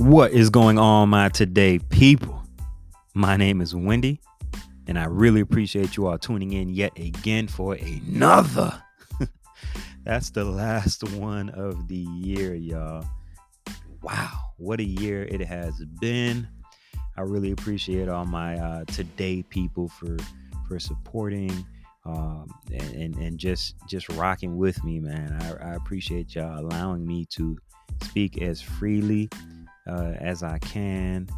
What is going on, my today people? My name is Wendy, and I really appreciate you all tuning in yet again for another. That's the last one of the year, y'all. Wow, what a year it has been. I really appreciate all my today people for supporting and just rocking with me, man. I appreciate y'all allowing me to speak as freely as I can,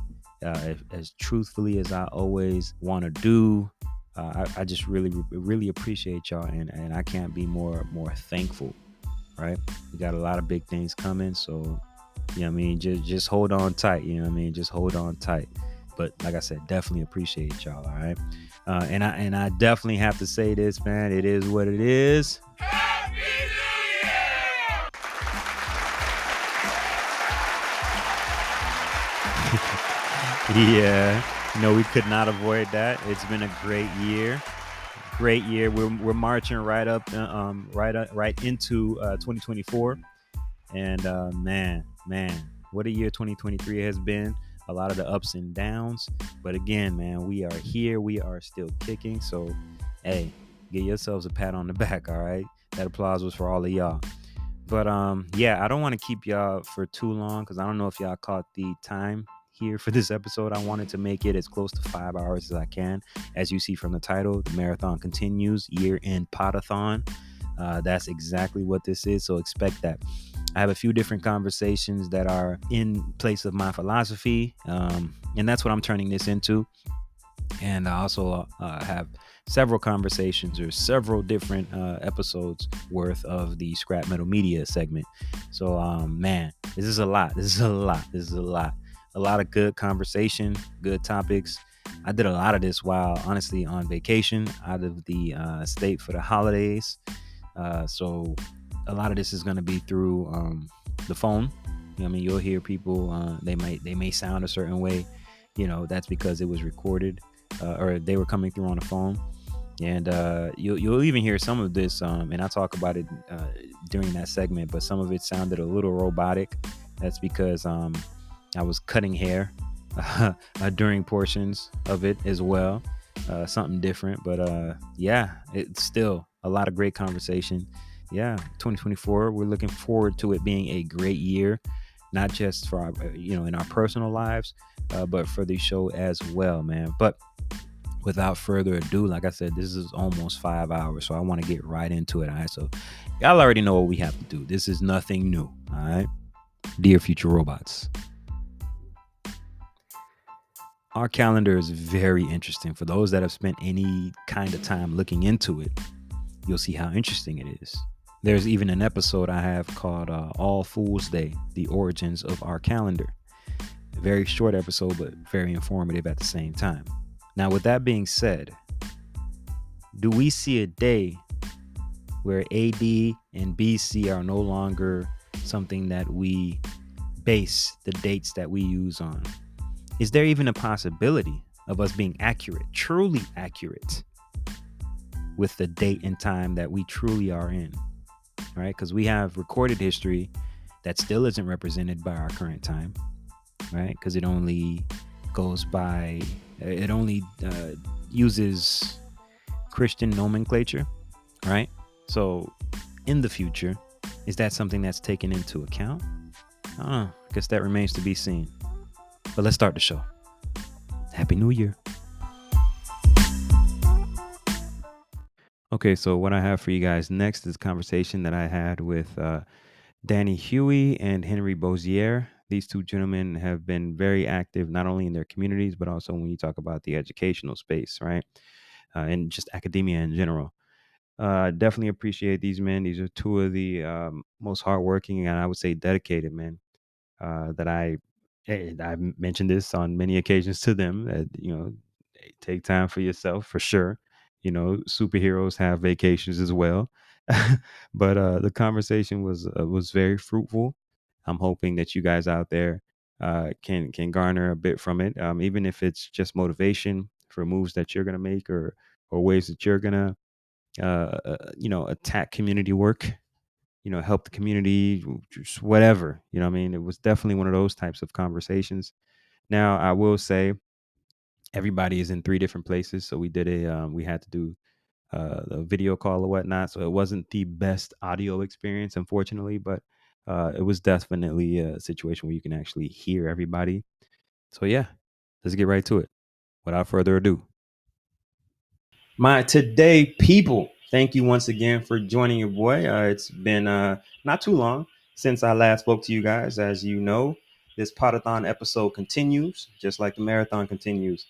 as truthfully as I always want to do. I just really appreciate y'all, and I can't be more thankful. Right, we got a lot of big things coming, so you know what I mean. Just hold on tight. You know what I mean. Just hold on tight. But like I said, definitely appreciate y'all. All right, and I definitely have to say this, man. It is what it is. Happy New Year! Yeah, no, we could not avoid that. It's been a great year. Great year. We're marching right up, right into 2024. And man, what a year 2023 has been. A lot of the ups and downs, but again, man, we are here. We are still kicking. So, hey, give yourselves a pat on the back. All right, that applause was for all of y'all. But yeah, I don't want to keep y'all for too long because I don't know if y'all caught the time here for this episode. I wanted to make it as close to 5 hours as I can. As you see from the title, the marathon continues, year-end Pod-A-Thon. That's exactly what this is. So expect that. I have a few different conversations that are in place of my philosophy, and that's what I'm turning this into. And I also have several conversations or several different episodes worth of the Scrap Metal Media segment. So, man, this is a lot. A lot of good conversation, good topics. I did a lot of this while honestly on vacation out of the state for the holidays. So a lot of this is going to be through the phone. You know what I mean? You'll hear people, they may sound a certain way. You know, that's because it was recorded or they were coming through on the phone. And you'll even hear some of this, and I'll talk about it during that segment, but some of it sounded a little robotic. That's because I was cutting hair during portions of it as well. Something different, but yeah, it's still a lot of great conversation. Yeah, 2024, we're looking forward to it being a great year, not just for our, in our personal lives, but for the show as well, man. But without further ado, like I said, this is almost 5 hours, so I want to get right into it. All right, so y'all already know what we have to do. This is nothing new. All right, dear future robots. Our calendar is very interesting. For those that have spent any kind of time looking into it, you'll see how interesting it is. There's even an episode I have called All Fool's Day, The Origins of Our Calendar. A very short episode, but very informative at the same time. Now, with that being said, do we see a day where AD and BC are no longer something that we base the dates that we use on? Is there even a possibility of us being accurate, truly accurate, with the date and time that we truly are in? Right? Because we have recorded history that still isn't represented by our current time, right? Because it only uses Christian nomenclature, right? So in the future, is that something that's taken into account? I guess that remains to be seen. But let's start the show. Happy New Year. Okay, so what I have for you guys next is a conversation that I had with Danny Huey and Henry Bozier. These two gentlemen have been very active, not only in their communities, but also when you talk about the educational space, right? And just academia in general. Definitely appreciate these men. These are two of the most hardworking and I would say dedicated men that I've mentioned this on many occasions to them that, take time for yourself for sure. Superheroes have vacations as well. But the conversation was very fruitful. I'm hoping that you guys out there can garner a bit from it, even if it's just motivation for moves that you're gonna make or ways that you're gonna attack community work. help the community, just whatever. You know what I mean? It was definitely one of those types of conversations. Now, I will say everybody is in 3 different places, so we did we had to do a video call or whatnot, so it wasn't the best audio experience, unfortunately, but it was definitely a situation where you can actually hear everybody. So yeah, let's get right to it. Without further ado, my today people, thank you once again for joining your boy. It's been not too long since I last spoke to you guys. As you know, this Pod-A-Thon episode continues, just like the marathon continues.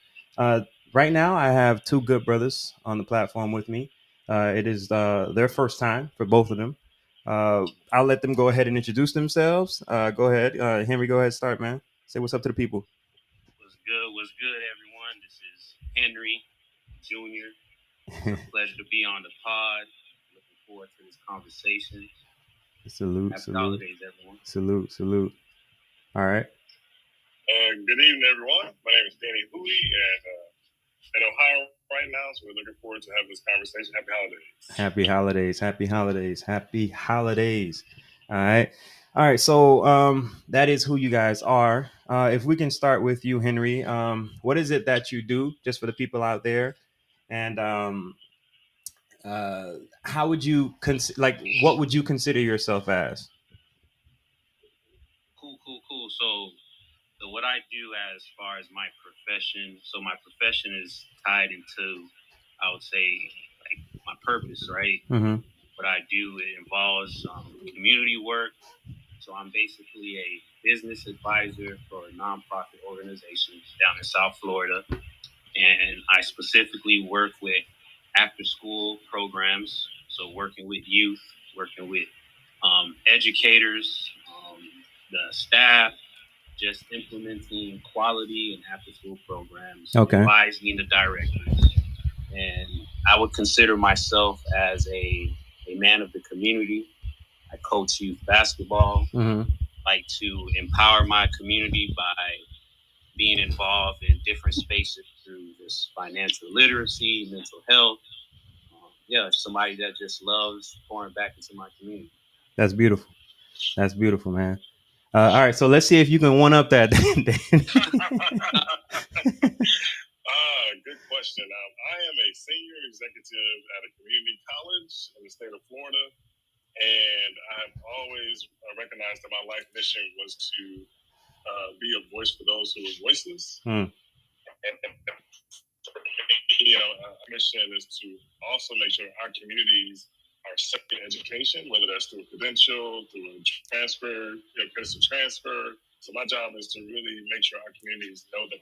Right now, I have 2 good brothers on the platform with me. It is their first time for both of them. I'll let them go ahead and introduce themselves. Go ahead, Henry. Go ahead, start, man. Say what's up to the people. What's good, everyone? This is Henry Jr. It's a pleasure to be on the pod. Looking forward to this conversation. Salute, Happy salute, holidays, everyone. salute. All right. Good evening, everyone. My name is Danny Hui, and in Ohio right now, so we're looking forward to having this conversation. Happy holidays. Happy holidays. Happy holidays. Happy holidays. All right. All right. So that is who you guys are. If we can start with you, Henry, what is it that you do, just for the people out there? And how would you what would you consider yourself as? Cool. So what I do as far as my profession, so my profession is tied into, I would say, like my purpose, right? Mm-hmm. What I do, it involves community work. So I'm basically a business advisor for nonprofit organizations down in South Florida. And I specifically work with after school programs. So working with youth, working with educators, the staff, just implementing quality and after school programs, advising the directors. And I would consider myself as a man of the community. I coach youth basketball. Mm-hmm. Like to empower my community by being involved in different spaces through just financial literacy, mental health. Somebody that just loves pouring back into my community. That's beautiful. That's beautiful, man. All right, so let's see if you can one up that. Good question. I am a senior executive at a community college in the state of Florida, and I've always recognized that my life mission was to be a voice for those who are voiceless. And our mission is to also make sure our communities are set in education, whether that's through a credential, through a transfer, credential transfer. So my job is to really make sure our communities know that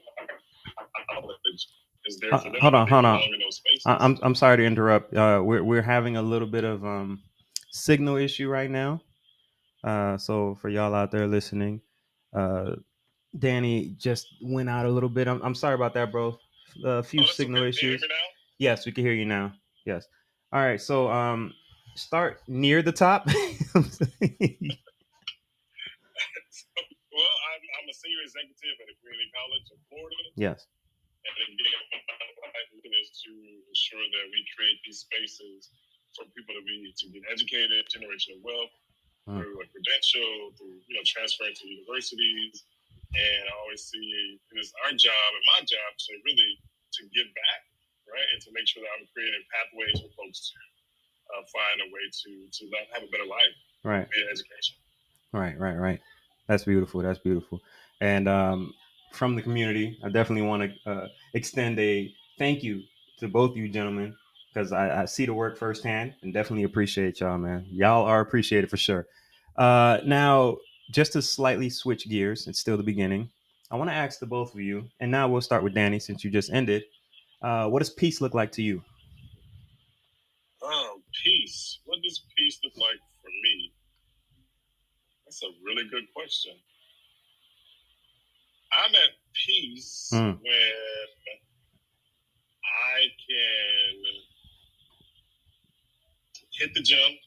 our knowledge is there for them. Hold on. I'm sorry to interrupt. We're having a little bit of signal issue right now. So for y'all out there listening, Danny just went out a little bit. I'm sorry about that, bro. A few signal issues. Yes, we can hear you now. Yes. All right. So start near the top. Well, I'm a senior executive at a community college in Florida. Yes. And again, my mission is to ensure that we create these spaces for people to get educated, generational wealth through a credential, through transferring to universities. And I always see it is our job and my job to really to give back, right, and to make sure that I'm creating pathways for folks to find a way to have a better life, right, via education. Right. That's beautiful. And from the community, I definitely want to extend a thank you to both you gentlemen, because I see the work firsthand and definitely appreciate y'all, man. Y'all are appreciated for sure. Now, just to slightly switch gears, it's still the beginning. I want to ask the both of you, and now we'll start with Danny since you just ended. What does peace look like to you? Peace. What does peace look like for me? That's a really good question. I'm at peace when I can hit the gym,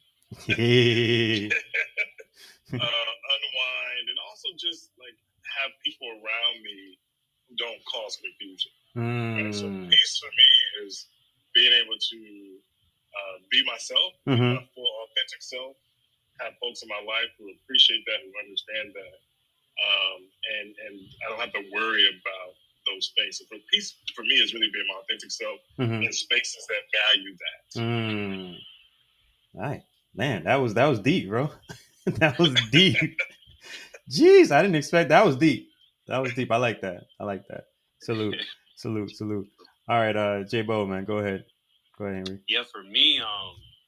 unwind, and also just like have people around me who don't cause confusion. Right? So peace for me is being able to be myself, be my full authentic self, have folks in my life who appreciate that, who understand that, and I don't have to worry about those things. So peace for me is really being my authentic self in spaces that value that. All right, man, that was deep, bro. That was deep. Jeez, I didn't expect that. Was deep. That was deep. I like that. Salute. All right, J Bo, man, go ahead, Henry. Yeah, for me,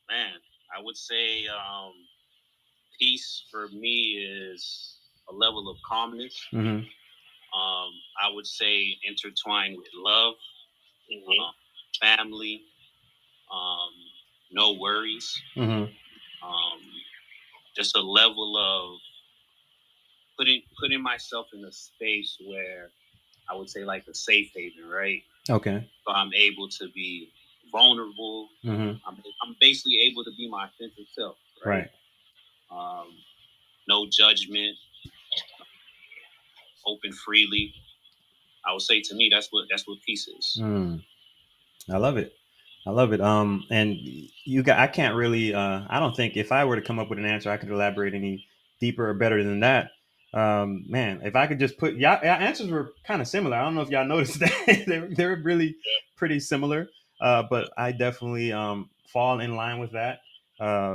man, I would say peace for me is a level of calmness. I would say intertwined with love, family, no worries. Just a level of putting myself in a space where I would say like a safe haven, right? Okay. So I'm able to be vulnerable. I'm basically able to be my authentic self, right? No judgment, open freely. I would say to me that's what peace is. I love it. And I can't really. I don't think if I were to come up with an answer, I could elaborate any deeper or better than that. Man, if I could just put y'all answers were kind of similar. I don't know if y'all noticed that they were really pretty similar. But I definitely fall in line with that.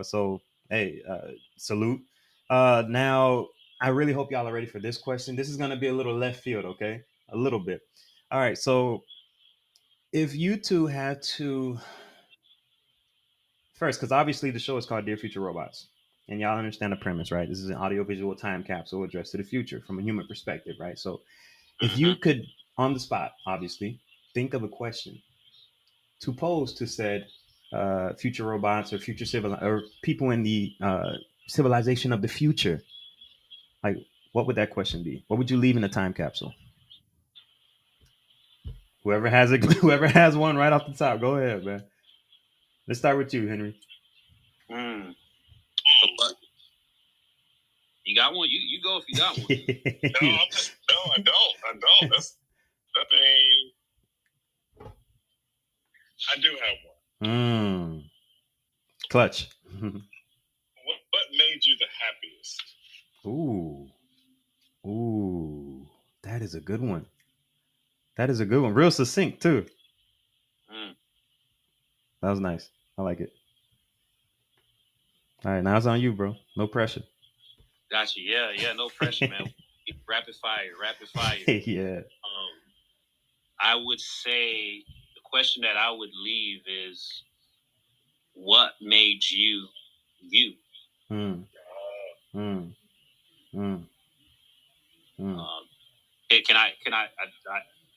So hey, salute. Now I really hope y'all are ready for this question. This is going to be a little left field, okay? A little bit. All right, so if you two had to first, because obviously the show is called Dear Future Robots, and y'all understand the premise, right? This is an audiovisual time capsule addressed to the future from a human perspective, right? So if you could, on the spot, obviously, think of a question to pose to said future robots or future or people in the civilization of the future, like what would that question be? What would you leave in a time capsule? Whoever has it, whoever has one right off the top, go ahead, man. Let's start with you, Henry. You got one? You go if you got one. I don't. That's that thing. I do have one. Clutch. What made you the happiest? Ooh, that is a good one. Real succinct too. That was nice. I like it. All right, now it's on you, bro. No pressure. Got you. Yeah, no pressure, man. Rapid fire. Yeah. I would say the question that I would leave is, what made you you? Can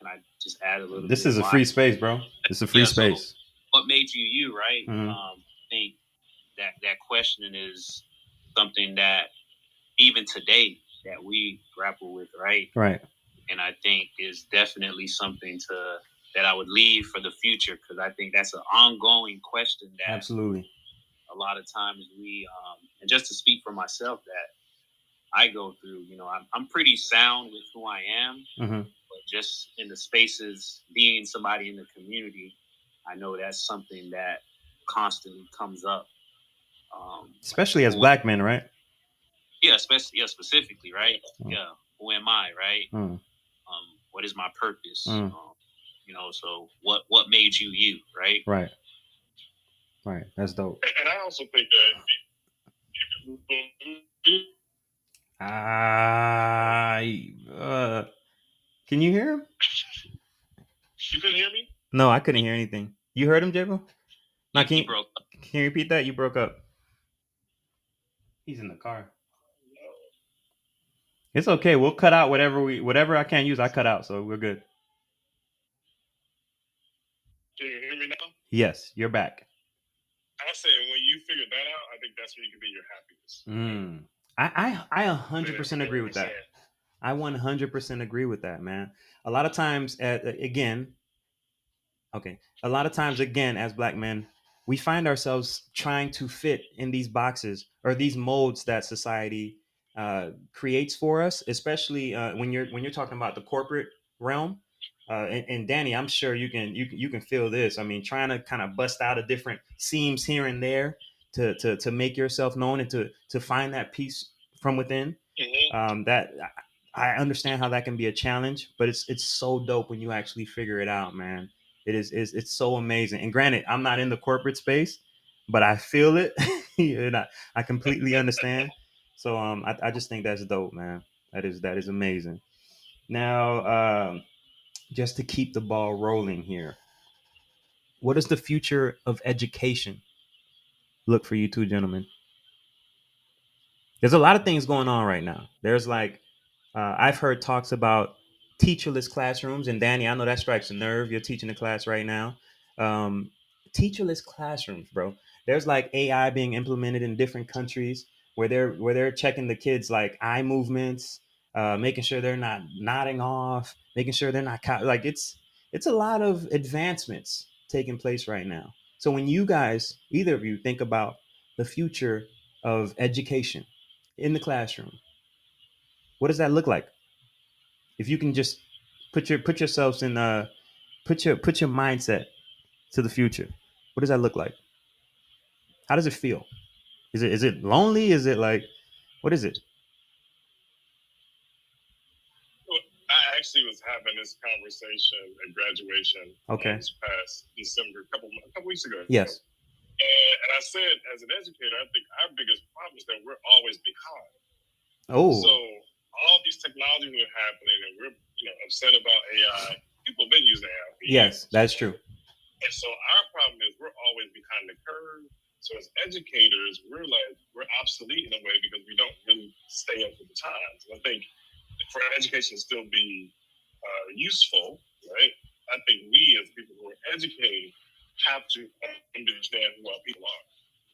I just add a little? This is a free space, bro. It's a free space. So what made you, right? I think that question is something that even today that we grapple with, right? Right. And I think is definitely something that I would leave for the future, because I think that's an ongoing question that absolutely a lot of times we and just to speak for myself that I go through, I'm pretty sound with who I am, but just in the spaces, being somebody in the community, I know that's something that constantly comes up. Especially as Black men, right? Yeah, specifically, right? Yeah, who am I, right? What is my purpose? So what made you, right? Right. That's dope. And I also think that can you hear him? You couldn't hear me? No, I couldn't hear anything. You heard him, Jabo? No, he broke up. Can you repeat that? You broke up. He's in the car. It's okay. We'll cut out whatever I can't use. I cut out, so we're good. Can you hear me now? Yes, you're back. I said when you figure that out, I think that's when you can be your happiest. I 100% agree with that. I 100% agree with that, man. A lot of times, again, as Black men, we find ourselves trying to fit in these boxes or these molds that society creates for us, especially when you're talking about the corporate realm. And Danny, I'm sure you can feel this. I mean, trying to kind of bust out a different seams here and there to make yourself known and to find that peace from within. That I understand how that can be a challenge, but it's so dope when you actually figure it out, man. It's so amazing. And granted, I'm not in the corporate space, but I feel it, and I completely understand. So I just think that's dope, man. That is amazing. Now, just to keep the ball rolling here, what does the future of education look for you two gentlemen? There's a lot of things going on right now. There's like, I've heard talks about teacherless classrooms, and Danny, I know that strikes a nerve. You're teaching a class right now. Um, Teacherless classrooms, bro. There's like AI being implemented in different countries where they're checking the kids like eye movements, making sure they're not nodding off, making sure they're not like it's a lot of advancements taking place right now. So when you guys, either of you, think about the future of education in the classroom, what does that look like? If you can just put yourselves in put your mindset to the future, what does that look like? How does it feel? Is it lonely? Is it like, what is it? Well, I actually was having this conversation at graduation this past December, a couple weeks ago. Yes. And I said, as an educator, I think our biggest problem is that we're always behind. Oh. So all these technologies are happening, and we're upset about AI. People have been using AI. Yes, that's true. And so our problem is we're always behind the curve. So as educators, we're obsolete in a way because we don't really stay up with the times. And I think for education to still be useful, right? I think we as people who are educating have to understand who our people are.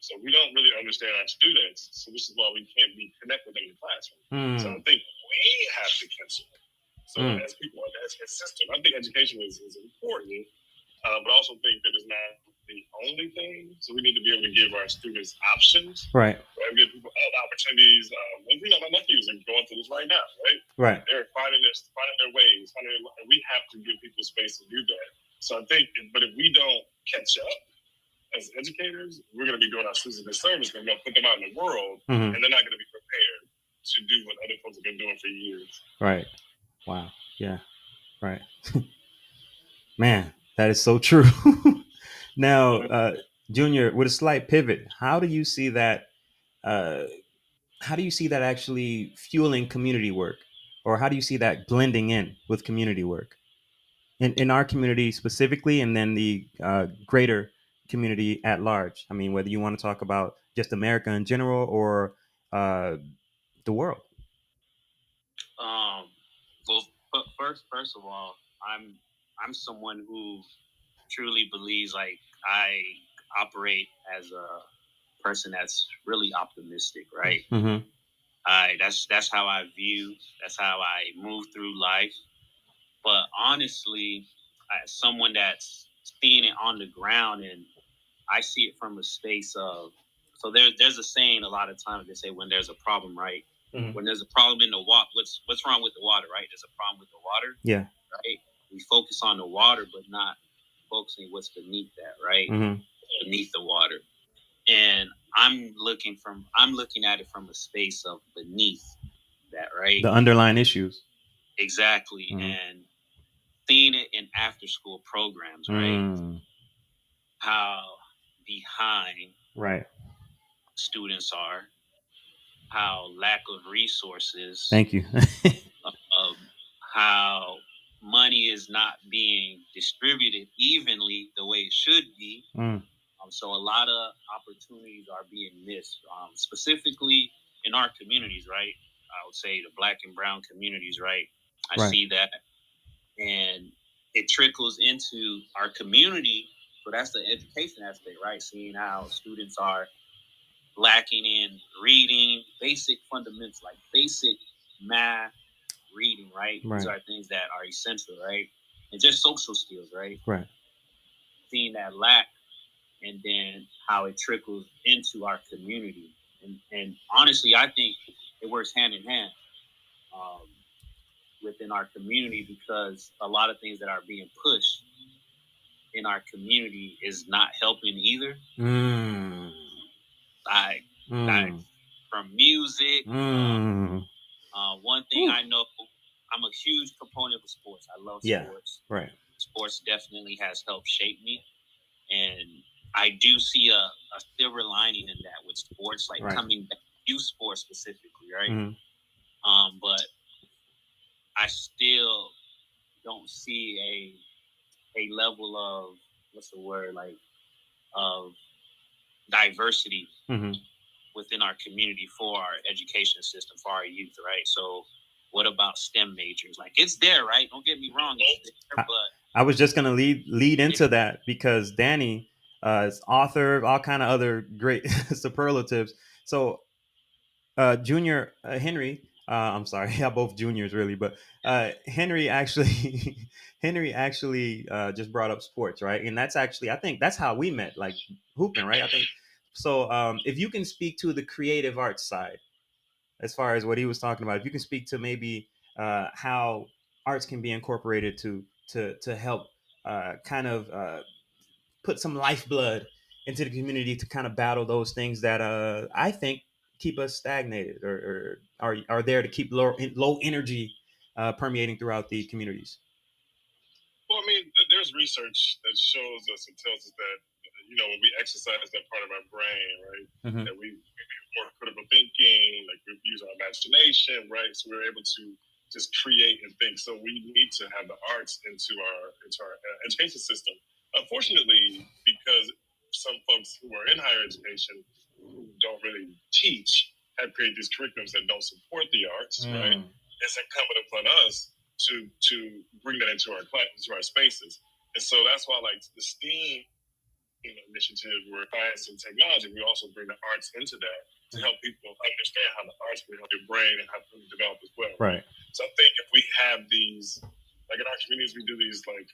So we don't really understand our students. So this is why we can't be connected in the classroom. So I think we have to catch up. So as people, as a system, I think education is important, but I also think that it's not the only thing. So we need to be able to give our students options. Right. Give people opportunities. My nephews are going through this right now, right? Right. They're finding their ways. And we have to give people space to do that. So I think, but if we don't catch up as educators, we're going to be doing our students a disservice. We're going to put them out in the world, and they're not going to be prepared to do what other folks have been doing for years. Right. Wow. Yeah. Right. Man, that is so true. Now, Junior, with a slight pivot, how do you see that? How do you see that actually fueling community work, or how do you see that blending in with community work in our community specifically, and then the greater community at large? I mean, whether you want to talk about just America in general or the world. Well, first of all, I'm someone who truly believes like I operate as a person that's really optimistic, right? Mm-hmm. That's how I view. That's how I move through life. But honestly, as someone that's seeing it on the ground, and I see it from a space of, so there's a saying a lot of times they say when there's a problem, right? Mm-hmm. When there's a problem in the water, what's wrong with the water, right? There's a problem with the water. Yeah. Right. We focus on the water, but not focusing what's beneath that, right? Mm-hmm. Beneath the water. And I'm looking at it from a space of beneath that, right? The underlying issues. Exactly. Mm-hmm. And seeing it in after school programs, right? How behind students are, how lack of resources. Thank you. How money is not being distributed evenly the way it should be. So a lot of opportunities are being missed, specifically in our communities, right? I would say the Black and brown communities, right? I see that. And it trickles into our community. So that's the education aspect, right? Seeing how students are lacking in reading, basic fundamentals, like basic math, reading, right? These are things that are essential, right? And just social skills, right? Right. Seeing that lack, and then how it trickles into our community. And honestly, I think it works hand in hand within our community, because a lot of things that are being pushed in our community is not helping either. Like from music. One thing I know, I'm a huge proponent of sports. I love sports. Right. Sports definitely has helped shape me, and I do see a silver lining in that with sports, like coming back to sports specifically, right? But I still don't see a level of, what's the word, like, of diversity within our community for our education system, for our youth, right? So what about STEM majors? Like, it's there, right? Don't get me wrong, it's there, but I was just gonna lead into that, because Danny is author, all kind of other great superlatives. So Junior Henry, I'm sorry, yeah, both juniors really, but Henry actually just brought up sports, right? And that's actually, I think that's how we met, like hooping, right? I think so. If you can speak to the creative arts side, as far as what he was talking about, if you can speak to maybe how arts can be incorporated to help kind of put some lifeblood into the community to kind of battle those things that I think keep us stagnated, or are there to keep low energy permeating throughout the communities. Well, I mean, there's research that shows us and tells us that, when we exercise that part of our brain, right, that we more critical thinking, like we use our imagination, right, so we're able to just create and think. So we need to have the arts into our education system. Unfortunately, because some folks who are in higher education who don't really teach have created these curriculums that don't support the arts, right? It's incumbent upon us to bring that into our spaces. And so that's why, like, the STEAM initiative, where science and technology, we also bring the arts into that to help people understand how the arts can help your brain and how to develop as well. Right. So I think if we have these, like in our communities, we do these like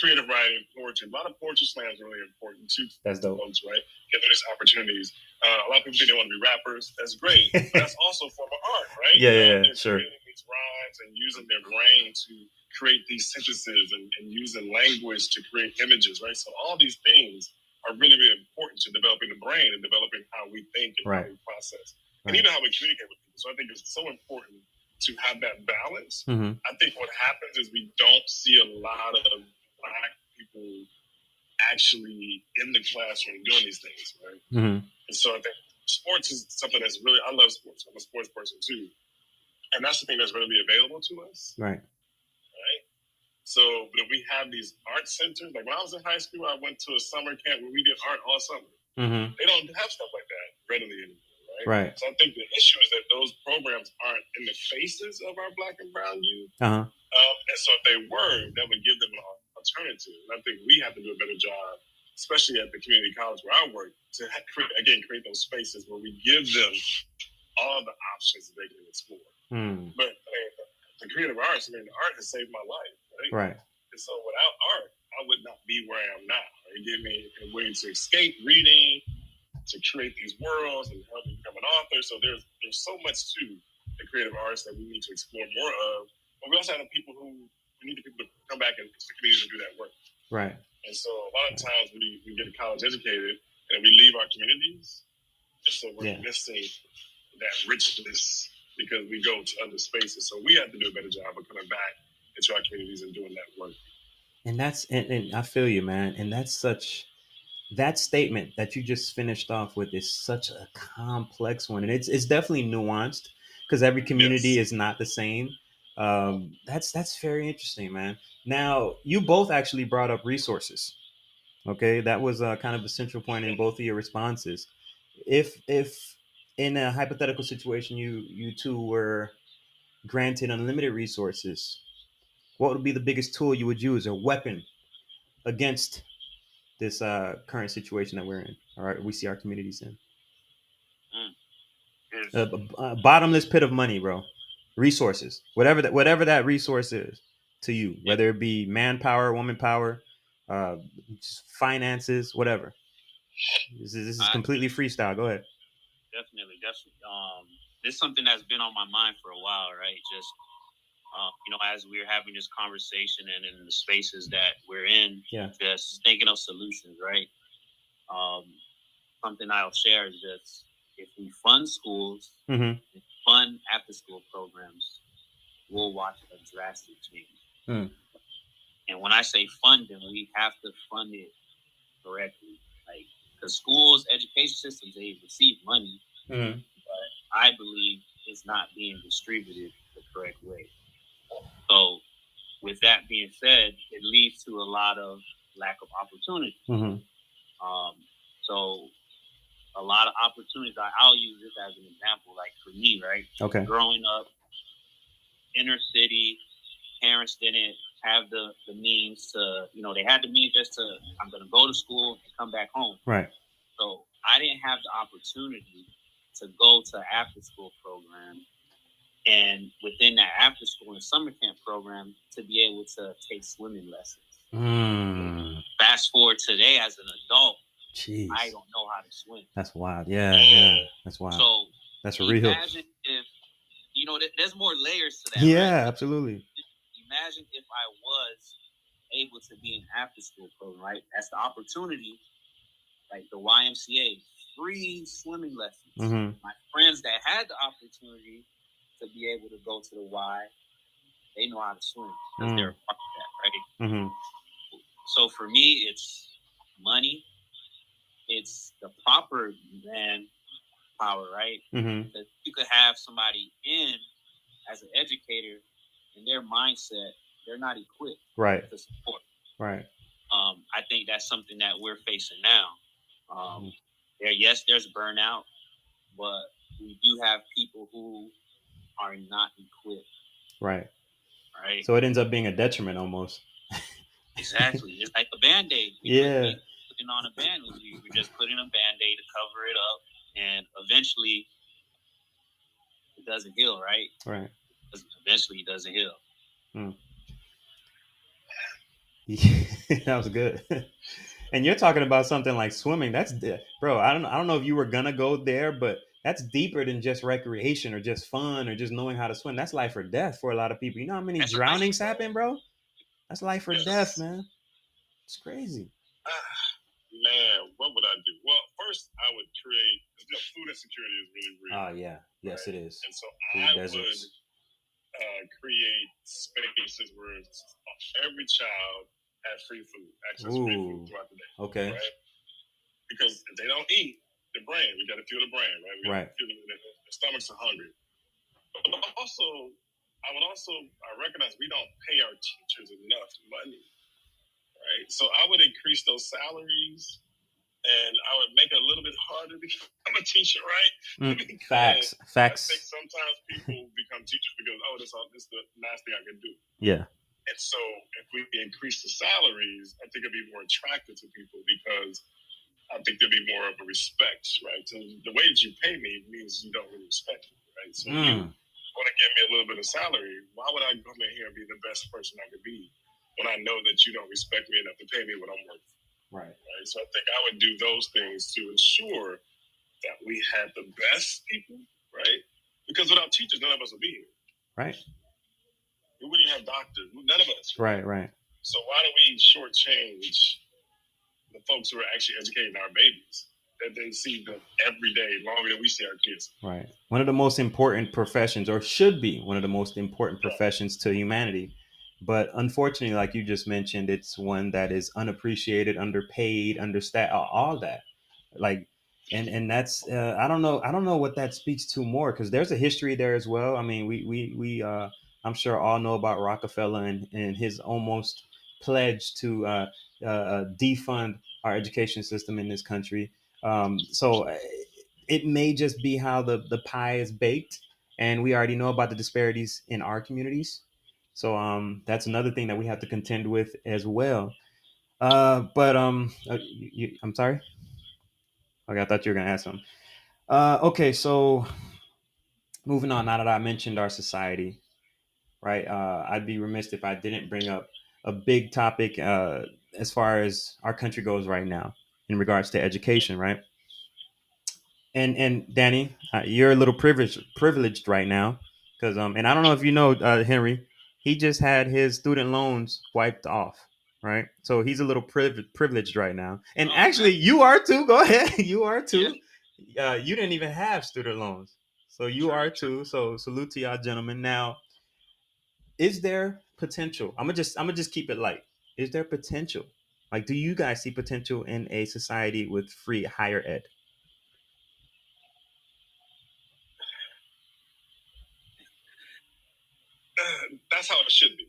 creative writing, poetry. A lot of poetry slams are really important too. That's dope. Folks, right? Get these opportunities. A lot of people think they want to be rappers. That's great. But that's also a form of art, right? Yeah, sure. Creating these rhymes and using their brain to create these syntheses and using language to create images, right? So all these things are really, really important to developing the brain and developing how we think and how we process. And even how we communicate with people. So I think it's so important to have that balance. I think what happens is we don't see a lot of Black people actually in the classroom doing these things, right? And so I think sports is something that's really, I love sports. I'm a sports person too. And that's the thing that's really available to us. Right. So, but if we have these art centers, like when I was in high school, I went to a summer camp where we did art all summer. They don't have stuff like that readily anymore, right? So I think the issue is that those programs aren't in the faces of our Black and brown youth. And so if they were, that would give them an alternative. And I think we have to do a better job, especially at the community college where I work, to create those spaces where we give them all the options that they can explore. But the creative arts, the art has saved my life, right? And so without art, I would not be where I am now. It gave me a way to escape reading, to create these worlds, and help me become an author. So there's so much to the creative arts that we need to explore more of. But we also have we need the people to come back and communities and do that work. Right. And so a lot of times we get college educated and we leave our communities, and so we're missing that richness because we go to other spaces. So we have to do a better job of coming back into our communities and doing that work. And that's and I feel you, man. And that statement that you just finished off with is such a complex one, and it's definitely nuanced because every community is not the same. That's very interesting, man. Now, you both actually brought up resources. Okay, that was kind of a central point in both of your responses. If in a hypothetical situation you two were granted unlimited resources, what would be the biggest tool you would use, or weapon, against this current situation that we're in, all right, we see our communities in? Bottomless pit of money, bro. Resources, whatever that resource is to you, whether it be manpower, woman power, finances, whatever. This is completely freestyle. Go ahead. Definitely. This is something that's been on my mind for a while, right? Just as we're having this conversation and in the spaces that we're in, just thinking of solutions, right? something I'll share is just if we fund schools, fund after-school programs, we'll watch a drastic change. And when I say funding, we have to fund it correctly. Like, because schools, education systems, they receive money, but I believe it's not being distributed the correct way. So, with that being said, it leads to a lot of lack of opportunity. So, a lot of opportunities. I'll use this as an example. Like for me, right? Okay. Growing up, inner city, parents didn't have the means to, they had the means just to, I'm going to go to school and come back home. Right. So I didn't have the opportunity to go to after school program, and within that after school and summer camp program to be able to take swimming lessons. Fast forward today as an adult, jeez, I don't know how to swim. That's wild. Yeah, that's wild. So that's real. Imagine if, there's more layers to that. Yeah, right? Absolutely. Imagine if I was able to be in after school program, right? That's the opportunity, like the YMCA, free swimming lessons. My friends that had the opportunity to be able to go to the Y, they know how to swim because they're a part of that, right? So for me, it's money, it's the proper manpower, right? That you could have somebody in as an educator, in their mindset, they're not equipped to support. Right. I think that's something that we're facing now. There's burnout, but we do have people who are not equipped. Right. So it ends up being a detriment almost. Exactly. It's like a Band-Aid. Putting on a Band-Aid. You're just putting a Band-Aid to cover it up, and eventually it doesn't heal, right? Right. Eventually it doesn't heal. That was good. And you're talking about something like swimming. That's bro. I don't know if you were gonna go there, but that's deeper than just recreation or just fun or just knowing how to swim. That's life or death for a lot of people. You know how many drownings happen, bro? That's life or death, man. It's crazy. Man, what would I do? Well, first I would create, food insecurity is really real. Oh yeah, yes it is. And so I would create spaces where every child had free food, access to free food throughout the day. Okay. Right? Because if they don't eat, the brain, we got to fuel the brain, right? We got to fuel the stomachs are hungry. But also, I recognize we don't pay our teachers enough money, right? So I would increase those salaries, and I would make it a little bit harder to become a teacher, right? Facts. I think sometimes people become teachers because, this is the last thing I can do. Yeah. And so if we increase the salaries, I think it'd be more attractive to people because I think there'd be more of a respect, right? So the way that you pay me means you don't really respect me, right? So if you want to give me a little bit of salary, why would I come in here and be the best person I could be when I know that you don't respect me enough to pay me what I'm worth? Right. So I think I would do those things to ensure that we had the best people, right? Because without teachers, none of us would be here. Right. We wouldn't have doctors. None of us. Right. So why do we shortchange the folks who are actually educating our babies? That they see them every day longer than we see our kids. Right. One of the most important professions, or should be one of the most important professions to humanity. But unfortunately, like you just mentioned, it's one that is unappreciated, underpaid, understaffed, all that. Like, and that's I don't know what that speaks to more, because there's a history there as well. I mean, we I'm sure all know about Rockefeller and his almost pledge to defund our education system in this country. So it may just be how the pie is baked, and we already know about the disparities in our communities. So that's another thing that we have to contend with as well. I'm sorry. Okay, I thought you were gonna ask something. Okay, so moving on. Now that I mentioned our society, right? I'd be remiss if I didn't bring up a big topic as far as our country goes right now in regards to education, right? And Danny, you're a little privileged right now because and I don't know if you know Henry, he just had his student loans wiped off, right? So he's a little privileged right now. And actually, you are too. Go ahead. You are too. You didn't even have student loans. So you are too. So salute to y'all gentlemen. Now, is there potential? I'm gonna just keep it light. Is there potential? Like, do you guys see potential in a society with free higher ed? That's how it should be.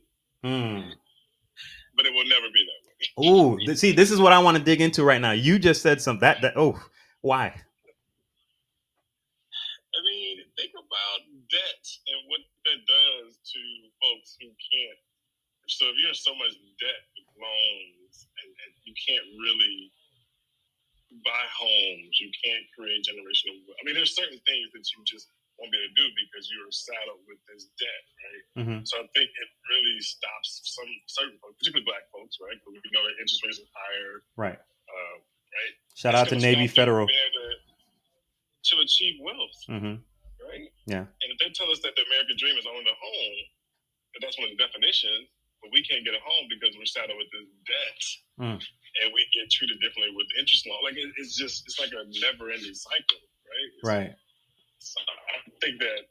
But it will never be that way. Oh, see, this is what I want to dig into right now. You just said something why? I mean, think about debt and what that does to folks who can't. So if you're in so much debt with loans and you can't really buy homes, you can't create generational wealth. I mean, there's certain things that you just won't be able to do because you're saddled with this debt, right? So I think it really stops some certain folks, particularly Black folks, right? Because we know that interest rates are higher, right? Right. Shout out to Navy Federal to achieve wealth, right? Yeah. And if they tell us that the American dream is owning a home, and that's one of the definitions, but we can't get a home because we're saddled with this debt, and we get treated differently with interest law. Like it's like a never-ending cycle, right? Right. So I think that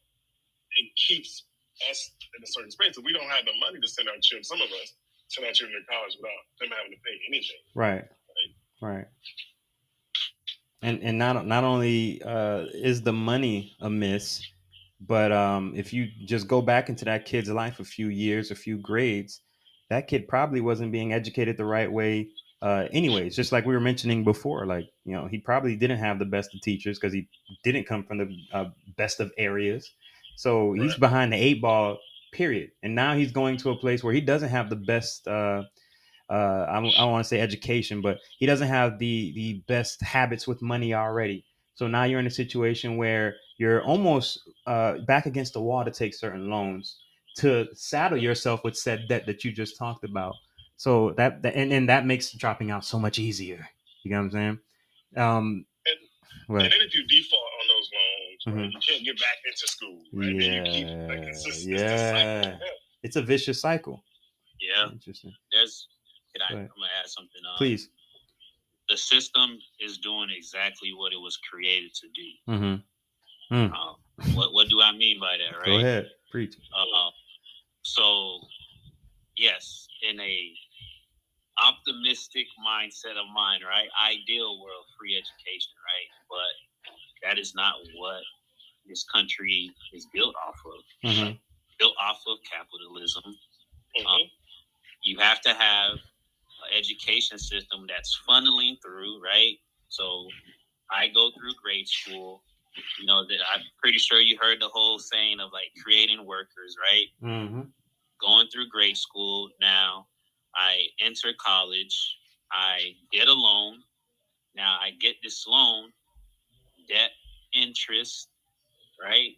it keeps us in a certain space. If we don't have the money to send our children, some of us send our children to college without them having to pay anything. Right. And not only is the money amiss, but if you just go back into that kid's life a few years, a few grades, that kid probably wasn't being educated the right way. Anyways, just like we were mentioning before, like, he probably didn't have the best of teachers because he didn't come from the best of areas. So he's behind the 8 ball, period. And now he's going to a place where he doesn't have the best I don't want to say education, but he doesn't have the best habits with money already. So now you're in a situation where you're almost back against the wall to take certain loans to saddle yourself with said debt that you just talked about. So and that makes dropping out so much easier. You know what I'm saying? And then if you default on those loans, right, you can't get back into school, right? Yeah, then you keep, like, it's a vicious cycle. Yeah. Interesting. I'm gonna add something. Please. The system is doing exactly what it was created to do. What do I mean by that? Right. Go ahead, preach. So, yes, in a optimistic mindset of mine, right? Ideal world, free education, right? But that is not what this country is built off of. Built off of capitalism. You have to have an education system that's funneling through, right? So I go through grade school. That I'm pretty sure you heard the whole saying of like creating workers, right? Going through grade school. Now I enter college. I get a loan. Now I get this loan, debt, interest, right?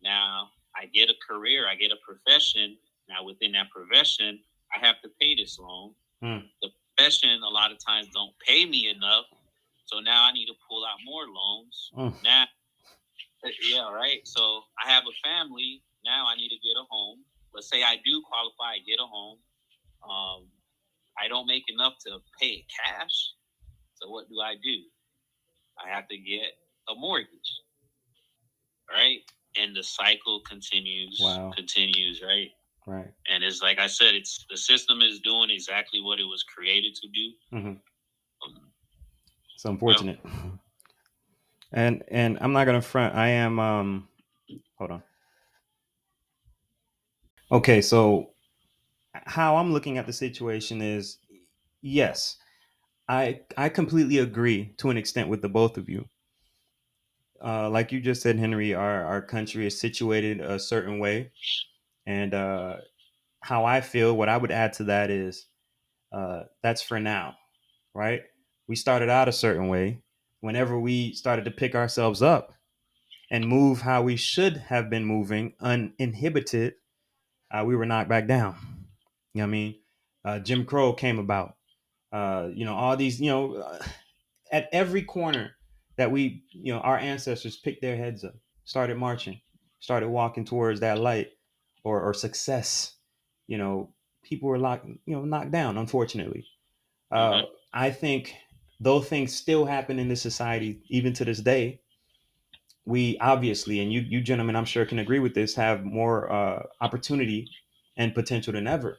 Now I get a career. I get a profession. Now within that profession, I have to pay this loan. The profession a lot of times don't pay me enough. So now I need to pull out more loans. Now, yeah, right. So I have a family. Now I need to get a home. Let's say I do qualify, get a home. I don't make enough to pay it cash. So what do? I have to get a mortgage, right? And the cycle continues, right? Right. And it's like I said, the system is doing exactly what it was created to do. It's unfortunate. And I'm not gonna front. I am hold on. Okay, so how I'm looking at the situation is, yes, I completely agree to an extent with the both of you. Like you just said, Henry, our country is situated a certain way, and how I feel, what I would add to that is that's for now, right? We started out a certain way. Whenever we started to pick ourselves up and move how we should have been moving uninhibited, we were knocked back down. You know what I mean? Jim Crow came about. All these, at every corner that our ancestors picked their heads up, started marching, started walking towards that light or success. people were knocked down, unfortunately. I think those things still happen in this society, even to this day. We obviously, and you gentlemen, I'm sure can agree with this, have more opportunity and potential than ever.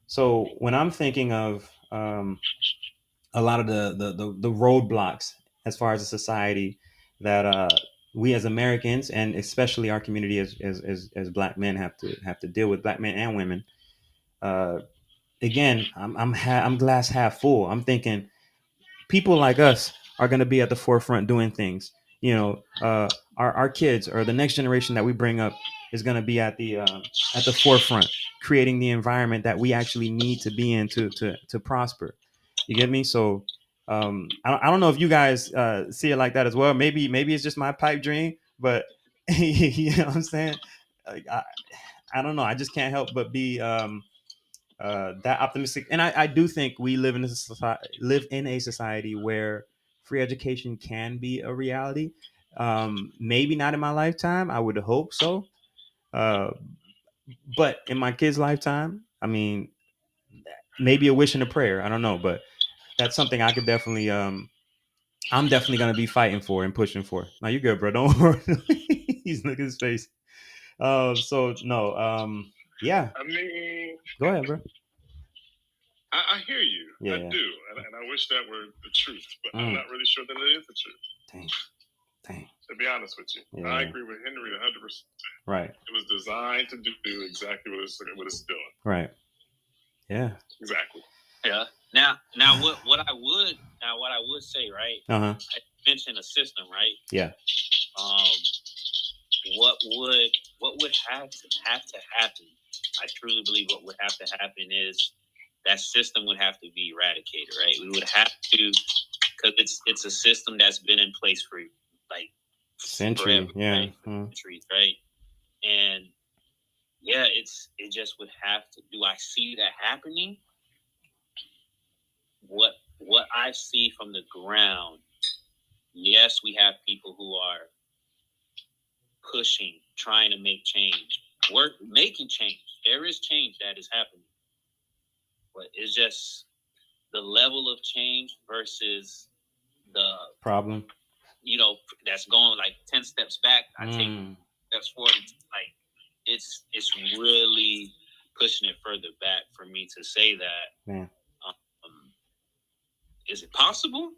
So when I'm thinking of a lot of the roadblocks as far as a society that we as Americans and especially our community as Black men have to deal with, Black men and women. Uh, Again, I'm glass half full. I'm thinking people like us are going to be at the forefront doing things. Our kids or the next generation that we bring up is going to be at the forefront, creating the environment that we actually need to be in to prosper. You get me? So I don't know if you guys see it like that as well. Maybe it's just my pipe dream, but you know what I'm saying? Like, I don't know. I just can't help but be that optimistic. And I do think we live in a society where free education can be a reality. Maybe not in my lifetime. I would hope so. Uh, but in my kid's lifetime, I mean, maybe a wish and a prayer. I don't know, but that's something I could definitely. I'm definitely gonna be fighting for and pushing for. Now you good, bro. Don't worry. He's looking at his face. So no. Yeah. I mean, go ahead, bro. I hear you. Yeah, I do. And I wish that were the truth, but I'm not really sure that it is the truth. Dang. To be honest with you. Yeah. I agree with Henry 100%. Right. It was designed to do exactly what it's doing. Right. Yeah. Exactly. Yeah. Now what I would say, right? I mentioned a system, right? Yeah. What would have to happen? I truly believe what would have to happen is that system would have to be eradicated, right? We would have to, because it's a system that's been in place for like centuries, forever, right? Centuries, right? And yeah, it just would have to. Do I see that happening? What I see from the ground, yes, we have people who are pushing, trying to make change, making change. There is change that is happening, but it's just the level of change versus the problem. That's going like 10 steps back. I take steps forward. Like it's really pushing it further back for me to say that. Man. Is it possible?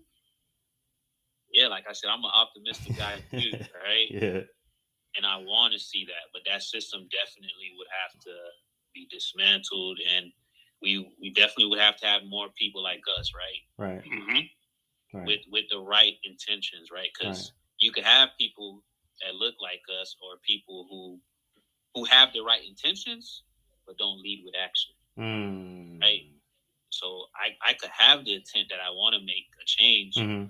Yeah, like I said, I'm an optimistic guy too, right? Yeah. And I want to see that, but that system definitely would have to be dismantled, and we definitely would have to have more people like us, right? Right. Mm-hmm. Right. With the right intentions, right? Because you could have people that look like us, or people who have the right intentions but don't lead with action, right? So I could have the intent that I want to make a change, and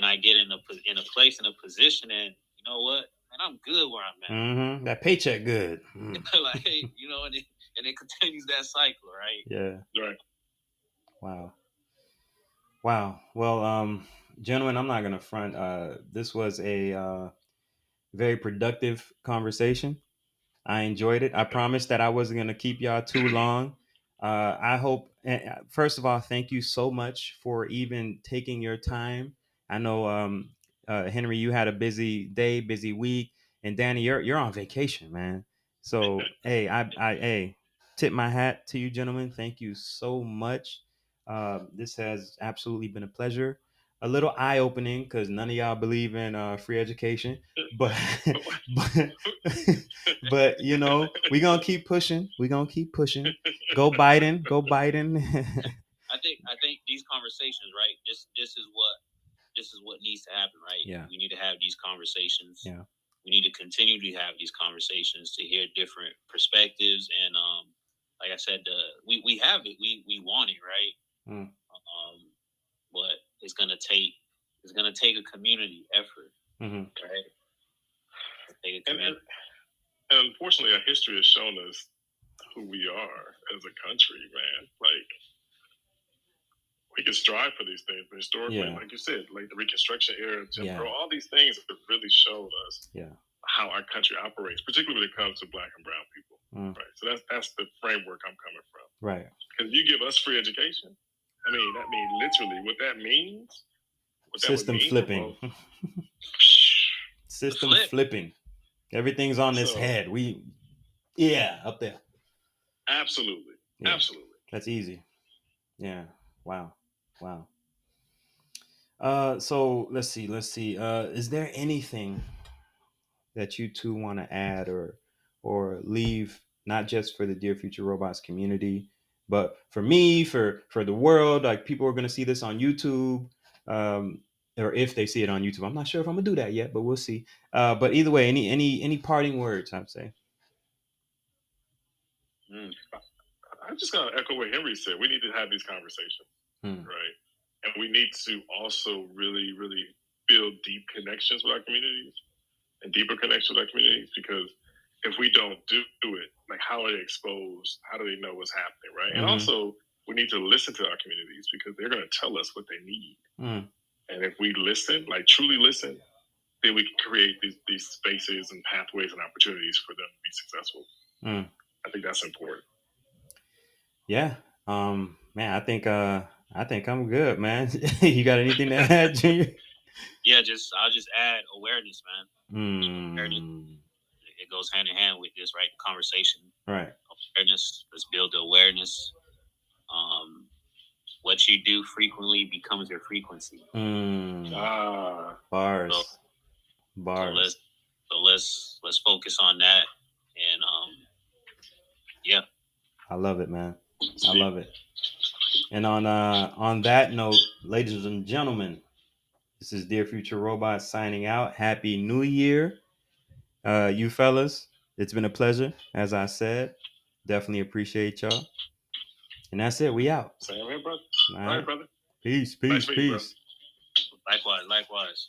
I get in a place, in a position, and you know what? And I'm good where I'm at. That paycheck good. Like, and it continues that cycle, right? Yeah. Right. Wow. Well, gentlemen, I'm not gonna front. This was a very productive conversation. I enjoyed it. I promised that I wasn't gonna keep y'all too long. I hope. First of all, thank you so much for even taking your time. I know, Henry, you had a busy day, busy week, and Danny, you're on vacation, man. So hey, I tip my hat to you, gentlemen. Thank you so much. This has absolutely been a pleasure. A little eye opening because none of y'all believe in free education, but but we're gonna keep pushing. Go Biden. I think these conversations, right? This is what needs to happen, right? Yeah. We need to have these conversations. Yeah. We need to continue to have these conversations to hear different perspectives, and like I said, we have it. We want it, right? But it's gonna take a community effort, right? And unfortunately, our history has shown us who we are as a country, man. Like, we can strive for these things, but historically, like you said, like the Reconstruction era, Jim Crow, all these things have really showed us how our country operates, particularly when it comes to Black and brown people. Right. So that's the framework I'm coming from. Right. Because you give us free education. I mean, that means literally what that means. What System flipping. System flipping. Everything's on this head. Up there. Absolutely. Yeah. Absolutely. That's easy. Yeah. Wow. So let's see. Is there anything that you two want to add or leave, not just for the Dear Future Robots community, but for me, for the world? Like, people are going to see this on YouTube, or if they see it on YouTube. I'm not sure if I'm gonna do that yet, but we'll see. But either way, any parting words, I'd say. I'm just gonna echo what Henry said. We need to have these conversations, right? And we need to also really, really build deep connections with our communities and deeper connections with our communities, because if we don't do it, like, how are they exposed? How do they know what's happening, right? And also, we need to listen to our communities, because they're going to tell us what they need. And if we listen, like truly listen, then we can create these spaces and pathways and opportunities for them to be successful. I think that's important. Yeah. Man, I think I'm good, man. You got anything to add, Junior? Yeah, I'll just add awareness, man. Awareness. It goes hand in hand with this, right? Conversation. Right. Awareness. Let's build the awareness. What you do frequently becomes your frequency. Bars. So let's focus on that. And yeah. I love it, man. I love it. And on that note, ladies and gentlemen, this is Dear Future Robots signing out. Happy New Year, you fellas. It's been a pleasure, as I said. Definitely appreciate y'all. And that's it. We out. Same here, brother. All right, brother. Peace. Likewise.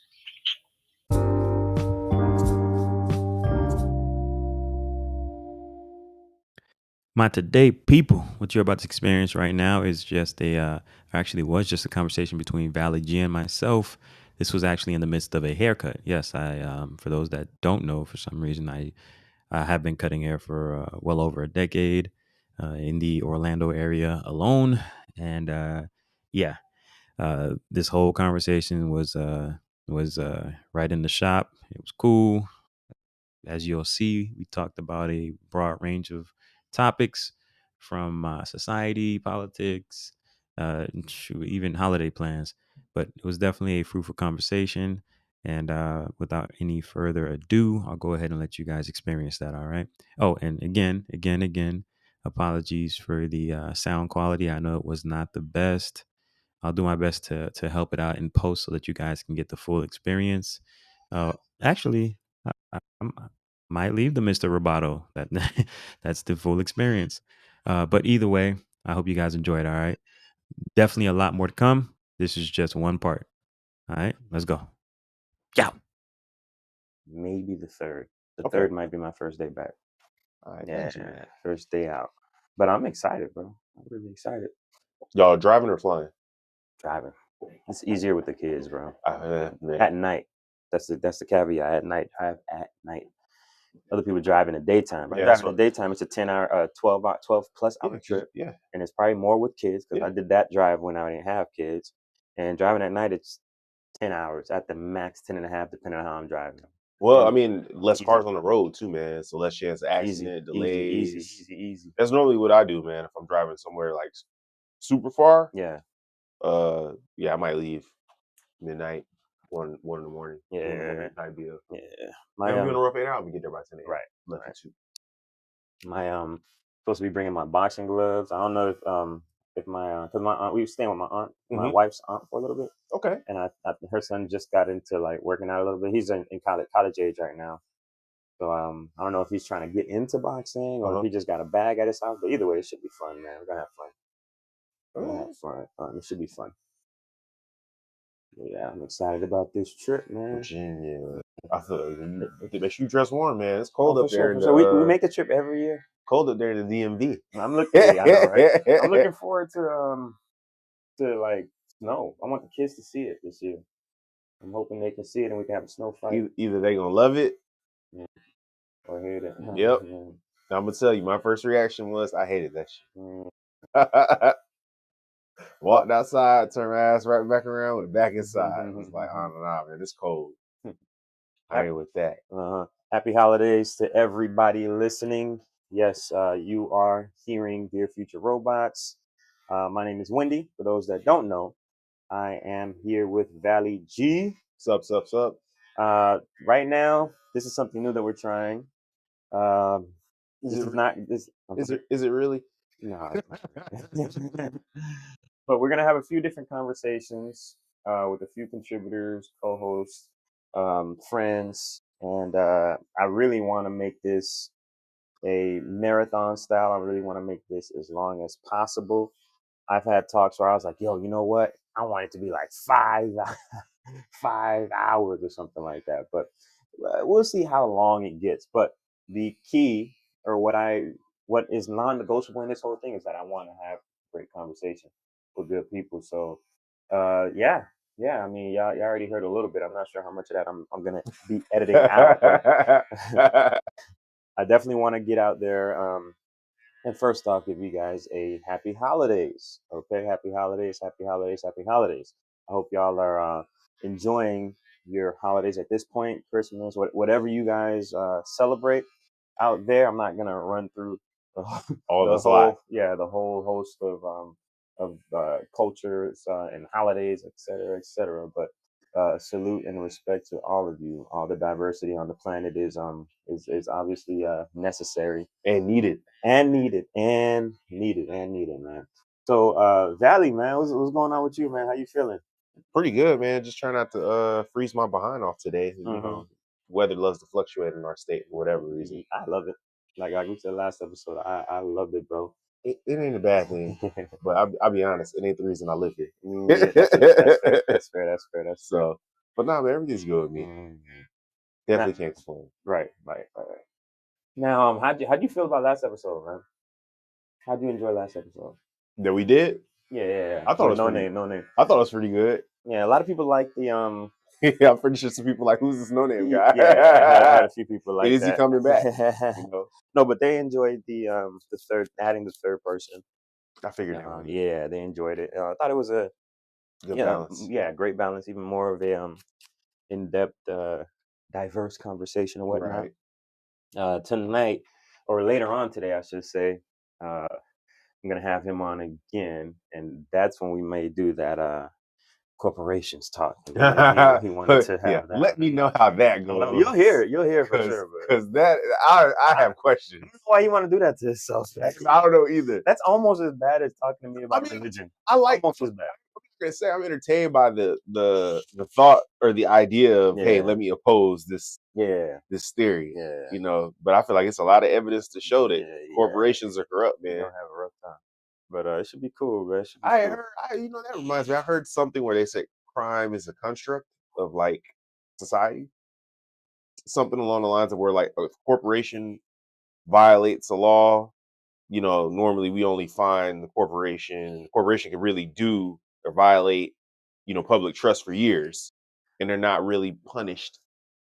My today people, what you're about to experience right now is just was just a conversation between Valley G and myself. This was actually in the midst of a haircut. Yes, for those that don't know, for some reason, I have been cutting hair for well over a decade in the Orlando area alone. And this whole conversation was right in the shop. It was cool. As you'll see, we talked about a broad range of topics, from society, politics, even holiday plans. But it was definitely a fruitful conversation. And without any further ado, I'll go ahead and let you guys experience that. All right. Oh, and again, apologies for the sound quality. I know it was not the best. I'll do my best to help it out in post so that you guys can get the full experience. Actually, I might leave the Mr. Roboto. That's the full experience. But either way, I hope you guys enjoyed. All right. Definitely a lot more to come. This is just one part. All right, let's go. Yeah. Maybe the third. The third might be my first day back. First day out. But I'm excited, bro. I'm really excited. Y'all driving or flying? Driving. It's easier with the kids, bro. At night. That's the caveat. At night. Drive at night. Other people drive in the daytime. Right? Driving in the daytime, it's a 10-hour, 12 plus hour trip. Yeah. And it's probably more with kids, because I did that drive when I didn't have kids. And driving at night, it's 10 hours at the max, 10 and a half, depending on how I'm driving. Well, I mean, less cars on the road too, man. So less chance of accident, delays. Easy. That's normally what I do, man. If I'm driving somewhere like super far, I might leave midnight, 1 in the morning. Yeah. Idea. Yeah. I'm doing a rough 8 hours. We get there by 10 a.m. Right. Left at 2. My supposed to be bringing my boxing gloves. I don't know if my because my aunt, we were staying with my aunt, my wife's aunt, for a little bit. Okay. And her son just got into like working out a little bit. He's in college age right now. So I don't know if he's trying to get into boxing or if he just got a bag at his house. But either way, it should be fun, man. We're gonna have fun. It should be fun. Yeah, I'm excited about this trip, man. Virginia. I thought make sure you dress warm, man. It's cold up there. So we make the trip every year. Cold up there in the DMV. I'm looking. I know, right? I'm looking forward to like snow. I want the kids to see it this year. I'm hoping they can see it and we can have a snow fight. Either they gonna love it, or hate it. Yep. Now, I'm gonna tell you, my first reaction was I hated that shit. Walked outside, turned my ass right back around, went back inside. It was like, oh no, man, it's cold. I ain't with that. Happy holidays to everybody listening. Yes, you are hearing Dear Future Robots. My name is Wendy. For those that don't know, I am here with Valley G. Sup. Right now, this is something new that we're trying. Is it really? No. But we're gonna have a few different conversations with a few contributors, co-hosts, friends, and I really want to make this a marathon style. I really want to make this as long as possible. I've had talks where I was like, yo, you know what? I want it to be like 5 hours or something like that. But we'll see how long it gets. But the key, or what is non-negotiable in this whole thing, is that I want to have great conversation with good people. So yeah. I mean, y'all already heard a little bit. I'm not sure how much of that I'm gonna be editing out, but I definitely want to get out there. And first off, give you guys a happy holidays. Okay, happy holidays. I hope y'all are enjoying your holidays at this point, Christmas, whatever you guys celebrate out there. I'm not gonna run through the whole host of cultures and holidays, etc. But salute and respect to all of you. All the diversity on the planet is obviously necessary and needed, man. So Valley, man, what's going on with you, man? How you feeling? Pretty good, man. Just trying not to freeze my behind off today. You know, weather loves to fluctuate in our state for whatever reason. I love it. Like we said last episode, I loved it, bro. It ain't a bad thing, but I'll be honest, it ain't the reason I live here. Yeah, that's fair. So, but nah, man, everything's good with me. Definitely can't complain. Right. Now, how'd you feel about last episode, man? How'd you enjoy last episode? That we did? Yeah. I thought it was no name. I thought it was pretty good. Yeah, a lot of people like the yeah, I'm pretty sure some people like, who's this NoName guy? Yeah, I had a few people like Is that. He coming back? You know? No, but they enjoyed the adding the third person. I figured yeah, they enjoyed it. I thought it was a good balance. Yeah, great balance. Even more of a in-depth, diverse conversation and whatnot. Right. Tonight, or later on today, I should say, I'm gonna have him on again, and that's when we may do that corporations talk. He wanted to have that. Let me know how that goes. You'll hear it for sure. Because that I have questions. I don't know why you want to do that to yourself. I don't know either. That's almost as bad as talking to me about religion. I like almost as bad. I'm entertained by the thought or the idea of hey, let me oppose this theory. Yeah. You know, but I feel like it's a lot of evidence to show that corporations are corrupt, man. They don't have a rough time. But it should be cool, man. Heard that reminds me. I heard something where they said crime is a construct of like society. Something along the lines of where like a corporation violates a law, you know, normally we only find the corporation. The corporation can really do or violate, you know, public trust for years, and they're not really punished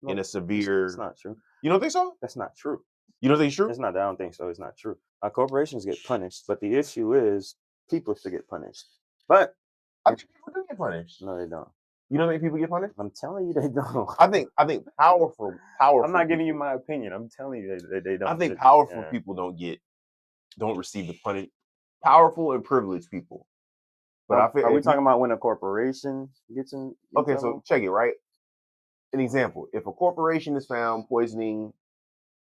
in a severe. It's not true. You don't think so? That's not true. You don't think it's true? It's not. I don't think so. It's not true. Corporations get punished, but the issue is people should get punished. But I think people do get punished. No, they don't. You don't think people get punished? I'm telling you, they don't. I think powerful. I'm not giving you my opinion. I'm telling you, they don't. I think powerful people don't receive the punishment. Powerful and privileged people. But are we talking about when a corporation gets in? Okay, so check it, right? An example: if a corporation is found poisoning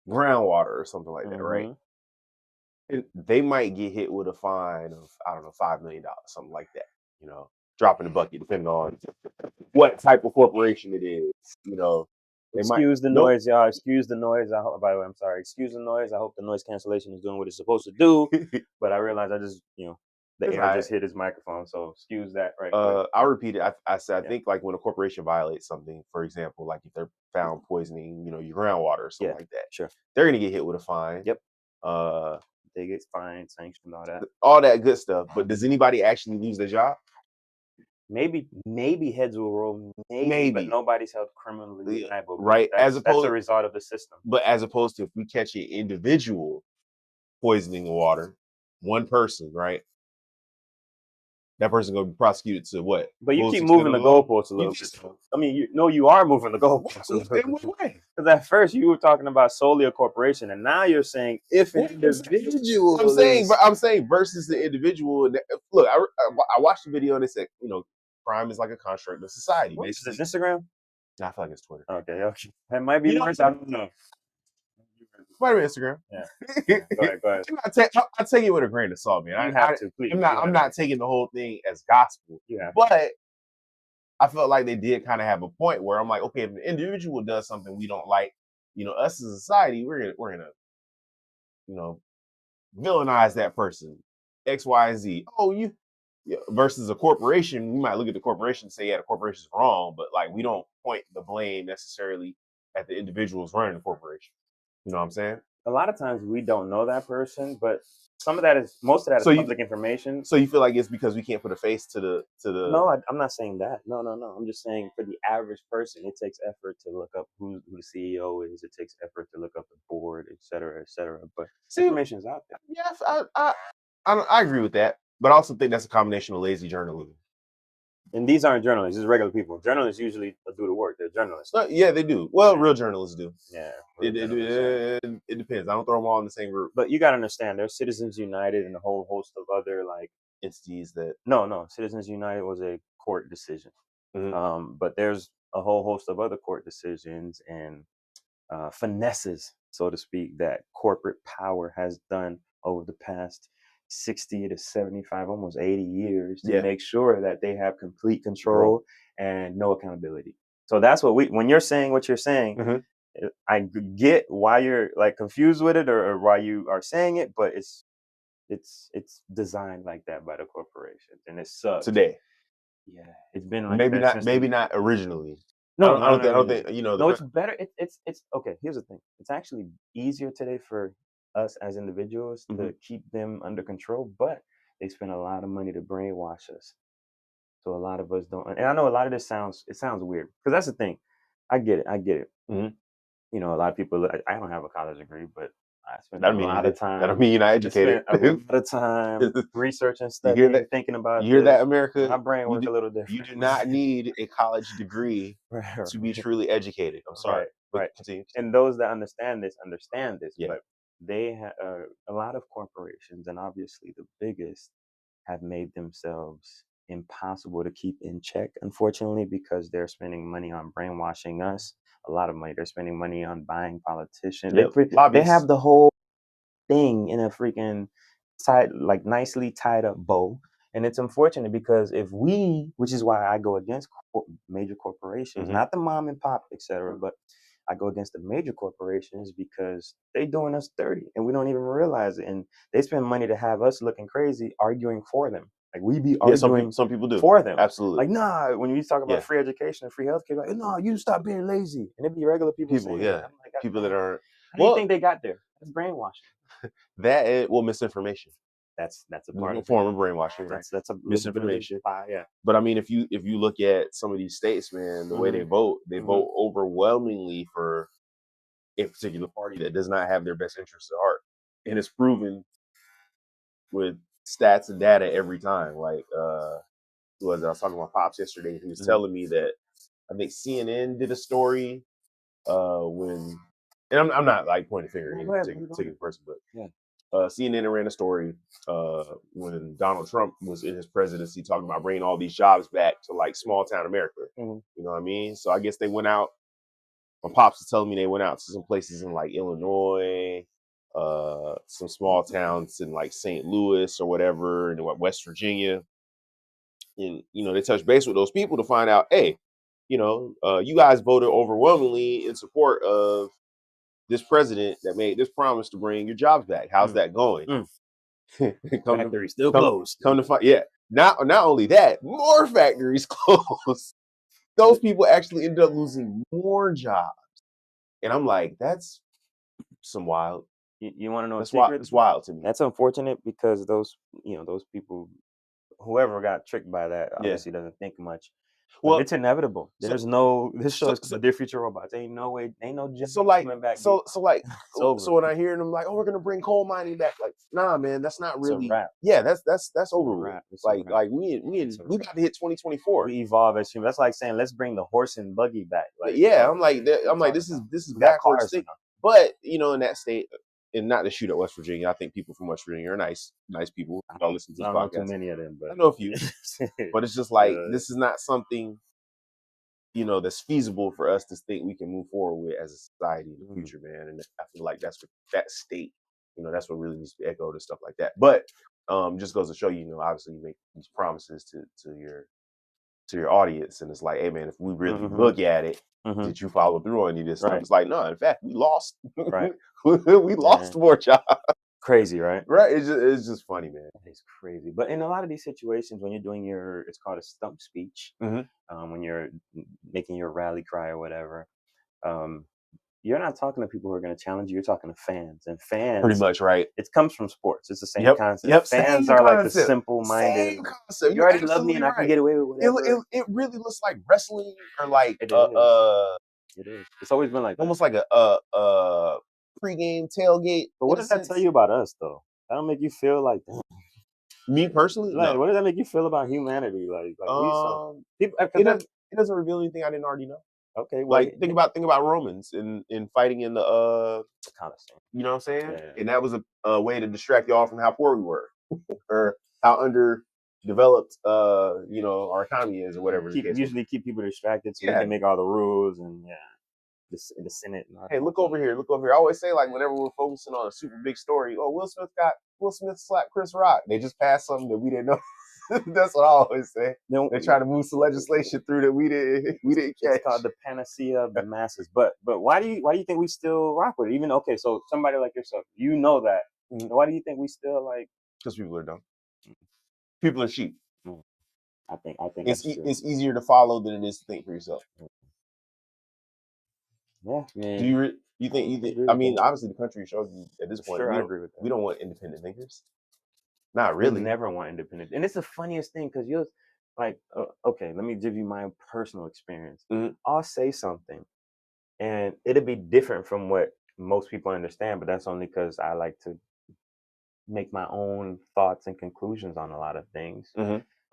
groundwater or something like that, right? They might get hit with a fine of, I don't know, $5 million, something like that. You know, dropping the bucket, depending on what type of corporation it is. You know, excuse the noise, y'all. Excuse the noise. By the way, I'm sorry. Excuse the noise. I hope the noise cancellation is doing what it's supposed to do. But I realized I just, the air just hit his microphone. So excuse that. Right. I'll repeat it. I said I think like when a corporation violates something, for example, like if they're found poisoning, your groundwater or something like that, sure, they're gonna get hit with a fine. Yep. They get fined, sanctioned, all that good stuff. But does anybody actually lose their job? Maybe heads will roll. Maybe, but nobody's held criminally liable. Right. That's a result of the system. But as opposed to if we catch an individual poisoning the water, one person, right? That person gonna be prosecuted to what? But you Fullest keep extent moving of the law? goalposts a little You bit. just- I mean, you are moving the goalposts a little In bit. what way? Because at first you were talking about solely a corporation, and now you're saying if an individual. I'm saying versus the individual. Look, I watched the video and it said, crime is like a construct of society. What is Basically, this, Instagram? Nah, I feel like it's Twitter. Okay. That might be worse. I don't know. Might be Instagram. Yeah. Go ahead. I'll take it with a grain of salt, man. You have to, please. I'm not taking the whole thing as gospel. But I felt like they did kind of have a point where I'm like, okay, if an individual does something we don't like, us as a society, we're gonna, villainize that person, X, Y, and Z. Versus a corporation, we might look at the corporation and say, yeah, the corporation's wrong, but like we don't point the blame necessarily at the individuals running the corporation. You know what I'm saying? A lot of times we don't know that person, but most of that is public information. So you feel like it's because we can't put a face to the. No, I'm not saying that. No. I'm just saying for the average person, it takes effort to look up who the CEO is. It takes effort to look up the board, et cetera, et cetera. But information is out there. Yeah, I agree with that, but I also think that's a combination of lazy journalism. And these aren't journalists; these are regular people. Journalists usually do the work. They're journalists. Yeah, they do. Well, real journalists do. Yeah, it depends. I don't throw them all in the same group. But you got to understand, there's Citizens United and a whole host of other entities that. No. Citizens United was a court decision. Mm-hmm. But there's a whole host of other court decisions and finesses, so to speak, that corporate power has done over the past 60 to 75, almost 80 years to make sure that they have complete control and no accountability. So that's what when you're saying what you're saying, I get why you're confused with it or why you are saying it, but it's designed like that by the corporations, and it sucks. Today. Yeah, it's been like maybe that not not originally. No, I don't think No, it's better. It's okay. Here's the thing. It's actually easier today for us as individuals to keep them under control, but they spend a lot of money to brainwash us. So a lot of us don't. And I know a lot of this sounds weird because that's the thing. I get it. A lot of people. I don't have a college degree, but I spend a lot of time. That don't mean you're not educated. A lot of time researching, studying, thinking about. You hear that, America? My brain works a little different. You do not need a college degree to be truly educated. I'm sorry. Right. Continue. And those that understand this. Yeah. But they have a lot of corporations, and obviously the biggest, have made themselves impossible to keep in check, unfortunately, because they're spending money on brainwashing us. A lot of money. They're spending money on buying politicians. They have the whole thing in a freaking nicely tied up bow. And it's unfortunate because which is why I go against major corporations, not the mom and pop, etc., but I go against the major corporations because they're doing us dirty and we don't even realize it. And they spend money to have us looking crazy arguing for them. We be arguing some people do for them. Absolutely. Nah, when you talk about free education and free healthcare, no, you stop being lazy. And it'd be regular people saying that. People that are. How do you think they got there? That's brainwashing. Misinformation. That's a part of form of brainwashing. Right? That's a misinformation. Yeah. But I mean, if you look at some of these states, man, the way they vote overwhelmingly for a particular party that does not have their best interests at heart, and it's proven with stats and data every time. I was talking about Pops yesterday. He was telling me that I think CNN did a story when, and I'm not pointing a finger at any particular person, but CNN ran a story when Donald Trump was in his presidency talking about bringing all these jobs back to small town America. You know what I mean? So I guess they went out. My pops was telling me they went out to some places in Illinois, some small towns in St. Louis or whatever, and West Virginia. And they touched base with those people to find out, hey, you guys voted overwhelmingly in support of this president that made this promise to bring your jobs back. How's that going? Factories still closed. Come to find, not only that, more factories closed. Those people actually ended up losing more jobs, and I'm like, that's some wild. You want to know? That's wild. It's wild to me. That's unfortunate because those people, whoever got tricked by that, obviously doesn't think much. Well, it's inevitable. There's no. This show is the Dear Future Robots. Ain't no way. Ain't no. So like, coming back. so like, it's so when I hear them like, oh, we're gonna bring coal mining back, like, nah, man, that's not really. It's a wrap. Yeah, that's over with. Like we about to hit 2024. We evolve as humans. That's like saying let's bring the horse and buggy back. Like, yeah, I'm like this is backwards thing. But in that state, and not to shoot at West Virginia, I think people from West Virginia are nice people. I don't listen to this podcast. I don't know too many of them, but I know a few. But it's just like this is not something that's feasible for us to think we can move forward with as a society in the future, man. And I feel like that's what that state, that's what really needs to be echoed and stuff like that. But just goes to show obviously you make these promises to your audience, and it's like, hey man, if we really look at it, did you follow through on any of this stuff? It's like, no, in fact, we lost. Right. We lost more jobs. Crazy, right? Right. It's just funny, man. It's crazy. But in a lot of these situations, when you're doing it's called a stump speech, when you're making your rally cry or whatever, you're not talking to people who are going to challenge you. You're talking to fans, and fans pretty much, right? It comes from sports. It's the same concept. Fans are like the simple-minded. You already love me, and I can get away with whatever. It really looks like wrestling, or like it is. It's always been like that. Almost like a pregame tailgate. But what does that tell you about us, though? That don't make you feel like me personally? Like, no. What does that make you feel about humanity? Like it doesn't reveal anything I didn't already know. Okay, well, like think about Romans in fighting in the you know what I'm saying? Yeah. And that was a way to distract y'all from how poor we were, or how underdeveloped our economy is, or whatever. Usually keep people distracted so they can make all the rules and the Senate. Hey, look over here. I always say, like, whenever we're focusing on a super big story, Will Smith slapped Chris Rock. They just passed something that we didn't know. That's what I always say. They try to move some legislation through that we didn't catch. It's called the panacea of the masses. But why do you think we still rock with it? Even so somebody like yourself, that. Why do you think we still like? Because people are dumb. People are cheap. I think it's easier to follow than it is to think for yourself. Yeah, man. Do you think? I mean, obviously, the country showed you at this point. Sure, I agree with that. We don't want independent thinkers. Not really. We never want independent, and it's the funniest thing because you're like, okay, let me give you my personal experience. I'll say something, and it'll be different from what most people understand, but that's only because I like to make my own thoughts and conclusions on a lot of things.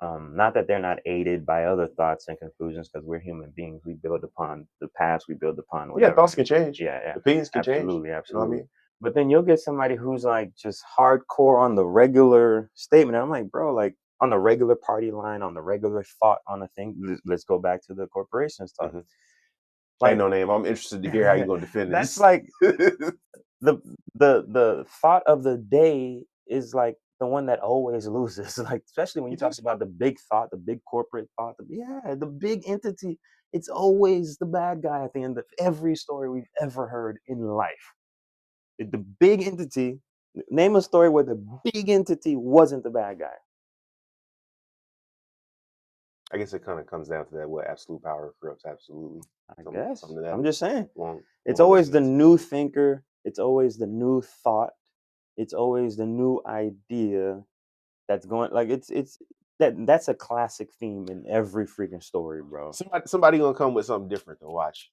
Not that they're not aided by other thoughts and conclusions, because we're human beings. We build upon the past. We build upon whatever. Yeah, thoughts can change. Yeah. Opinions can change. Absolutely. You know what I mean? But then you'll get somebody who's like just hardcore on the regular statement. And I'm like, bro, like on the regular party line, on the regular thought on a thing. Let's go back to the corporation stuff. Like, NoName, I'm interested to hear how you're going to defend this. That's like the thought of the day is like the one that always loses. Like, especially when you talk about the big thought, the big corporate thought, the big entity. It's always the bad guy at the end of every story we've ever heard in life. The big entity, name a story where the big entity wasn't the bad guy. I guess it kind of comes down to that, what absolute power corrupts absolutely. I guess. Something to that. I'm just saying. Long it's always the new thinker. It's always the new thought. It's always the new idea that's going, like, that's a classic theme in every freaking story, bro. Somebody gonna come with something different to watch.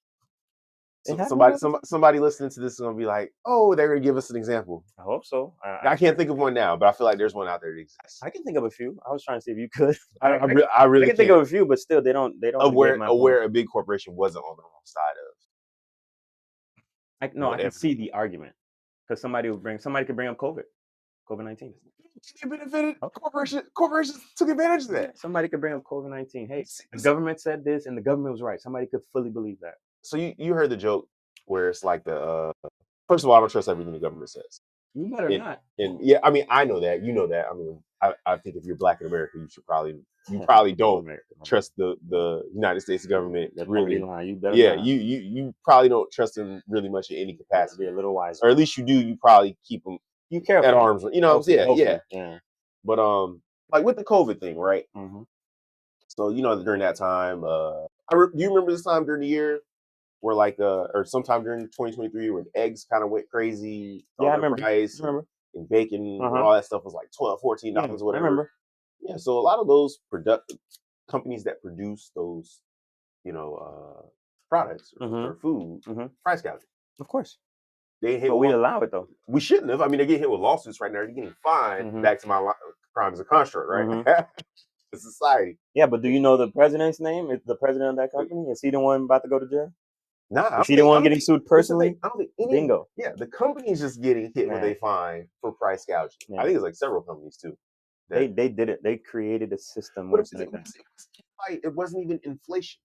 Somebody listening to this is gonna be like, oh, they're gonna give us an example. I hope so. I can't think of one now, but I feel like there's one out there that exists. I can think of a few. I was trying to see if you could. I really can think of a few, but still, they don't. Aware a big corporation wasn't on the wrong side of. I can see the argument, because somebody could bring up COVID-19. They benefited. Okay. Corporations took advantage of that. Somebody could bring up COVID-19. Hey, the government said this, and the government was right. Somebody could fully believe that. So you heard the joke where it's like first of all, I don't trust everything the government says. You better not. And yeah, I mean, I know that. You know that. I mean, I think if you're Black in America, you probably don't trust the United States government. That's really. You better yeah, not. You probably don't trust them really much in any capacity. Be a little wiser. Or at least you do. You probably keep them at arms. You know what I'm saying? Yeah. But like with the COVID thing, right? Mm-hmm. So during that time, do you remember this time during the year where or sometime during 2023 when eggs kind of went crazy? Yeah, I remember. Price, and bacon and all that stuff was like $12, $14 or whatever. I remember. Yeah, so a lot of those companies that produce those, products or food, price gouging. Of course. They hit. But we allow it though. We shouldn't have. I mean, they get hit with lawsuits right now. They're getting fined. Back to my crime is a construct, right? The society. Yeah, but do you know the president's name? Is the president of that company? Is he the one about to go to jail? Nah, is he the one getting sued personally? I don't think any. Bingo. Yeah, the company's just getting hit with a fine for price gouging. I think it's like several companies too. They did it. They created a system. But it wasn't even inflation.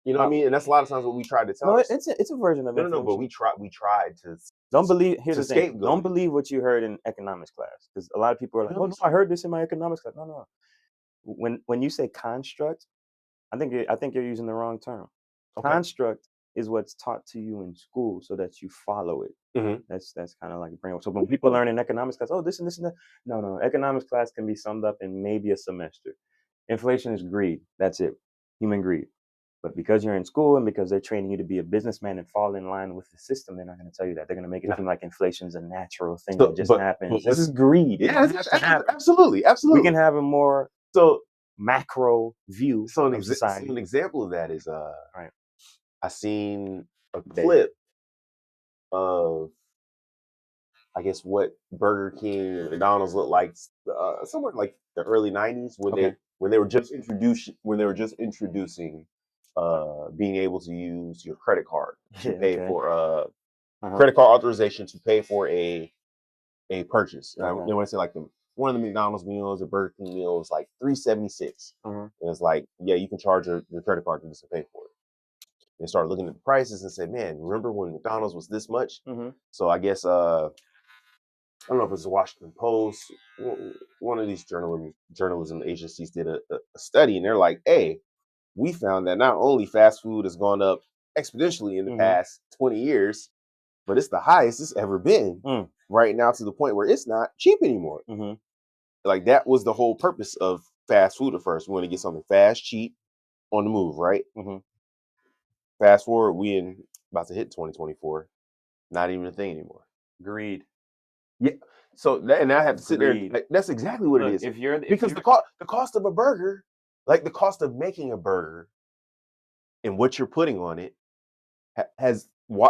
You know what I mean? And that's a lot of times what we tried to tell. No, it's a version of inflation. No, but we tried to. Don't believe. Here's the thing. Don't believe what you heard in economics class, because a lot of people are like, "Oh no, I heard this in my economics class." No. When you say construct, I think you're using the wrong term. Okay. Construct is what's taught to you in school so that you follow it. That's kind of like brainwash. So when people learn in economics class, oh, this and this and that. No. Economics class can be summed up in maybe a semester. Inflation is greed. That's it. Human greed. But because you're in school and because they're training you to be a businessman and fall in line with the system, they're not going to tell you that. They're going to make it seem like inflation's a natural thing that just happens. This is greed. Yeah, absolutely. We can have a more macro view of society. So an example of that is I seen a clip of, I guess, what Burger King and McDonald's looked like somewhere like the early 90s when they were just introducing being able to use your credit card to pay for credit card authorization to pay for a purchase. And I want to say like one of the McDonald's meals or Burger King meals like $3.76. And it's like, yeah, you can charge your credit card just to pay for it. They started looking at the prices and said, man, remember when McDonald's was this much? So I guess I don't know if it's the Washington Post, one of these journalism agencies did a study, and they're like, hey, we found that not only fast food has gone up exponentially in the past 20 years, but it's the highest it's ever been right now, to the point where it's not cheap anymore. Like, that was the whole purpose of fast food at first. We want to get something fast, cheap, on the move, right? Fast forward, we about to hit 2024. Not even a thing anymore. Greed. Yeah. So and I have to sit there. Like, that's exactly what it is. Because the cost of a burger, like the cost of making a burger, and what you're putting on it,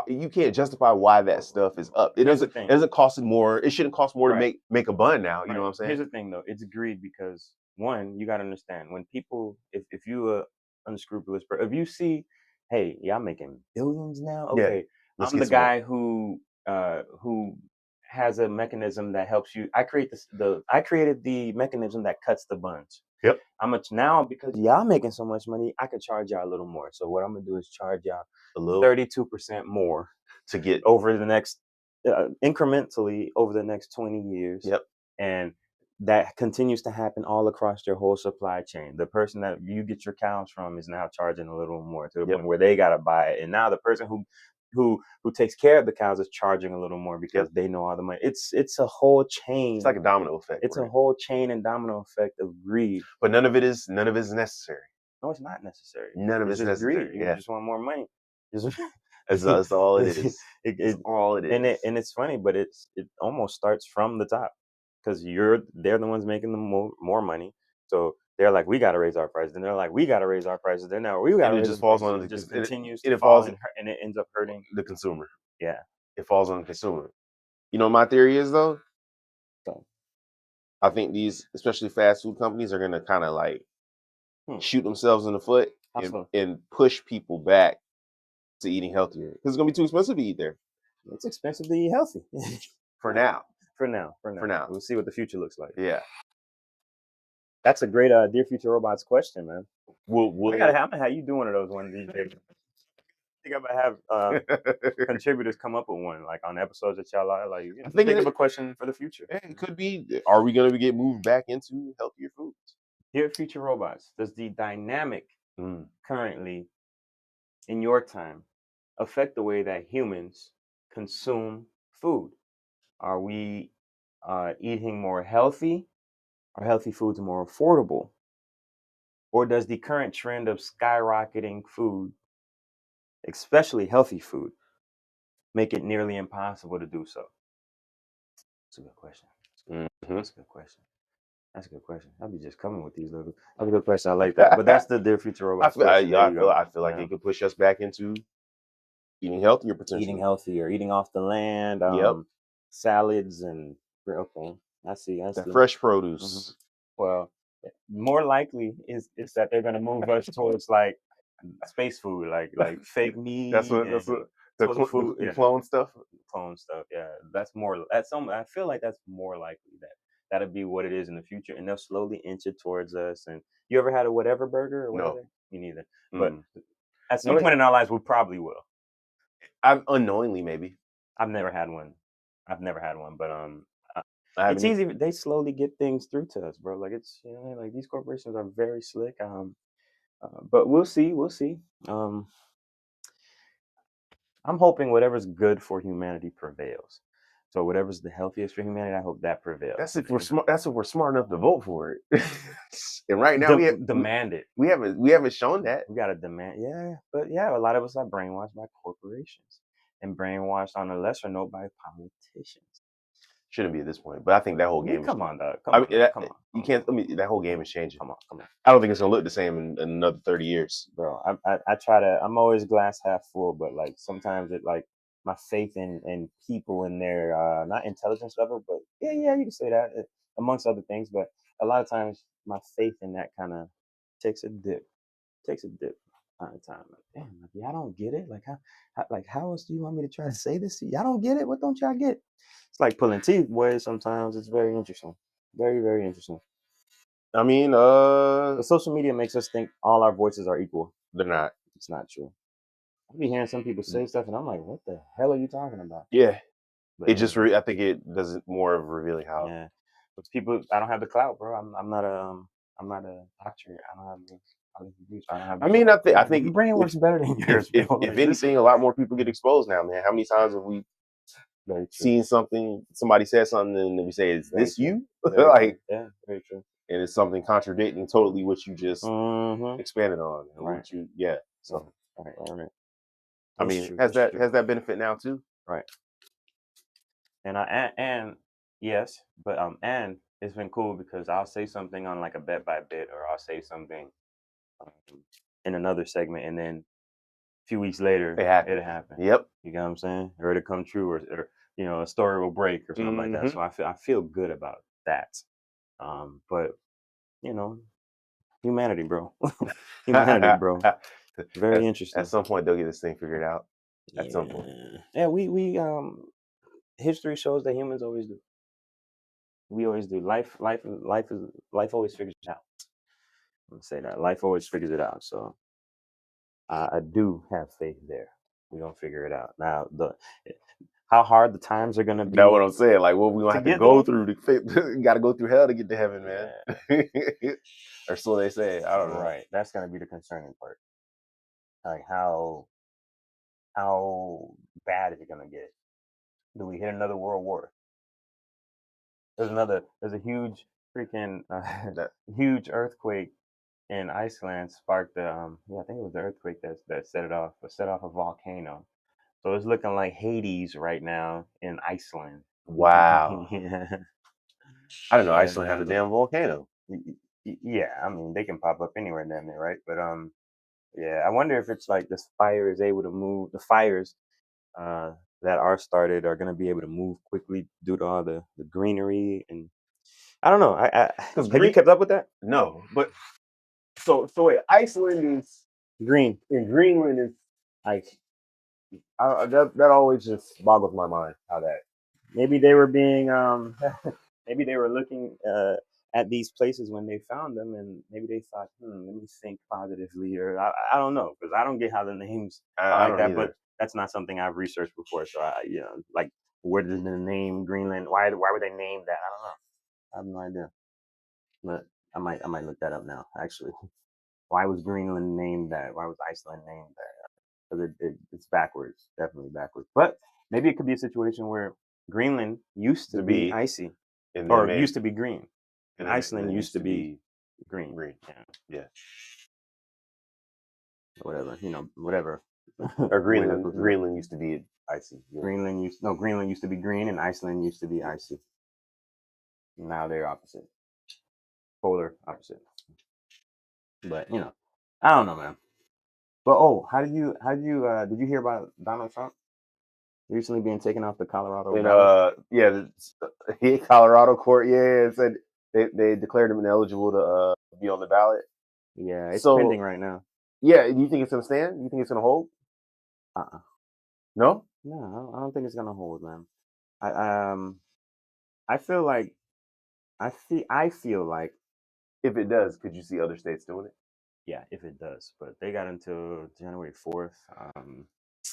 you can't justify why that stuff is up. It doesn't cost more. It shouldn't cost more to make a bun now. You know what I'm saying? Here's the thing, though. It's greed because, one, you got to understand, when people, if you a unscrupulous person, if you see, hey, y'all making billions now, okay, I'm the guy who has a mechanism that helps you. I created the mechanism that cuts the buns. Yep. Now, because y'all making so much money, I could charge y'all a little more. So what I'm gonna do is charge y'all 32% more to get over the next incrementally over the next 20 years. Yep. And that continues to happen all across your whole supply chain. The person that you get your cows from is now charging a little more to the point where they gotta buy it. And now the person who takes care of the cows is charging a little more because they know all the money. It's a whole chain. It's like a domino effect. It's a whole chain and domino effect of greed. But none of it is necessary. No, it's not necessary. None of it's necessary. Greed. You just want more money. That's all it is. It's all it is. And it's funny, but it almost starts from the top, because they're the ones making the more money. So they're like, we got to raise our prices. And they're like, we got to raise our prices. Then now we got to raise our prices. It just continues to fall, and it ends up hurting the consumer. Yeah. It falls on the consumer. You know what my theory is, though? I think these, especially fast food companies, are going to kind of like shoot themselves in the foot and push people back to eating healthier. Because it's going to be too expensive to eat there. It's expensive to eat healthy. For now. For now. We'll see what the future looks like. Yeah. That's a great Dear Future Robots question, man. I'm gonna have you do one of those one of these days. I think I'm gonna have contributors come up with one, like on episodes that y'all like. Think of a question for the future. It could be: are we gonna get moved back into healthier foods? Dear Future Robots, does the dynamic currently in your time affect the way that humans consume food? Are we eating more healthy? Are healthy foods more affordable? Or does the current trend of skyrocketing food, especially healthy food, make it nearly impossible to do so? That's a good question. That's a good question. That's a good question. I'll be just coming with these little. That's a good question. I like that. But that's the Dear Future Robots question. I feel like it could push us back into eating healthier potentially. Eating healthier, eating off the land, salads and okay. I see. The fresh produce. Mm-hmm. Well, more likely is that they're gonna move us towards like space food, like fake meat. That's what the clone stuff. Clone stuff, yeah. That's I feel like that's more likely that'll be what it is in the future, and they'll slowly inch it towards us. And you ever had a whatever burger or whatever? No. Me neither. But at some point in our lives, we probably will. I've unknowingly maybe. I've never had one, but it's easy. They slowly get things through to us, bro. Like it's like these corporations are very slick. But we'll see. I'm hoping whatever's good for humanity prevails. So whatever's the healthiest for humanity, I hope that prevails. That's if we're smart. That's if we're smart enough to vote for it. And right now we demand it. We haven't shown that. We got to demand. Yeah, but a lot of us are brainwashed by corporations and brainwashed on a lesser note by politicians. Shouldn't be at this point, but I think that whole game. Come on, dog. Come on. You can't. That whole game is changing. Come on. I don't think it's gonna look the same in another 30 years, bro. I try to. I'm always glass half full, but like sometimes it like my faith in people and their not intelligence level, but yeah, you can say that amongst other things. But a lot of times my faith in that kind of takes a dip. Time. Like, damn, like, y'all don't get it. Like how else do you want me to try to say this? Y'all don't get it. What don't y'all get? It's like pulling teeth, boy. Sometimes it's very interesting. Very, very interesting. I mean, but social media makes us think all our voices are equal. They're not. It's not true. I be hearing some people say stuff, and I'm like, what the hell are you talking about? Yeah. But I think it does it more of revealing how. Yeah. But people, I don't have the clout, bro. I'm not a doctor. I don't have the. I think your brain works better than yours. If anything, a lot more people get exposed now, man. How many times have we seen something? Somebody said something, and we say, "Is this you?" Like, yeah, very true. And it's something contradicting totally what you just expanded on, and right. what you So, right. I mean, has that benefit now too? Right. And yes, but and it's been cool because I'll say something on like a bit by bit, or I'll say something in another segment, and then a few weeks later it happened. Yep. You know what I'm saying? Or it'll come true, or a story will break or something like that. So I feel good about that. But humanity, bro. Humanity, bro. Very interesting. At some point they'll get this thing figured out. At some point. Yeah, we history shows that humans always do. We always do. Life always figures it out. I'm gonna say that. Life always figures it out. So I do have faith there. We're gonna figure it out. Now how hard the times are gonna be. That's what I'm saying. Like what we gonna have to go through gotta go through hell to get to heaven, man. Yeah. Or so they say. I don't know. Right. That's gonna be the concerning part. Like how bad is it gonna get? Do we hit another world war? There's a huge freaking huge earthquake in Iceland sparked I think it was the earthquake that set off a volcano. So it's looking like Hades right now in Iceland. Wow. Yeah. I didn't know Iceland had a damn volcano. Yeah, I mean they can pop up anywhere down there, right? But yeah, I wonder if it's like this fire is able to move. The fires that are started are going to be able to move quickly due to all the greenery, and I don't know. Have you kept up with that? No, but so wait, Iceland is green and Greenland is ice. That always just boggles my mind how that. Maybe they were being maybe they were looking at these places when they found them, and maybe they thought, let me think positively, or I don't know, because I don't get how the names are like that, but that's not something I've researched before. So like where did the name Greenland? Why would they name that? I don't know. I have no idea. But I might look that up now. Actually, why was Greenland named that? Why was Iceland named that? Because it's backwards, definitely backwards. But maybe it could be a situation where Greenland used to be icy, or used to be green, and Iceland used to be green. Yeah. Whatever, whatever. Or Greenland used to be icy. Yeah. Greenland used to be green, and Iceland used to be icy. Now they're opposite. polar opposite. But I don't know, man. But did you hear about Donald Trump recently being taken off the Colorado ballot? Colorado court, it said they declared him ineligible to be on the ballot. Yeah, it's pending right now. Yeah, do you think it's gonna stand? Do you think it's gonna hold? No, I don't think it's gonna hold, man. I feel like if it does, could you see other states doing it? Yeah, if it does, but they got until January 4th.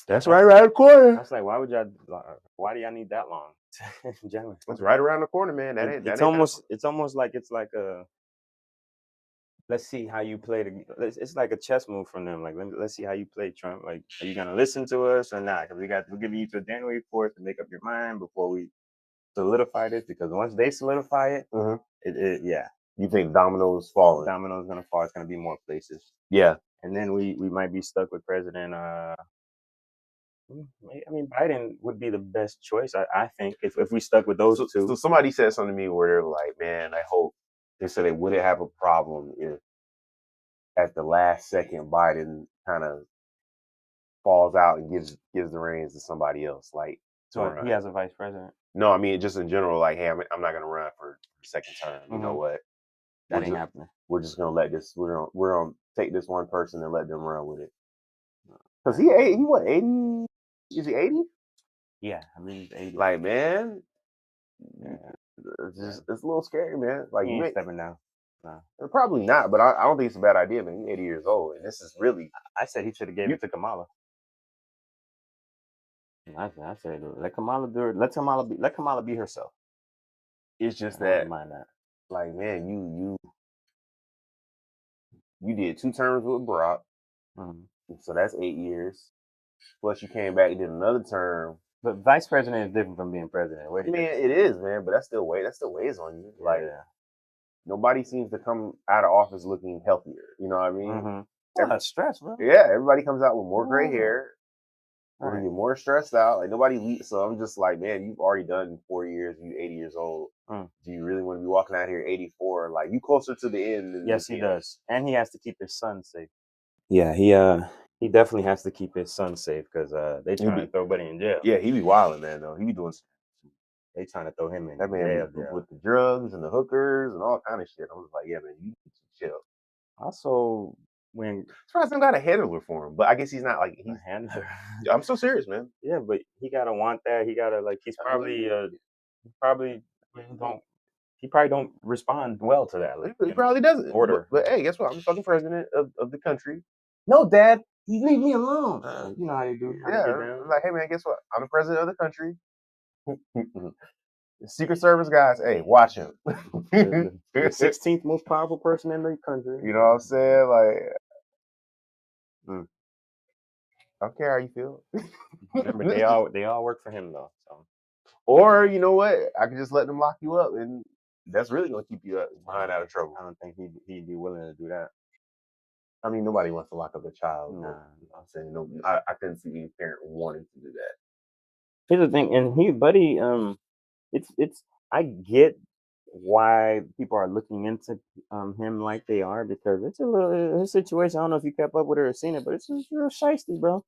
That's right around the corner. I was like, why do y'all need that long? January. It's right around the corner, man. It's almost like a let's see how you play it's like a chess move from them. Like, let's see how you play, Trump. Like, are you gonna listen to us or not? Because we're giving you till January 4th to make up your mind before we solidify this. Because once they solidify it, you think dominoes falling? Dominoes gonna fall. It's gonna be more places. Yeah, and then we might be stuck with President. I mean, Biden would be the best choice, I think, if we stuck with those two. So somebody said something to me where they're like, man, I hope. They said they wouldn't have a problem if at the last second Biden kind of falls out and gives the reins to somebody else. Like, so he has a vice president. No, I mean, just in general, like, hey, I'm not going to run for second term. You know what? That ain't happening. We're just going to let this, we're going to take this one person and let them run with it. Because he what, 80? Is he 80? Yeah, I mean, he's 80. Like, man, it's a little scary, man. Like, he ain't stepping down. No. Probably not, but I don't think it's a bad idea, man. He's 80 years old, and this is really... I said he should have gave it to Kamala. I said, let Kamala do it. Let Kamala be herself. It's just that, like, man, you did 2 terms with Barack, so that's 8 years. Plus, you came back and did another term. But vice president is different from being president. I mean, it is, man, but that still weighs on you. Like, nobody seems to come out of office looking healthier. You know what I mean? That's stress, bro. Yeah, everybody comes out with more gray hair. Or you're more stressed out. Like, nobody. So I'm just like, man, you've already done 4 years. You're 80 years old. Do you really want to be walking out here 84? Like, you closer to the end than yes, he does, and he has to keep his son safe. Yeah, he definitely has to keep his son safe because they trying to throw Buddy in jail. Yeah, he be wilding, man. Though he be doing. They trying to throw him in. That man with the drugs and the hookers and all kind of shit. I was like, yeah, man, you need to chill. Also, when Surprised got a handler for him, but I guess he's not like he's a handler. I'm so serious, man. Yeah, but he gotta want that. He gotta he's probably don't respond well to that. Like, he probably doesn't. Order. But hey, guess what? I'm the fucking president of the country. No, Dad, you leave me alone. You know how you do. Like, hey, man, guess what? I'm the president of the country. The Secret Service guys, hey, watch him. The 16th most powerful person in the country. You know what I'm saying? Like, I don't care how you feel. Remember, they all work for him though. So. Or you know what? I can just let them lock you up, and that's really gonna keep you behind out of trouble. I don't think he'd be willing to do that. I mean, nobody wants to lock up a child. Nah, I'm saying no. I couldn't see any parent wanting to do that. Here's the thing, and Buddy, it's I get why people are looking into him like they are because it's a situation. I don't know if you kept up with it or seen it, but it's just real shiesty, bro.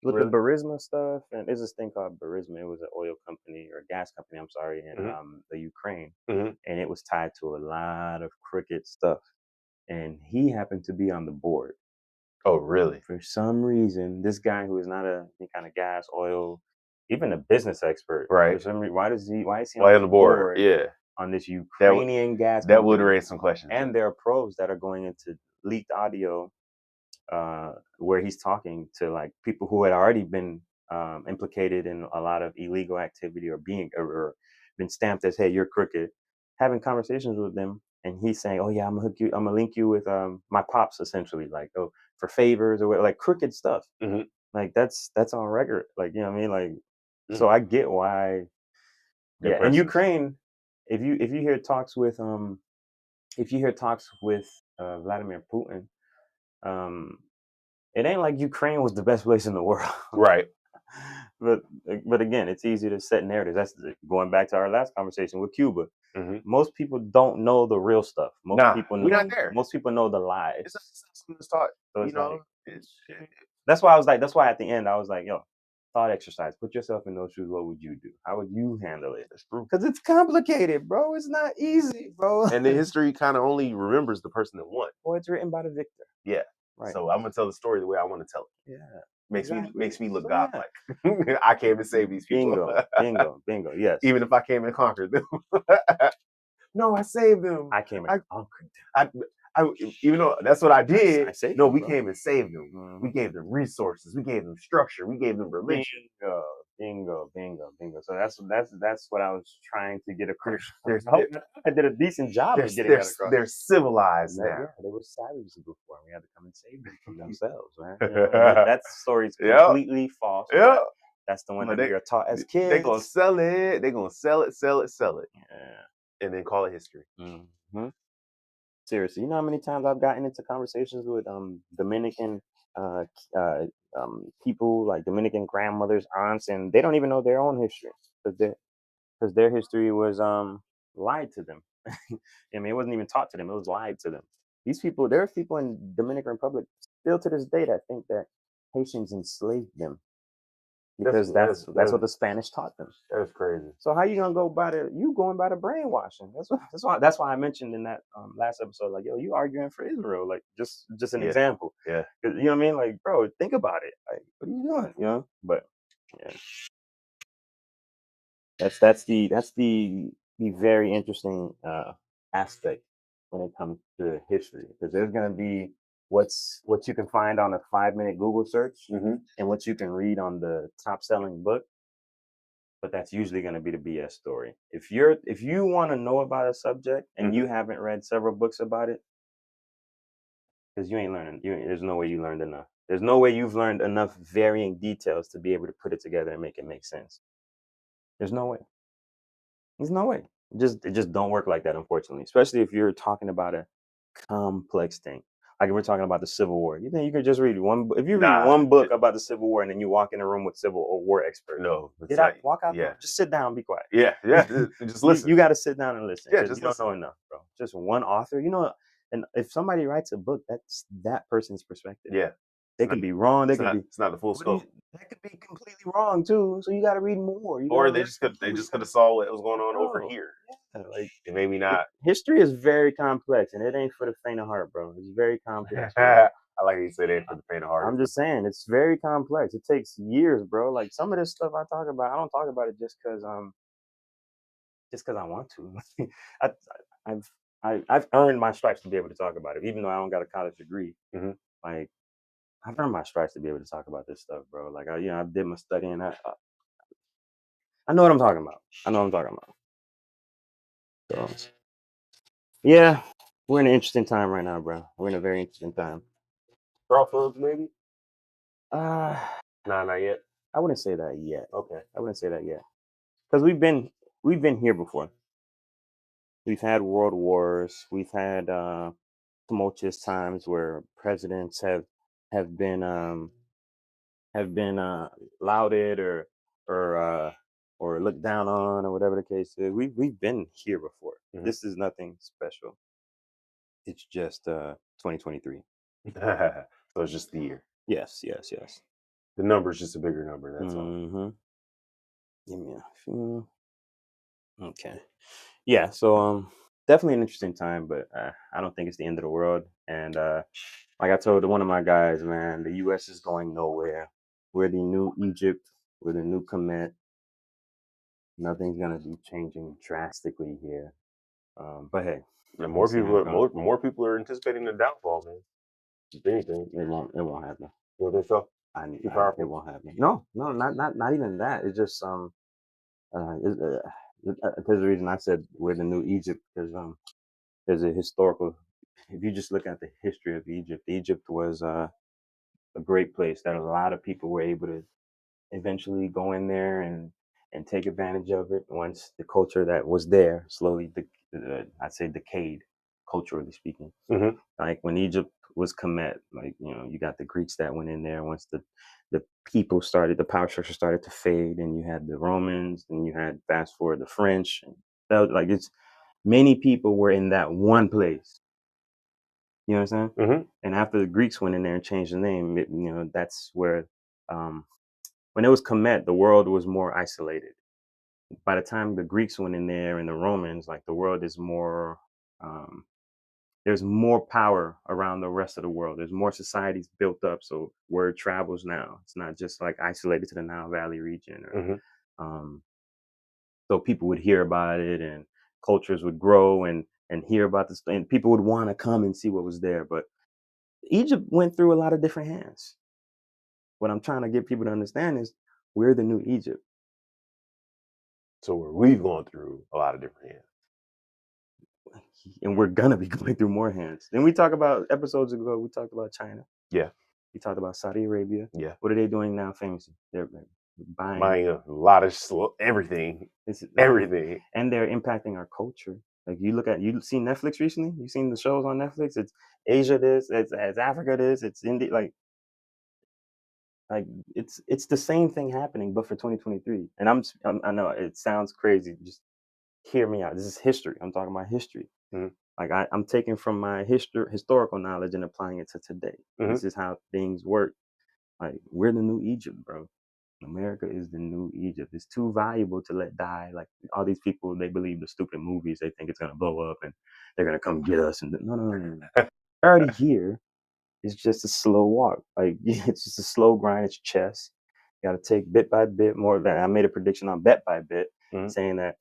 With the Burisma stuff, and there's this thing called Burisma. It was an oil company or a gas company. I'm sorry, in the Ukraine, and it was tied to a lot of crooked stuff. And he happened to be on the board. Oh, really? For some reason, this guy who is not any kind of gas, oil, even a business expert, right? For some reason, why is he on the board? Yeah, on this Ukrainian gas company? That would raise some questions. And there are probes that are going into leaked audio where he's talking to like people who had already been implicated in a lot of illegal activity or been stamped as, hey, you're crooked, having conversations with them. And he's saying, oh yeah, I'm gonna link you with my pops, essentially, like, oh, for favors or like crooked stuff. Like that's on record. Like, you know what I mean? Like, so I get why. In Ukraine, if you hear talks with Vladimir Putin, it ain't like Ukraine was the best place in the world. Right. but again, it's easy to set narratives. That's going back to our last conversation with Cuba. Mhm. Most people don't know the real stuff. Most people know, we're not there. Most people know the lies. It's not something that's taught. So You it's know, like, that's why I was like, that's why at the end I was like, yo, thought exercise. Put yourself in those shoes. What would you do? How would you handle it? that's true. Because it's complicated, bro. It's not easy, bro. And the history kind of only remembers the person that won. Or it's written by the victor. Yeah. Right. So I'm gonna tell the story the way I want to tell it. Yeah. Makes me look godlike. I came and saved these people. Bingo. Yes. Even if I came and conquered them. No, I saved them. I came and conquered them. Even though that's what I did. No, we came and saved them. Mm-hmm. We gave them resources. We gave them structure. We gave them religion. Bingo. So that's what I was trying to get across. I did a decent job of getting that across. They're civilized now. Yeah, they were savages before. We had to come and save them from themselves, man. That story is completely false. Yeah. That's the one that we are taught as kids. They're gonna sell it. They're gonna sell it. Yeah. And then call it history. Mm-hmm. Seriously, you know how many times I've gotten into conversations with Dominican people, like Dominican grandmothers, aunts, and they don't even know their own history because their history was lied to them. I mean, it wasn't even taught to them; it was lied to them. These people, there are people in Dominican Republic still to this day that think that Haitians enslaved them. Because that's what the Spanish taught them. That's crazy. So how you gonna go by going by the brainwashing? That's why I mentioned in that last episode, like, yo, you arguing for Israel, like just an example. Yeah. You know what I mean? Like, bro, think about it. Like, what are you doing? You know? But yeah. That's the very interesting aspect when it comes to history, because there's gonna be what you can find on a 5-minute Google search and what you can read on the top selling book, but that's usually going to be the BS story. If you want to know about a subject and you haven't read several books about it, because you ain't learning, there's no way you learned enough. There's no way you've learned enough varying details to be able to put it together and make it make sense. There's no way. It just don't work like that, unfortunately, especially if you're talking about a complex thing. Like if we're talking about the Civil War, you think you could just read one? If you read one book about the Civil War and then you walk in a room with Civil War expert, get out, walk out. Yeah. Just sit down, be quiet. Yeah. Just listen. You got to sit down and listen. Yeah, you don't know enough, bro. Just one author, and if somebody writes a book, that's that person's perspective. Yeah. They could be wrong. It's not the full scope. That could be completely wrong too. So you got to read more. Or they just could have saw what was going on over here. Yeah, like maybe not. History is very complex, and it ain't for the faint of heart, bro. It's very complex. I like you said, it ain't for the faint of heart. I'm just saying, it's very complex. It takes years, bro. Like some of this stuff I talk about, I don't talk about it just because I want to. I've earned my stripes to be able to talk about it, even though I don't got a college degree. Like I've earned my stripes to be able to talk about this stuff, bro. Like I did my studying. I know what I'm talking about. So yeah, we're in an interesting time right now, bro. We're in a very interesting time. Crossroads, maybe? Nah, not yet. I wouldn't say that yet. Okay. I wouldn't say that yet. Because we've been here before. We've had world wars. We've had tumultuous times where presidents have been lauded or looked down on, or whatever the case is. We've been here before. This is nothing special. It's just 2023. So it's just the year. Yes. The number's just a bigger number. That's all. Give me a few. Okay. Yeah. So definitely an interesting time, but I don't think it's the end of the world. And like I told one of my guys, man, the U.S. is going nowhere. We're the new Egypt. We're the new Kemet. Nothing's gonna be changing drastically here. But hey, and more people are anticipating the downfall, man. If anything, it won't happen. You think so? It won't happen. No, not even that. It's just there's a reason I said we're the new Egypt, because there's a historical. If you just look at the history of Egypt was a great place that a lot of people were able to eventually go in there and take advantage of it once the culture that was there slowly, I'd say, decayed, culturally speaking. Like when Egypt was Kemet, like you got the Greeks that went in there once the power structure started to fade, and you had the Romans, and you had fast forward the French, and that was, like, it's many people were in that one place. You know what I'm saying? Mhm. And after the Greeks went in there and changed the name, that's where, when it was Kemet, the world was more isolated. By the time the Greeks went in there and the Romans, like, the world is more, there's more power around the rest of the world. There's more societies built up, so word travels now. It's not just like isolated to the Nile Valley region, or, so people would hear about it, and cultures would grow and hear about this, and people would want to come and see what was there. But Egypt went through a lot of different hands. What I'm trying to get people to understand is we're the new Egypt. So we've gone through a lot of different hands. And we're gonna be going through more hands. Then we talk about episodes ago. We talked about China. Yeah. We talked about Saudi Arabia. Yeah. What are they doing now? Famously, they're buying a lot of everything. Everything, and they're impacting our culture. Like, you seen Netflix recently? You seen the shows on Netflix? It's Asia this, it's Africa this, it's India. Like it's the same thing happening, but for 2023. And I know it sounds crazy. Just hear me out. This is history. I'm talking about history. Mhm. Like, I'm taking from my historical knowledge and applying it to today. Mhm. This is how things work. Like, we're the new Egypt, bro. America is the new Egypt. It's too valuable to let die. Like, all these people, they believe the stupid movies. They think it's gonna blow up and they're gonna come get us. And no. Already here. It's just a slow walk. Like, it's just a slow grind. It's chess. You got to take bit by bit more. Than I made a prediction on Bet by Bit, saying that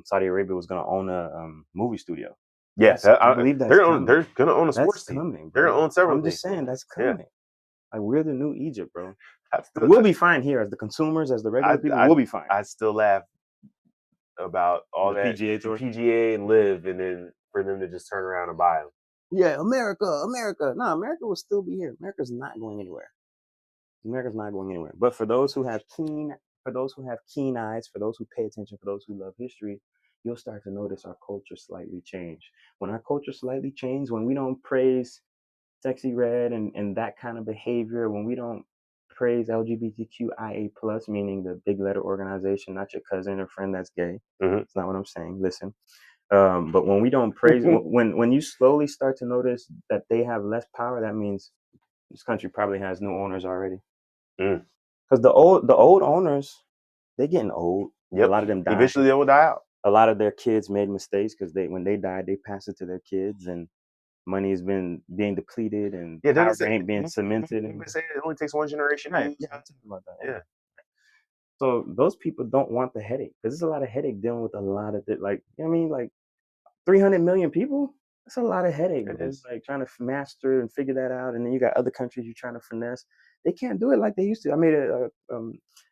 Saudi Arabia was going to own a movie studio. Yes, I believe that's coming. They're going to own a sports team. Coming, they're going to own several. I'm just saying that's coming. Yeah. Like, we're the new Egypt, bro. We'll be fine here as the consumers, as the regular people. We'll be fine. I still laugh about all the that PGA tour, PGA and Live, and then for them to just turn around and buy them. Yeah, America. No, America will still be here. America's not going anywhere. But for those who have keen eyes, for those who pay attention, for those who love history, you'll start to notice our culture slightly change. When our culture slightly change, when we don't praise Sexy Red and that kind of behavior, when we don't praise LGBTQIA+, meaning the big letter organization, not your cousin or friend that's gay. It's not what I'm saying. Listen. But when we don't praise, when you slowly start to notice that they have less power, that means this country probably has new owners already. Because the old owners, they're getting old. Yep. A lot of them died. Eventually they will die out. A lot of their kids made mistakes because when they died, they passed it to their kids, and money has been being depleted, and power ain't being cemented. They say it only takes one generation. Right. Yeah, I'm talking about that. Yeah. So those people don't want the headache, because there's a lot of headache dealing with a lot of like, you know what I mean, like 300 million people. That's a lot of headache. It's like trying to master and figure that out, and then you got other countries you're trying to finesse. They can't do it like they used to.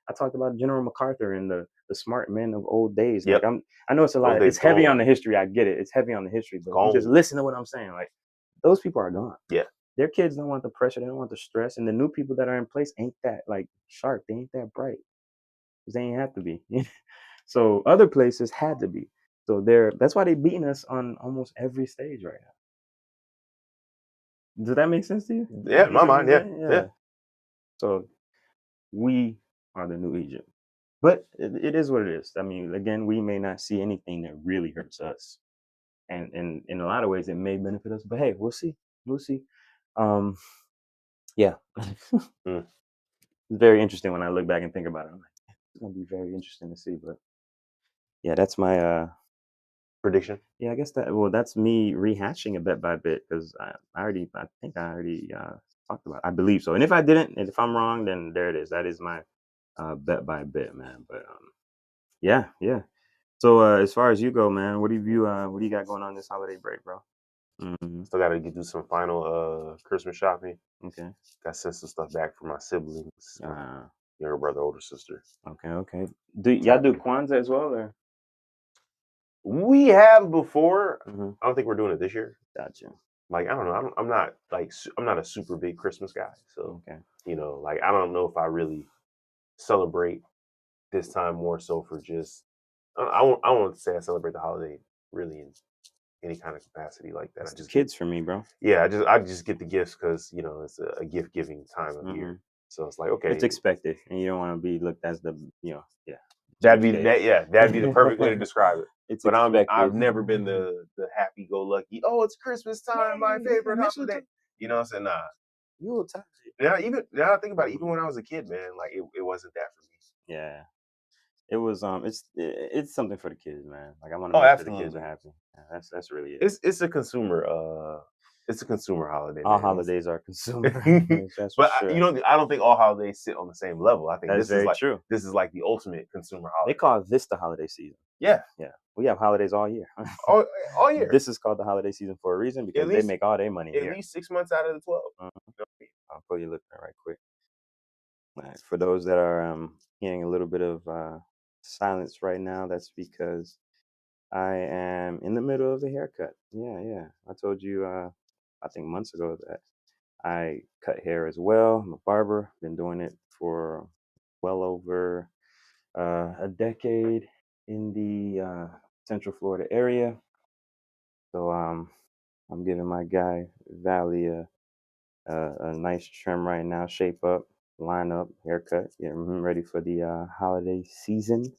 I talked about General MacArthur and the smart men of old days. Yep. Like, I know it's a lot. It's heavy on the history. I get it. It's heavy on the history, but just listen to what I'm saying. Like, those people are gone. Yeah. Their kids don't want the pressure. They don't want the stress, and the new people that are in place ain't that like sharp. They ain't that bright. Because they ain't have to be. So other places had to be. So that's why they're beating us on almost every stage right now. Does that make sense to you? Yeah, in my mind, yeah. So we are the new Egypt. But it is what it is. I mean, again, we may not see anything that really hurts us. And in a lot of ways, it may benefit us. But hey, we'll see. Yeah. It's very interesting when I look back and think about it. I'm like, it's going to be very interesting to see. But yeah, that's my prediction. Yeah, I guess that's me rehashing a bit by bit, because I think I already talked about it. I believe so. And if I didn't, and if I'm wrong, then there it is. That is my bet by bit, man. But yeah. So as far as you go, man, what do you got going on this holiday break, bro? Still got to do some final Christmas shopping. Okay. Got to send some stuff back for my siblings, younger brother, older sister. Okay. Do y'all do Kwanzaa as well, or? We have before. I don't think we're doing it this year. Gotcha. Like, I don't know. I'm not a super big Christmas guy. So, like, I don't know if I really celebrate this time more so for just, I won't say I celebrate the holiday really in any kind of capacity like that. It's just kids for me, bro. Yeah, I just get the gifts because, it's a gift giving time of year. So it's like, okay, it's expected, and you don't want to be looked as the that'd be cheapskate. that'd be the perfect way to describe it. It's But expected. I've never been the happy-go-lucky. Oh, it's Christmas time, my favorite holiday. You know what I'm saying? Nah. You tired. Now I think about it, even when I was a kid, man, like it wasn't that for me. Yeah. It was it's something for the kids, man. Like I want Oh, to make sure absolutely. the kids are happy. Yeah, that's really it. It's a consumer holiday. All man. holidays are consumer holidays, that's for But sure. I don't think all holidays sit on the same level. I think That's very true. This is like the ultimate consumer holiday. They call this the holiday season. Yeah. We have holidays all year. all year. This is called the holiday season for a reason because they make all their money at here. least 6 months out of the 12. I'll pull your lip right quick. All right. For those that are hearing a little bit of silence right now, that's because I am in the middle of a haircut. Yeah. I told you, I think months ago that I cut hair as well. I'm a barber. Been doing it for well over a decade in the Central Florida area. So I'm giving my guy Valley a nice trim right now, shape up, line up, haircut, get him ready for the holiday season.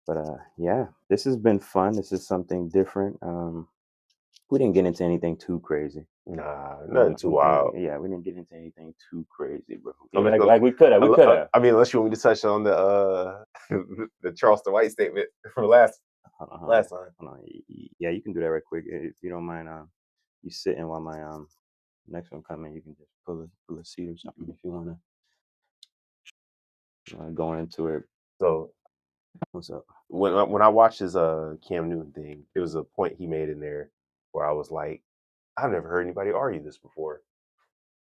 But yeah, this has been fun. This is something different. We didn't get into anything too crazy. Nah, nothing too wild. Yeah, we didn't get into anything too crazy, bro. I mean, like we could have. I mean, unless you want me to touch on the the Charleston White statement from last time. Hold on. Yeah, you can do that right quick if you don't mind. You sitting while my next one coming. You can just pull a seat or something if you want to go into it. So, what's up? When I watched his Cam Newton thing, there was a point he made in there where I was like, I've never heard anybody argue this before.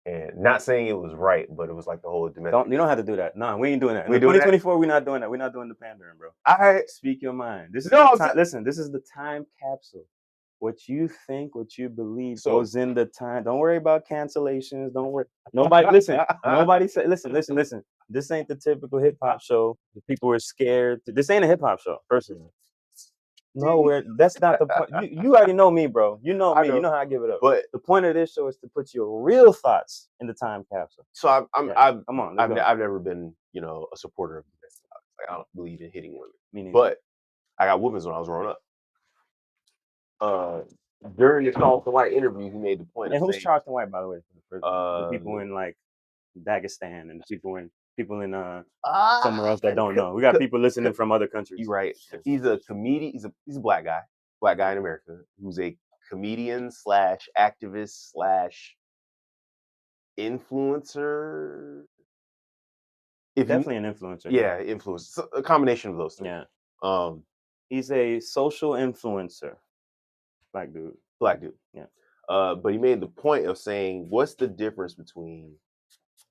And not saying it was right, but it was like the whole domestic. You don't have to do that. No, we ain't doing that. In 2024, we're not doing that. We're not doing the pandering, bro. Speak your mind. Listen, this is the time capsule. What you think, what you believe goes in the time. Don't worry about cancellations. Don't worry. Nobody listen. Nobody say listen. This ain't the typical hip hop show. The people are scared. This ain't a hip hop show, personally. No, that's not the point. You already know me, bro. You know me. You know how I give it up. But the point of this show is to put your real thoughts in the time capsule. So I've never been, a supporter of domestic violence. Like I don't believe in hitting women. Me But I got whoopings when I was growing up. During the Charleston White interview, he made the point. And who's Charleston White, by the way? For the people in like Dagestan and the people in somewhere else that don't know. We got people listening from other countries. You're right. Yeah. He's a comedian. He's a black guy in America who's a comedian / activist / influencer. Definitely an influencer. Yeah, influencer. So a combination of those three. Yeah. He's a social influencer. Black dude. Yeah. But he made the point of saying, what's the difference between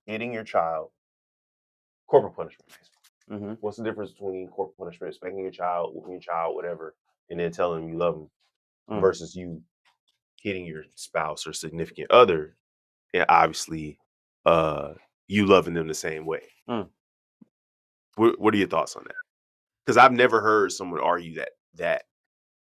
hitting your child, corporal punishment? Mm-hmm. What's the difference between corporal punishment, spanking your child, whooping your child, whatever, and then telling them you love them, versus you hitting your spouse or significant other, and obviously, you loving them the same way? What are your thoughts on that? Because I've never heard someone argue that.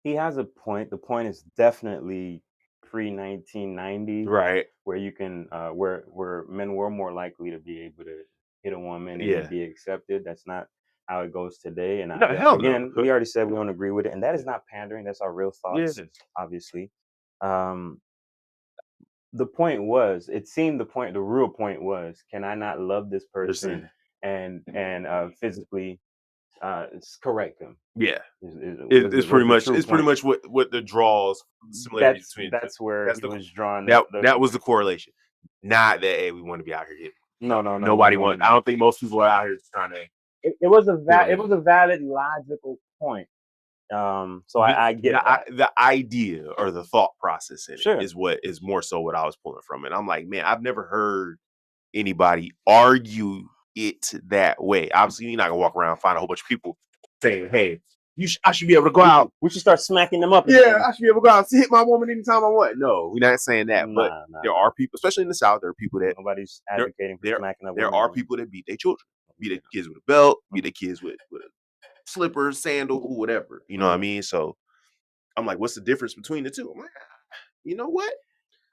He has a point. The point is definitely pre-1990, right? Where you can, where men were more likely to be able to hit a woman and be accepted. That's not how it goes today. And again, we already said we don't agree with it, and that is not pandering. That's our real thoughts, obviously. The point was, it seemed the real point was, can I not love this person and physically correct them? Yeah, it's pretty much what the draws similarities between. That's where it was drawn. That was the correlation. Not that we want to be out here hitting. No. Nobody wants. I don't think most people are out here trying to. It was a valid, logical point. So I get the idea or the thought process in it is what is more so what I was pulling from. And I'm like, man, I've never heard anybody argue it that way. Obviously, you're not gonna walk around and find a whole bunch of people saying, hey, I should be able to go out. We should start smacking them up. Yeah, I should be able to go out and hit my woman anytime I want. No, we're not saying that. But there are people, especially in the South, there are people that nobody's advocating for smacking up. There are people that beat their children, beat their kids with a belt, beat their kids with a slippers, sandal, whatever. You know what I mean? So I'm like, what's the difference between the two? I'm like, you know what?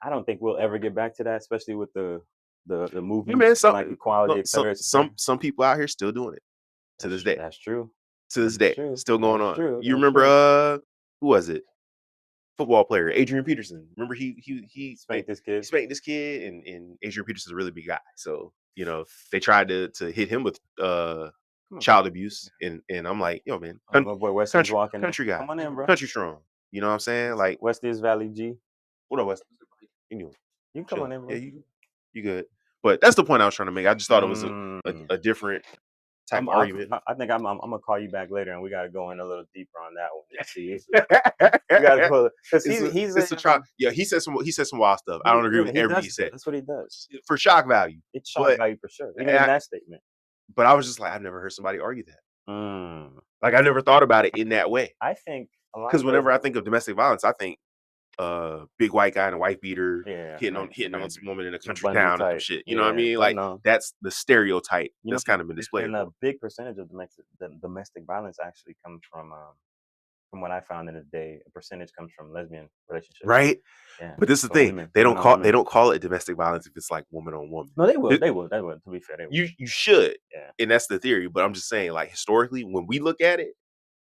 I don't think we'll ever get back to that, especially with the the movement, Yeah, man, like equality, etc. Some people out here still doing it to this day. That's true. To this day, true. still going That's on. true. You That's remember who was it? Football player Adrian Peterson. Remember he spanked this kid. He spanked this kid, and Adrian Peterson's a really big guy. So they tried to hit him with child abuse, and I'm like, yo, man, my boy Wesley's walking. Country guy, come on in, bro. Country strong. You know what I'm saying? Like Wesley's Valley G. What up, Wesley? You can come on in, bro. Yeah, you good. But that's the point I was trying to make. I just thought it was a different type of argument. I think I'm gonna call you back later, and we got to go in a little deeper on that one. See, you got to pull it because he said some wild stuff. I don't agree with everything he said. That's what he does for shock value. It's shock value for sure. Even in that statement. But I was just like, I've never heard somebody argue that. Like I never thought about it in that way. I think because whenever I think of domestic violence, I think big white guy in a white beater hitting on some woman in a country town or some shit. You know what I mean? Like that's the stereotype that's kind of been displayed. And a big percentage of domestic violence actually comes from what I found in the day. A percentage comes from lesbian relationships. Right. Yeah. But this is the thing. Women, they don't call it domestic violence if it's like woman on woman. No, they will. They will. To be fair, they will. You should. Yeah. And that's the theory. But I'm just saying, like historically, when we look at it,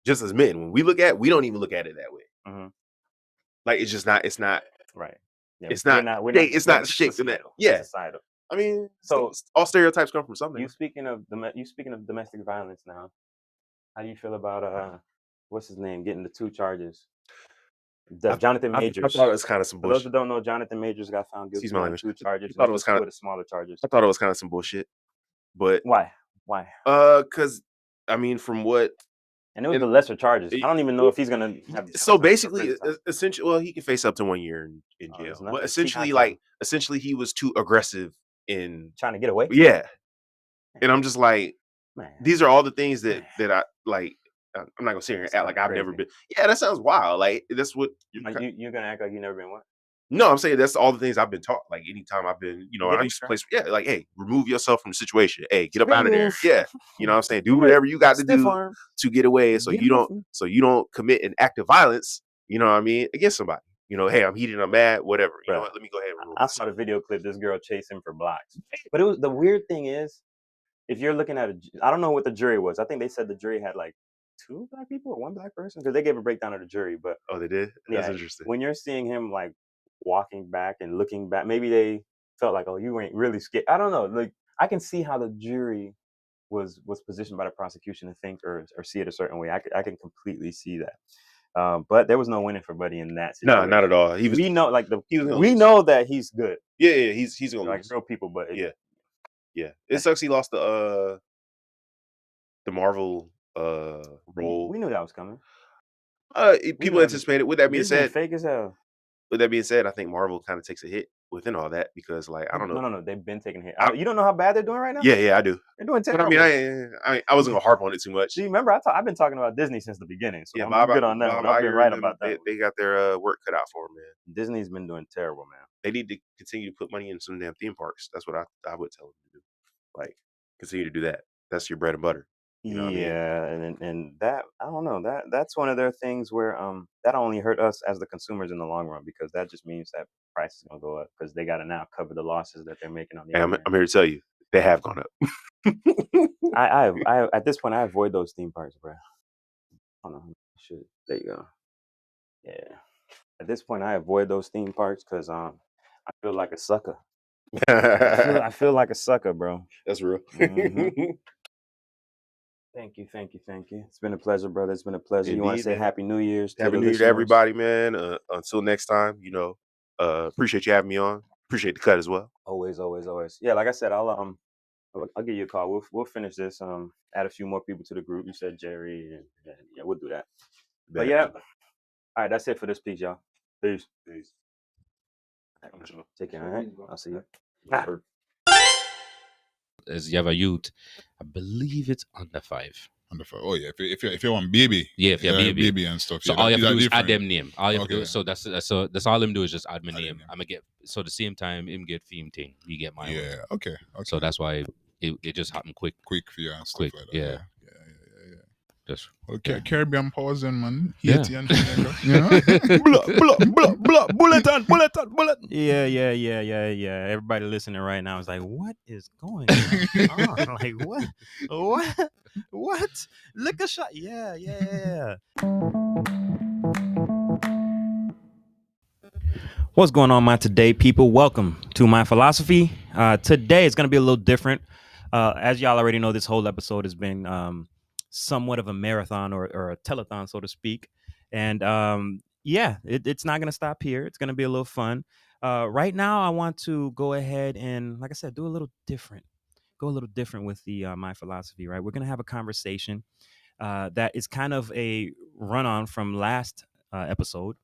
just as men, when we look at it, we don't even look at it that way. Mm-hmm. Like it's just not. It's not right. Yeah, it's not. It's not shaped in that. Yeah. Societal. I mean, so all stereotypes come from something. You speaking of domestic violence now. How do you feel about what's his name getting the 2 charges? Jonathan Majors. I thought it was kind of some bullshit. For those who don't know, Jonathan Majors got found guilty of 2 charges. I thought it was kind of smaller charges. I thought it was kind of some bullshit. But why? Because I mean, from what. And it was the lesser charges. I don't even know if he's gonna have. So basically, essentially, well, he can face up to 1 year in jail. But essentially, he was too aggressive in trying to get away. Yeah, and I'm just like, man, these are all the things that I like. I'm not gonna sit here and act like I've never been. Yeah, that sounds wild. Like that's what you're gonna act like you never been what? No, I'm saying that's all the things I've been taught. Like anytime I've been, I used to play. Yeah, like hey, remove yourself from the situation. Hey, get up out of there. Yeah, you know what I'm saying. Do whatever you got to do to get away, so you don't commit an act of violence. You know what I mean against somebody. Hey, I'm heated, I'm mad, whatever. You know what? Let me go ahead and remove I saw the video clip. This girl chased him for blocks. But it was the weird thing is, if you're looking at I don't know what the jury was. I think they said the jury had like 2 black people or 1 black person because they gave a breakdown of the jury. But they did. That's interesting. When you're seeing him like walking back and looking back, maybe they felt like, oh, you ain't really scared. I don't know. Like I can see how the jury was positioned by the prosecution to think or see it a certain way. I can completely see that. But there was no winning for Buddy in that situation. No, not at all. We know that he's good. Yeah, he's gonna like real people, but yeah. It sucks he lost the Marvel role. We knew that was coming. People anticipated. With that being said, fake as hell. With that being said, I think Marvel kind of takes a hit within all that because, like, I don't know. No, they've been taking a hit. You don't know how bad they're doing right now? Yeah, I do. They're doing terrible. But I mean, I wasn't gonna harp on it too much. See, remember, I've been talking about Disney since the beginning, so I'm good on that. I've been right about that. They got their work cut out for them, man. Disney's been doing terrible, man. They need to continue to put money in some damn theme parks. That's what I would tell them to do. Like, continue to do that. That's your bread and butter. You know what I mean? And that I don't know, that's one of their things where that only hurt us as the consumers in the long run because that just means that price is gonna go up because they got to now cover the losses that they're making on the. I'm here to tell you they have gone up. I at this point I avoid those theme parks, bro. I don't know. There you go. Yeah. At this point I avoid those theme parks because I feel like a sucker. I feel like a sucker, bro. That's real. Mm-hmm. Thank you. It's been a pleasure, brother. It's been a pleasure. Indeed, you want to say Happy New Year's? Happy New Year to everybody, man. Until next time, appreciate you having me on. Appreciate the cut as well. Always. Yeah, like I said, I'll give you a call. We'll finish this. Add a few more people to the group. You said Jerry, and yeah, we'll do that. But yeah, all right. That's it for this piece, y'all. Peace. Take care. All right. I'll see you. As you have a youth, I believe it's under 5. Under 5. Oh yeah, if you want baby, if you're baby and stuff. So all you have to do is add them name. All you have to do. So that's all him do is just add my name. I'm gonna get the same time him get theme thing. You get mine. Yeah. Okay. So that's why it just happened quick for you and stuff like that. Yeah. Okay, Caribbean pausing, man. Yeah. Haiti and Jamaica. You know? bullet. Yeah. Everybody listening right now is like, what is going on? Like, what? Lick a shot. Yeah. What's going on, my today people? Welcome to my philosophy. Today is going to be a little different. As y'all already know, this whole episode has been somewhat of a marathon or a telethon, so to speak. And it's not going to stop here. It's going to be a little fun. Right now, I want to go ahead and, like I said, do a little different. Go a little different with the my philosophy, right? We're going to have a conversation that is kind of a run-on from last episode.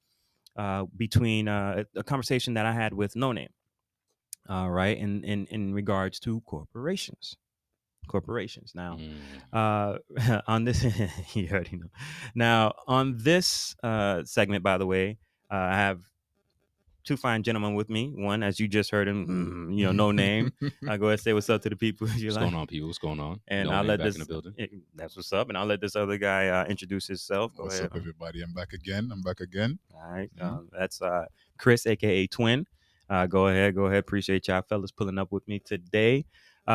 Between a conversation that I had with NoName, right, in regards to corporations. Now, on this, you already know. Now, on this segment, by the way, I have two fine gentlemen with me. One, as you just heard him, NoName. Go ahead and say what's up to the people. What's going on, people? What's going on? And I'll let this. In the building. That's what's up. And I'll let this other guy introduce himself. What's up, everybody? I'm back again. All right. That's Chris, aka Twin. Go ahead. Appreciate y'all fellas pulling up with me today.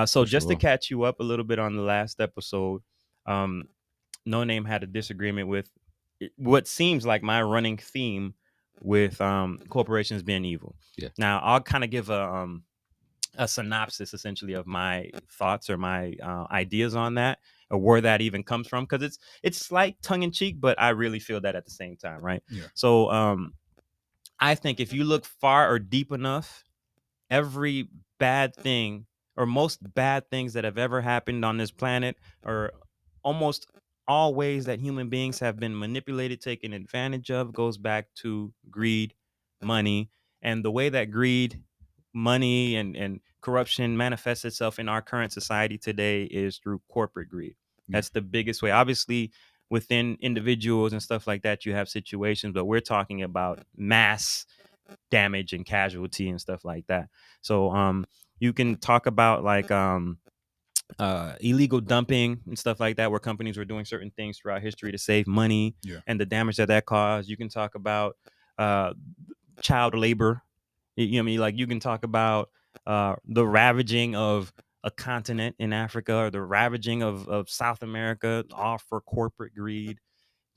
So just to catch you up a little bit on the last episode, NoName had a disagreement with what seems like my running theme with corporations being evil. Yeah. Now I'll kind of give a synopsis essentially of my thoughts or my ideas on that, or where that even comes from, because it's like tongue in cheek, but I really feel that at the same time, right? Yeah. So I think if you look far or deep enough, every bad thing or most bad things that have ever happened on this planet, or almost all ways that human beings have been manipulated, taken advantage of, goes back to greed, money, and the way that greed, money, and corruption manifests itself in our current society today is through corporate greed. That's the biggest way. Obviously, within individuals and stuff like that, you have situations, but we're talking about mass damage and casualty and stuff like that. So you can talk about like illegal dumping and stuff like that, where companies were doing certain things throughout history to save money and the damage that caused. You can talk about child labor. You know what I mean? Like, you can talk about the ravaging of a continent in Africa, or the ravaging of South America, all for corporate greed.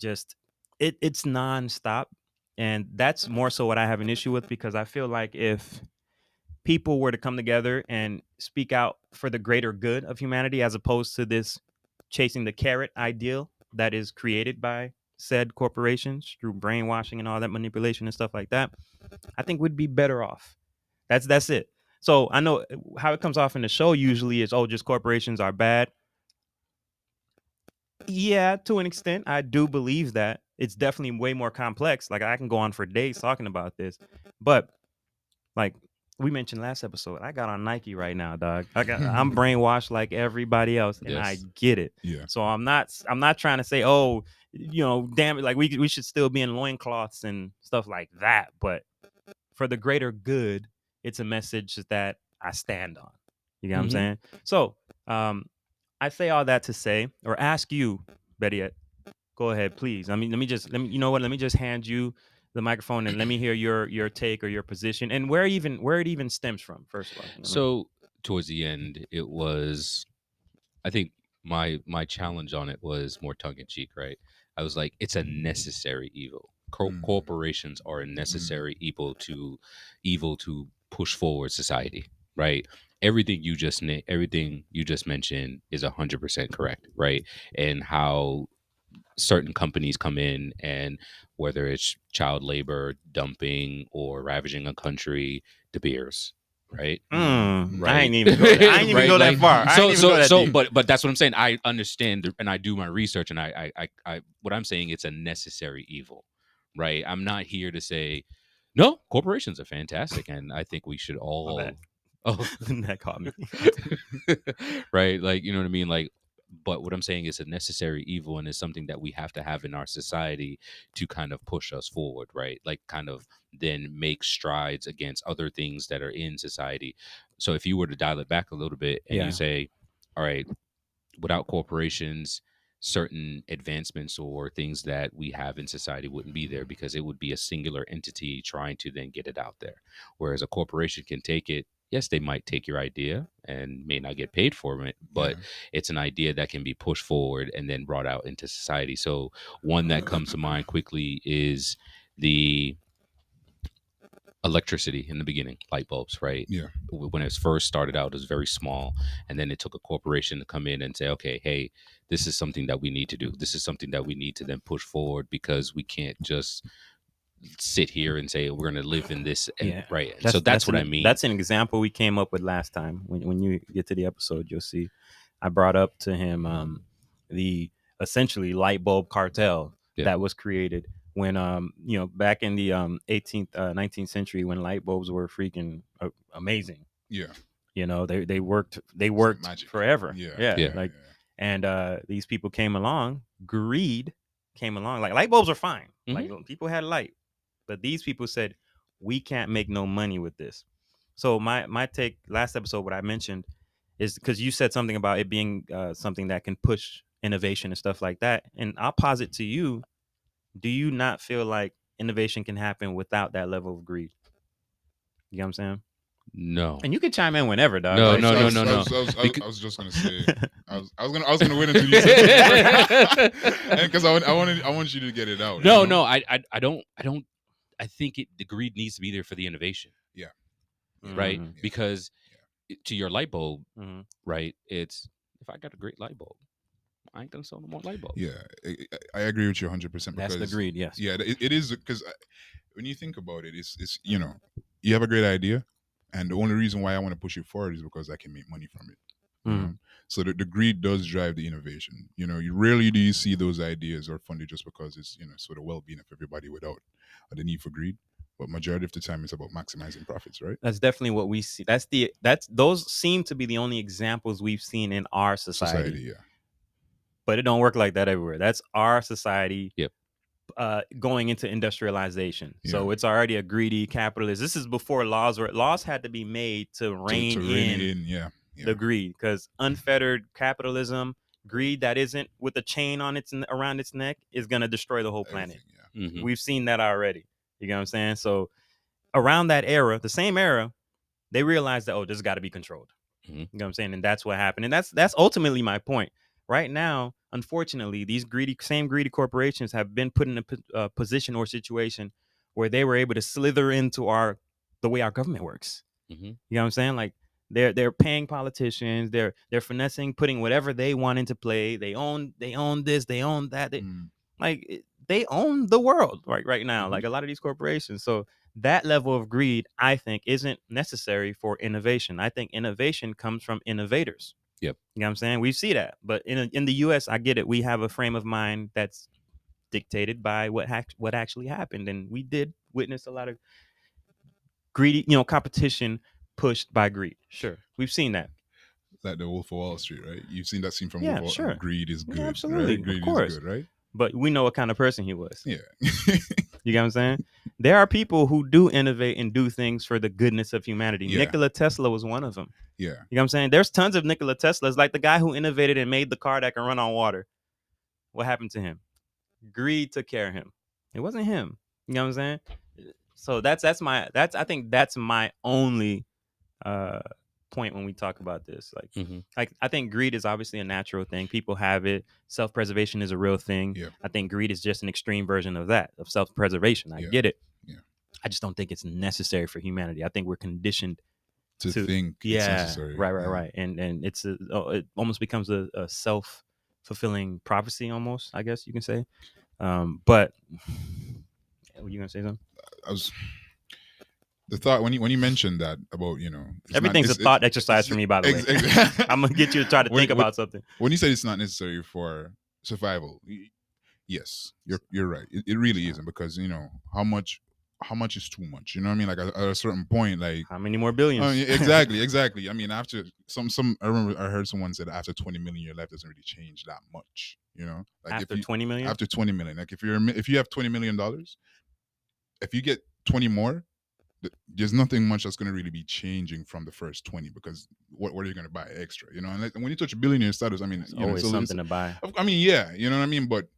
Just it's nonstop. And that's more so what I have an issue with, because I feel like if people were to come together and speak out for the greater good of humanity, as opposed to this chasing the carrot ideal that is created by said corporations through brainwashing and all that manipulation and stuff like that, I think we'd be better off. That's it. So I know how it comes off in the show usually is, oh, just corporations are bad. Yeah, to an extent, I do believe that. It's definitely way more complex. Like, I can go on for days talking about this, but like we mentioned last episode, I got on Nike right now, dog. I'm brainwashed like everybody else, and I get it. Yeah. So I'm not trying to say, oh, damn it, like we should still be in loincloths and stuff like that. But for the greater good, it's a message that I stand on. You get what I'm saying? So I say all that to say, or ask you, better yet, go ahead, please. I mean, let me just hand you the microphone and let me hear your take or your position, and where it even stems from, first of all. So towards the end, it was, I think my challenge on it was more tongue in cheek, right? I was like, it's a necessary evil. Corporations are a necessary evil to push forward society, right? Everything you just mentioned is 100% correct, right? And how certain companies come in, and whether it's child labor, dumping, or ravaging a country, De Beers, right? Right. I ain't even go that far. But that's what I'm saying. I understand, and I do my research, and I what I'm saying, it's a necessary evil, right? I'm not here to say, no, corporations are fantastic, and I think we should all. Oh, that caught me. Right, like, you know what I mean, like. But what I'm saying is a necessary evil, and is something that we have to have in our society to kind of push us forward, right? Like, kind of then make strides against other things that are in society. So if you were to dial it back a little bit and you say, all right, without corporations, certain advancements or things that we have in society wouldn't be there, because it would be a singular entity trying to then get it out there. Whereas a corporation can take it. Yes, they might take your idea and may not get paid for it, but it's an idea that can be pushed forward and then brought out into society. So one that comes to mind quickly is the electricity in the beginning, light bulbs, right? Yeah. When it first started out, it was very small. And then it took a corporation to come in and say, okay, hey, this is something that we need to do. This is something that we need to then push forward, because we can't just sit here and say we're going to live in this. And, right. And so that's what I mean. That's an example we came up with last time. When you get to the episode, you'll see. I brought up to him the essentially light bulb cartel that was created when back in the 18th 19th century, when light bulbs were freaking amazing. They worked forever. And these people came along, greed came along. Like, light bulbs are fine, like people had light, but these people said, we can't make no money with this. So my take last episode, what I mentioned is, because you said something about it being something that can push innovation and stuff like that, and I'll posit to you, do you not feel like innovation can happen without that level of greed? You know what I'm saying? No. And you can chime in whenever, dog. No. I was just gonna say. I was gonna wait until you said because I want you to get it out. No. I don't. I think the greed needs to be there for the innovation. Yeah. Right. Because to your light bulb, right? It's, if I got a great light bulb, I ain't gonna sell no more light bulbs. Yeah, I agree with you 100%. That's the greed, yes. Yeah, it is, because when you think about it, it's you have a great idea, and the only reason why I want to push it forward is because I can make money from it. You know? So the greed does drive the innovation. You rarely do you see those ideas are funded just because it's for the well-being of everybody without the need for greed. But majority of the time, it's about maximizing profits, right? That's definitely what we see. Those seem to be the only examples we've seen in our society. But it don't work like that everywhere. That's our society. Going into industrialization. So it's already a greedy capitalist. This is before laws had to be made to rein in the greed, because unfettered capitalism, greed that isn't with a chain on around its neck, is going to destroy the whole planet. We've seen that already. You know what I'm saying? So around that era, the same era, they realized that, this got to be controlled. You know what I'm saying? And that's what happened. And that's ultimately my point. Right now, unfortunately, these greedy corporations have been put in a position or situation where they were able to slither into the way our government works. You know what I'm saying? Like, they're paying politicians, they're finessing, putting whatever they want into play. They own this, they own that. They own the world right now. Like, a lot of these corporations. So that level of greed, I think, isn't necessary for innovation. I think innovation comes from innovators. Yep. You know what I'm saying? We see that. But in the US, I get it. We have a frame of mind that's dictated by what actually happened. And we did witness a lot of greedy, competition pushed by greed. Sure. We've seen that. Like the Wolf of Wall Street, right? You've seen that scene from Yeah, Wolf of sure. Greed is good. Absolutely. Right? Greed of course. is good, right? But we know what kind of person he was. Yeah. You get what I'm saying? There are people who do innovate and do things for the goodness of humanity. Yeah. Nikola Tesla was one of them. Yeah. You know what I'm saying? There's tons of Nikola Teslas, like the guy who innovated and made the car that can run on water. What happened to him? Greed took care of him. It wasn't him. You know what I'm saying? So I think that's my only point when we talk about this. Like, I think greed is obviously a natural thing. People have it. Self-preservation is a real thing. Yeah. I think greed is just an extreme version of that, of self-preservation. I get it. Yeah. I just don't think it's necessary for humanity. I think we're conditioned to think it's necessary. Right. And it almost becomes a self-fulfilling prophecy, almost, I guess you can say. But were you gonna say something? The thought when you mentioned that about everything's a thought exercise for me, by the way. I'm gonna get you to try to think about something. When you said it's not necessary for survival, yes, you're right. It really isn't, because how much is too much? You know what I mean? Like at a certain point, like how many more billions? Exactly. I mean, after I remember I heard someone said after 20 million, your life doesn't really change that much. Like after 20 million. After 20 million, like if you have $20 million, if you get 20 more, there's nothing much that's going to really be changing from the first 20 because what are you going to buy extra? You know, and when you touch billionaire status, I mean, It's always something to buy. I mean, yeah, you know what I mean. But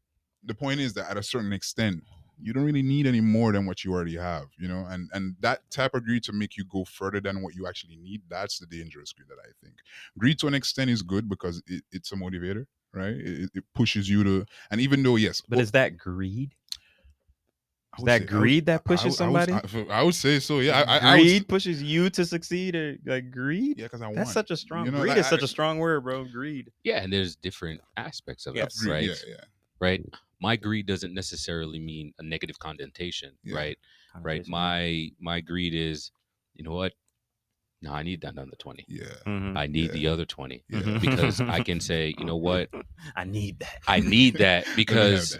the point is that at a certain extent, you don't really need any more than what you already have, you know, and that type of greed to make you go further than what you actually need, that's the dangerous greed that I think. Greed to an extent is good because it's a motivator, right? It pushes you to, and even though, yes. But is that greed? Is that greed that pushes somebody? I would say so, yeah. Greed pushes you to succeed, or like greed? Yeah, because that's such a strong, greed is such a strong word, bro, greed. Yeah, and there's different aspects of it, right? Yeah. Right? My greed doesn't necessarily mean a negative connotation, right? Right. My greed is, you know what? No, I need that another 20. Yeah. Mm-hmm. I need the other 20 because I can say, you know what? I need that. I need that because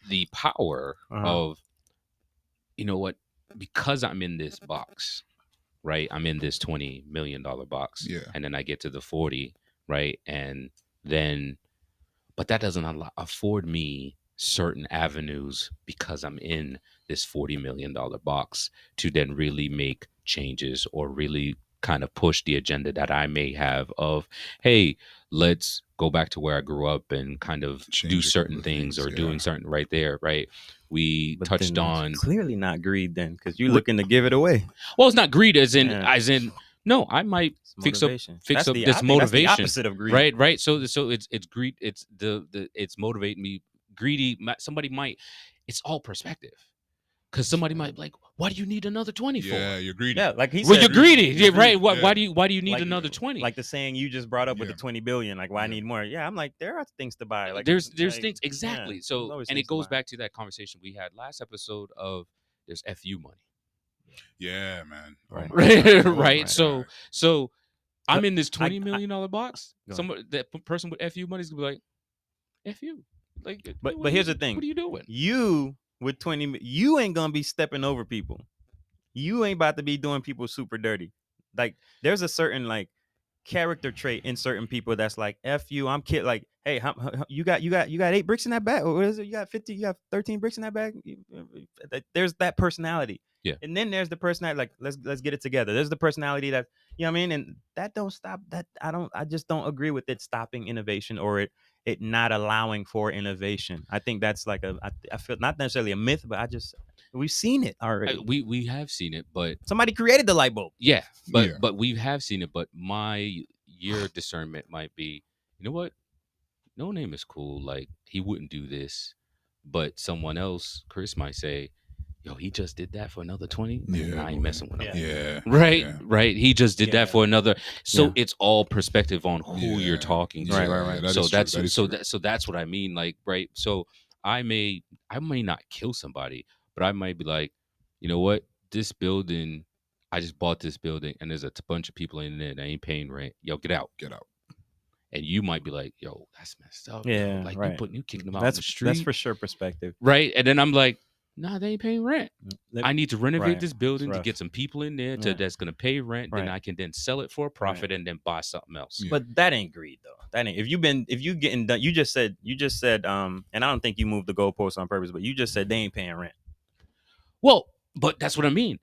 the power of, you know what? Because I'm in this box, right? I'm in this $20 million box. Yeah. And then I get to the 40, right? And then, but that doesn't afford me certain avenues because I'm in this $40 million box to then really make changes or really kind of push the agenda that I may have of, hey, let's go back to where I grew up and kind of do certain things or doing certain right there, right? We touched on clearly not greed then, because you're looking to give it away. Well, it's not greed as in no, I might fix up this motivation. That's the opposite of greed. Right. So it's greed. It's motivating me. Greedy. Somebody might. It's all perspective. Because somebody might be like, why do you need another 20 for? Yeah, you're greedy. Yeah, like he said. Well, you're greedy. Yeah, right. Why do you need another 20? Like the saying you just brought up with the 20 billion. Like, why I need more? Yeah, I'm like, there are things to buy. Like there's things exactly. Yeah, so and it goes back to that conversation we had last episode of there's FU money. Yeah, man. Right. So I'm in this $20 million box. That person with FU money is gonna be like, FU. Like, but here's the thing. What are you doing? You with 20, you ain't gonna be stepping over people. You ain't about to be doing people super dirty. Like, there's a certain like character trait in certain people that's like, F you, I'm kid. Like, hey, you got 8 bricks in that bag, or what is it? You got 50, you got 13 bricks in that bag. There's that personality. Yeah. And then there's the personality, like, let's get it together. There's the personality that, you know what I mean? And that don't stop that. I just don't agree with it stopping innovation or it not allowing for innovation. I think that's like I feel not necessarily a myth, but we've seen it already. We have seen it, but somebody created the light bulb. Yeah, but we have seen it. But your discernment might be, you know what? NoName is cool. Like, he wouldn't do this, but someone else, Chris, might say, yo, he just did that for another 20. Yeah, I ain't messing with him. Yeah. Right. He just did that for another. So it's all perspective on who you're talking to. Right. So that's what I mean. Like, right. So I may not kill somebody, but I might be like, you know what? This building, I just bought this building and there's a bunch of people in there that ain't paying rent. Yo, get out. And you might be like, yo, that's messed up. Yeah. Like, you kicking them out in the street. That's for sure perspective. Right. And then I'm like, nah, they ain't paying rent. I need to renovate this building to get some people in there that's going to pay rent. Then I can then sell it for a profit and then buy something else. Yeah. But that ain't greed though. That ain't. If you getting done, you just said, and I don't think you moved the goalpost on purpose, but you just said they ain't paying rent. Well, but that's what I mean.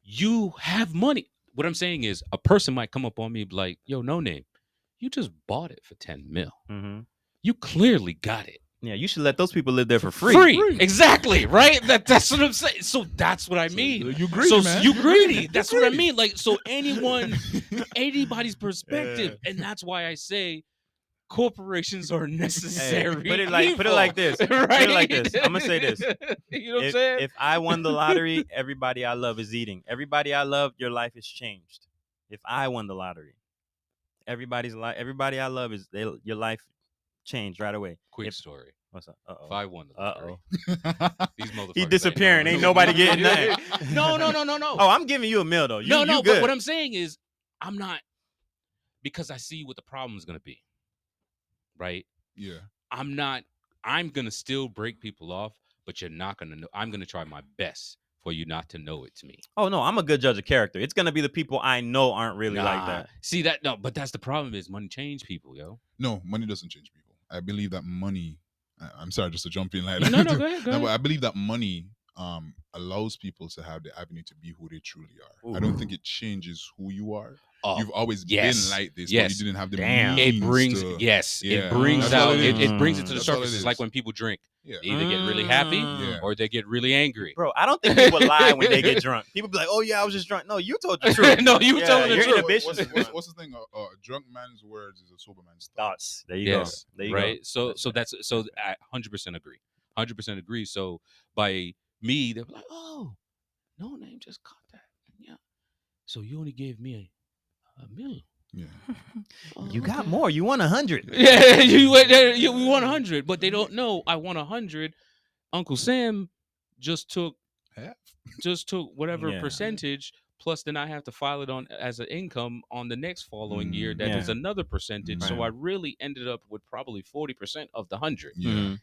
You have money. What I'm saying is a person might come up on me like, yo, NoName, you just bought it for 10 mil. Mm-hmm. You clearly got it. Yeah, you should let those people live there for free. Exactly, right? That's what I'm saying. So that's what I mean. You greedy, man. You greedy. That's what I mean. Like, so anybody's perspective, and that's why I say corporations are necessary. Hey, put it like this. Right? Put it like this. I'm gonna say this. You know what I'm saying? If I won the lottery, everybody I love is eating. Everybody I love, your life is changed. If I won the lottery, everybody I love your life changed right away. Quick story. What's up? If I won the lottery, these motherfuckers he disappearing. Ain't nobody getting nothing. No. Oh, I'm giving you a meal though. No. Good. But what I'm saying is, I'm not, because I see what the problem is gonna be. Right? Yeah. I'm gonna still break people off, but you're not gonna know. I'm gonna try my best for you not to know it's me. Oh no, I'm a good judge of character. It's gonna be the people I know aren't really like that. See that? No, but that's the problem. Is money change people, yo? No, money doesn't change people. I believe that money. I'm sorry, just to jump in like that. No, go ahead. No, but I believe that money allows people to have the avenue to be who they truly are. Ooh. I don't think it changes who you are. Oh, You've always yes, been like this, yes. but you didn't have the Damn. means It brings to, it brings That's all out it is. it brings it to the That's all surface. it It's like is. when people drink. Yeah. They either get really happy Yeah. or they get really angry. Bro, I don't think people lie when they get drunk. People be like, "Oh yeah, I was just drunk." No, you told the truth. No, you told the your truth. inhibitions. What's the thing? A drunk man's words is a sober man's Thoughts. There you Yes, go. There you right. go. So I 100% agree. 100% agree. So by me, they're like, "Oh, NoName just caught that." Yeah. So you only gave me a million. Yeah. Oh, You got okay. more. You won 100. Yeah, you went there. We won 100, but they don't know I won 100. Uncle Sam just took Half. whatever Yeah. percentage. Plus, then I have to file it on as an income on the next following year. That is Yeah. another percentage. So Right. I really ended up with probably 40% of the 100. Yeah. Mhm.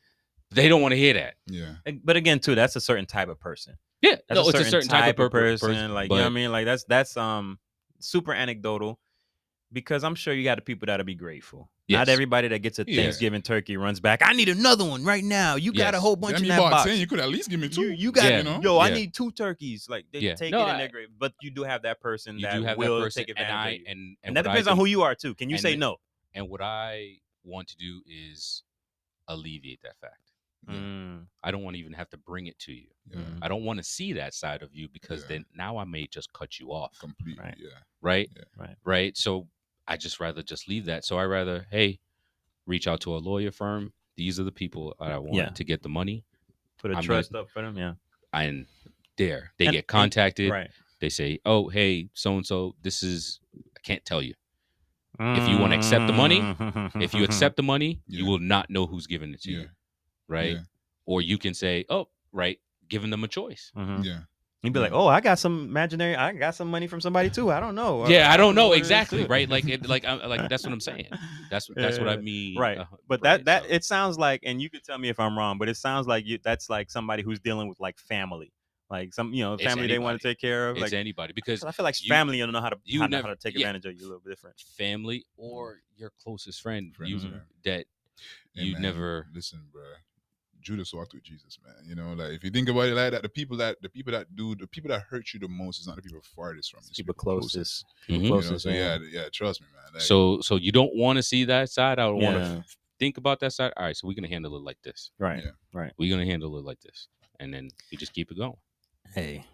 They don't want to hear that. Yeah. But again, too, that's a certain type of person. Yeah, That's no, it's a certain type of person. Like, you know what I but- mean? Like that's super anecdotal, because I'm sure you got the people that'll be grateful. Yes. Not everybody that gets a Yeah. Thanksgiving turkey runs back. I need another one right now. You got a Yes. whole bunch Damn, in you that bought box. 10. You could at least give me 2. You got Yeah. You know? yo. I Yeah. need 2 turkeys. Like they Yeah. take No, it and I- they're great. But you do have that person You that do have will that person, take advantage of you. and And that what I depends on do- who you are too. Can you and say the- no? And what I want to do is alleviate that fact. Mm. I don't want to even have to bring it to you. Yeah. I don't want to see that side of you, because Yeah. then now I may just cut you off. Completely. Right. Yeah. Right? Yeah. Right. So I just rather just leave that. So I rather, hey, reach out to a lawyer firm. These are the people that I want Yeah. to get the money. Put a I'm trust up for them. Yeah. And there, they And- get contacted. Right. They say, oh, hey, so-and-so, this is, I can't tell you. If you want to accept the money, If you accept the money, you Yeah. will not know who's giving it to Yeah. you. Right. Yeah. Or you can say, oh, right, giving them a choice. Mhm. Yeah. You'd be like, Yeah. "Oh, I got some money from somebody too. I don't know." Yeah, I don't know what it is, exactly, too. right? Like, like that's what I'm saying. That's what I Yeah. mean. Right. But right, that so- it sounds like, and you could tell me if I'm wrong, but it sounds like that's like somebody who's dealing with like family, like some It's family they want anybody. to take care of. it's Like, anybody, because 'cause I feel like you- family don't know how to you how never- to take yeah. advantage of you a little bit different. family or your closest friend, Friends, you, yeah. that Hey, you man, never. listen, bro. Judas walked with Jesus, man. You know, like if you think about it like that, the people that hurt you the most is not the people farthest from you. it's People closest. closest. Mhm. You know, Closest. so yeah, trust me, man. Like, So you don't want to see that side. I don't want Yeah. to think about that side. All right, so we're gonna handle it like this. Right. Yeah. Right. We're gonna handle it like this, and then we just keep it going. Hey,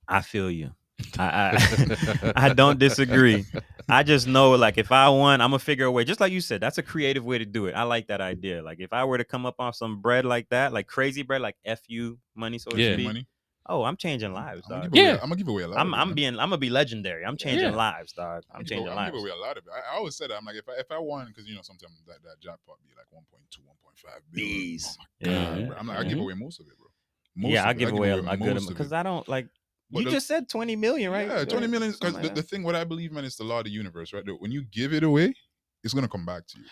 I feel you. I don't disagree. I just know, like, if I won, I'm gonna figure a way. Just like you said, that's a creative way to do it. I like that idea. Like, if I were to come up off some bread like that, like crazy bread, like FU money, so to Yeah. speak. money. Oh, I'm changing lives, I'm dog. gonna give away a lot. I'm of it, man. gonna be legendary. I'm changing Yeah. lives, dog. I'm changing I'm lives. giving away a lot of it. I always said that. I'm like, if I won, because sometimes that jackpot be like 1.2, 1.5 billion. Bees. Oh my God, Yeah. bro. I'm like, I give away most of it, bro. Yeah, I give away a good most amount of because it. I don't like. But You the- just said 20 million, right? Yeah, 20 million. Because Something like the that. thing, what I believe, man, is the law of the universe, right? When you give it away, it's gonna come back to you.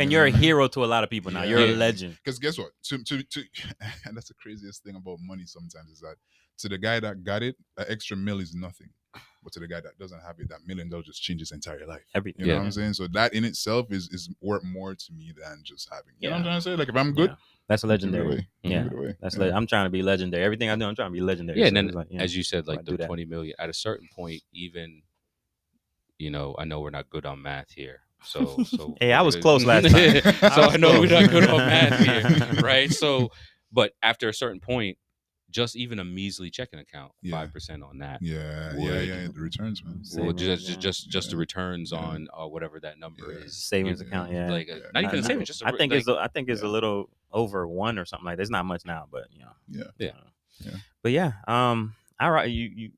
You're a hero to a lot of people now. You're Yeah. a legend. Because guess what? To and that's the craziest thing about money sometimes is that to the guy that got it, an extra mil is nothing. But to the guy that doesn't have it, that $1 million just change his entire life. Everything. You know what I'm saying? So that in itself is worth more to me than just having. You know what I'm trying to say? Like if I'm good, Yeah. That's give it legendary. away. Yeah. Give it away. That's Yeah. I'm trying to be legendary. Everything I do, I'm trying to be legendary. Yeah, So and then it's like, as you said, I like do the that. 20 million. At a certain point, even I know we're not good on math here. So Hey, I was close last time. So I know we're close. not good on math here, right? So, but after a certain point, just even a measly checking account, Yeah. 5% on that. Yeah, Would- the returns, man. Same. Well, Savings, just the returns Yeah. on whatever that number Yeah. is. Savings Yeah. account, yeah. Like Yeah. not even a Nah, savings, just I think like, I think it's a little over 1 or something like that. It's not much now, but Yeah. Yeah. Yeah. But yeah, all right, you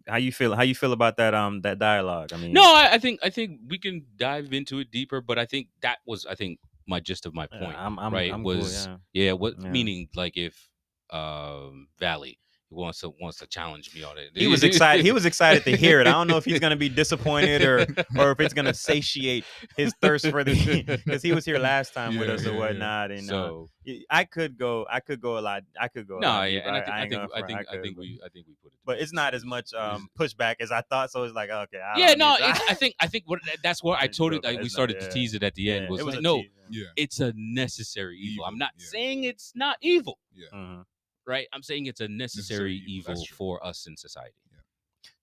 how you feel about that that dialogue? I mean, No, I think we can dive into it deeper, but I think that was my gist of my yeah, point. I'm right? cool, Was yeah. what Yeah. meaning like if Valley wants to challenge me on it. He was excited. He was excited to hear it. I don't know if he's gonna be disappointed or if it's gonna satiate his thirst for the because he was here last time with Yeah, us or yeah, whatnot. And So I could go a lot. I could go. a no, lot yeah, deeper. and I I ain't think gonna I front. think could, we put it. to but bed. it's not as much pushback as I thought. So it's like okay. Yeah, no, I think what that's where I It's told it. joke, Like, we it's started not- to yeah. tease it at the end. Was it was like, a no, tease, Yeah. it's a necessary evil. Evil, I'm not yeah. saying it's not evil. Yeah. Mhm. right? I'm saying it's a necessary evil. That's evil true. for us in society.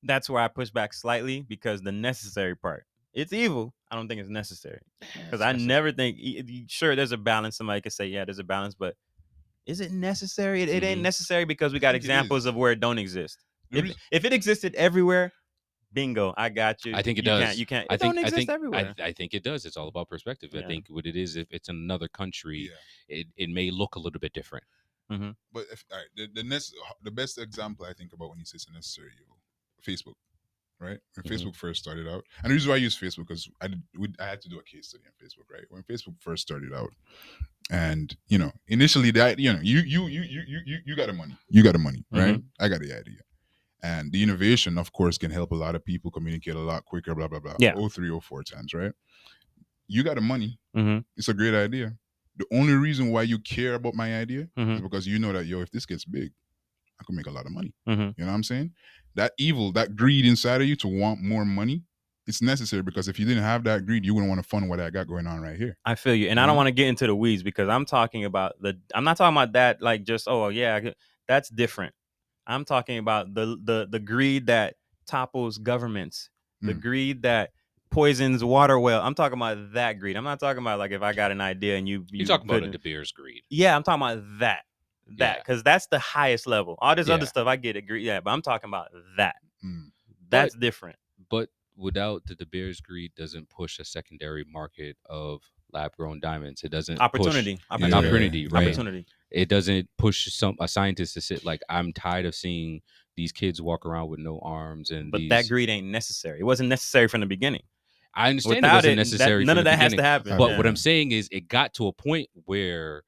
That's where I push back slightly, because the necessary part, it's evil. I don't think it's necessary, because I never think. Sure, there's a balance. Somebody could say, yeah, there's a balance, but is it necessary? It ain't necessary, because we got examples of where it don't exist. If it existed everywhere, bingo, I got you. I think it does. You can't. It don't exist everywhere. I think it does. It's all about perspective. Yeah. I think what it is, if it's in another country, it may look a little bit different. Mm-hmm. But the best example I think about when you say it's a necessary evil, Facebook, right? When Facebook first started out, and the reason why I use Facebook because I had to do a case study on Facebook, right? When Facebook first started out, and initially that you got the money, right? I got the idea. And the innovation, of course, can help a lot of people communicate a lot quicker, blah, blah, blah. Yeah. 3, 4 times, right? You got the money. Mm-hmm. It's a great idea. The only reason why you care about my idea is because you know that, if this gets big, I can make a lot of money. You know what I'm saying? That evil, that greed inside of you to want more money, it's necessary, because if you didn't have that greed, you wouldn't want to fund what I got going on right here. I feel you. And I don't want to get into the weeds, because I'm not talking about that, like, just, oh, yeah, that's different. I'm talking about the greed that topples governments, the greed that poisons water well. I'm talking about that greed. I'm not talking about, like, if I got an idea and you're talking about De Beers greed. Yeah, I'm talking about that, because that's the highest level. All this other stuff, I get it, greed. Yeah, but I'm talking about that. That's different. But without the De Beers greed, doesn't push a secondary market of lab-grown diamonds. It doesn't opportunity, right? Opportunity. It doesn't push a scientist to sit like, I'm tired of seeing these kids walk around with no arms, but that greed ain't necessary. It wasn't necessary from the beginning. I understand it wasn't necessary. None of that has to happen. But what I'm saying is, it got to a point where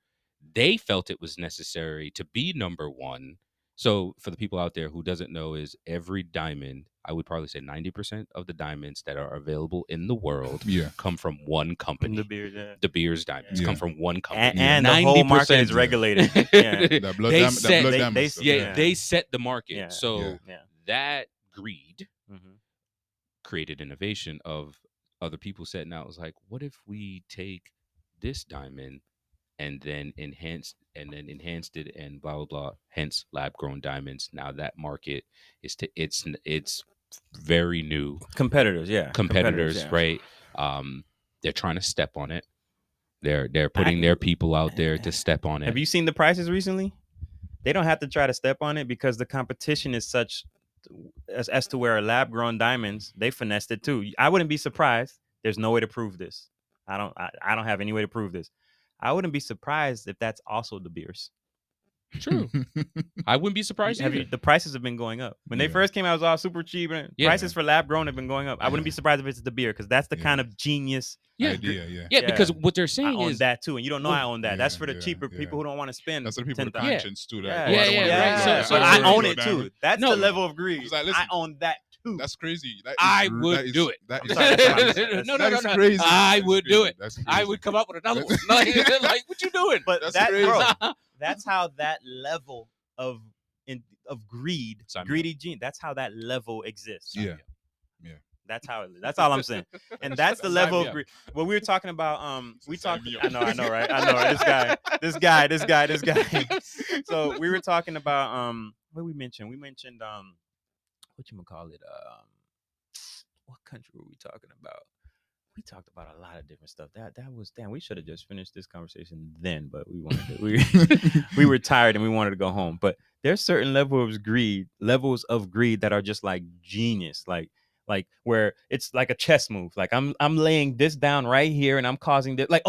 they felt it was necessary to be number one. So for the people out there who doesn't know, is every diamond, I would probably say 90% of the diamonds that are available in the world come from one company. De Beers diamonds come from one company. And the whole market is regulated. They set the market. Yeah. So that greed created innovation of other people setting out. It was like, what if we take this diamond and then enhanced it and blah blah blah, hence lab grown diamonds. Now that market is it's very new. Competitors, right? They're trying to step on it. They're putting their people out there to step on it. Have you seen the prices recently? They don't have to try to step on it, because the competition is such as to where lab grown diamonds, they finessed it too. I wouldn't be surprised. There's no way to prove this. I don't have any way to prove this. I wouldn't be surprised if that's also De Beers. True. I wouldn't be surprised either. The prices have been going up. When they first came out, it was all super cheap. And prices for lab grown have been going up. I wouldn't be surprised if it's De Beers, because that's the kind of genius idea. Yeah, because what they're saying I own is that too, and you don't know I own that. That's for the cheaper people who don't want to spend. That's for the people with conscience too. Right. So I own it too. That's the level of greed. Like, listen, I own that too. That's crazy. I would do it. No. Crazy. I would do it. I would come up with another one. Like, what you doing? But that's crazy. Bro, that's how that level of greed, greedy gene. That's how that level exists. Yeah. That's how. That's all I'm saying. And that's the level of greed. What we were talking about. We talked. I know, right? This guy. So we were talking about what we mentioned. We mentioned what you call it? What country were we talking about? We talked about a lot of different stuff. That was damn. We should have just finished this conversation then, but we wanted to. We were tired and we wanted to go home. But there's certain levels of greed that are just like genius, like where it's like a chess move. Like I'm laying this down right here, and I'm causing this. Like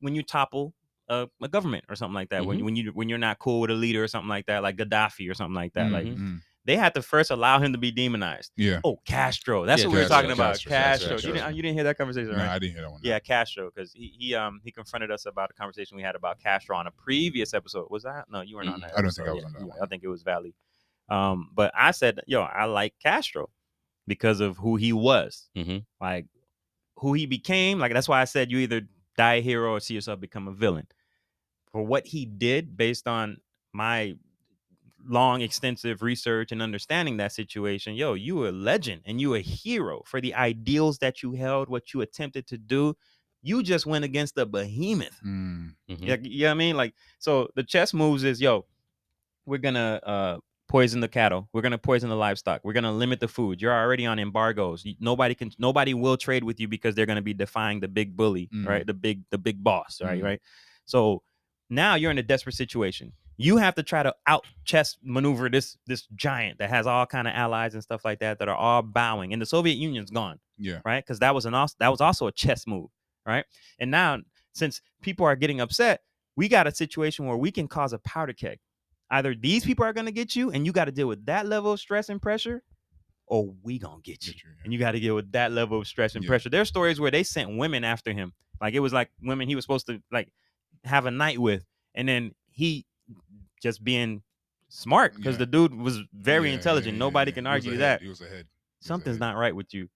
when you topple a government or something like that. When you're not cool with a leader or something like that, like Gaddafi or something like that. They had to first allow him to be demonized. Yeah. Oh, Castro. That's what we were talking about. Castro. Castro. You didn't hear that conversation, right? No, I didn't hear that one. Yeah, Castro, because he confronted us about a conversation we had about Castro on a previous episode. Was that? No, you weren't on that. I don't think I was on that one. I think it was Valley. But I said, I like Castro because of who he was, like who he became. Like that's why I said you either die a hero or see yourself become a villain. For what he did, based on my long, extensive research and understanding that situation, you were a legend and you were a hero for the ideals that you held, what you attempted to do. You just went against a behemoth. You know what I mean? Like, so the chess moves is, we're gonna poison the cattle. We're gonna poison the livestock. We're gonna limit the food. You're already on embargoes. Nobody will trade with you because they're gonna be defying the big bully, right? The big boss, right? Right. So now you're in a desperate situation. You have to try to out chess maneuver this giant that has all kind of allies and stuff like that are all bowing, and the Soviet Union's gone. Yeah. Right. Because that was also a chess move. Right. And now, since people are getting upset, we got a situation where we can cause a powder keg. Either these people are going to get you and you got to deal with that level of stress and pressure, or we going to get you. And you got to deal with that level of stress and pressure. There are stories where they sent women after him. Like, it was like women he was supposed to like have a night with. And then he just being smart, because the dude was very intelligent. Nobody can argue that. He was ahead. Something's not right with you.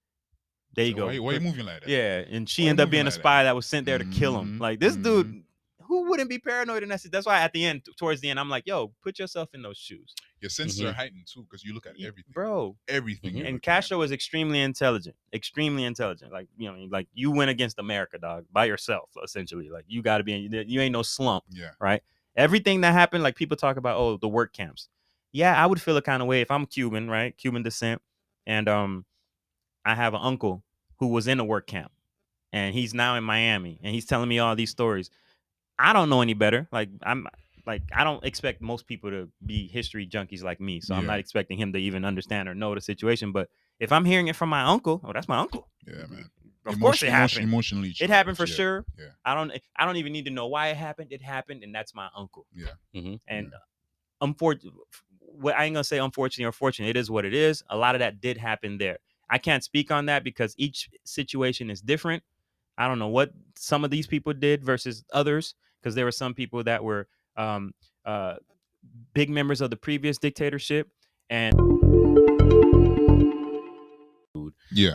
There you go. Why are you moving like that? Yeah, and she ended up being a spy that was sent there to kill him. Like, this dude, who wouldn't be paranoid in that? That's why at the end, towards the end, I'm like, yo, put yourself in those shoes. Your senses are heightened too, because you look at everything, bro. Everything. And Castro is extremely intelligent. Like, you know, like you went against America, dog, by yourself, essentially. Like, you got to be you ain't no slump. Yeah. Right. Everything that happened, like people talk about, oh, the work camps. Yeah, I would feel a kind of way if I'm Cuban, right? Cuban descent, and I have an uncle who was in a work camp, and he's now in Miami, and he's telling me all these stories. I don't know any better. Like, I don't expect most people to be history junkies like me, so I'm not expecting him to even understand or know the situation. But if I'm hearing it from my uncle, oh, that's my uncle. Yeah, man. Of course it happened. Emotionally, it happened for sure. Yeah. I don't even need to know why it happened. It happened, and that's my uncle. Yeah. And unfortunately, I ain't gonna say unfortunately or fortunate. It is what it is. A lot of that did happen there. I can't speak on that because each situation is different. I don't know what some of these people did versus others, because there were some people that were big members of the previous dictatorship, and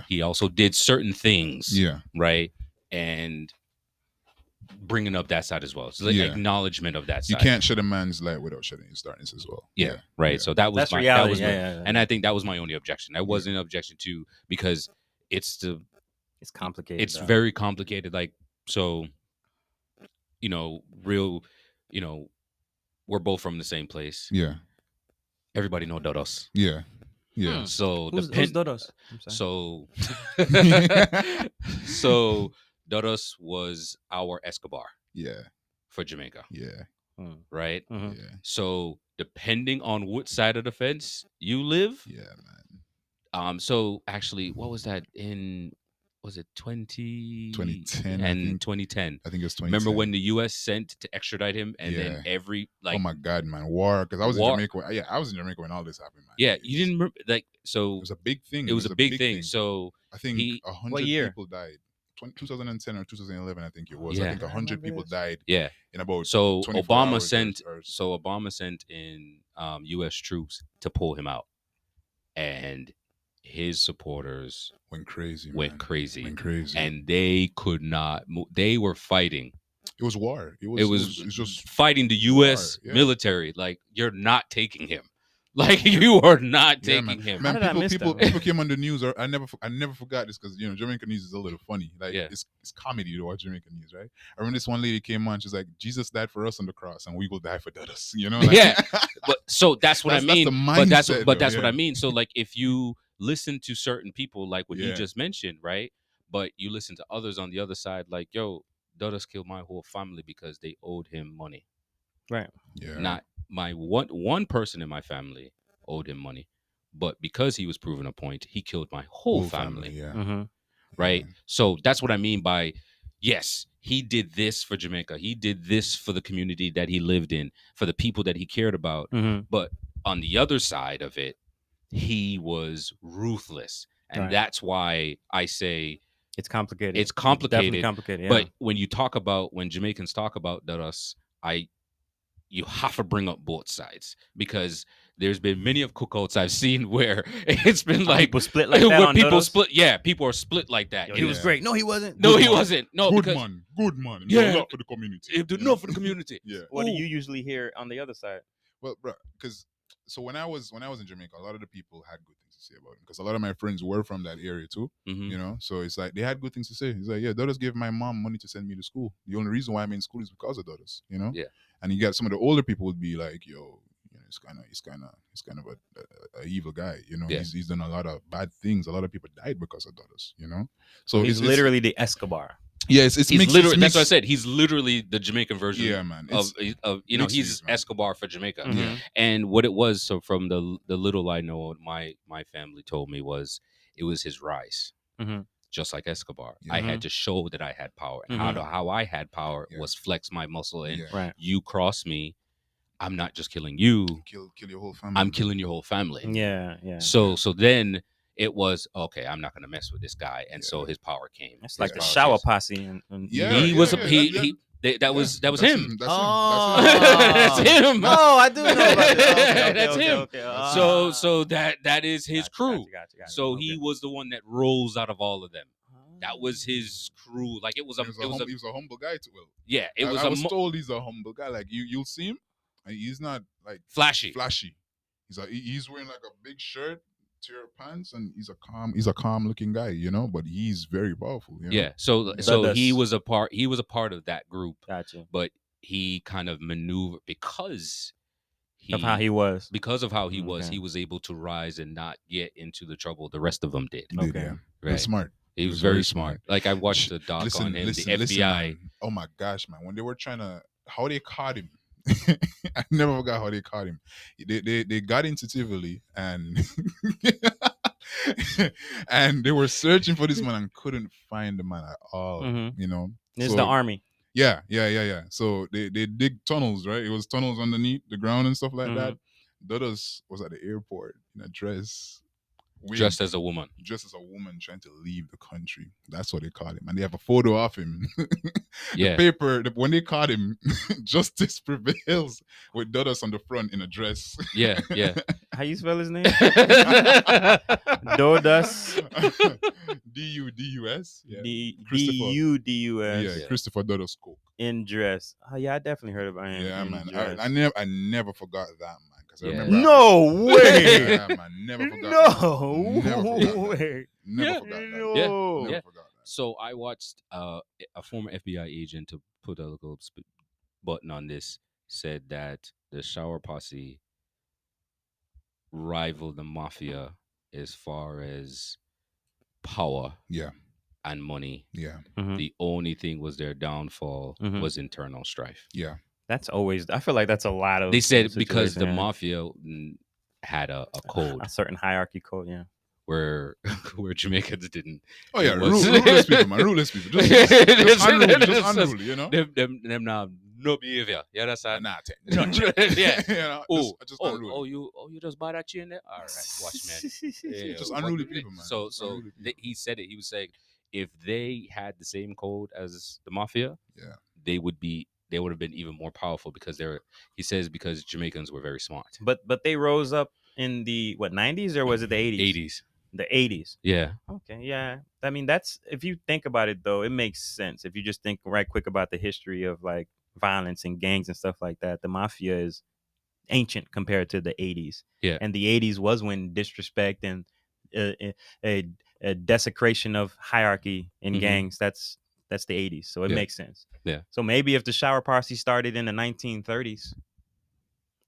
he also did certain things, right, and bringing up that side as well. So the acknowledgement of that side. You can't shed a man's light without shedding his darkness as well. Yeah, right. Yeah. So that's reality. And I think that was my only objection. I wasn't an objection to, because it's complicated. It's very complicated. Like, so, you know, we're both from the same place. Yeah. Everybody know Dodos. Yeah. Yeah. So who's Dodos? So Dodos was our Escobar. Yeah. For Jamaica. Yeah. Right? Yeah. So depending on which side of the fence you live. Yeah, man. So actually, what was that in? Was it 2010 and 2010? I think it was 2010. Remember when the U.S. sent to extradite him, and then oh my God, man, war! Because I was in Jamaica. I was in Jamaica when all this happened, man. Yeah, you didn't remember, like, so it was a big thing. It was a big thing. So I think 100 people died. 2010 or 2011, I think it was. Yeah. I think 100 people died. Yeah. In about Obama sent in U.S. troops to pull him out, and his supporters went crazy, and they could not move. They were fighting. It was war. It was just fighting the U.S. military. Like, you're not taking him. Like, you are not taking him. Man, people came on the news. I never forgot this, because, you know, Jamaican news is a little funny. Like, it's comedy to watch Jamaican news, right? I remember this one lady came on. She's like, "Jesus died for us on the cross, and we will die for others." You know? Like, yeah. But so that's what I mean. That's what I mean. So, like, if you listen to certain people, like what you just mentioned, right? But you listen to others on the other side, like, yo, Dodos killed my whole family because they owed him money. Right. Yeah. Not my one person in my family owed him money, but because he was proven a point, he killed my whole family. Yeah. Right. Yeah. So that's what I mean by, yes, he did this for Jamaica. He did this for the community that he lived in, for the people that he cared about. But on the other side of it, he was ruthless. And that's why I say it's complicated. It's complicated. Definitely complicated. Yeah. But when Jamaicans talk about Dodos, you have to bring up both sides, because there's been many of cookouts I've seen where it's been like people split like that. On people Dodos? split. Yeah, people are split like that. Yo, he was great. No, he wasn't. No, he wasn't. No, good man. He did a lot for the community. He did enough for the community. Yeah. What do you usually hear on the other side? Well, bro, because when I was in Jamaica, a lot of the people had good things to say about him, because a lot of my friends were from that area too. You know, so it's like they had good things to say. It's like, yeah, Dodos gave my mom money to send me to school. The only reason why I'm in school is because of Dodos. You know. Yeah. And you got some of the older people would be like, yo, he's kind of a evil guy. You know, Yeah. he's done a lot of bad things. A lot of people died because of Dodos. You know, so He's it's literally the Escobar. yeah, it's He's mixed, literally. it's That's what I mixed- said. He's literally the Jamaican version. Yeah, man. Of you know, mixed he's use, man. Escobar for Jamaica. Mhm. And what it was, so from the little I know, what my family told me was it was his rise. Mhm. Just like Escobar, Yeah. I had to show that I had power, and how I had power Yeah. was flex my muscle. And Yeah. Right. you cross me, I'm not just killing you, kill your whole family. I'm killing your whole family. Yeah, yeah. So then it was okay. I'm not going to mess with this guy, and so his power came. It's like the His shower power posse. And Yeah, he yeah, was yeah, that was that's him. That's Oh, him. That's him. Oh, I do know about that. That's him. So that is his crew. Gotcha. So he was the one that rose out of all of them. That was his crew. Like it was a He was a humble guy too. Well, yeah. It was I was told he's a humble guy. Like you'll see him, and he's not like flashy. He's wearing like a big shirt, tear pants, and he's a calm looking guy, you know. But he's very powerful. You know? Yeah. So that's- he was a part. He was a part of that group, Gotcha. but he kind of maneuvered because Of how he was. because of how he was. Okay. He was able to rise and not get into the trouble the rest of them did. He did, Okay. yeah. Right. He's smart. He was very smart. Like I watched the doc on him, the FBI. man. Oh my gosh, man! When they were trying to, how they caught him, I never forgot how they caught him. They got into Tivoli and and they were searching for this man and couldn't find the man at all. Mhm. You know, It's So- the army. Yeah. So they dig tunnels, right? It was tunnels underneath the ground and stuff like that. Dodos was at the airport in a dress. Dressed as a woman. Just as a woman trying to leave the country. That's what they caught him. And they have a photo of him. Yeah. When they caught him, justice prevails with Dodos on the front in a dress. Yeah. How you spell his name? Dodos. D-U-D-U-S. Yeah. D-U-D-U-S. Yeah, Christopher Dodos Coke. In dress. Oh, yeah, I definitely heard about him. Yeah, in man. dress. I never forgot that, man. Because I Yeah. remember. No way. Yeah, man. Never forgot that. No Never forgot that. way. Never Yeah. forgot that. No. Never Yeah. forgot that. So I watched a former FBI agent, to put a little button on this, said that the shower posse rivaled the mafia as far as power Yeah. and money. Yeah. Mhm. The only thing was their downfall Mhm. was internal strife. Yeah. That's always. I feel like that's a lot of. They said because the situation, yeah. mafia had a code a certain hierarchy code. Yeah. where Jamaicans didn't. Oh yeah, It was- ruthless people, man. Ruthless people. Just unruly. You know. Them now no behavior. You understand? Nah, Yeah. You know, just unruly. You just buy that chain there? All right, watch, man. Yeah, Just what unruly the- people, man. So Just unruly people. he said it. He was saying if they had the same code as the mafia, Yeah. they would have been even more powerful because he says because Jamaicans were very smart. But they rose up in the 90s or was it the 80s? 80s. The 80s. Yeah. Okay, yeah. I mean, that's if you think about it though, it makes sense. If you just think right quick about the history of like violence and gangs and stuff like that, the mafia is ancient compared to the 80s. Yeah. And the 80s was when disrespect and a desecration of hierarchy in Mhm. gangs. That's the 80s. So it Yeah. makes sense. Yeah. So maybe if the shower posse started in the 1930s,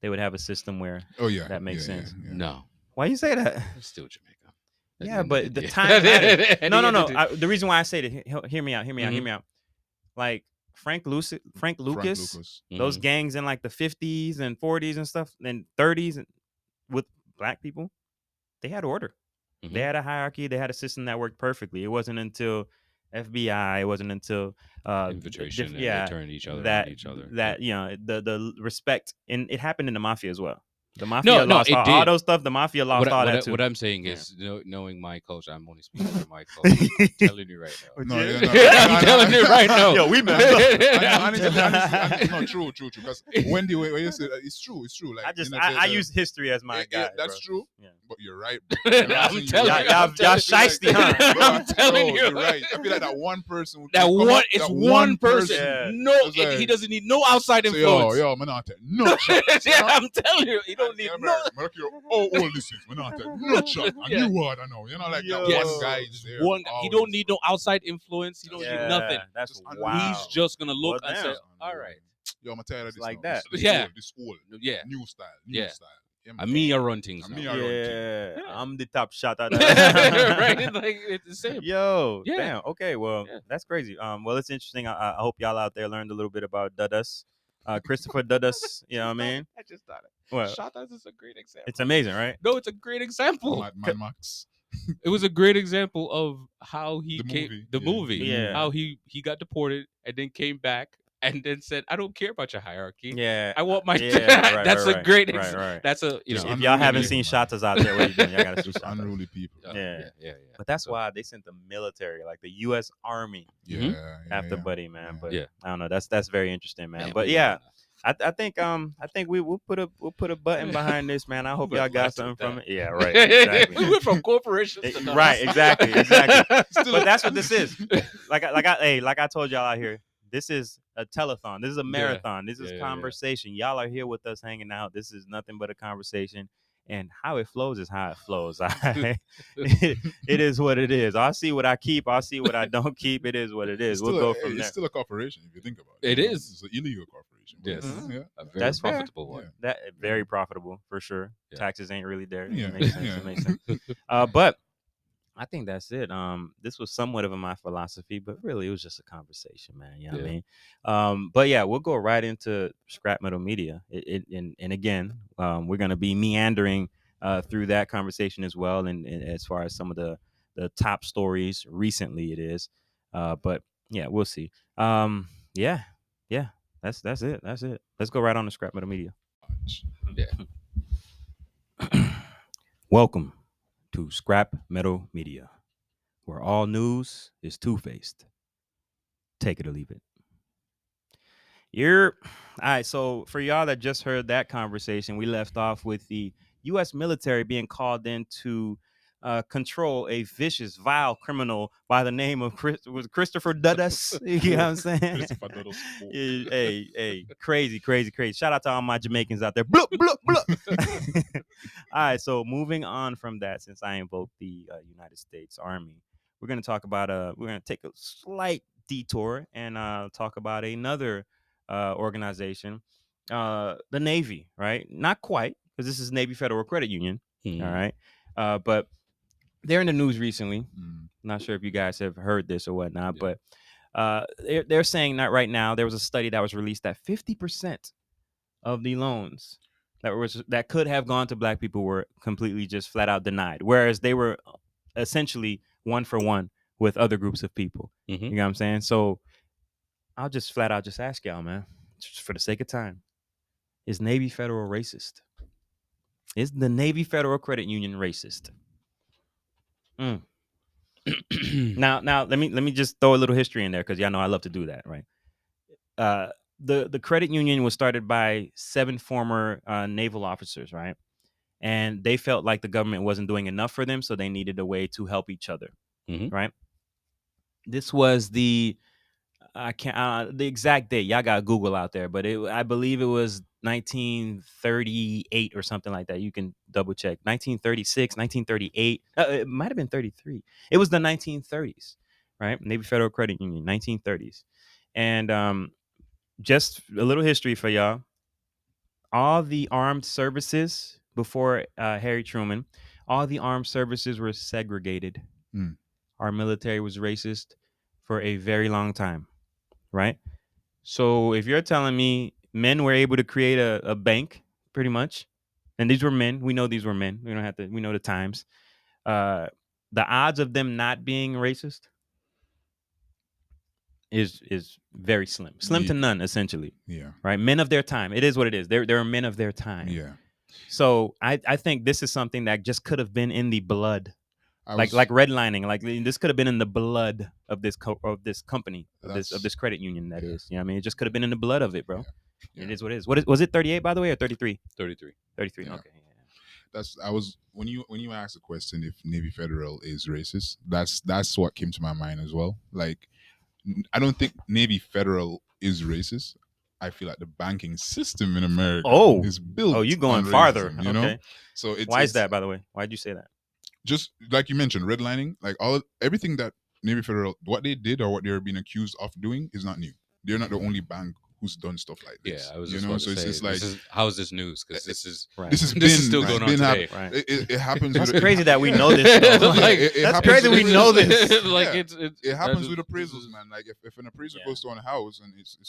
they would have a system where Oh yeah. That makes Yeah, sense. yeah, yeah. No, why you say that? it's still Jamaica. At Yeah, end of but the day. time mattered. At the No. end of the day. The reason why I say that, hear me out. Mhm. Like Frank Lucas, Frank Lucas. those Mhm. gangs in like the 50s and 40s and stuff, and 30s with black people, they had order. Mhm. They had a hierarchy. They had a system that worked perfectly. It wasn't until FBI. It wasn't until Infiltration and yeah, they turned each other that on each other. that you know the respect, and it happened in the mafia as well. The mafia No, lost it all did. those stuff. The mafia lost all that too. What I'm saying Yeah. is, knowing my culture, I'm only speaking for my culture. I'm telling you right now. No, yeah, I'm telling you right now. Yo, we messed up. Honestly, no, true. Because when you say that, it's true. Like I just you know, I use history as my yeah, guide. that's bro. true. Yeah. But you're right. I'm telling you. Y'all shiesty, huh? I'm telling you. You're right. I feel like that one person. would That come one, up, it's that one person. Yeah. No, It's like- he doesn't need no outside Say, influence. yo, man, not no shot. Yeah, I'm telling you, he don't need no. Oh, this is man, not no shot. And Yeah. you what I know. You know, like that Yes. one guy is there. One, he always. don't need no outside influence. He don't Yeah, need nothing. That's Just wow. He's just gonna look Well, and damn. say, "All right, Yo, I'm tired of It's this like now. that. This old, Yeah. new style, Yeah. style. Yeah, man. Me, I run things Me, now. I run things. Yeah, Yeah. I'm the top shot. Right? Like it's the same. Yo, Yeah. damn. Okay, well, Yeah. that's crazy. Well, it's interesting. I hope y'all out there learned a little bit about Dudas. Christopher Dudas. You know what I mean? I just thought it. Well, Shotas is a great example. it's amazing, right? No, it's a great example. Mad Max. It was a great example of how he The came. movie. The Yeah. movie. Yeah. How he got deported and then came back and then said, "I don't care about your hierarchy. Yeah. I want my." Yeah, right, That's right, a great. right. That's a Just If unruly y'all haven't people, seen man. Shotas out there, what are you doing? Y'all gotta see Just Shotas. unruly people. Yeah. yeah. But that's So- why they sent the military, like the U.S. Army, Yeah, Mhm. yeah, after yeah. Buddy, man. Yeah. But Yeah. I don't know. That's very interesting, man. Man, But we yeah, love I think we'll put a button behind this, man. I hope But y'all got left something with from that. it. Yeah, right. that. Exactly. We went from corporations to nuts. Right, exactly. Still- But that's what this is. Like I told y'all out here, this is a telethon. This is a marathon. This is Yeah. conversation. Y'all are here with us hanging out. This is nothing but a conversation. And how it flows is how it flows. It is what it is. I'll see what I keep. I'll see what I don't keep. It is what it is. It's We'll still go from it's there. still a corporation if you think about It it. you know? is. It's an illegal corporation. but Yes. yeah. A very That's fair. profitable one. Yeah. That very profitable for sure. Yeah. Taxes ain't really there. Yeah, It makes sense. yeah. It makes sense. But I think that's it. This was somewhat of my philosophy, but really it was just a conversation, man. You know what I mean? But yeah, we'll go right into scrap metal media. And again, we're gonna be meandering through that conversation as well, and as far as some of the top stories recently, it is. But yeah, we'll see. Yeah, that's it. That's it. Let's go right on to scrap metal media. Welcome to Scrap Metal Media, where all news is two-faced. Take it or leave it. All right, so for y'all that just heard that conversation, we left off with the U.S. military being called in to control a vicious, vile criminal by the name of Christopher Dudas. You know what I'm saying? Christopher Dudas. Hey, crazy. Shout out to all my Jamaicans out there. Blup, blup, blup. All right, so moving on from that, since I invoked the United States Army, we're going to talk about we're going to take a slight detour and talk about another organization, the Navy, right? Not quite, because this is Navy Federal Credit Union. All right, but they're in the news recently. Not sure if you guys have heard this or whatnot, but they're saying that right now there was a study that was released that 50% of the loans that could have gone to Black people were completely just flat out denied, whereas they were essentially one for one with other groups of people. You know what I'm saying? So I'll just flat out just ask y'all, man, just for the sake of time, is Navy Federal racist? Is the Navy Federal Credit Union racist? Now, let me just throw a little history in there, because y'all know I love to do that, right? The credit union was started by 7 former naval officers, right? And they felt like the government wasn't doing enough for them, so they needed a way to help each other, right? This was the exact date. Y'all got Google out there, but I believe it was 1938 or something like that. You can double check. 1936, 1938. It might have been 33. It was the 1930s, right? Navy Federal Credit Union, 1930s. And just a little history for y'all. All the armed services before Harry Truman, all the armed services were segregated. Our military was racist for a very long time, right? So if you're telling me men were able to create a bank, pretty much, and these were men, we know these were men. We don't have to. We know the times. The odds of them not being racist is very slim to none, essentially. Yeah. Right. Men of their time. It is what it is. They're men of their time. Yeah. So I think this is something that just could have been in the blood. Like redlining, like this could have been in the blood of this company, of this credit union. That is, you know what I mean? It just could have been in the blood of it, bro. Yeah. It is what it is. Was it 38, by the way, or 33? 33. 33. Yeah. Okay. When you asked the question if Navy Federal is racist, that's what came to my mind as well. Like, I don't think Navy Federal is racist. I feel like the banking system in America is built. Oh, you going on farther? racism, you know? So why is that, by the way? Why'd you say that? Just like you mentioned, redlining, like everything that Navy Federal, what they did or what they're being accused of doing is not new. They're not the only bank who's done stuff like this. Yeah, I was you just know, about so to it's say, like how is this news? Because this is this has this is been still going on today. Right. It happens. That's with, crazy that we know this. Though. Like, it that's happens crazy with we know appraisals. this. Like Yeah. It happens with this appraisals, is- man. Like if an appraiser Yeah. goes to a house and it's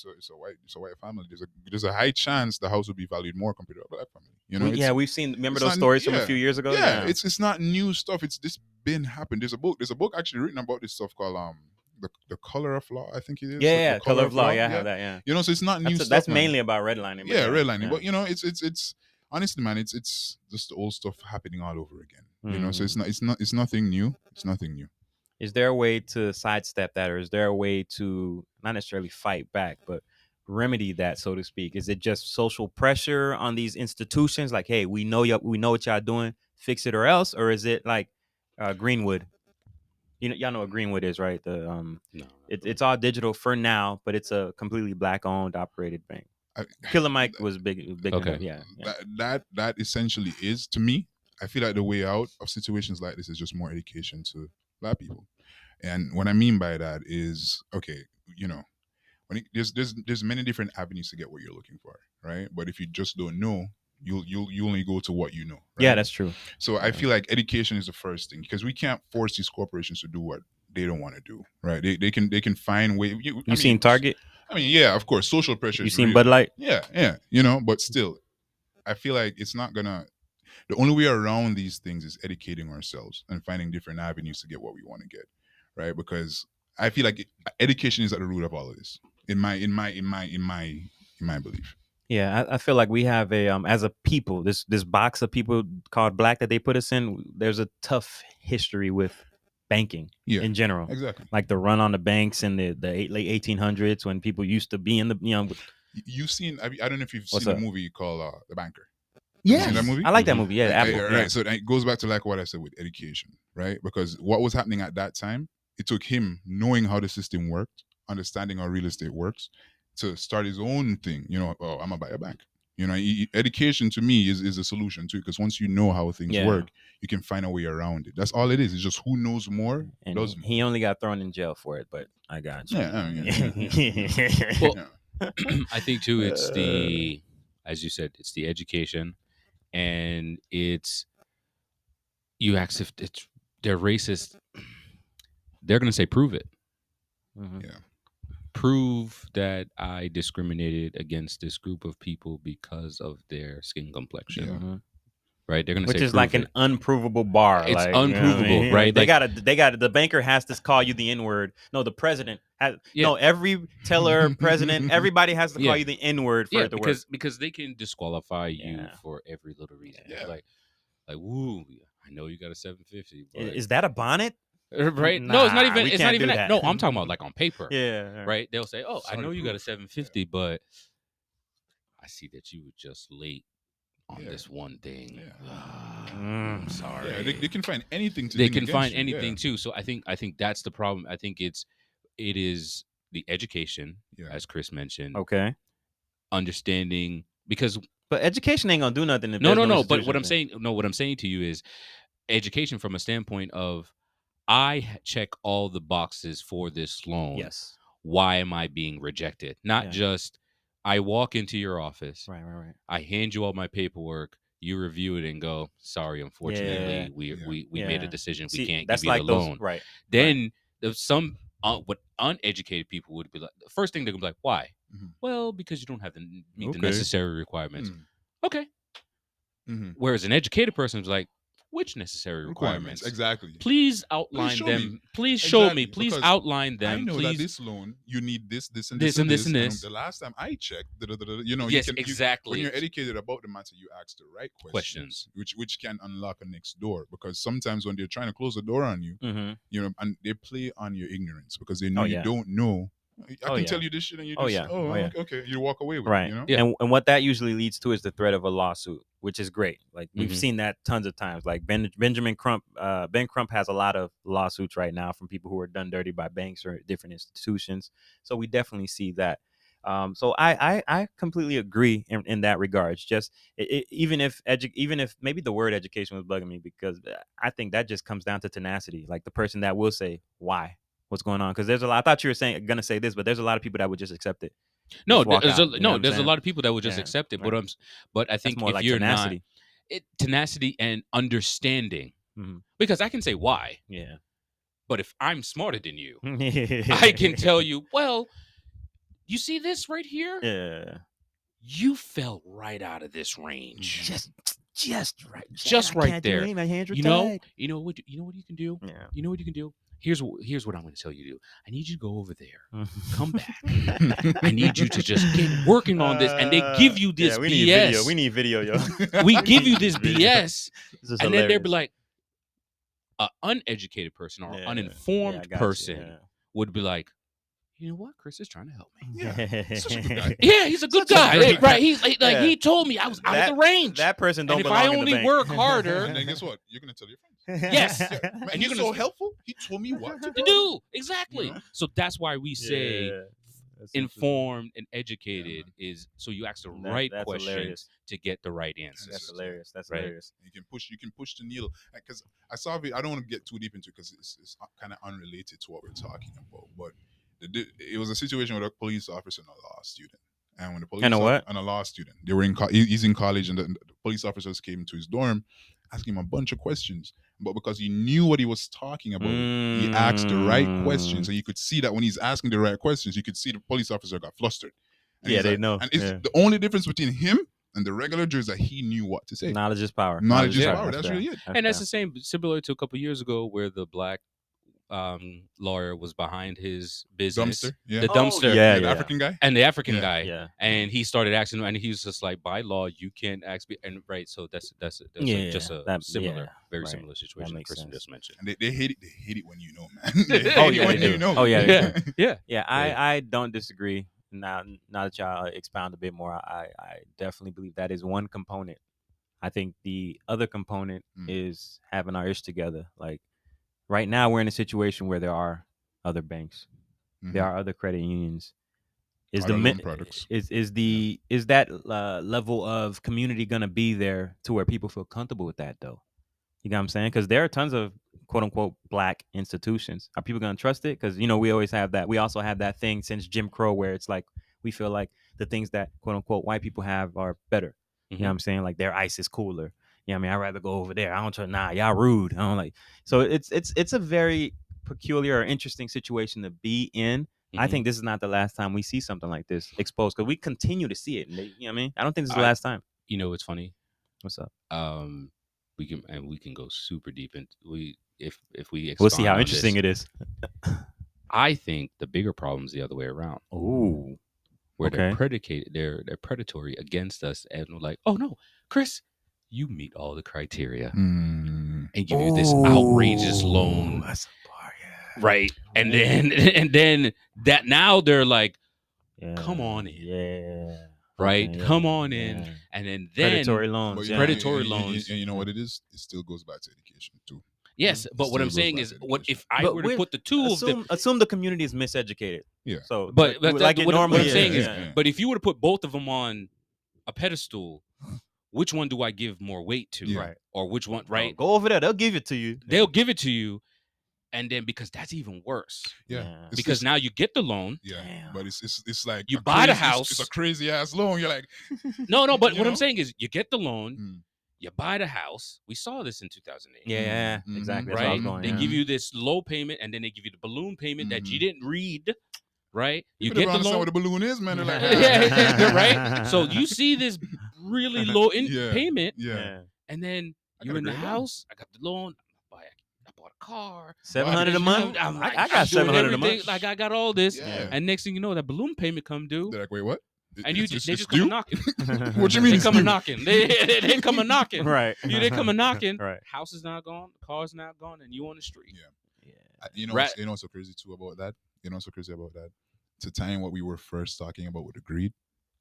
a white family, there's a high chance the house will be valued more compared to a black family. You know, Yeah, we've seen. Remember it's those not- stories from a yeah. few years ago? Yeah, it's not new stuff. It's this been happened. There's a book actually written about this stuff called the Color of Law, I think it is. yeah. The Color of Law. Yeah, I have that. Yeah, You know, so it's not new stuff. that's man. mainly about redlining. Yeah, redlining. Yeah. But you know, it's honestly, man, it's just the old stuff happening all over again. You know, so it's nothing new. It's nothing new. Is there a way to sidestep that, or is there a way to not necessarily fight back, but remedy that, so to speak? Is it just social pressure on these institutions, like, hey, we know what y'all doing, fix it or else, or is it like Greenwood? Y'all know what Greenwood is, right? The No, it's all digital for now, but it's a completely black owned operated bank. Killer Mike was big. Okay. Yeah. That essentially is, to me, I feel like the way out of situations like this is just more education to black people. And what I mean by that is, okay, you know, there's many different avenues to get what you're looking for, right? But if you just don't know, you only go to what you know. Right? Yeah, that's true. So I feel like education is the first thing, because we can't force these corporations to do what they don't want to do, right? They can find ways. You seen Target? I mean, yeah, of course, social pressure. You is seen real. Bud Light? Yeah, you know, but still, I feel like it's not gonna. The only way around these things is educating ourselves and finding different avenues to get what we want to get, right? Because I feel like education is at the root of all of this. In my belief. Yeah, I feel like we have a as a people, this box of people called black that they put us in. There's a tough history with banking in general. Exactly. Like the run on the banks in the late 1800s, when people used to be in the You've seen? I don't know if you've What's seen up? the movie called The Banker. Yeah, seen that movie? I like that movie. Yeah, Apple. Right. Yeah. So it goes back to like what I said with education, right? Because what was happening at that time, it took him knowing how the system worked, understanding how real estate works, to start his own thing. You know, I'm gonna buy a bank. You know, education to me is a solution too, because once you know how things work, you can find a way around it. That's all it is. It's just who knows more And does more. he only got thrown in jail for it, but I got you. Yeah. Well, I think too, it's the, as you said, it's the education, and it's, you ask if they're racist, they're gonna say prove it. Mhm. Yeah. Prove that I discriminated against this group of people because of their skin complexion. Yeah. Mhm. Right? They're gonna Which say is like prove an unprovable bar. It's like, you know what I unprovable, mean? right? They Like- gotta the banker has to call you the N-word. No, the president has no, every teller, president, everybody has to call Yeah. you the N-word for yeah, it to work. because they can disqualify you Yeah. for every little reason. Yeah. Like woo, I know you got a 750, but Is that a bonnet? right? No, it's not Nah, even. we It's can't not even do that. that. No, I'm talking about like on paper. Yeah. Right? They'll say, "Oh, I Sorry know to you got a prove. 750, but I see that you were just late on Yeah. this one thing." Mm. I'm sorry. Yeah, they can find anything to They ding can against find you, anything yeah. too. So I think that's the problem. I think it is the education, Yeah. as Chris mentioned, Okay. understanding, because But education ain't gonna do nothing if no. there's But what I'm institutions saying, what I'm saying to you is education from a standpoint of, I check all the boxes for this loan. there. Yes. Why am I being rejected? Not Yeah. just I walk into your office, Right. I hand you all my paperwork, you review it and go, sorry, unfortunately, Yeah. we made a Yeah. decision. We See, can't that's give you like the those, loan. right. Then there's some what uneducated people would be like. The first thing they're gonna be like, why? Mhm. Well, because you don't have meet the Okay. necessary requirements. Mm. Okay. Mhm. Whereas an educated person is like, which necessary requirements? Exactly. Please outline show them. me. Please show Exactly, me. Please because outline them. I know Please. that this loan, you need this, and This this, and this and and this. the last time I checked, you know, Yes, you can, exactly. when you're educated about the matter, you ask the right questions, which can unlock a next door. Because sometimes when they're trying to close the door on you, Mm-hmm. you know, and they play on your ignorance because they know Oh, you yeah. don't know. I Oh, can yeah. tell you this shit, and you Oh, just, yeah. Oh, yeah. okay, you walk away with Right. it, you know? Yeah. And what that usually leads to is the threat of a lawsuit, which is great. Like we've Mhm. seen that tons of times. Like Benjamin Crump, Ben Crump has a lot of lawsuits right now from people who are done dirty by banks or different institutions. So we definitely see that. So I completely agree in that regards. Just even if maybe the word education was bugging me, because I think that just comes down to tenacity. Like the person that will say why, what's going on, because there's a lot. I thought you were gonna say this, but there's a lot of people that would just accept it. No, Just walk there's out, you know what I'm there's a saying? lot of people that would just Yeah, accept it, right. but I That's think more if like you're tenacity. tenacity and understanding, Mhm. because I can say why, Yeah. but if I'm smarter than you, I can tell you, well, you see this right here? Yeah. You fell right out of this range. Just right. Just I right can't do there. anything. My hands are You know tied. what you can do? Yeah. You know what you can do? Here's what I'm going to tell you to do. I need you to go over there. Come back. I need you to just get working on this. And they give you this we BS. need video. We need video, yo. We give you this Video. BS. This is And then they'll be hilarious. like, an uneducated person or Yeah. uninformed Yeah, I got you, person yeah. would be like, you know what? Chris is trying to help me. Yeah, such a good guy. Yeah, he's a good Such a guy. great Right. He's like Yeah. he told me I was out of the range. That person don't and if belong I in the only bank. work harder, And then guess what? You're gonna tell your friends. Yes. Yeah, man, And and you're you're gonna so helpful. He told me what to to do. do. Exactly. You know? So that's why we say Yeah. That's interesting. informed and educated is so you ask the right That's questions hilarious. to get the right answers. That's hilarious. That's Right. hilarious. You can push the needle because I saw it. I don't want to get too deep into it because it's kind of unrelated to what we're talking about. But it was a situation with a police officer and a law student. And when the police And a what? and a law student, they were in he's in college, and the police officers came to his dorm, asking him a bunch of questions. But because he knew what he was talking about, he asked the right questions, and you could see that when he's asking the right questions, you could see the police officer got flustered. And Yeah, he's they like- know. And it's Yeah. the only difference between him and the regular Jew is that he knew what to say. Knowledge is power. Knowledge is Yeah. power. That's fair. really it. And that's the same, similar to a couple years ago where the black lawyer was behind his business. Dumpster. Yeah. The Oh, dumpster. yeah, The African guy. And the African Yeah. guy. Yeah. And he started asking him, and he was just like, by law, you can't ask me. And right, so that's Yeah, just a that- similar, yeah, very right. similar situation that makes Christian sense. just mentioned. And they hate it. They hate it when you know, man. They hate Oh, it yeah, when they you do. know. Oh, yeah, they Yeah. Yeah. Yeah, Right. I don't disagree. Now that y'all expound a bit more, I definitely believe that is one component. I think the other component is having our ish together. Like right now, we're in a situation where there are other banks, there are other credit unions. Is Other the loan products. is that level of community gonna be there to where people feel comfortable with that though? You know what I'm saying? Because there are tons of quote unquote black institutions. Are people gonna trust it? Because we always have that. We also have that thing since Jim Crow where it's like we feel like the things that quote unquote white people have are better. You know what I'm saying? Like their ice is cooler. You know what I mean? I'd rather go over there. I don't trust. Nah, y'all rude. I don't like. So it's a very peculiar or interesting situation to be in. I think this is not the last time we see something like this exposed because we continue to see it. You know what I mean? I don't think this is the last time. You know what's funny? What's up? We can go super deep into if we We'll see how expound on interesting this. it is. I think the bigger problem is the other way around. Ooh. Where Okay. they're predicated, they're predatory against us, and we're like, oh no, Chris, you meet all the criteria, and give you this outrageous loan, That's a bar, yeah. right? And then that now they're like, Yeah. come on in, Yeah. right? Okay, yeah, Come on in, yeah. and then Predatory But loans. you Yeah. know, Predatory and loans. you know what it is? It still goes back to education too. yes. But what still I'm goes saying back is, to what education. if I But were to we're- put the two of them? Assume the community is miseducated. Yeah. So, But like it what normally I'm is. saying is, Yeah. but if you were to put both of them on a pedestal, which one do I give more weight to? Yeah. Right. Or which one? Right? Go over there. They'll give it to you. They'll give it to you, and then because that's even worse. Yeah. Yeah. It's Because just- now you get the loan. Yeah. Damn. But it's like You a buy the crazy- house. It's a crazy ass loan. You're like, No, but You what know? I'm saying is, you get the loan, Mm. you buy the house. We saw this in 2008. Yeah, Mhm. exactly. That's where I Right? was going. They yeah. give you this low payment, and then they give you the balloon payment that you didn't read. Right? You people get don't the understand loan. what a balloon is, man. They're like, Yeah, right? So you see this really low Yeah. payment, Yeah. and then I you're got a in the great loan. house. I got the loan. I bought a car. 700 a month. I'm like, I I'm got doing 700 a everything, month. Like I got all this, Yeah. and next thing you know, that balloon payment come due, They're like, wait, what? and they It's just come due? a knocking. What you mean They it's come a due? knocking. They come a knocking. Right. They come a knocking. Right. House is not gone. The car's not gone, and you on the street. Yeah. Yeah. You know, Right. you know what's so crazy too about that? You know what's so crazy about that? To tie in what we were first talking about with the greed,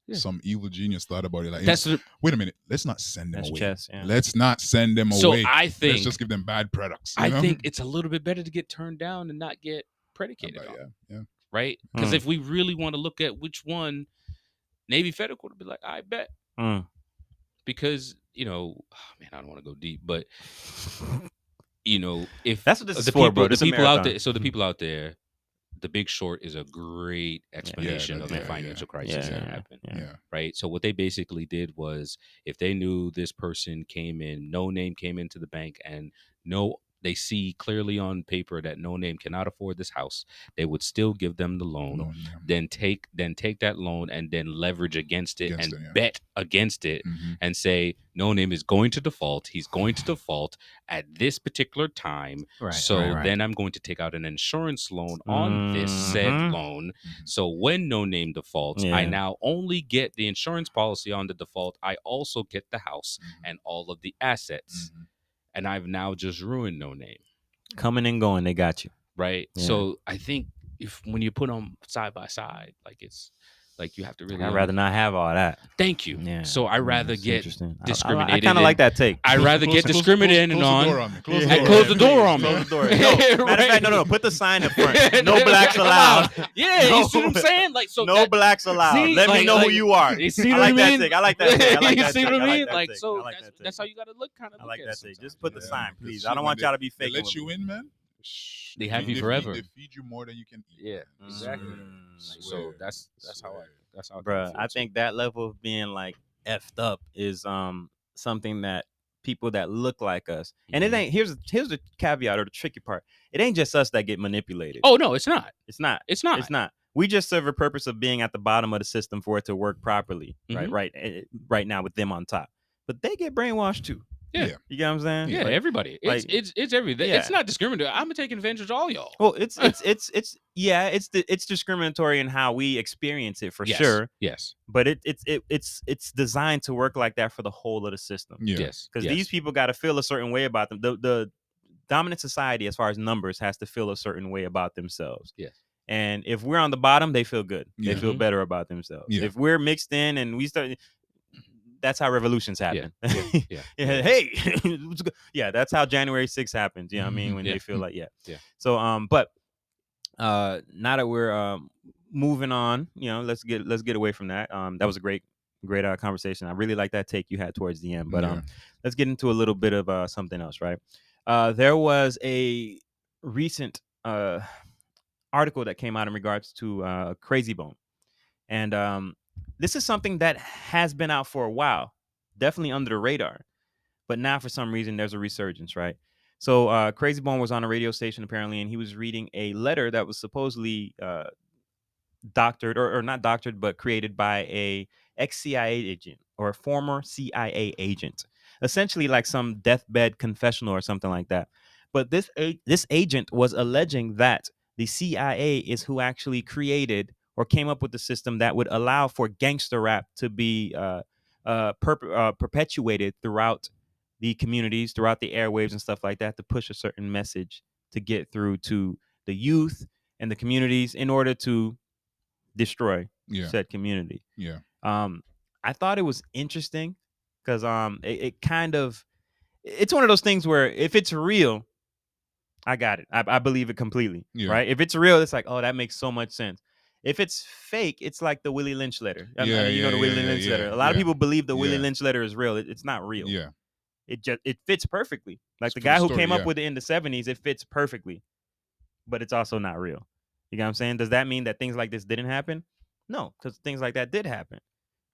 Yeah. some evil genius thought about it. Like, That's wait a minute, let's not send them That's away. chess. Yeah. Let's not send them so. away. I Let's think. just give them bad products. you I know? think it's a little bit better to get turned down and not get predicated on. yeah. Right? Because Mm. if we really want to look at which one, Navy Federal would be like, I bet. Mm. Because, man, I don't want to go deep, but, if That's what this is the for, people, bro. the This is a people out marathon. there, so the people out there The Big Short is a great explanation of the financial crisis that happened. Yeah. Right. So what they basically did was, if they knew this person came in, NoName came into the bank, and they see clearly on paper that NoName cannot afford this house, they would still give them the loan, then take that loan and then leverage against it and bet against it and say NoName is going to default. He's going to default at this particular time. Then I'm going to take out an insurance loan on this said loan. So when NoName defaults, I now only get the insurance policy on the default. I also get the house and all of the assets. And I've now just ruined NoName. Coming and going, they got you. Right. Yeah. So I think when you put them side by side, like, it's like you have to really. I'd rather not have all that. Thank you. Yeah. So I rather get discriminated. I kind of like that take. I rather get discriminated on. Close the door on me. Close the door. No, matter of fact, no. Put the sign in front. No blacks allowed. Yeah, you see what I'm saying? Like, so no blacks allowed. See, Let me know who you are. You see I like that take. I like that take. You see what I mean? Like, so that's how you got to look. Kind of. I like that take. Just put the sign, please. I don't want y'all to be fake. They let you in, man. They have you forever. They feed you more than you can eat. Yeah, exactly. So that's how. Bro, I think that level of being like effed up is something that people that look like us, and it ain't. Here's the caveat or the tricky part. It ain't just us that get manipulated. Oh no, it's not. It's not. We just serve a purpose of being at the bottom of the system for it to work properly. Right now with them on top, but they get brainwashed too. Yeah. You get what I'm saying? Yeah, like, everybody. It's everything. Yeah. It's not discriminatory. I'm gonna take advantage of all y'all. Well, it's discriminatory in how we experience it for sure. Yes. But it's designed to work like that for the whole of the system. Yeah. Yes. Because these people got to feel a certain way about them. The dominant society, as far as numbers, has to feel a certain way about themselves. Yes. And if we're on the bottom, they feel good. They feel better about themselves. Yeah. If we're mixed in and we start. That's how revolutions happen. Yeah. Hey, yeah, that's how January 6th happens. You know what I mean? When they feel like, yeah. So, but now that we're moving on, let's get away from that. That was a great conversation. I really like that take you had towards the end. But let's get into a little bit of something else, right? There was a recent article that came out in regards to Crazy Bone, and this is something that has been out for a while, definitely under the radar, but now for some reason there's a resurgence, right? So Crazy Bone was on a radio station apparently, and he was reading a letter that was supposedly doctored or not doctored, but created by a ex-CIA agent or a former CIA agent, essentially like some deathbed confessional or something like that. But this agent was alleging that the CIA is who actually created or came up with the system that would allow for gangster rap to be perpetuated throughout the communities, throughout the airwaves and stuff like that, to push a certain message to get through to the youth and the communities in order to destroy said community. Yeah. I thought it was interesting because it's one of those things where if it's real, I got it. I believe it completely. Right? If it's real, it's like, oh, that makes so much sense. If it's fake, it's like the Willie Lynch letter. The Willie Lynch letter. A lot of people believe the Willie Lynch letter is real. It's not real. Yeah. It fits perfectly. Like the guy who came up with it in the 70s, it fits perfectly. But it's also not real. You know what I'm saying? Does that mean that things like this didn't happen? No, because things like that did happen.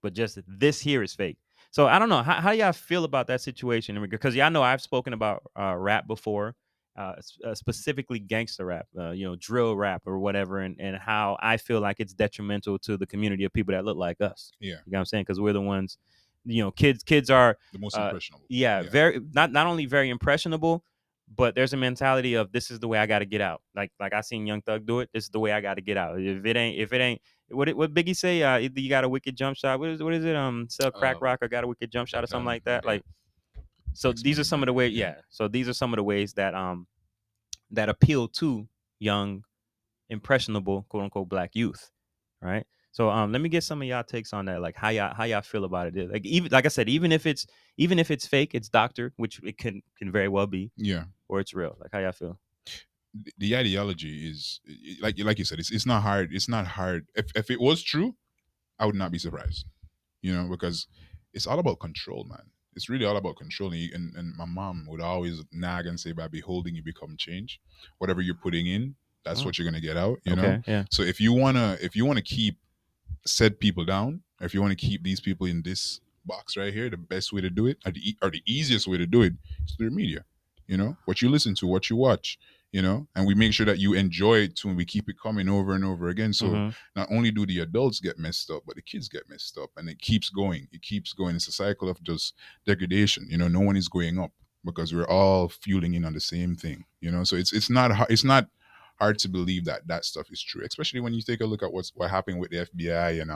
But just this here is fake. So I don't know. How do y'all feel about that situation? Because y'all know I've spoken about rap before. Specifically gangster rap, drill rap or whatever, and how I feel like it's detrimental to the community of people that look like us. Yeah. You know what I'm saying? Because we're the ones, kids are the most impressionable. Very not only very impressionable, but there's a mentality of this is the way I got to get out. Like I seen Young Thug do it. This is the way I got to get out. If it ain't, what Biggie say? Either you got a wicked jump shot. What is it? Sell crack rock or got a wicked jump shot or something like that. Like. So these are some of the ways, So these are some of the ways that that appeal to young, impressionable, quote unquote, black youth, right? So let me get some of y'all takes on that, like how y'all feel about it. Like like I said, even if it's fake, it's doctored, which it can very well be, or it's real. Like how y'all feel? The ideology is like you said, it's not hard. It's not hard. If it was true, I would not be surprised, because it's all about control, man. It's really all about controlling. And my mom would always nag and say, by beholding, you become change. Whatever you're putting in, that's what you're gonna get out. You know. Okay. Yeah. So if you wanna keep said people down, or if you want to keep these people in this box right here, the best way to do it, or the easiest way to do it, is through media. You know, what you listen to, what you watch. You know, and we make sure that you enjoy it too, and we keep it coming over and over again. So not only do the adults get messed up, but the kids get messed up, and it keeps going. It keeps going. It's a cycle of just degradation. You know, no one is going up because we're all fueling in on the same thing. You know, so it's not hard to believe that that stuff is true, especially when you take a look at what happened with the FBI and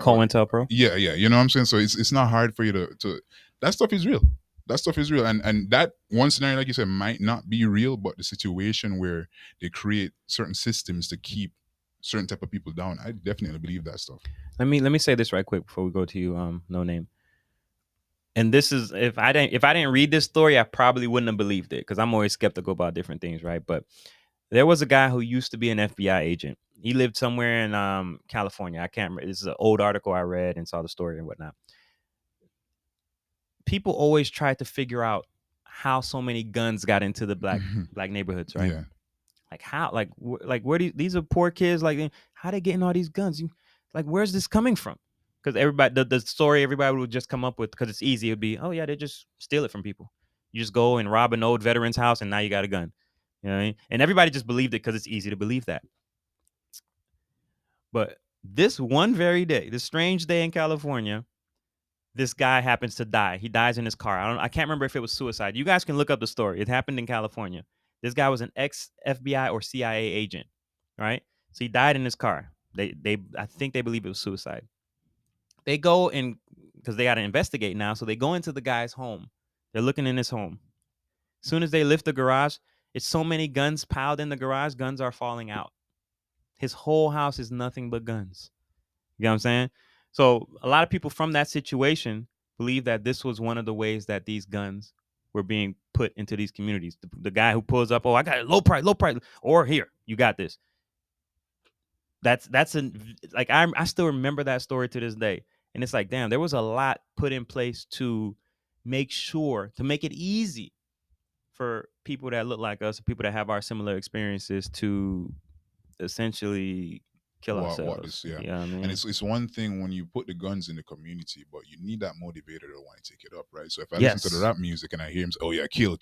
COINTELPRO. Yeah, you know what I'm saying. So it's not hard for you to that stuff is real. That stuff is real, and that one scenario, like you said, might not be real, but the situation where they create certain systems to keep certain type of people down, I definitely believe that stuff. Let me say this right quick before we go to you, NoName. And this is if I didn't read this story, I probably wouldn't have believed it because I'm always skeptical about different things, right? But there was a guy who used to be an FBI agent. He lived somewhere in California. I can't remember. This is an old article I read and saw the story and whatnot. People always try to figure out how so many guns got into the black neighborhoods, right? Yeah. Like how, like where these are poor kids, like how they getting all these guns? Like where's this coming from? Because everybody, the story everybody would just come up with, because it's easy, it'd be, oh yeah, they just steal it from people. You just go and rob an old veteran's house and now you got a gun. You know what I mean? And everybody just believed it because it's easy to believe that. But this one very day, this strange day in California, this guy happens to die. He dies in his car. I can't remember if it was suicide. You guys can look up the story. It happened in California. This guy was an ex-FBI or CIA agent, right? So he died in his car. I think they believe it was suicide. They go in because they got to investigate now. So they go into the guy's home. They're looking in his home. As soon as they lift the garage, it's so many guns piled in the garage, guns are falling out. His whole house is nothing but guns. You know what I'm saying? So a lot of people from that situation believe that this was one of the ways that these guns were being put into these communities. The guy who pulls up, oh, I got it, low price, or here, you got this. That's like I still remember that story to this day. And it's like, damn, there was a lot put in place to make it easy for people that look like us, people that have our similar experiences to essentially kill ourselves. Yeah. You know what I mean? And it's one thing when you put the guns in the community, but you need that motivator to want to take it up, right? So if I listen to the rap music and I hear him say, oh yeah, kill,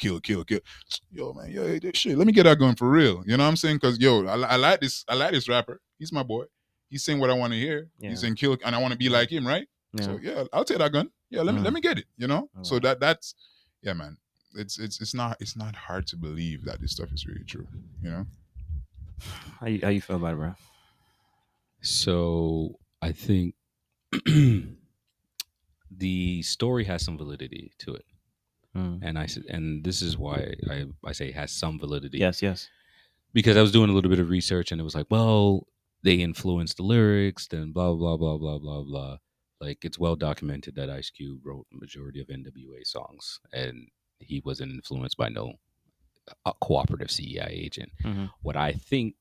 yo man, yo, shit, let me get that gun for real. You know what I'm saying? Because yo, I like this rapper. He's my boy. He's saying what I want to hear. Yeah. He's saying kill, and I want to be like him, right? Yeah. So yeah, I'll take that gun. Yeah, let me get it. You know. Right. So that's yeah, man. It's not hard to believe that this stuff is really true. You know. How you feel about it, bro? So I think the story has some validity to it, and this is why I say it has some validity. Yes. Because I was doing a little bit of research, and it was like, well, they influenced the lyrics, then blah blah blah blah blah blah. Like it's well documented that Ice Cube wrote the majority of NWA songs, and he wasn't influenced by no cooperative CIA agent. What I think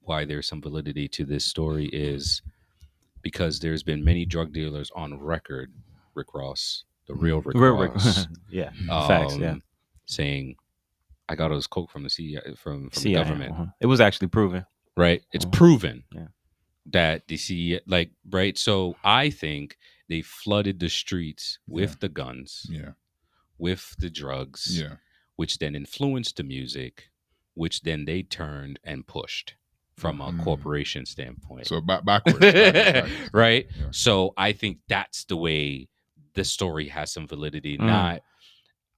why there's some validity to this story is because there's been many drug dealers on record, Rick Ross, the real Rick Ross, yeah, facts, yeah, saying, "I got all this coke from the CIA, from the government." It was actually proven, right? It's proven that the CIA, like, right. So I think they flooded the streets with the guns, with the drugs, which then influenced the music, which then they turned and pushed. From a corporation standpoint. So backwards. Right? Yeah. So I think that's the way the story has some validity. Not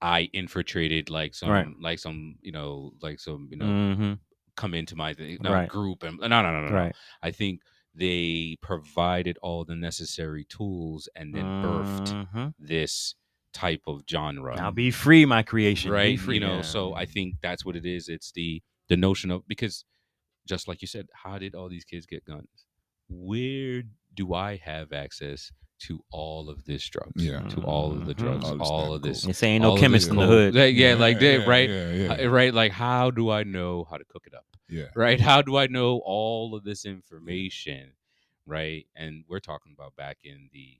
I infiltrated some come into my group and no. Right. I think they provided all the necessary tools and then birthed this type of genre. Now be free, my creation. Right? Be free. So I think that's what it is. It's the notion of, because just like you said, how did all these kids get guns? Where do I have access to all of this drugs? Yeah. To all of the drugs, all of this. They say ain't no chemist in the hood. Right? Like, how do I know how to cook it up? Yeah. Right? How do I know all of this information? Right? And we're talking about back in the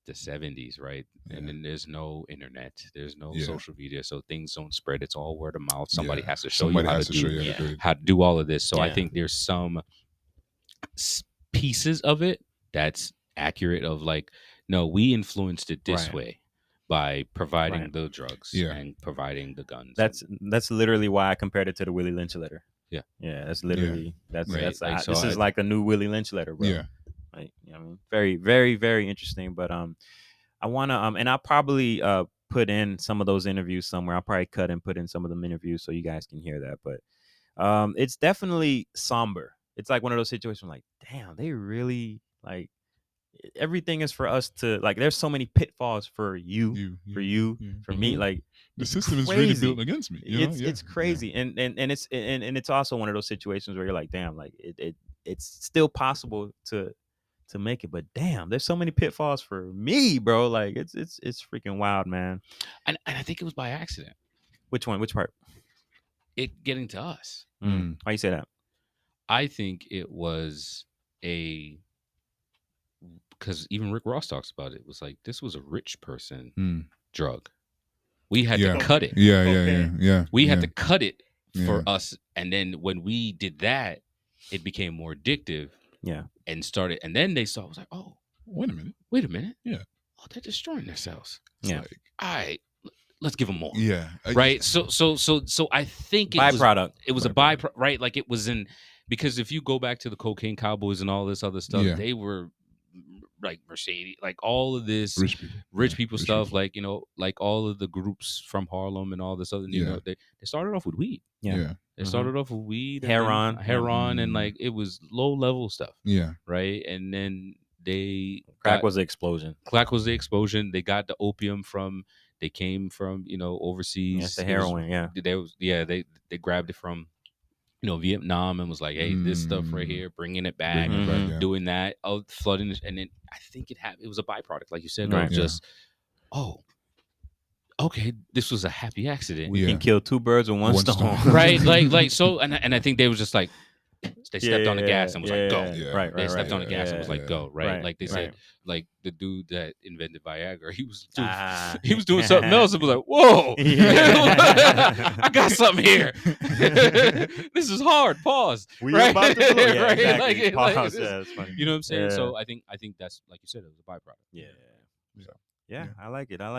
the 70s, right? And then there's no internet, there's no Yeah. social media, so things don't spread. It's all word of mouth. Somebody has to show Somebody you how has to to show do you how to do it. how to do all of this. So I Yeah. think there's some pieces of it that's accurate of like, no, we influenced it this Right. way by providing Right. the drugs Yeah. and providing the guns. That's literally why I compared it to the Willie Lynch letter. Yeah. Yeah, that's literally that's Right. that's Like, so this is I- like a new Willie Lynch letter, bro. Yeah. Like, you know what I mean, very, very, very interesting. But I wanna and I'll probably put in some of those interviews somewhere. I'll probably cut and put in some of them interviews so you guys can hear that. But it's definitely somber. It's like one of those situations like, damn, they really like everything is for us to like. There's so many pitfalls for you, for me. Like The it's system is really crazy. built against me. You know? It's crazy, and it's also one of those situations where you're like, damn, like it's still possible to make it, but damn, there's so many pitfalls for me, bro. Like it's freaking wild, man. and I think it was by accident. Which one? Which part? It getting to us. Why you say that? I think it was because even Rick Ross talks about it. It was like, this was a rich person drug. We had to cut it. Yeah. We had to cut it for us. And then when we did that, it became more addictive. Yeah. And then they saw, I was like, oh, Wait a minute. Yeah. Oh, they're destroying themselves. It's Yeah. like, All right, let's give them more. yeah. Right. So I think Byproduct. it was a byproduct, right? Like it was because if you go back to the Cocaine Cowboys and all this other stuff, they were like Mercedes, like all of this rich people stuff, like, you know, like all of the groups from Harlem and all this other, you know, they started off with weed. Yeah. They started off with weed, Heroin. and like it was low level stuff. Yeah. Right. And then Crack was the explosion. They got the opium they came from, you know, overseas. It's the heroin. They grabbed it from, you know, Vietnam and was like, hey, this stuff right here, bringing it back, doing that, flooding it. And then I think it was a byproduct, like you said, Right. of just, okay, this was a happy accident. We can kill two birds with one stone. Right. Like, so, and I think they was just like, they stepped on the gas and was like, go. Yeah. Right. They stepped on the gas and was like, go. Right. Like they said, Right. like the dude that invented Viagra, he was doing something else and was like, whoa, I got something here. This is hard. Pause. We right? about to blow. Yeah, Right? exactly. Like, Pause. Yeah, that's funny. You know what I'm saying? Yeah. So I think that's, like you said, it was a byproduct. Yeah. I like it. All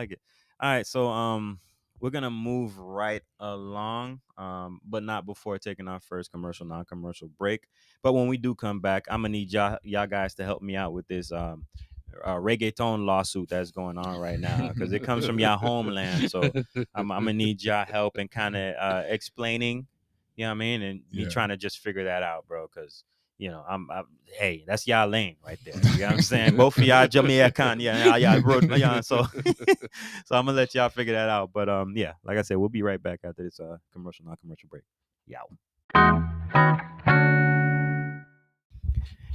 right, so we're gonna move right along, but not before taking our first non-commercial break. But when we do come back, I'm gonna need y'all guys to help me out with this reggaeton lawsuit that's going on right now, because it comes from y'all homeland. So I'm gonna need y'all help in kind of explaining, you know what I mean, and me trying to just figure that out, bro, because. You know, hey, that's y'all lane right there. You know what I'm saying? Both of y'all Jamaican, so I'm gonna let y'all figure that out. But yeah, like I said, we'll be right back after this non-commercial break. Yow.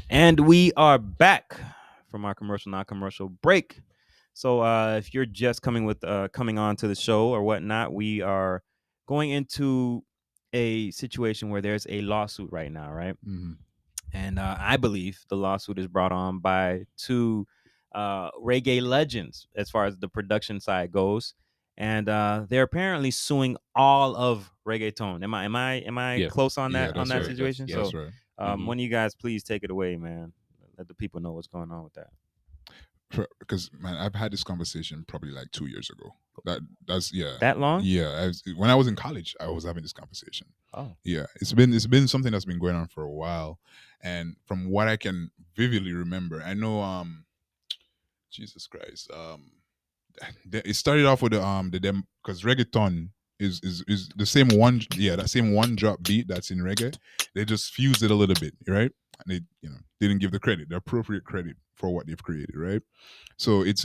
And we are back from our non-commercial break. So if you're just coming on to the show or whatnot, we are going into a situation where there's a lawsuit right now, right? Mm-hmm. And I believe the lawsuit is brought on by two reggae legends as far as the production side goes, and they're apparently suing all of reggaeton. Am I close on that situation? That's right. One of you guys, please take it away, man. Let the people know what's going on with that. Because man, I've had this conversation probably like 2 years ago. That's That long? Yeah, when I was in college, I was having this conversation. Oh, yeah, it's been something that's been going on for a while, and from what I can vividly remember, I know Jesus Christ, it started off with the because reggaeton is the same that same one drop beat that's in reggae. They just fused it a little bit, right? And they didn't give the appropriate credit for what they've created, right? So it's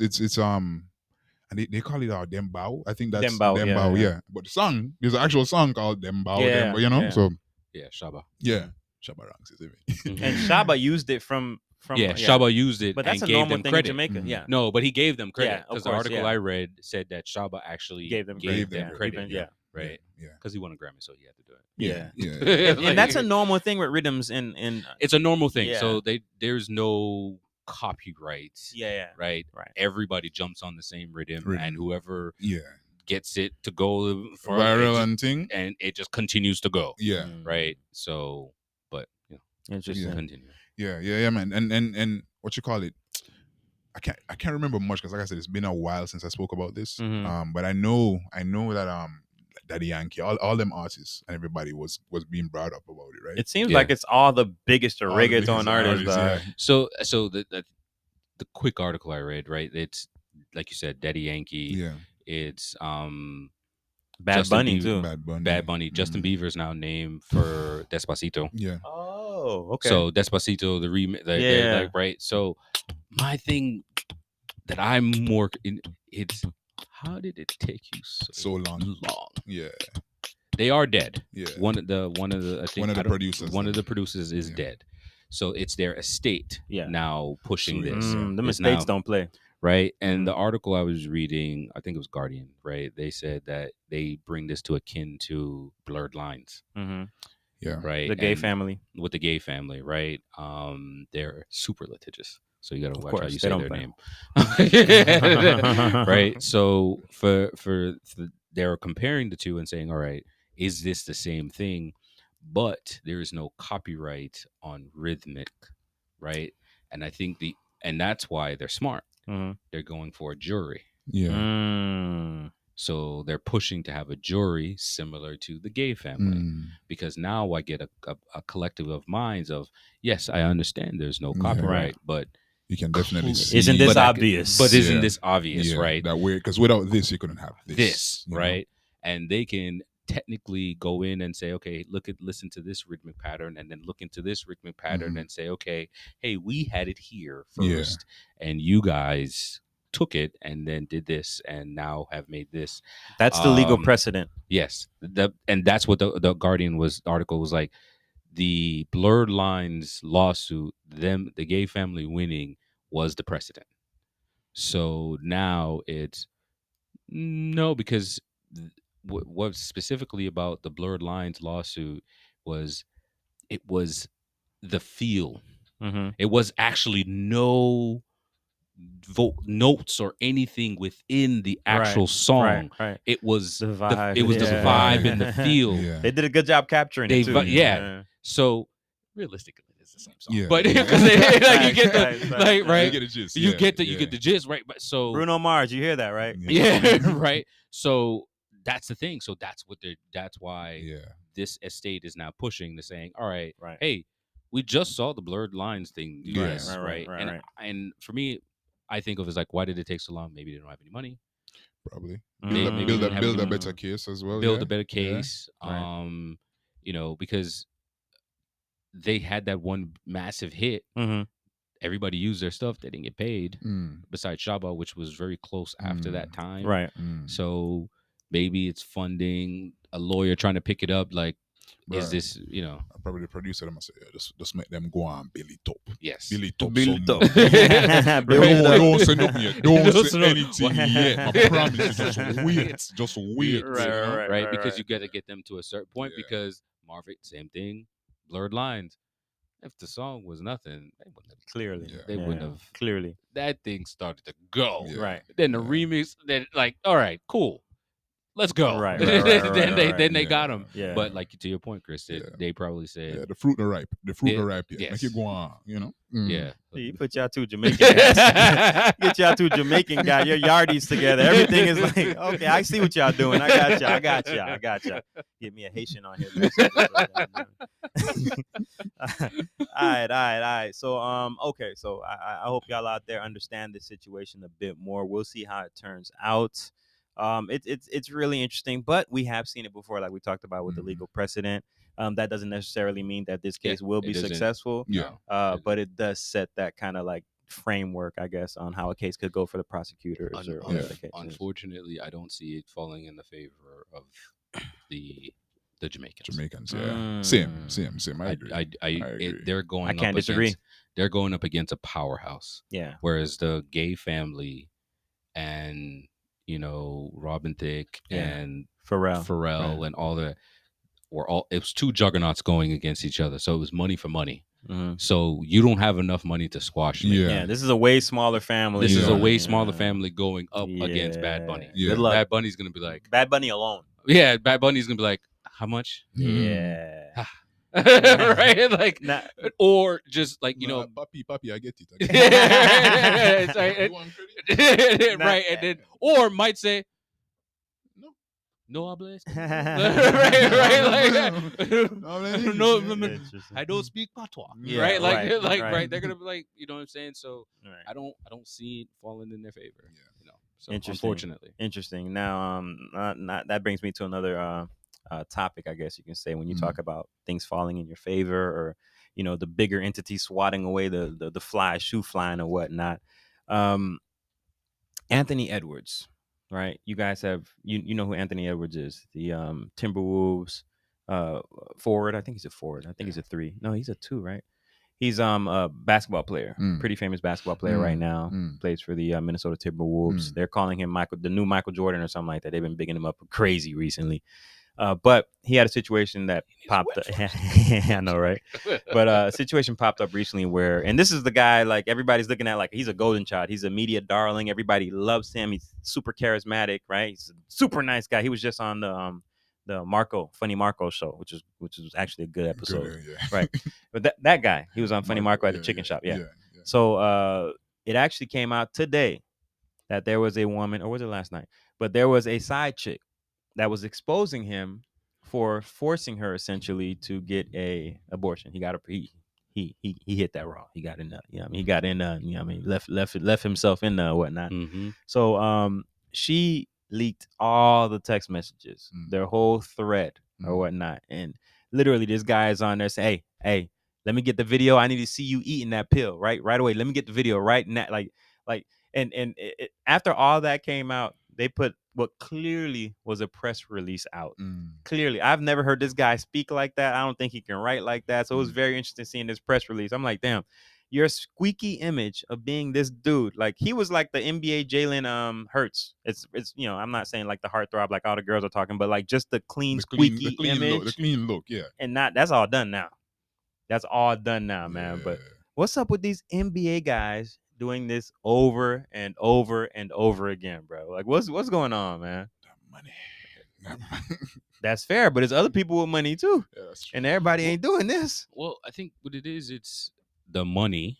and they call it Dembow. I think that's Dembow, yeah. But the song, there's an actual song called Dembow, Dembow, so Shabba. Yeah, Shabba Ranks is it. And Shabba used it from Shabba used it, but that's and a gave normal them thing credit. in Jamaica. Mhm. Yeah, No, but he gave them credit Yeah, of because the course, article I read said that Shabba actually gave them credit. Right. Yeah. Because he won a Grammy, so he had to do it. Yeah. And that's a normal thing with rhythms, and it's a normal thing. Yeah. So there's no copyrights. Yeah. Right. Right. Everybody jumps on the same rhythm. And whoever gets it to go for viral and thing, and it just continues to go. Yeah. Right. So, but interesting. Continue. Yeah, man. And what you call it? I can't remember much because, like I said, it's been a while since I spoke about this. But I know that Daddy Yankee, all them artists and everybody was being brought up about it, right? It seems like it's all the biggest reggaeton artists. Yeah. So the quick article I read, right? It's like you said, Daddy Yankee. Yeah. It's Bad Bunny too. Bad Bunny. Justin Bieber's now named for Despacito. Yeah. Oh, okay. So Despacito, the remix, like, right? So my thing that I'm more it's how did it take you so long? Yeah. They are dead. Yeah. One of the I think one of the producers is dead. So it's their estate now pushing this. The estates don't play. Right. And the article I was reading, I think it was Guardian, right? They said that they bring this to akin to Blurred Lines. Yeah. Right. The gay family. With the gay family, right? They're super litigious. So you got to watch how you say their name. Right. So for they're comparing the two and saying, all right, is this the same thing? But there is no copyright on rhythmic, right? And I think and that's why they're smart. They're going for a jury. Yeah. So they're pushing to have a jury similar to the gay family, because now I get a collective of minds of, yes, I understand there's no copyright, but you can definitely see. Isn't this obvious? But isn't this obvious, right? That way, because without this, you couldn't have this. Right? And they can technically go in and say, okay, listen to this rhythmic pattern, and then look into this rhythmic pattern and say, okay, hey, we had it here first, and you guys took it and then did this and now have made this. That's the legal precedent. Yes. And that's what the Guardian article was like. The Blurred Lines lawsuit, the gay family winning was the precedent. So now it's no, because what specifically about the Blurred Lines lawsuit was the feel. It was actually no notes or anything within the actual song. Right. It was the vibe. It was the vibe and the feel. They did a good job capturing it too. So realistically, it's the same song. Yeah. But because you get the right. You get the gist. You get the gist, right? But so Bruno Mars, you hear that, right? Yeah, right. So that's the thing. So that's why this estate is now pushing the saying, all right, hey, we just saw the Blurred Lines thing. Yes. Right. And for me, I think of it as like, why did it take so long? Maybe they don't have any money. Probably. Maybe Build a better case as well. Build a better case. Because they had that one massive hit. Everybody used their stuff. They didn't get paid. Besides Shaba, which was very close after that time. Right. So maybe it's funding, a lawyer trying to pick it up. Like, is this, Probably the producer them say, just make them go on Billy Top. Yes. Billy Top. Don't say nothing yet. Don't say anything yet. I promise you, just wait. Right. Because you got to get them to a certain point, because Marvin, same thing, Blurred Lines. If the song was nothing, they wouldn't have wouldn't have clearly. That thing started to go. Right. Then the remix, then like, all right, cool. Let's go. Right. Then they got him. Yeah. But like, to your point, Chris, they probably said, the fruit are ripe. The fruit are ripe. Yeah. Yes. Make it go on. Yeah. You put y'all two Jamaican guys. Get y'all two Jamaican guys, your yardies together. Everything is like, okay, I see what y'all doing. I got y'all. Get me a Haitian on here. All right. So okay. So I hope y'all out there understand this situation a bit more. We'll see how it turns out. It's really interesting, but we have seen it before, like we talked about with the legal precedent. That doesn't necessarily mean that this case will be successful. Yeah. But it does set that kind of like framework, I guess, on how a case could go for the prosecutors or whatever the case is. Unfortunately, I don't see it falling in the favor of the Jamaicans. Yeah. Same. I agree. They're going. I can't disagree. They're going up against a powerhouse. Yeah. Whereas the gay family and Robin Thicke and Pharrell and all that it was two juggernauts going against each other. So it was money for money. So you don't have enough money to squash me. Yeah, this is a way smaller family. This is a way Yeah. smaller family going up against Bad Bunny. Yeah. Good luck. Bad Bunny's gonna be like, Bad Bunny alone. yeah, Bad Bunny's gonna be like, how much? Yeah. Right? Like, Nah. or just like, you know, puppy, I get it. It's like, You want credit? right, and then, or might say, no hables. right, no, I don't speak patois. Yeah, right, like, right. They're gonna be like, you know what I'm saying? So Right. I don't see it falling in their favor. Yeah. You know, so Interesting. unfortunately. Interesting. Now, that brings me to another topic, I guess you can say, when you talk about things falling in your favor, or you know, the bigger entity swatting away the fly, shoe flying or whatnot. Anthony Edwards, right? You guys have you know who Anthony Edwards is? The Timberwolves forward. I think he's a forward. I think he's a 3. No, he's a 2, right? He's a basketball player, pretty famous basketball player right now. Plays for the Minnesota Timberwolves. They're calling him the new Michael Jordan or something like that. They've been bigging him up crazy recently. But he had a situation that popped up. I know, right? But a situation popped up recently where, and this is the guy, like, everybody's looking at like he's a golden child. He's a media darling. Everybody loves him. He's super charismatic, right? He's a super nice guy. He was just on the Funny Marco show, which was actually a good episode. Right. But that guy, he was on Funny Marco at the chicken shop. Yeah. So it actually came out today that there was a woman, or was it last night? But there was a side chick that was exposing him for forcing her essentially to get a abortion. He got he hit that raw. He got in the, he got in left himself in the whatnot. So she leaked all the text messages, their whole thread or whatnot, and literally this guy is on there saying, hey, let me get the video. I need to see you eating that pill right away. Let me get the video right now. After all that came out, they put what clearly was a press release out. Clearly, I've never heard this guy speak like that. I don't think he can write like that. So it was very interesting seeing this press release. I'm like, damn, your squeaky image of being this dude, like he was like the NBA Jalen Hurts. It's I'm not saying like the heartthrob like all the girls are talking, but like just the clean squeaky image, the clean look, yeah. And that's all done now. That's all done now, man. Yeah. But what's up with these NBA guys doing this over and over and over again, bro? Like, what's going on, man? Money. That's fair, but there's other people with money too, That's true. and everybody ain't doing this. Well, I think what it is, it's the money.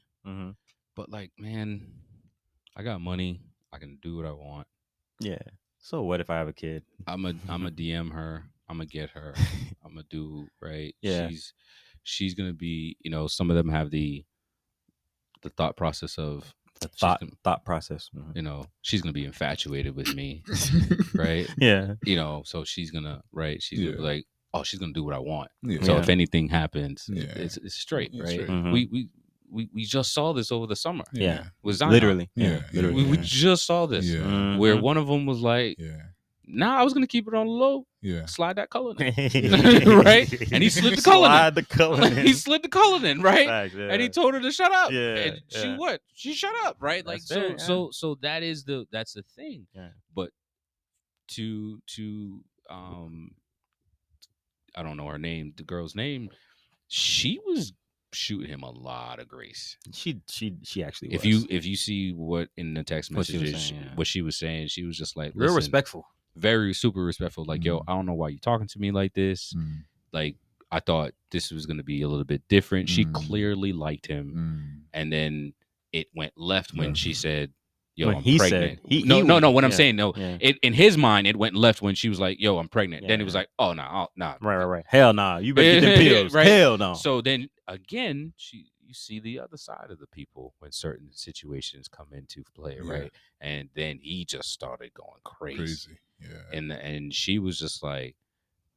But like, man, I got money. I can do what I want. Yeah. So what if I have a kid? I'm a DM her. I'm gonna get her. I'm gonna do right. Yeah. She's gonna be. Some of them have the thought process of thought process. She's gonna be infatuated with me, right? Yeah. So she's gonna She's gonna be like, oh, she's gonna do what I want. Yeah. So if anything happens, Yeah. it's straight, right? Straight. Mhm. We just saw this over the summer. Yeah. With Zion. Literally. Yeah. Literally. We just saw this. Yeah. Where one of them was like, nah, I was gonna keep it on the low. Yeah. Slide that color in. Right? And he slid the color in. Slide the color in. He slid the color in, right? Facts, yeah. And he told her to shut up. Yeah, And she what? She shut up, right? Like, That's fair, so that's the thing. Yeah. But to I don't know her name, the girl's name, she was shooting him a lot of grace. She actually was. If you see what in the text What she was messages, saying, yeah. what she was saying, she was just like, real listen, respectful. very super respectful. Like, yo, I don't know why you talking to me like this. Like, I thought this was gonna be a little bit different. She clearly liked him, and then it went left when she said, "Yo, When I'm he pregnant." said- No. What I'm yeah, saying, no, yeah. it in his mind it went left when she was like, "Yo, I'm pregnant." Then it was Yeah. like, "Oh no, nah." Right. Hell nah. You better get them pills. Right? Hell no. So then again, you see the other side of the people when certain situations come into play, right? And then he just started going crazy. Yeah. And she was just like,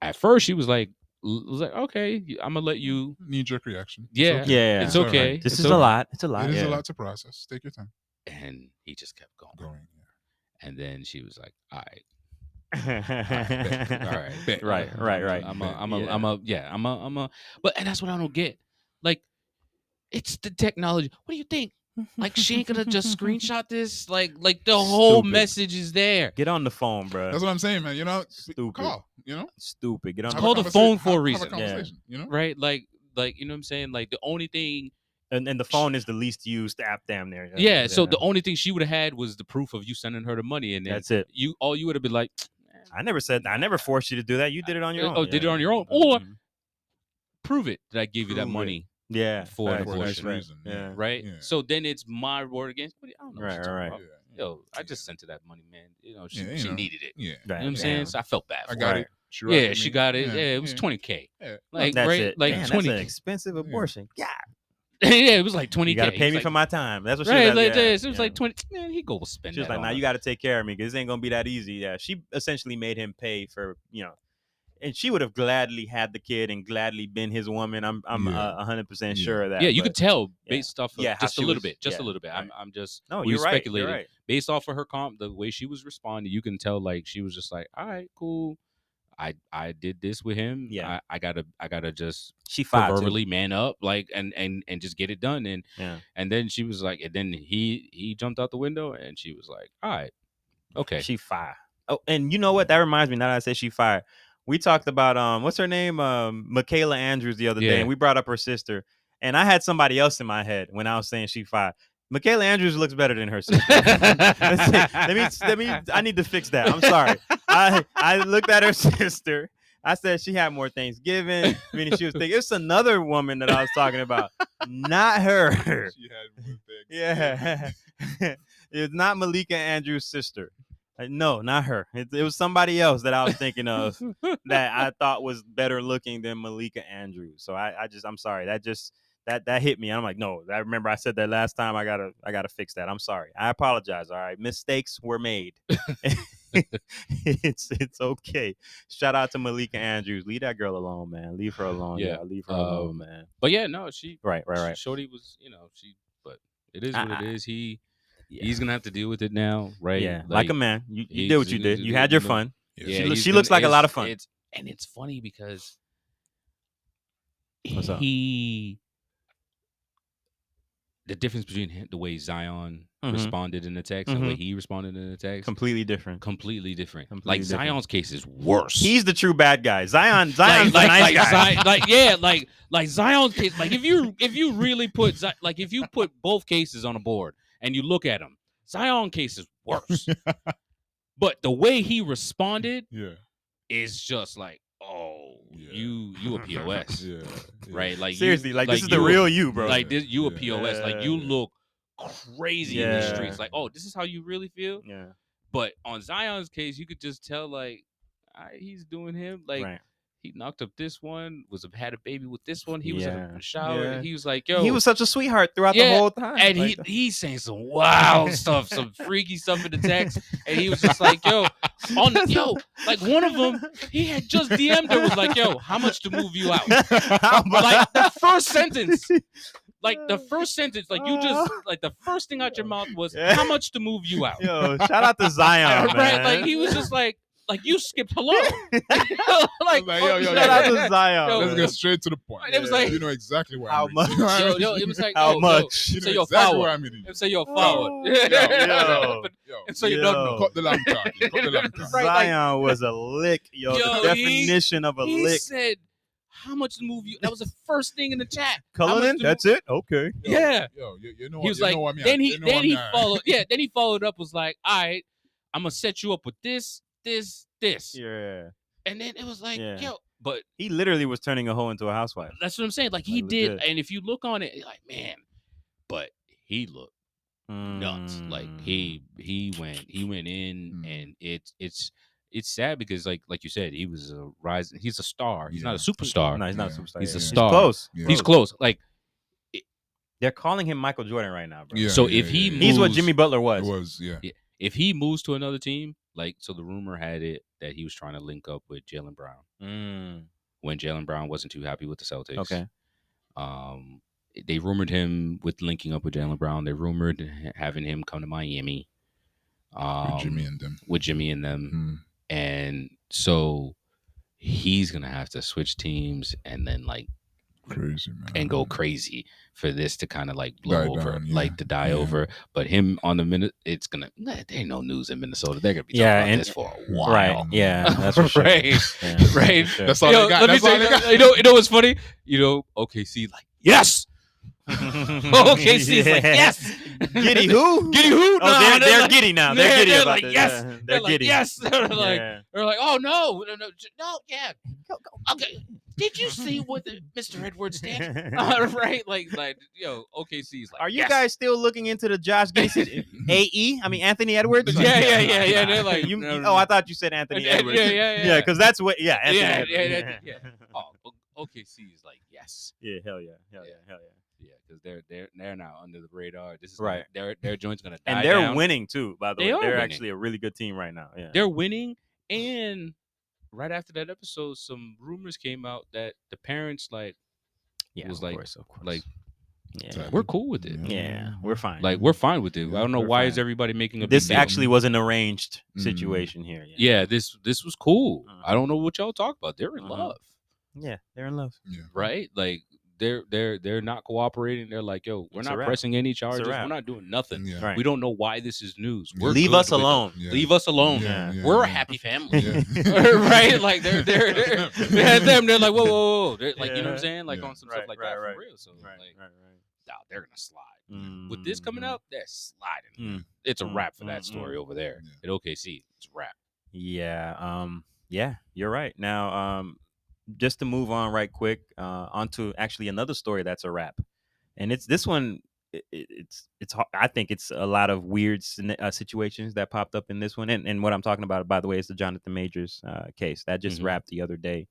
at first she was like, okay, I'm gonna let you. Knee-jerk reaction. Yeah, It's okay. Yeah. it's all okay. right. This It's is okay. a lot. It's a lot. It is yeah. a lot to process. Take your time. And he just kept going. Yeah. And then she was like, all right. Bet. Right. But and that's what I don't get. Like, it's the technology. What do you think? Like, she ain't gonna just screenshot this? Like the whole Stupid. message is there. Get on the phone, bro. That's what I'm saying, man. Stupid. Call. Stupid. Get on It's the called phone. a phone for a Have reason. a conversation. Right? Like, like, you know what I'm saying? Like the only thing, and the phone is the least used app damn near. yeah. So the only thing she would have had was the proof of you sending her the money, and then That's it. you would have been like, I never forced you to do that. You did it on your own. oh, did it on your own, or Mhm. prove it that I gave you that Prove it. money Yeah, for an facts, abortion, right. reason. Yeah. right? Yeah. So then it's my word against. I don't know. What Right, she's talking right. about. Yeah. Yo, I just sent her that money, man. You know, she, Yeah, you she know. needed it. Yeah. You know what I'm Damn. saying? So I felt bad. I For got her. it. She Yeah, rocked she me. got it. Yeah, it was yeah. $20K. Yeah. Like That's right, it. like Man, 20. That's an expensive abortion. Yeah. Yeah, it was like 20K. You got to pay me Like, for my time. That's what she right. was Like like. this. It was like 20. Man, he go spend She was that like, on "Nah, her. you got to take care of me because this ain't gonna be that easy." Yeah, she essentially made him pay for, and she would have gladly had the kid and gladly been his woman. I'm Yeah. 100% Yeah. sure of that. Yeah, you could but- tell yeah. based off of Yeah, how just a she little was- bit, just a yeah, little bit. right. I'm just No, we you're right. speculating. You're right. Based off of her the way she was responding, you can tell like she was just like, all right, cool. I did this with him. Yeah. I gotta just She fired too. proverbially man up, like and just get it done. And Yeah. and then she was like, and then he jumped out the window, and she was like, all right, okay. She fired. Oh, and you know what? That reminds me. Now that I say she fired, we talked about what's her name, Michaela Andrews the other day, Yeah. and we brought up her sister, and I had somebody else in my head when I was saying she fired. Michaela Andrews looks better than her sister. let me. I need to fix that. I'm sorry. I looked at her sister. I said she had more Thanksgiving. Meaning she was thinking it's another woman that I was talking about, not her. She had one thing. Yeah, it's not Malika Andrews' sister. No, not her. It was somebody else that I was thinking of that I thought was better looking than Malika Andrews. So I'm sorry. That hit me. I'm like, no. I remember I said that last time. I gotta fix that. I'm sorry. I apologize. All right, mistakes were made. It's okay. Shout out to Malika Andrews. Leave that girl alone, man. Leave her alone. Yeah. Leave her alone, man. But yeah, no, she Right. Shorty was, but it is what it is. Yeah. He's gonna have to deal with it now, right? Yeah, like a man. You did what you did. You he's had your gonna- fun. Yeah. She looks like a lot of fun. It's funny because What's up? the difference between the way Zion Mhm. responded in the text and the way Mhm. he responded in the text, Completely different. completely different. Completely Like different. Zion's case is worse. He's the true bad guy. Zion's the nice guy. Like Zion's case. Like if you really put if you put both cases on a board and you look at them, Zion case is worse. But the way he responded Yeah. is just like, oh, Yeah. you a POS, Yeah. right? Like Seriously, you, like this is the you- real you, bro. Like this, you a Yeah. POS. Like you Yeah. look crazy in the Yeah. streets. Like, oh, this is how you really feel. Yeah. But on Zion's case, you could just tell like, he's doing him. Like Right. he knocked up this one, had a baby with this one. He was in Yeah. a shower. Yeah. He was like, yo, He was such a sweetheart throughout the Yeah, whole time. and Like, he's saying some wild stuff, some freaky stuff in the text. And he was just like, yo, like one of them, he had just DM'd her, was like, yo, how much to move you out? Like the first sentence. Like the first sentence, like you just like the first thing out your mouth was how much to move you out. Yo, shout out to Zion, man. Right? Like he was just like you skipped hello. like Yo, shout out to Zion. Yo, Let's man. get straight to the point. It was like- you know exactly what How I'm much? yo, it was like How yo, much? You So know you're exactly forward. what I'm eating. So you're forward. Yo. And so you don't know. Cut the lamb talking. Cut the lamb talking. Right, like- Zion was a lick, yo. Yo, The definition of a He lick. said, "How much to move you?" That was the first thing in the chat. Cullinan, that's it. Okay. Yeah. Yo, you know He what? was You like, know what me then at. he You know then what he me at. followed. Yeah, then he followed up. Was like, all right, I'm gonna set you up with this. Yeah. And then it was like, Yeah. yo, but He literally was turning a hoe into a housewife. that's what I'm saying. Like he Like, did, legit. and if you look on it, like man, but he looked nuts. Like he went in, Mm. and it's sad because like you said, he was a rising. He's a star. He's not a Yeah. superstar. No, he's not a Yeah. superstar. He's a yeah. star. He's close. Yeah. He's close. Like They're calling him Michael Jordan right now, bro. Yeah, So yeah, if he yeah, He's what moves- Jimmy Butler It was. was, yeah. if he moves to another team, like so the rumor had it that he was trying to link up with Jaylen Brown when Jaylen Brown wasn't too happy with the Celtics. Okay. They rumored him with linking up with Jaylen Brown. They rumored having him come to Miami. With Jimmy and them. With Jimmy and them. Mm. And so he's gonna have to switch teams and then like Crazy, man. and go crazy for this to kind of like blow Die over, down, yeah. like to die Yeah. over. But him on the minute, it's gonna. There ain't no news in Minnesota. They're gonna be talking Yeah, about and- this for a while. Right. Yeah. That's for sure. Right. Yeah, Right. for sure. That's all Yo, they got. let me That's all say, they got. you know what's funny? OKC like yes. OKC's like yes. Giddy who? Giddy who? Oh, they're like, giddy now. They're giddy about like this. yes. Yeah, They're they're like giddy. yes. They're like Yeah. oh no, yeah. Okay. Did you see what Mr. Edwards did? Right? Like OKC's like Are you yes. guys still looking into the Josh Giddy AE? I mean Anthony Edwards? Yeah. They're like, no. I thought you said Anthony Edwards. Yeah. because that's what. Yeah, Anthony Edwards. Yeah. Oh, OKC is like yes. Yeah, hell yeah. Yeah, because they're now under the radar. This is Right. Their joint's gonna die And they're down. winning too. By the They way, are they're winning. actually a really good team right now. Yeah, They're winning, and right after that episode, some rumors came out that the parents yeah, was of like- course, of course. like yeah, we're cool with it. yeah, we're fine. Like we're fine with it. I don't know We're why fine. is everybody making a this big deal. actually was an arranged Mm. situation here. Yeah, this was cool. Mhm. I don't know what y'all talk about. They're in Mhm. love, Yeah, they're in love. Yeah. right? Like they're not cooperating. They're like, yo, we're It's a not wrap. pressing any charges. wrap. We're not doing nothing. Yeah. Right. We don't know why this is news. Yeah. We're Leave good us with it. alone. Yeah. Leave us alone. Yeah. We're a happy family. Yeah. Right? Like they're them. They're like whoa. They're like, you know what I'm Yeah. saying? Like Yeah. on some stuff like that right. for real. So Right, like, right. nah, they're gonna slide. Mm, With this coming mhm. up, they're sliding. Mm. It's a Mm, wrap for that mm, story over there Yeah. at OKC. It's a wrap. Yeah, you're right. Now, just to move on right quick, onto actually another story that's a wrap, and it's this one. I think it's a lot of weird situations that popped up in this one, and what I'm talking about, by the way, is the Jonathan Majors case that just Mhm. wrapped the other day,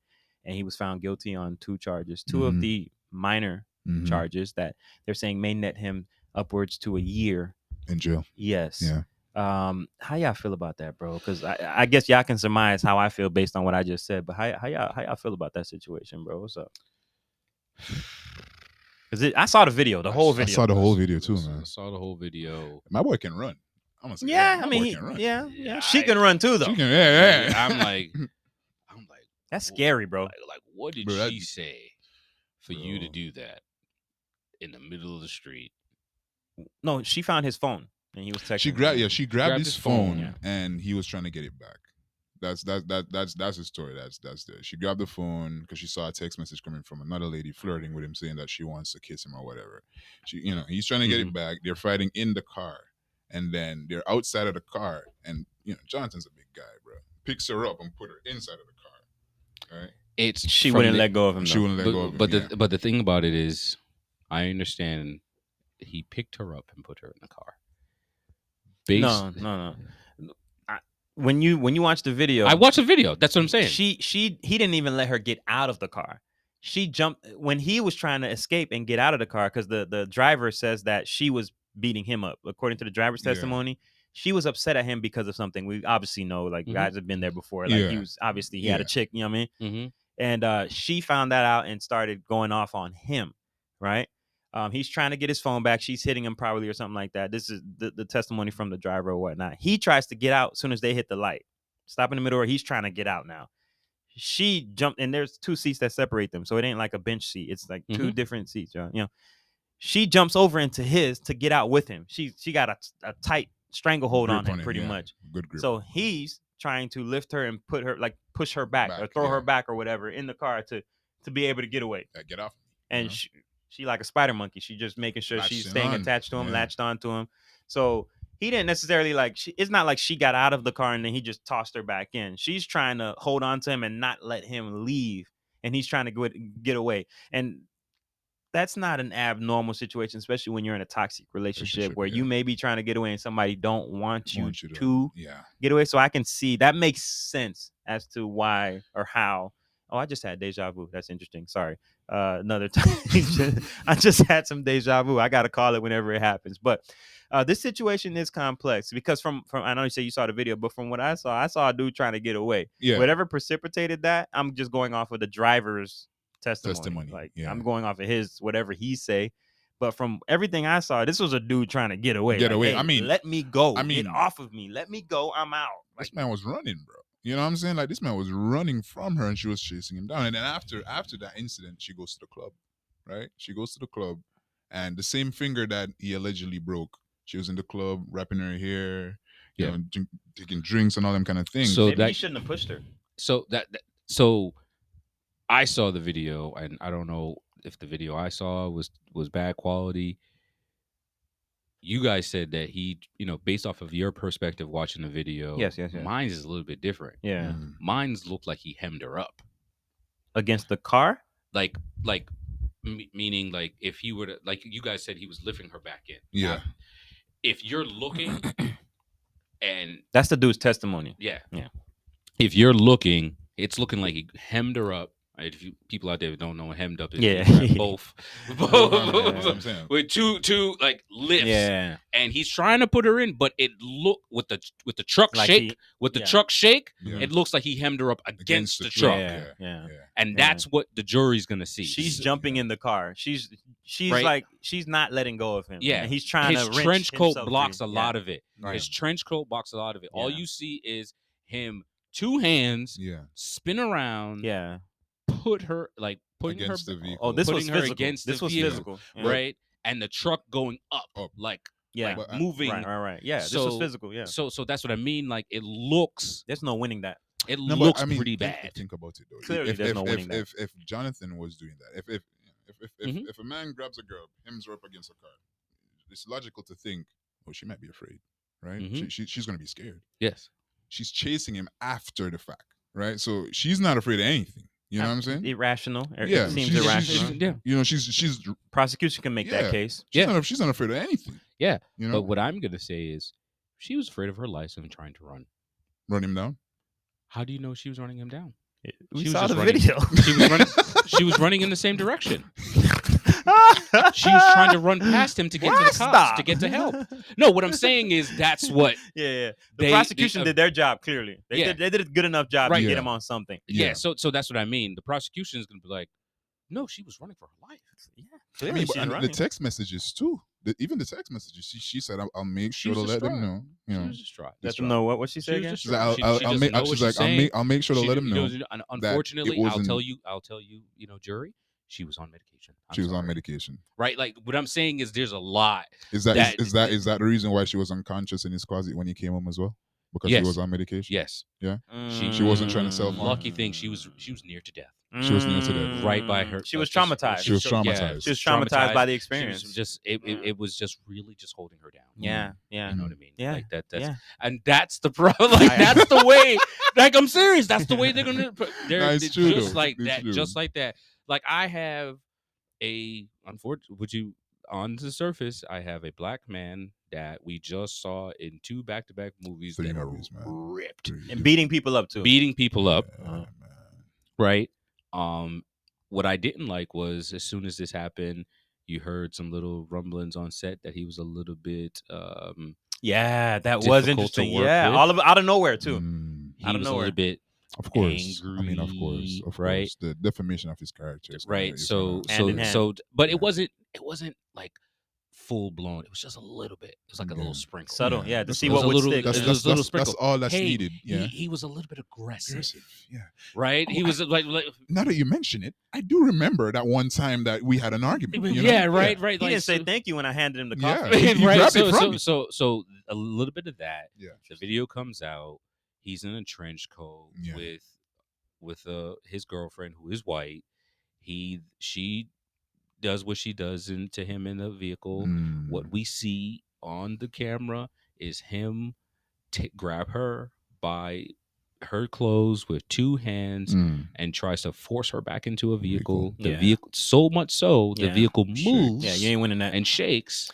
and he was found guilty on 2 charges, 2 of Mhm. the minor Mhm. charges that they're saying may net him upwards to a year. In jail. Yes. Yeah. How y'all feel about that, bro? Because I guess y'all can surmise how I feel based on what I just said. But how y'all feel about that situation, bro? What's up? Because I saw the video, the whole I video. saw the whole video too, I man. saw the whole video. My boy can run. I'm gonna say, Yeah, my I mean, boy he, can run. yeah. Yeah, She can run too, though. She can, yeah. I'm like, That's scary, bro. like what did Bro, that- she say for you to Bro. do that in the middle of the street? No, she found his phone and he was texting. She her. grabbed his phone, yeah. and he was trying to get it back. That's his story. That's there. She grabbed the phone because she saw a text message coming from another lady flirting with him, saying that she wants to kiss him or whatever. He's trying to get it back. They're fighting in the car, and then they're outside of the car, and Jonathan's a big guy, bro. Picks her up and put her inside of the car. Right? She from wouldn't the- let go of him. She though. wouldn't let go of him. But yeah. but the thing about it is, I understand he picked her up and put her in the car. No. When you watch the video, I watched the video. That's what I'm saying. he didn't even let her get out of the car. She jumped when he was trying to escape and get out of the car because the driver says that she was beating him up. According to the driver's Yeah. testimony, she was upset at him because of something. We obviously know, like Mhm. guys have been there before. Like Yeah. he was obviously he had a Yeah. chick, you know what I mean? hmm And she found that out and started going off on him, right? He's trying to get his phone back. She's hitting him probably or something like that. This is the testimony from the driver or whatnot. He tries to get out as soon as they hit the light. Stop in the middle, or he's trying to get out now. She jumped, and there's 2 seats that separate them, so it ain't like a bench seat. It's like 2 different seats, She jumps over into his to get out with him. She got a tight stranglehold Grip on him, it, pretty yeah. much. Good grip. So he's trying to lift her and put her, like, push her back or throw her back or whatever in the car to be able to get away. Get off. And she like a spider monkey. She just making sure she's Latching staying on. attached to him, Yeah. latched onto him. So he didn't necessarily it's not like she got out of the car and then he just tossed her back in. She's trying to hold on to him and not let him leave. And he's trying to get away. And that's not an abnormal situation, especially when you're in a toxic relationship where you may be trying to get away and somebody don't want you to Yeah. get away. So I can see that makes sense as to why or how. Oh, I just had deja vu. That's interesting. Sorry. Another time. I just had some deja vu. I got to call it whenever it happens. But this situation is complex because from I know you say you saw the video, but from what I saw a dude trying to get away. Yeah. Whatever precipitated that, I'm just going off of the driver's testimony. Like I'm going off of his whatever he say. But from everything I saw, this was a dude trying to get away. Get away. Hey, I mean, let me go. I mean, get off of me. Let me go. I'm out. This man was running, bro. You know what I'm saying? Like this man was running from her and she was chasing him down. And then after that incident, she goes to the club. right? She goes to the club, and the same finger that he allegedly broke, she was in the club wrapping her hair, you know, taking drinks and all them kind of things. So Maybe he shouldn't have pushed her. So so I saw the video, and I don't know if the video I saw was bad quality. You guys said that he, based off of your perspective watching the video, Yes. mine's is a little bit different. Yeah. Mine's looked like he hemmed her up Against the car? like meaning like if he were to, like you guys said, he was lifting her back in. Yeah. Now, if you're looking, and That's the dude's testimony. yeah, Yeah. if you're looking, it's looking like he hemmed her up. If you people out there who don't know what hemmed up is, Yeah. you grab both That's what I'm saying. with two like lifts, Yeah. and he's trying to put her in, but it look with the truck Like shake, yeah. truck shake, Yeah. it looks like he hemmed her up against the truck, Yeah. and that's what the jury's gonna see. She's jumping in the car. She's Right. like she's not letting go of him. Yeah. And he's trying His to wrench trench coat himself blocks free. a lot of it. Right. His trench coat blocks a lot of it. All Yeah. you see is him, two hands, Yeah. spin around, Yeah. put her like putting Against her the vehicle. Oh, this was putting her physical. against This the was vehicle, physical. Yeah. right? And the truck going up, Up. like Yeah. But moving. Right. Yeah. This So- was physical. Yeah. So that's what I mean. Like it looks, There's no winning that. No, looks but, I mean, pretty think- bad. Think about it though. Clearly, if, there's if, no if, winning that. if Jonathan was doing that, if Mhm. if a man grabs a girl, hems her up against a car, it's logical to think, oh, she might be afraid, right? Mhm. She's gonna be scared. Yes. She's chasing him after the fact, right? So she's not afraid of anything. You know what I'm saying? Irrational. Yeah, It seems she's- irrational. Yeah. You know, she's Prosecution can make Yeah. that case. Yeah. she's not afraid of anything. Yeah. You know, But what I'm gonna say is, she was afraid of her life and trying to run. run him down. How do you know she was running him down? We She was saw just the running. video. She was running. She was running in the same direction. She was trying to run past him to get to the cops, Stop. to get to help. No, what I'm saying is that's what. Yeah. The They- prosecution they, did their job clearly. Yeah. They did a good enough job Right. to get Yeah. him on something. Yeah. Yeah. So that's what I mean. The prosecution is going to be like, no, she was running for her life. Yeah. I Clearly mean, she's and the running. text messages too. Even the text messages, she said, "I'll make She sure to was let them distraught. know." You She know, was distraught. Let them know what she said She was again. just she's like, She "I'll doesn't make." know what She's she's like, saying. I'll make sure to let them know." Unfortunately, I'll wasn't- tell you, jury, she was on medication. I'm She was on sorry. medication. Right? Like what I'm saying is, there's a lot. Is that That- is that the reason why she was unconscious in his closet when he came home as well? Because Yes. she was on medication. Yes. She wasn't trying to self-harm. Lucky thing, she was near to death. She was near to death. Right by her. She was just- traumatized. She was yeah, traumatized. She was traumatized by the She experience. was just it was just really just holding her down. Yeah. You know what I mean? Yeah, Like that's yeah. and that's the problem. Like that's the way. Like I'm serious. That's the way they're gonna. They're No, it's it's true, just though. like It's that. true. Just like that. Like I have on the surface, I have a black man that we just saw in 2 back-to-back movies Three that movies, man. are ripped, And beating people up too. beating people up. Yeah, man. Right. What I didn't like was as soon as this happened, you heard some little rumblings on set that he was a little bit Yeah, that was difficult to interesting. work Yeah, with. all of out of nowhere too. Mm, he Out of was a nowhere. little bit of course. I mean, of angry, course. right? The defamation of his character. is right. kinda- So Hand in hand. but Yeah. it wasn't like full blown. It was just a little bit. It was like a Yeah. little sprinkle. Subtle. Yeah, Yeah, to that's see what- what would It was a stick. little- That's, it was a little that's sprinkle. all that's Hey, needed. Yeah. He was a little bit aggressive. Aggressive, yeah. Right? He was like Now that you mention it, I do remember that one time that we had an argument. You know? yeah, right, right. He like, didn't say so- thank you when I handed him the Yeah. coffee. He right. grabbed So, it from so, me. so a little bit of that. Yeah. The video comes out. He's in a trench coat Yeah. with his girlfriend who is white. She does what she does to him in the vehicle. Mm. What we see on the camera is him grab her by her clothes with 2 hands Mm. and tries to force her back into a vehicle. Vehicle. The Yeah. vehicle, so much so, the Yeah. vehicle Shakes. moves Yeah, you ain't winning that. and shakes.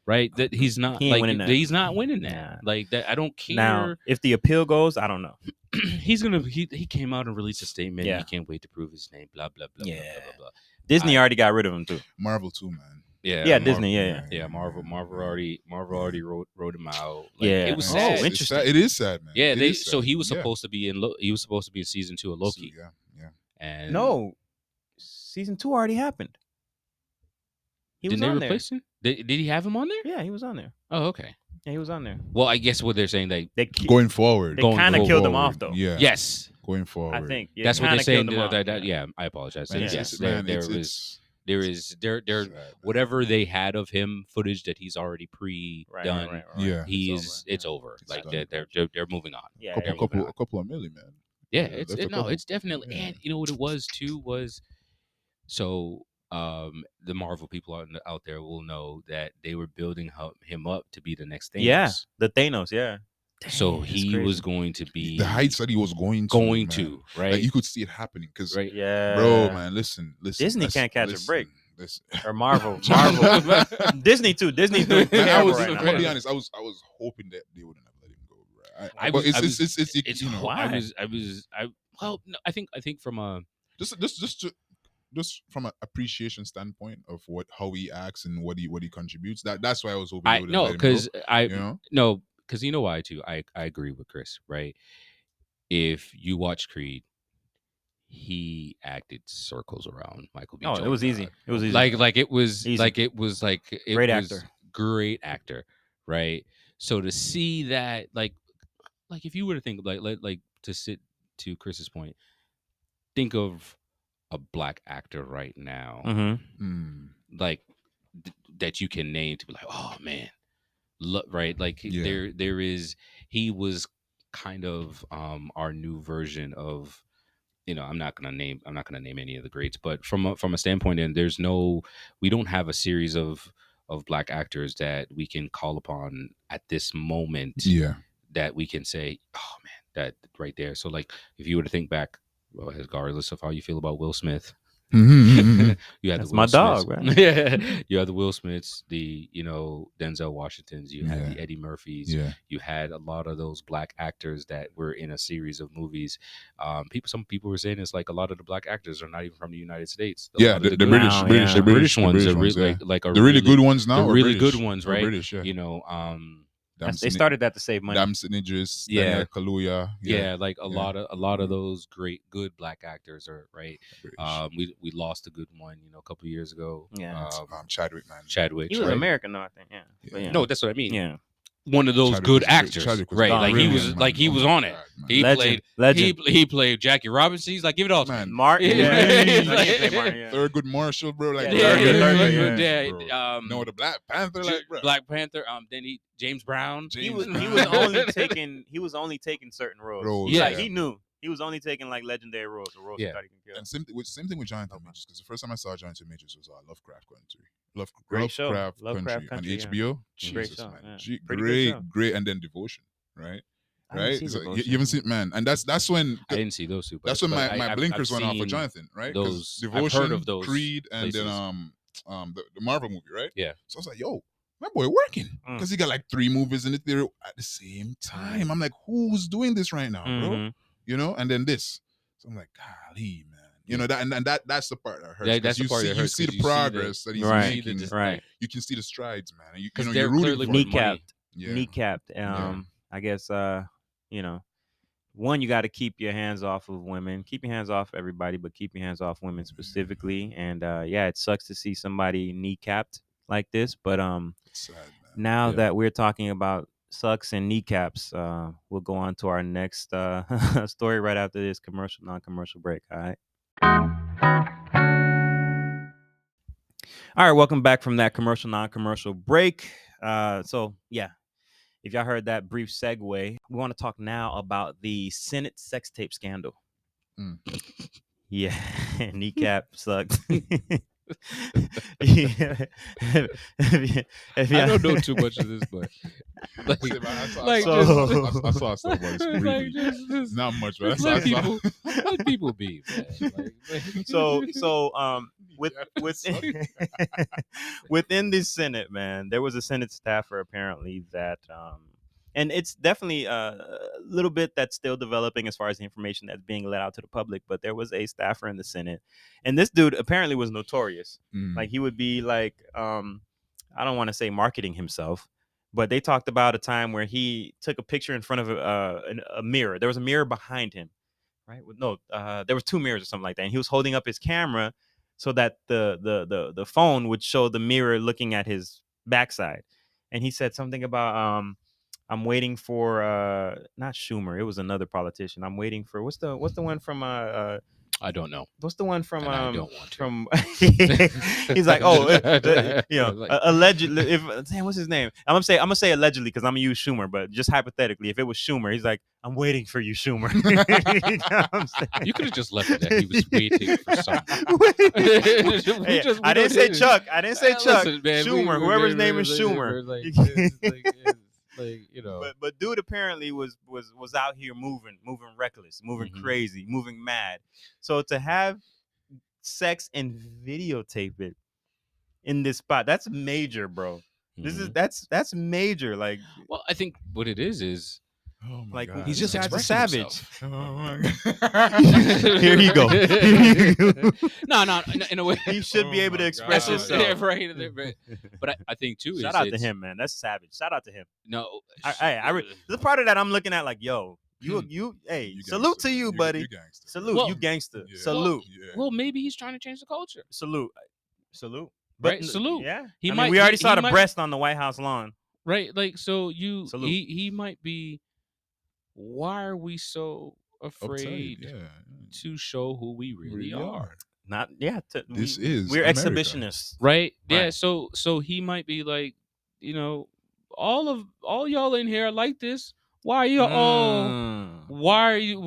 Right, that he's not He ain't like winning that. he's not winning that. Nah. Like that, I don't care. Now, if the appeal goes, I don't know. He came out and released a statement. Yeah. He can't wait to prove his name. Blah blah blah. Yeah. Blah, blah, blah, blah. Disney already got rid of him too. Marvel too, man. Yeah, Disney. Yeah. Yeah, Marvel already wrote him out. Yeah. it was Oh, sad. It's interesting. sad. It is sad, man. Yeah, It they is so sad. he was Yeah. supposed to be in season 2 of Loki, So, yeah. and No, season 2 already happened. He was didn't they on there. replace him? Did he have him on there? Yeah, he was on there. Oh, okay. Yeah, he was on there. Well, I guess what they're saying They Going forward. they going kind of killed him forward. off though. Yeah. Yes, Going forward. I think. Yeah, that's what they're kinda saying. killed him off. Yeah, I apologize. Man, yes, it's- man, there it's- was. it's- There Sad, man. whatever they had of him footage that he's already pre-done. Right. Yeah. It's over. It's Like done. they're moving on. Yeah, They're moving on. A couple of million, man. Yeah, Left a couple. it's definitely. Yeah. And you know what it was too was, so the Marvel people out there will know that they were building him up to be the next Thanos. Yeah, the Thanos. Yeah. So Dang, he was going to be The heights that he was going to, man. right. Like, you could see it happening because, Right. Yeah, bro, man, listen. Disney can't catch a break. Listen. Or Marvel. Disney too. Disney's doing Man, terrible right I'm now. gonna be honest. I was hoping that they wouldn't have let him go, bro. It's you know, why? Well, no, I think from a just from an appreciation standpoint of how he acts and what he contributes. That's why I was hoping they wouldn't let him go. Because you know why too. I agree with Chris. Right. If you watch Creed, he acted circles around Michael B. Jordan. It was easy. It was easy. Like it was Easy. like it was like it Great was actor. Great actor, right? So to see that, like if you were to think like to sit to Chris's point, think of a black actor right now, Mm-hmm. like that you can name to be like, oh man, right? Like there is, he was kind of our new version of, you know, I'm not gonna name any of the greats, but from a standpoint, and we don't have a series of black actors that we can call upon at this moment. Yeah. That we can say, oh man, that right there. So like, if you were to think back, well, regardless of how you feel about Will Smith, you had That's the Will my dog, Smiths. man. Yeah, you had the Will Smiths, the Denzel Washingtons, you had the Eddie Murphys, you had a lot of those black actors that were in a series of movies. Some people were saying it's like a lot of the black actors are not even from the United States. The British ones are really like the really good ones now. The really good ones, right? British, yeah. You know, They started that to save money. Damson Idris, Yeah. Daniel Kaluuya. Yeah, like a lot of those good black actors are right. British. We lost a good one, a couple of years ago. Yeah. Chadwick, man. Chadwick. He was right? American, though, I think. Yeah. But yeah. No, that's what I mean. Yeah. One of those Chadwick good was actors, Chadwick was right? gone. Like Brilliant, he was on it. God, He Legend. he played Jackie Robinson. He's like, give it all to Man. me. Martin. Yeah. I can't play Martin, yeah. Thurgood Marshall, bro. Like, Yeah, Thurgood, bro. No, the Black Panther, like, bro. Black Panther. Then James Brown. He was only taking certain roles. Yeah. Like, he knew. He was only taking like legendary roles, or roles he thought he can kill. And same thing with Jonathan Majors, because the first time I saw Jonathan Majors was Lovecraft Country. Great show. Lovecraft Country on HBO. Great Jesus, show, man. yeah. Great, and then Devotion, right? I didn't see So Devotion. you haven't seen, man, and that's when I didn't see those two. that's when my blinkers went off for Jonathan, right? Those Devotion, I've heard of those Creed, and places. then the Marvel movie, right? Yeah. So I was like, yo, my boy working, because he got like 3 movies in the theater at the same time. I'm like, who's doing this right now, bro? You know, and then this. So I'm like, golly, man. You know, that's the part that hurts. Yeah, that's the part that hurts. You see the progress that he's making. Right. You can see the strides, man. And Because you're rooting for him. Kneecapped. I guess one, you got to keep your hands off of women. Keep your hands off everybody, but keep your hands off women specifically. And it sucks to see somebody kneecapped like this. But It's sad, man. now that we're talking about sucks and kneecaps, we'll go on to our next story right after this non-commercial break. All right, welcome back from that non-commercial break. If y'all heard that brief segue, we want to talk now about the Senate sex tape scandal. Yeah, kneecap sucked. I don't know too much of this, but I saw stuff about this. Not much, but let people be, man. Within the Senate, man, there was a Senate staffer apparently that and it's definitely a little bit that's still developing as far as the information that's being let out to the public. But there was a staffer in the Senate, and this dude apparently was notorious. Like, he would be like, I don't want to say marketing himself, but they talked about a time where he took a picture in front of a mirror. There was a mirror behind him, right? There was 2 mirrors or something like that, and he was holding up his camera so that the phone would show the mirror looking at his backside. And he said something about I'm waiting for not Schumer. It was another politician. I'm waiting for what's the one from I don't know. What's the one from And I don't want to. from he's like, oh, allegedly. If damn, what's his name? I'm gonna say allegedly because I'm gonna use Schumer, but just hypothetically, if it was Schumer, he's like, I'm waiting for you, Schumer. You know what I'm saying? You could have just left it that he was waiting for someone. Hey, I didn't say Chuck. I didn't say Chuck. Listen, man, Schumer, whoever's name is Schumer. Like, you know. But dude apparently was out here moving reckless, moving crazy, moving mad. So to have sex and videotape it in this spot, that's major, bro. This is that's major. Like, well, I think what it is Oh my like God. he's just a expressing savage. himself. Oh my God. Here you go. Here you go. No, in a way He should be Oh able to my express God. himself. Yeah, right. But I think too Shout is out to him, man. That's savage. Shout out to him. No, The part of that I'm looking at, like, yo, you, hey, You salute gangster, to man. you, buddy. You gangster. Salute, Well, you gangster. Yeah. Salute, Yeah. well, maybe he's trying to change the culture. salute. Right, salute. Yeah, He I mean, might- we already he saw the might- breast on the White House lawn. Right, like so you Salute. he might be. Why are we so Uptight, afraid yeah. to show who we really are? Not This we, is we're America. exhibitionists. Right? Yeah. Right. So he might be like, you know, all y'all in here are like this. Why are you all? Mm. Why? You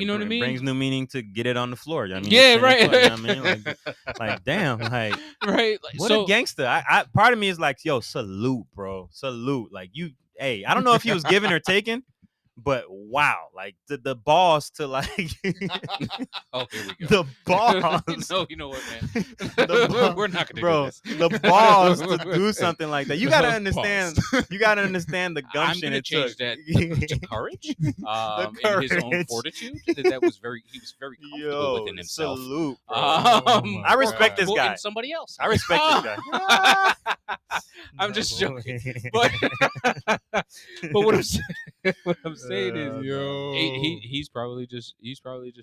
know what I mean? Brings new meaning to get it on the floor. I mean, Yeah, it's right. you know what I mean, like damn, like right. Like, what so a gangster. I part of me is like, yo, salute, bro, salute. Like you, hey, I don't know if he was giving or taking, but wow, like the balls to like oh, here we go. the balls. No, you know what, man? We're not gonna Bro, do this. the balls to do something like that. You gotta Pause. understand. You gotta understand the I'm gumption gonna it change took. that to courage. In his own courage. fortitude. That was he was very comfortable within himself. Salute, bro. my I respect God. this guy. And somebody else. I respect this guy. I'm just joking. But what I'm saying is, Yo. he's probably just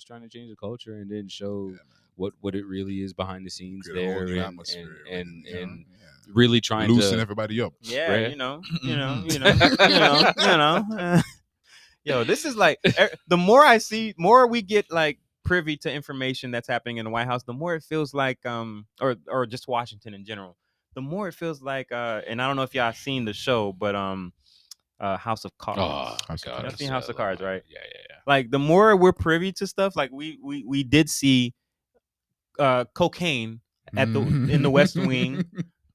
trying to change the culture and then show what it really is behind the scenes Create a whole there new and atmosphere, and you know? and Yeah. really trying Loosen to everybody up. Yeah, Right? you know. Yo, this is like the more we get like privy to information that's happening in the White House, the more it feels like or just Washington in general. The more it feels like and I don't know if y'all seen the show, but House of Cards. oh House of god, Cards. Seen House of Cards, right? Yeah. Like the more we're privy to stuff, like we did see cocaine in the West Wing.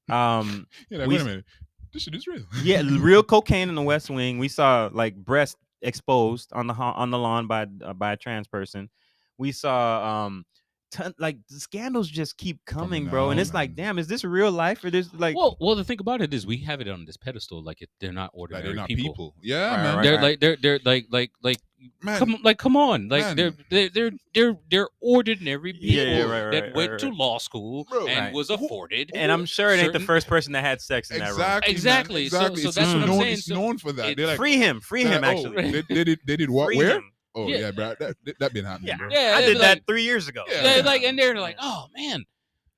You're like, we- wait a minute. This shit is real. Yeah, real cocaine in the West Wing. We saw like breast exposed on the lawn by a trans person. We saw like the scandals just keep coming, bro. And out, it's like, man. damn, is this real life or this like? Well, the thing about it is we have it on this pedestal like they're not Like, ordinary they're not people. people. Yeah, Right, man. right, They're like Man. come on, like Man. they're ordinary people Yeah, right, that went to right. law school Bro. and Right. was afforded. And I'm sure it ain't the certain- first person that had sex in that room. Exactly. Exactly. Man. So- Exactly. so It's that's what I'm known, saying. It's So known for that. it- They're like, Free him, they did what? Free Where? him. Oh Yeah. yeah, bro. That been happening, Yeah. bro. Yeah, I did like- that 3 years ago. Yeah. and they're like, oh man,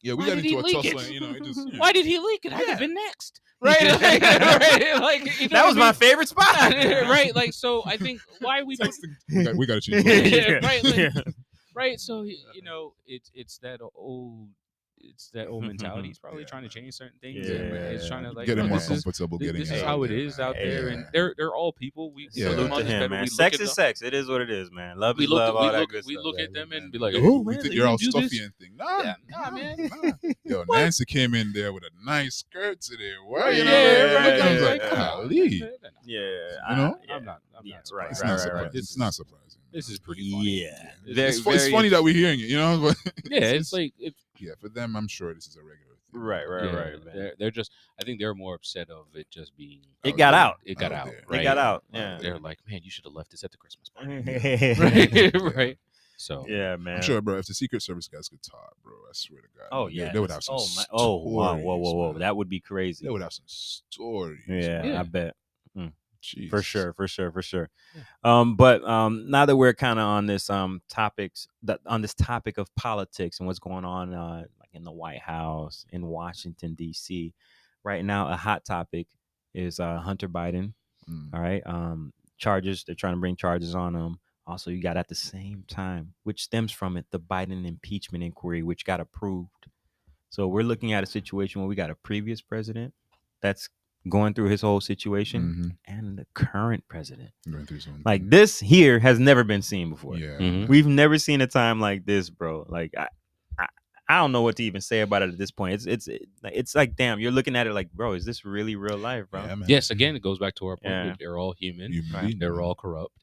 Yeah, we Why got did he into a leak tussle, it? and, you know, it just. why did he leak it? I'd Yeah. have been next, right? Like, right? Like, you know That what was I my mean? favorite spot. right? Like, so I think why we put, we got to change. Yeah, it. right, like- Yeah. right. So you know, it's that old mentality. He's probably Yeah, trying to man. change certain things. Yeah. and he's trying to like, Getting no, more this is comfortable. Getting this is out how it there, is man. out there, Yeah. and they're all people. We Yeah. Salute much to as him, better man. we look Sex at is them- sex. It is what it is, man. Love We is look love. at All we that look good we stuff. look Yeah, at them man. and be like, Yeah, oh we man, think you you're all do stuffy this. and thing. Nah, Nah, man. Yo, Nancy came in there with a nice skirt today. What? You know, Yeah, like, I was yeah, like, yeah. golly. Yeah, You know? yeah. I'm not Yeah, surprised. right, It's right, not right, surprising. right. It's not surprising. This is pretty funny. Yeah. It's funny that we're hearing it, you know? But Yeah, it's like yeah, for them, I'm sure this is a regular thing. Right, right, yeah, right, man. They're just. I think they're more upset of it just being. It got out. It got Out out. there. Right? It got out. Right. Yeah. They're like, man, you should have left this at the Christmas party. right. right. So Yeah, man. I'm sure, bro. If the Secret Service guys could talk, bro, I swear to God. Oh they- yeah. they would have some. Oh my. Oh wow. Whoa, whoa, stories, whoa. man. That would be crazy. They would have some stories. Yeah, Yeah. I bet. Jeez. For sure. But now that we're kind of on this topic of politics and what's going on like in the White House in Washington D.C. right now, a hot topic is Hunter Biden. Mm. All right, charges. They're trying to bring charges on him Also, you got at the same time, which stems from it, the Biden impeachment inquiry, which got approved. So we're looking at a situation where we got a previous president that's going through his whole situation and the current president. Going through something. Like this here has never been seen before. Yeah. We've never seen a time like this, bro. Like I don't know what to even say about it at this point. It's like, damn, you're looking at it like, bro, is this really real life, bro? Yeah, man. Yes, again, it goes back to our point. Yeah. They're all human. Right. They're all corrupt.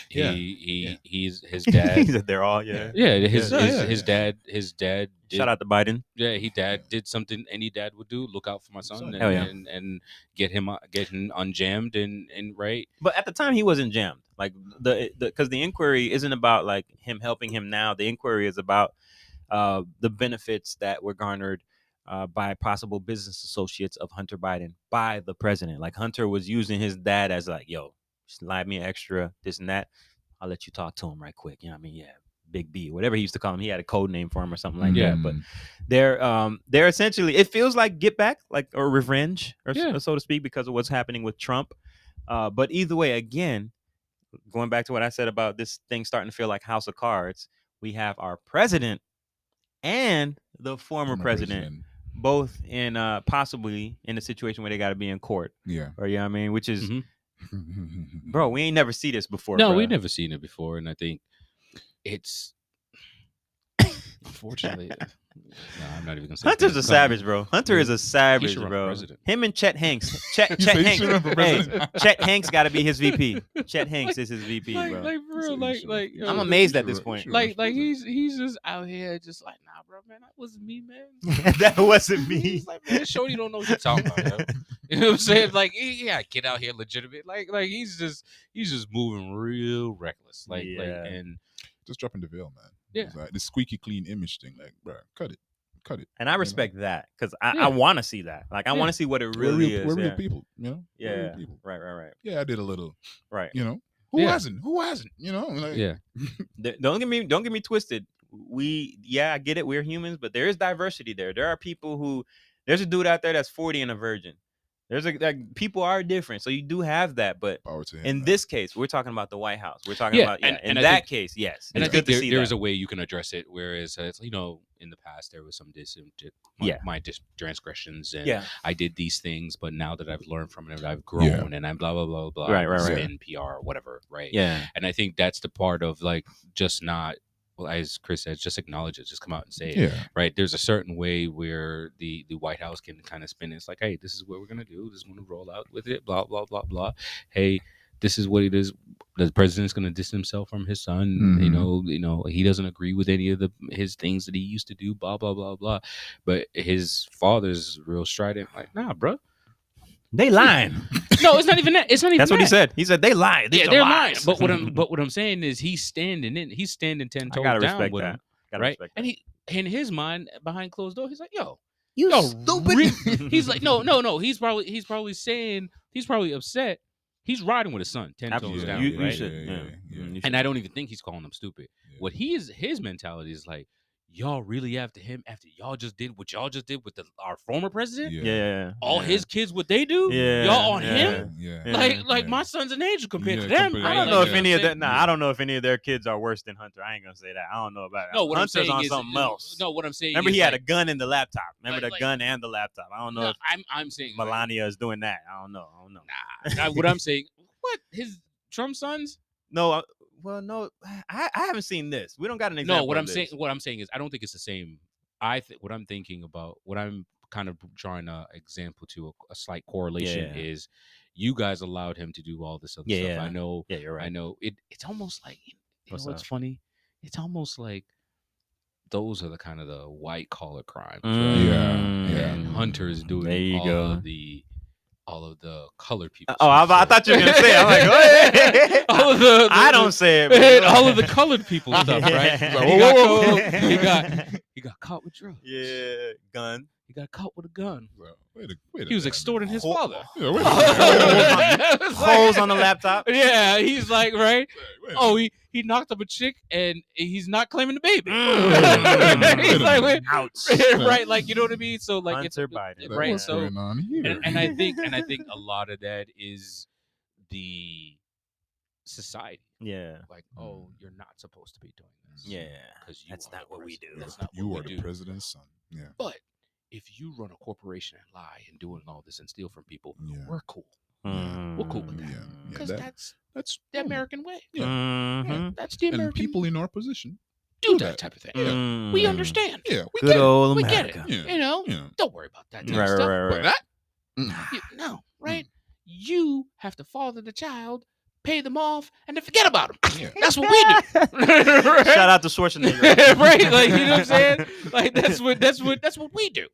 Yeah. He's his dad. He said they're all his dad did, shout out to Biden. Yeah, he did something any dad would do. Look out for my son and get him unjammed and right. But at the time he wasn't jammed. Like because the inquiry isn't about like him helping him now. The inquiry is about the benefits that were garnered by possible business associates of Hunter Biden by the president. Like Hunter was using his dad as like, yo, slide me an extra, this and that. I'll let you talk to him right quick. You know what I mean? Yeah, Big B, whatever he used to call him. He had a code name for him or something like that. But they're essentially, it feels like get back, like or revenge, or so to speak, because of what's happening with Trump. But either way, again, going back to what I said about this thing starting to feel like House of Cards, we have our president and the former president both in possibly in a situation where they got to be in court. Yeah. Or, you know what I mean? Which is, bro, we ain't never see this before. No, bro. we've never seen it before. And I think it's, unfortunately, no, I'm not even going to say Hunter's a savage, bro. Hunter is a savage, bro. Him and Chet Hanks. Chet Hanks. Chet Hanks got to be his VP. Chet Hanks is his VP, bro. Like, bro, like, I'm amazed at this point. Like he's just out here just like, nah, bro, man, that wasn't me, man. That wasn't me. He's like, man, Shorty don't know what you're talking about, yo. You know what I'm saying? Like, yeah, get out here legitimate. Like he's just moving real reckless. Like, and just dropping the veil, man. Yeah, like the squeaky clean image thing. Like, bro, cut it. And I respect that because I want to see that. Like, I want to see what it really is. We're real people, you know. Yeah, real people. Right. Yeah, I did a little. Right. You know, who hasn't? You know. Like, Don't get me twisted. I get it. We're humans, but there is diversity there. There are people who. There's a dude out there that's 40 and a virgin. People are different, so you do have that. But in this case, we're talking about the White House. We're talking about in that case, yes. And I think there is a way you can address it. Whereas you know, in the past there was some my transgressions, and I did these things, but now that I've learned from it, I've grown, and I'm blah blah blah blah. Right. In PR, whatever. Right. Yeah. And I think that's the part of like just not. Well, as Chris said, just acknowledge it. Just come out and say it. Right? There's a certain way where the White House can kind of spin it. It's like, hey, this is what we're gonna do. This is gonna roll out with it. Blah blah blah blah. Hey, this is what it is. The president's gonna distance himself from his son. You know, he doesn't agree with any of his things that he used to do. Blah blah blah blah. But his father's real strident. Like, nah, bro. They lying. No, it's not even that. It's not even. That's what he said. He said they lied. They're lying. But what I'm saying is he's standing 10 toes down with him, right? And he, in his mind, behind closed door, he's like, "Yo, you stupid." He's like, no. He's probably saying he's probably upset. He's riding with his son 10 toes down, right? You should. And I don't even think he's calling him stupid. What his mentality is like. Y'all really after him after y'all just did what y'all just did with our former president? Yeah. All his kids, what they do? Yeah. Y'all on him? Yeah. Like my son's an angel compared to them. I don't know if any of that. I don't know if any of their kids are worse than Hunter. I ain't gonna say that. I don't know about it. No, what Hunter's I'm saying on is something else. No, what I'm saying. Remember, is he had a gun in the laptop. Remember the gun and the laptop. I don't know. I'm saying Melania is doing that. I don't know. Nah, what I'm saying. What his Trump sons? No. Well, no, I haven't seen this. We don't got an example. No, what I'm saying is I don't think it's the same. What I'm thinking about, what I'm kind of drawing an example to a slight correlation is you guys allowed him to do all this other stuff. I know. Yeah, you're right. I know. It's almost like, you know what's funny? It's almost like those are the kind of the white collar crimes. Right? And Hunter is doing all of the colored people. Oh, I thought you were gonna say. I'm like, oh, all of the I don't say it. Man. All of the colored people stuff, right? Like, he got caught with drugs. Yeah, gun. He got caught with a gun. Well, he was extorting his father. Holes on the laptop. Yeah, he's like, right? He knocked up a chick and he's not claiming the baby. He's like, ouch. Right? Like, you know what I mean? So like, Hunter Biden. Right? So, and I think a lot of that is the society. Yeah. Like, oh, you're not supposed to be doing this. Yeah. Because That's not what we do. That's not You what are we the do. president's son. Yeah. But if you run a corporation and lie and doing all this and steal from people, Yeah. we're cool. Yeah. We're cool with that. Yeah. Because that's That's the American way. Yeah. Mhm. That's the And American people in our position do that type of thing. Mm. We understand. Yeah. We Good get it. old We get it. America. Yeah. You know, Yeah. don't worry about that type Right, of stuff. right, But right. that. No, right? You have to father the child, pay them off, and then forget about them. Yeah. That's what we do. Right? Shout out to Schwarzenegger. Right? Like, you know what I'm saying? Like, that's what we do.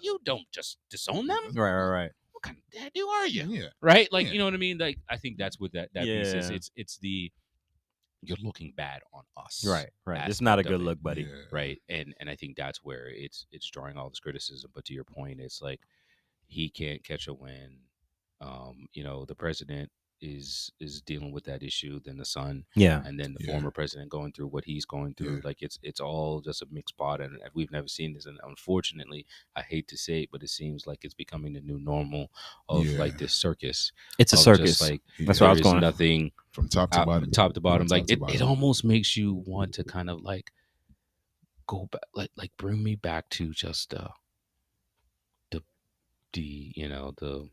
You don't just disown them. Right. What kind of dad are you? Yeah. Right? Like, Yeah. you know what I mean? Like, I think that's what that piece is. Yeah. It's the you're looking bad on us. Right. It's not a aspect of good it. look, buddy. Yeah. Right. And I think that's where it's drawing all this criticism. But to your point, it's like he can't catch a win. You know, the president is dealing with that issue, then the son, Yeah. and then the Yeah. former president going through what he's going through. Yeah. Like it's all just a mixed pot, and we've never seen this. And unfortunately, I hate to say it, but it seems like it's becoming the new normal of Yeah. like this circus. It's a of circus. Just, like That's where I was there is going. nothing From top to bottom. top to bottom. From Like top to it bottom. almost makes you want to kind of like go back, like bring me back to just the you know the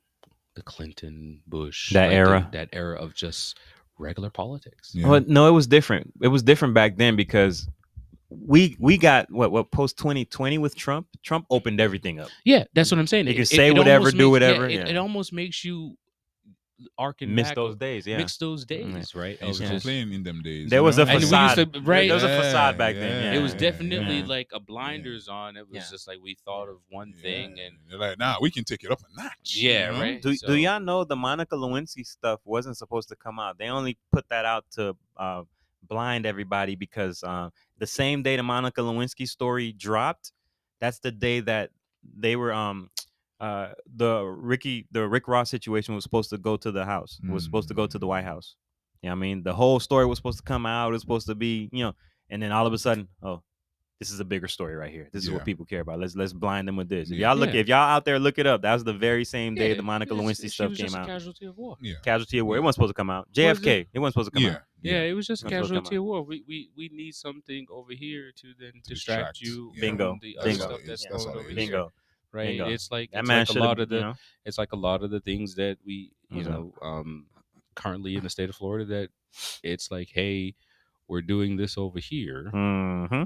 Clinton Bush That like era. that era of just regular politics. Yeah. Well, no, it was different. It was different back then because we got what post 2020 with Trump. Trump opened everything up. Yeah, that's what I'm saying. You can say whatever, almost do makes- whatever, yeah, yeah. It almost makes you arcing Miss back, those days. Yeah. mix those days, right? I used to Of just- complain in them days. There you was know? a And we used facade. to- right? There was a facade back then. Yeah. It was definitely yeah. like a blinders on. It was Yeah. just like we thought of one thing, and they're like, nah, we can take it up a notch. Yeah, you know? right. Do So- y'all know the Monica Lewinsky stuff wasn't supposed to come out? They only put that out to blind everybody because the same day the Monica Lewinsky story dropped, that's the day that they were the Rick Ross situation was supposed to go to the House. Was supposed to go to the White House. Yeah, I mean the whole story was supposed to come out. It was supposed to be, and then all of a sudden, oh, this is a bigger story right here. This is what Yeah. people care about. Let's blind them with this. If Yeah. y'all out there, look it up. That was the very same day the Monica yeah, Lewinsky she stuff was came just a out. casualty of war. Yeah. Casualty of war. It Yeah. wasn't supposed to come out. Was it? JFK. It wasn't supposed to come Yeah. out. Yeah, it was just That's supposed to come casualty out. of war. We need something over here to then distract distract. you. Yeah. Bingo. From the other Bingo. stuff that's That's going all it over is. here. Bingo. Right. Bingo. It's like That it's man like a should lot have. of the it's like a lot of the things that we What's currently in the state of Florida that it's like, hey, we're doing this over here. Mm-hmm.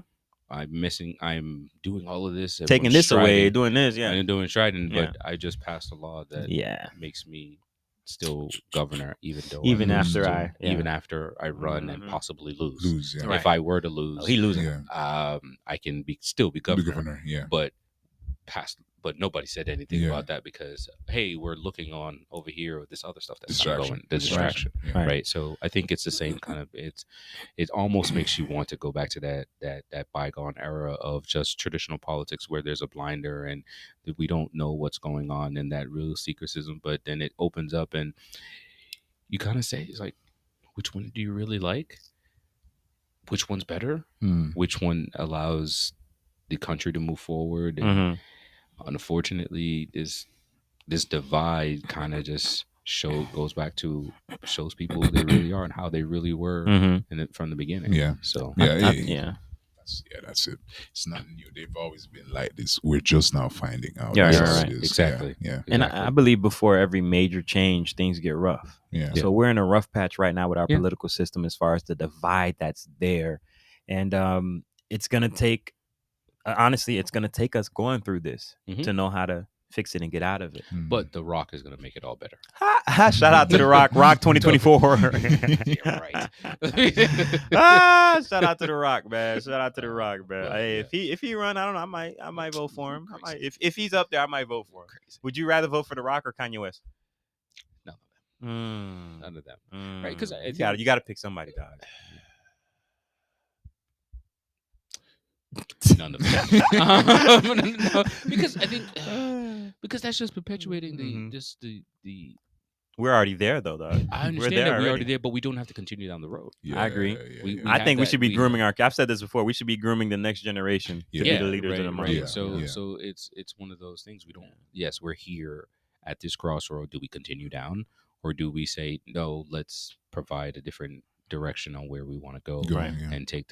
I'm doing all of this. Taking everyone's this away, striding. doing this. Yeah. I'm doing striding, Yeah. but I just passed a law that Yeah. makes me still governor, even though Even I lose after to- I- yeah. even after I run and Mhm. possibly lose. Lose, yeah. If I were to lose, Oh, he losing. Yeah. I can still be Be governor. governor, yeah. But nobody said anything Yeah. about that because hey, we're looking on over here with this other stuff that's not Distraction. going. The distraction, Yeah. right? So I think it's the same kind of. It almost makes you want to go back to that bygone era of just traditional politics where there's a blinder and that we don't know what's going on and that real secretism. But then it opens up and you kind of say, it's like, which one do you really like? Which one's better? Hmm. Which one allows the country to move forward? And Mm-hmm. unfortunately, this divide kind of just goes back to shows people who they really are and how they really were Mm-hmm. from the beginning. Yeah. So Yeah. Yeah. That's it. It's not new. They've always been like this. We're just now finding out. Yeah, This right, is- right. is- Exactly. Yeah. And exactly. I believe before every major change, things get rough. Yeah. So we're in a rough patch right now with our Yeah. political system as far as the divide that's there. And it's going to take, honestly, it's going to take us going through this Mhm. to know how to fix it and get out of it. Hmm. But The Rock is going to make it all better. Shout out to The Rock. Rock 2024. Yeah, right. Shout out to The Rock, man. Shout out to The Rock, man. Hey, if he run, I don't know. I might vote for him. I might, if he's up there, I might vote for him. Crazy. Would you rather vote for The Rock or Kanye West? None of them. None of them. Right, 'cause I you think- got to pick somebody, dog. None of them. No, because I think because that's just perpetuating Mhm. the. We're already there, though, dog. I understand We're that there we're already already. there, but we don't have to continue down the road. Yeah, I agree. We I have think we that- should be we- grooming I've said this before. We should be grooming the next generation to be the leaders of tomorrow. right. Yeah, So yeah. so it's one of those things we don't. Yes, we're here at this crossroad. Do we continue down, or do we say no? Let's provide a different direction on where we want to go, Right. and take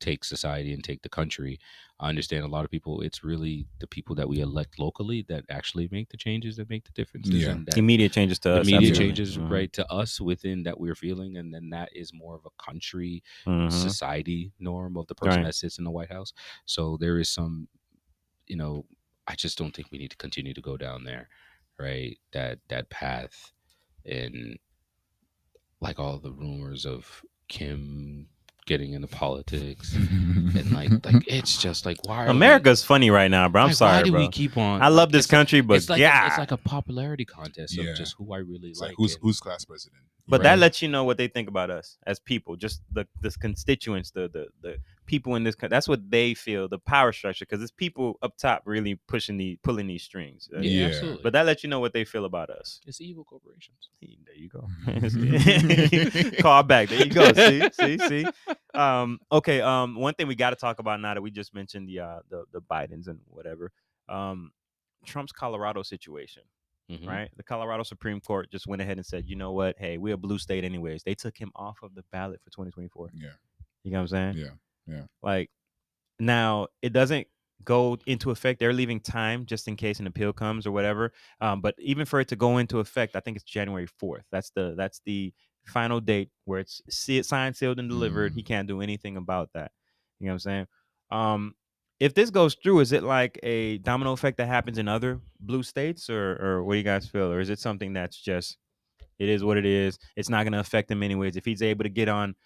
take society and take the country. I understand a lot of people. It's really the people that we elect locally that actually make the changes, that make the differences. Yeah. And that Immediate changes to us. immediate absolutely. changes Mhm. right to us within that we're feeling, and then that is more of a country Mhm. society norm of the person Right. that sits in the White House. So there is some, I just don't think we need to continue to go down there, right? That path, and like all the rumors of Kim getting into politics, and like it's just like, why are America's funny right now, bro. I'm why sorry, do bro. we keep on? I love this country, but it's like God. it's like a popularity contest of Yeah. just who I really It's like. like who's and- who's class president? But Right. that lets you know what they think about us as people, just the constituents, the people in this country. That's what they feel, the power structure, because it's people up top really pulling these strings. yeah, Yeah. absolutely. But that lets you know what they feel about us. it's evil corporations. There you go. Call back. There you go. See. Okay. One thing we got to talk about now that we just mentioned the Bidens and whatever. Trump's Colorado situation. Mhm. Right, the Colorado Supreme Court just went ahead and said, you know what? Hey, we're a blue state anyways. They took him off of the ballot for 2024. Yeah. You know what I'm saying? Yeah. Like, now it doesn't go into effect. They're leaving time just in case an appeal comes or whatever. But even for it to go into effect, I think it's January 4th. That's the final date where it's signed, sealed, and delivered. He can't do anything about that. You know what I'm saying? If this goes through, is it like a domino effect that happens in other blue states, or what do you guys feel? Or is it something that's just, it is what it is? It's not going to affect him anyways. If he's able to get on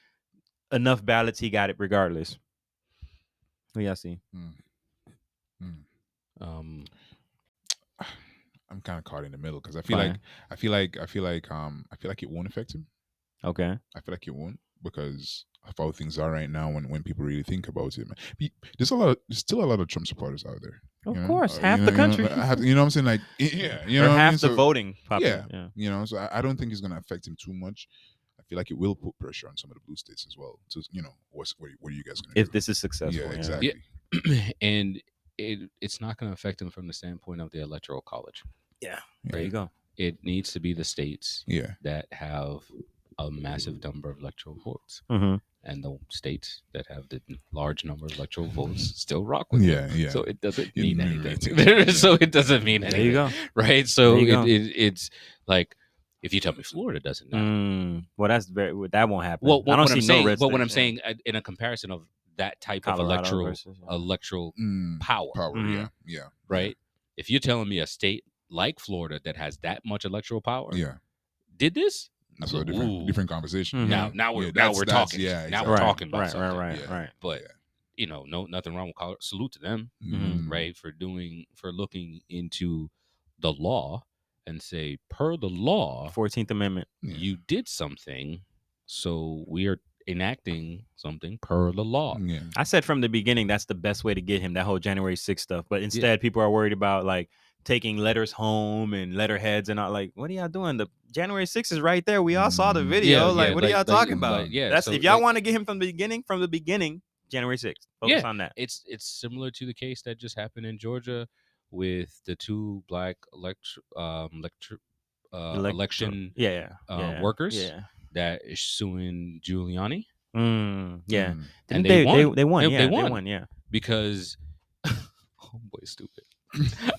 enough ballots, he got it regardless. What do y'all see? Um, I'm kind of caught in the middle because I Fine. feel like it won't affect him. Okay. I feel like it won't because of how things are right now. When people really think about it, there's still a lot of Trump supporters out there. Of you know? course, half the country. You know what I'm saying? Like, yeah, you or know, what I half mean? the So, voting population. yeah. You know, so I don't think it's gonna affect him too much. I feel like it will put pressure on some of the blue states as well. So, what are you guys gonna do? If this is successful. Yeah, exactly. and it's not going to affect him from the standpoint of the electoral college. Yeah. Yeah. There you go. It needs to be the states Yeah. that have a massive number of electoral votes, Mm-hmm. and the states that have the large number of electoral votes still rock with Yeah, them. yeah. So it doesn't It mean really anything. doesn't. So it doesn't mean There anything. you go. Right? So There you go. it's like, if you tell me Florida doesn't now. Well, that won't happen. Well, I don't what see I'm no saying, red but what I'm states, saying in a comparison of that type Colorado of versus, electoral Mm, power, power. Mhm. Yeah. right? If you're telling me a state like Florida that has that much electoral power Yeah. did this, That's a Ooh. different conversation. Mhm. now we're Yeah, now that's- we're that's- talking. yeah, Now exactly. we're talking about right, something. right, Yeah. right. But nothing wrong with Colorado. Salute to them, Mhm. right? For looking into the law and say, per the law, 14th Amendment. Yeah. you did something, so we are enacting something per the law. Yeah. I said from the beginning that's the best way to get him, that whole January 6th stuff. But instead, people are worried about like taking letters home and letterheads and all. Like, what are y'all doing? The January 6th is right there. We all saw the video. What are y'all talking about? That's so, if y'all like- want to get him from the beginning, January 6th. Focus on that. It's similar to the case that just happened in Georgia with the two black election workers Yeah. that is suing Giuliani Yeah. Mm. And They they won. They won. They- Yeah. they They won. won. Yeah. because homeboy stupid.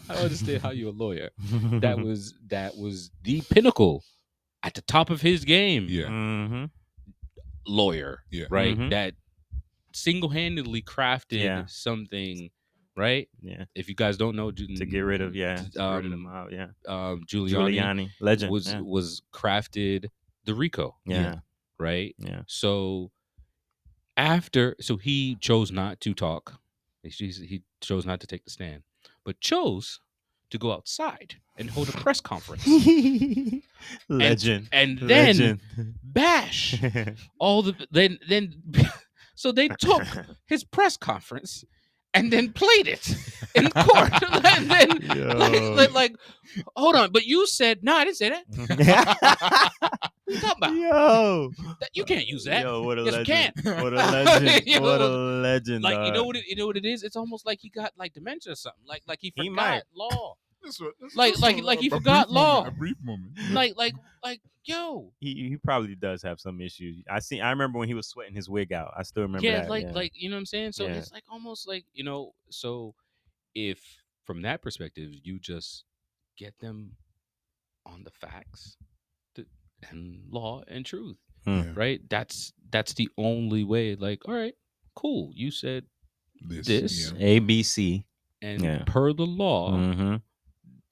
I understand how you're a lawyer. That was the pinnacle at the top of his game. Yeah. Mm-hmm. Lawyer, Yeah. right? Mhm. That single-handedly crafted Yeah. something, right? Yeah. If you guys don't know, To get rid of to get rid of them out. Yeah. Giuliani Legend. was crafted the RICO, Yeah. right? Yeah. So he chose not to talk. He chose not to take the stand, but chose to go outside and hold a press conference Legend. and then Legend. bash all the then so they took his press conference and then played it in court. And then like, hold on, but you said no, I didn't say that. What you talking about? Yo. You can't use that. Yo, what a Yes, you legend. can. What a legend. You What a know, legend. Like dog. you know what it is? It's almost like he got like dementia or something. Like he He forgot might. law. Like he a forgot brief law. moment, a brief moment. Like yo. He probably does have some issues. I remember when he was sweating his wig out. I still remember Yeah, that. like you know what I'm saying? So Yeah. it's like almost like, so if from that perspective you just get them on the facts and law and truth, Yeah. right? That's the only way. Like, all right, cool. You said this, yeah. ABC. and per the law, Mm-hmm.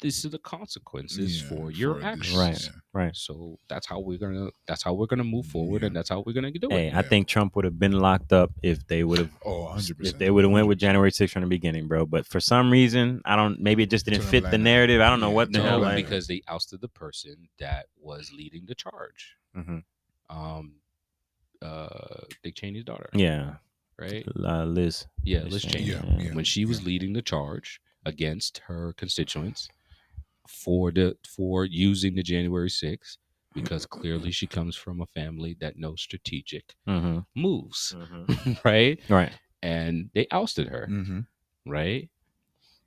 this is the consequences Yeah, for your for this, actions. Right. So that's how we're gonna move forward, Yeah. and that's how we're gonna do Hey, it. I think Trump would have been locked up if they would have. Oh, 100%. If they would have went with January 6th from the beginning, bro. But for some reason, maybe it just didn't Turn fit a the blind eye. narrative. I don't know Yeah, what the turn a hell. blind eye. because they ousted the person that was leading the charge. Mm-hmm. Dick Cheney's daughter. Yeah. Right. Liz. Yeah, Liz Cheney. Yeah. When she was leading the charge against her constituents for using the January 6th, because clearly she comes from a family that knows strategic moves, right? Right. And they ousted her, Mm-hmm. right?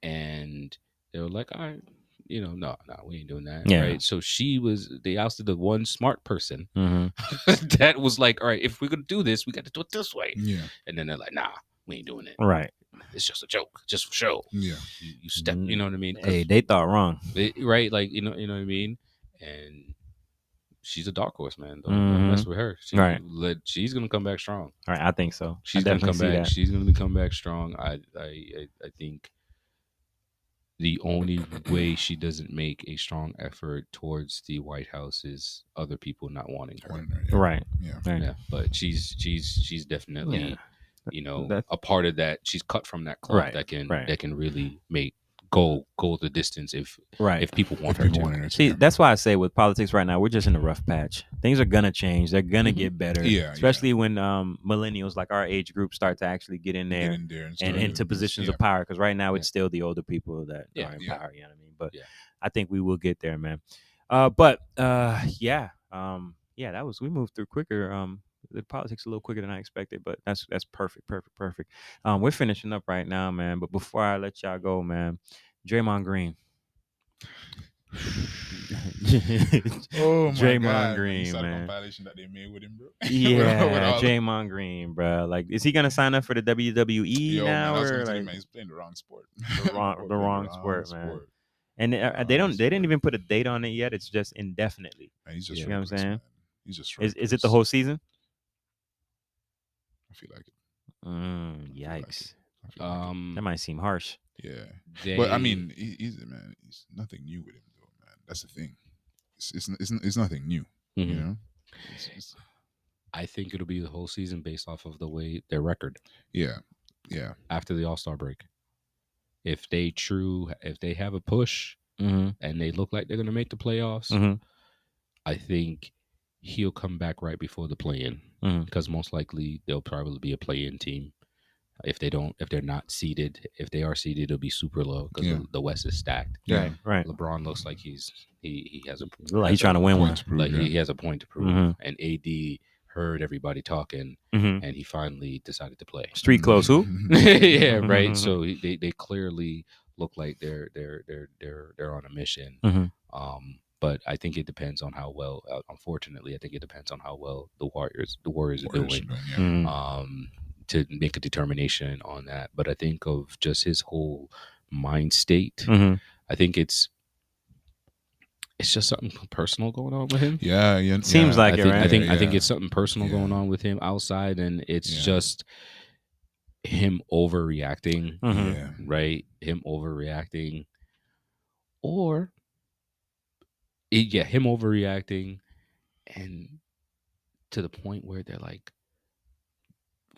And they were like, all right, no, we ain't doing that, Yeah. right? So they ousted the one smart person Mm-hmm. that was like, all right, if we're gonna do this, we got to do it this way. Yeah. And then they're like, nah, we ain't doing it. Right. It's just a joke, just for show. Yeah. You step, you know what I mean? Hey, they thought wrong. Right? Like, you know what I mean? And she's a dark horse, man. Don't mess with her. She's gonna come back strong. All right, I think so. She's gonna come back. That. She's gonna come back strong. I think the only way she doesn't make a strong effort towards the White House is other people not wanting her. Right. Yeah. Right. Yeah. But she's definitely a part of that. She's cut from that cloth that can really go the distance if people want her to. See, that's why I say with politics right now, we're just in a rough patch. Things are gonna change. They're gonna get better. Yeah, especially when millennials like our age group start to actually get in there and into positions of power. Because right now it's still the older people that are in power. You know what I mean? But I think we will get there, man. We moved through quicker. The politics a little quicker than I expected, but that's perfect. We're finishing up right now, man. But before I let y'all go, man, Draymond Green. Draymond Green, man. Compilation that they made with him, bro. Yeah, Draymond Green, bro. Like, is he gonna sign up for the WWE now, or like he's playing the wrong sport? The wrong sport, man. And they didn't even put a date on it yet. It's just indefinitely. Man, he's just you know what I'm saying? Man. He's just is it the whole season? I feel like it. Yikes. That might seem harsh. Yeah, but I mean, he's nothing new with him, though, man. That's the thing. It's nothing new. You know. I think it'll be the whole season based off of their record. Yeah. After the All-Star break, if they have a push and they look like they're gonna make the playoffs, I think he'll come back right before the play-in, because most likely they'll probably be a play-in team. If they're not seeded, if they are seeded, it'll be super low because the West is stacked. Yeah, right. LeBron looks like he has he's trying to win one. He has a point to prove. And AD heard everybody talking, and he finally decided to play. Street clothes, who? Yeah, right. So they clearly look like they're on a mission. But I think it depends on how well. Unfortunately, I think it depends on how well the Warriors are doing. To make a determination on that. But I think of just his whole mind state. I think it's just something personal going on with him. Yeah. Seems like it, right? I think it's something personal going on with him outside, and it's just him overreacting. Right? Him overreacting. Or him overreacting, and to the point where they're like,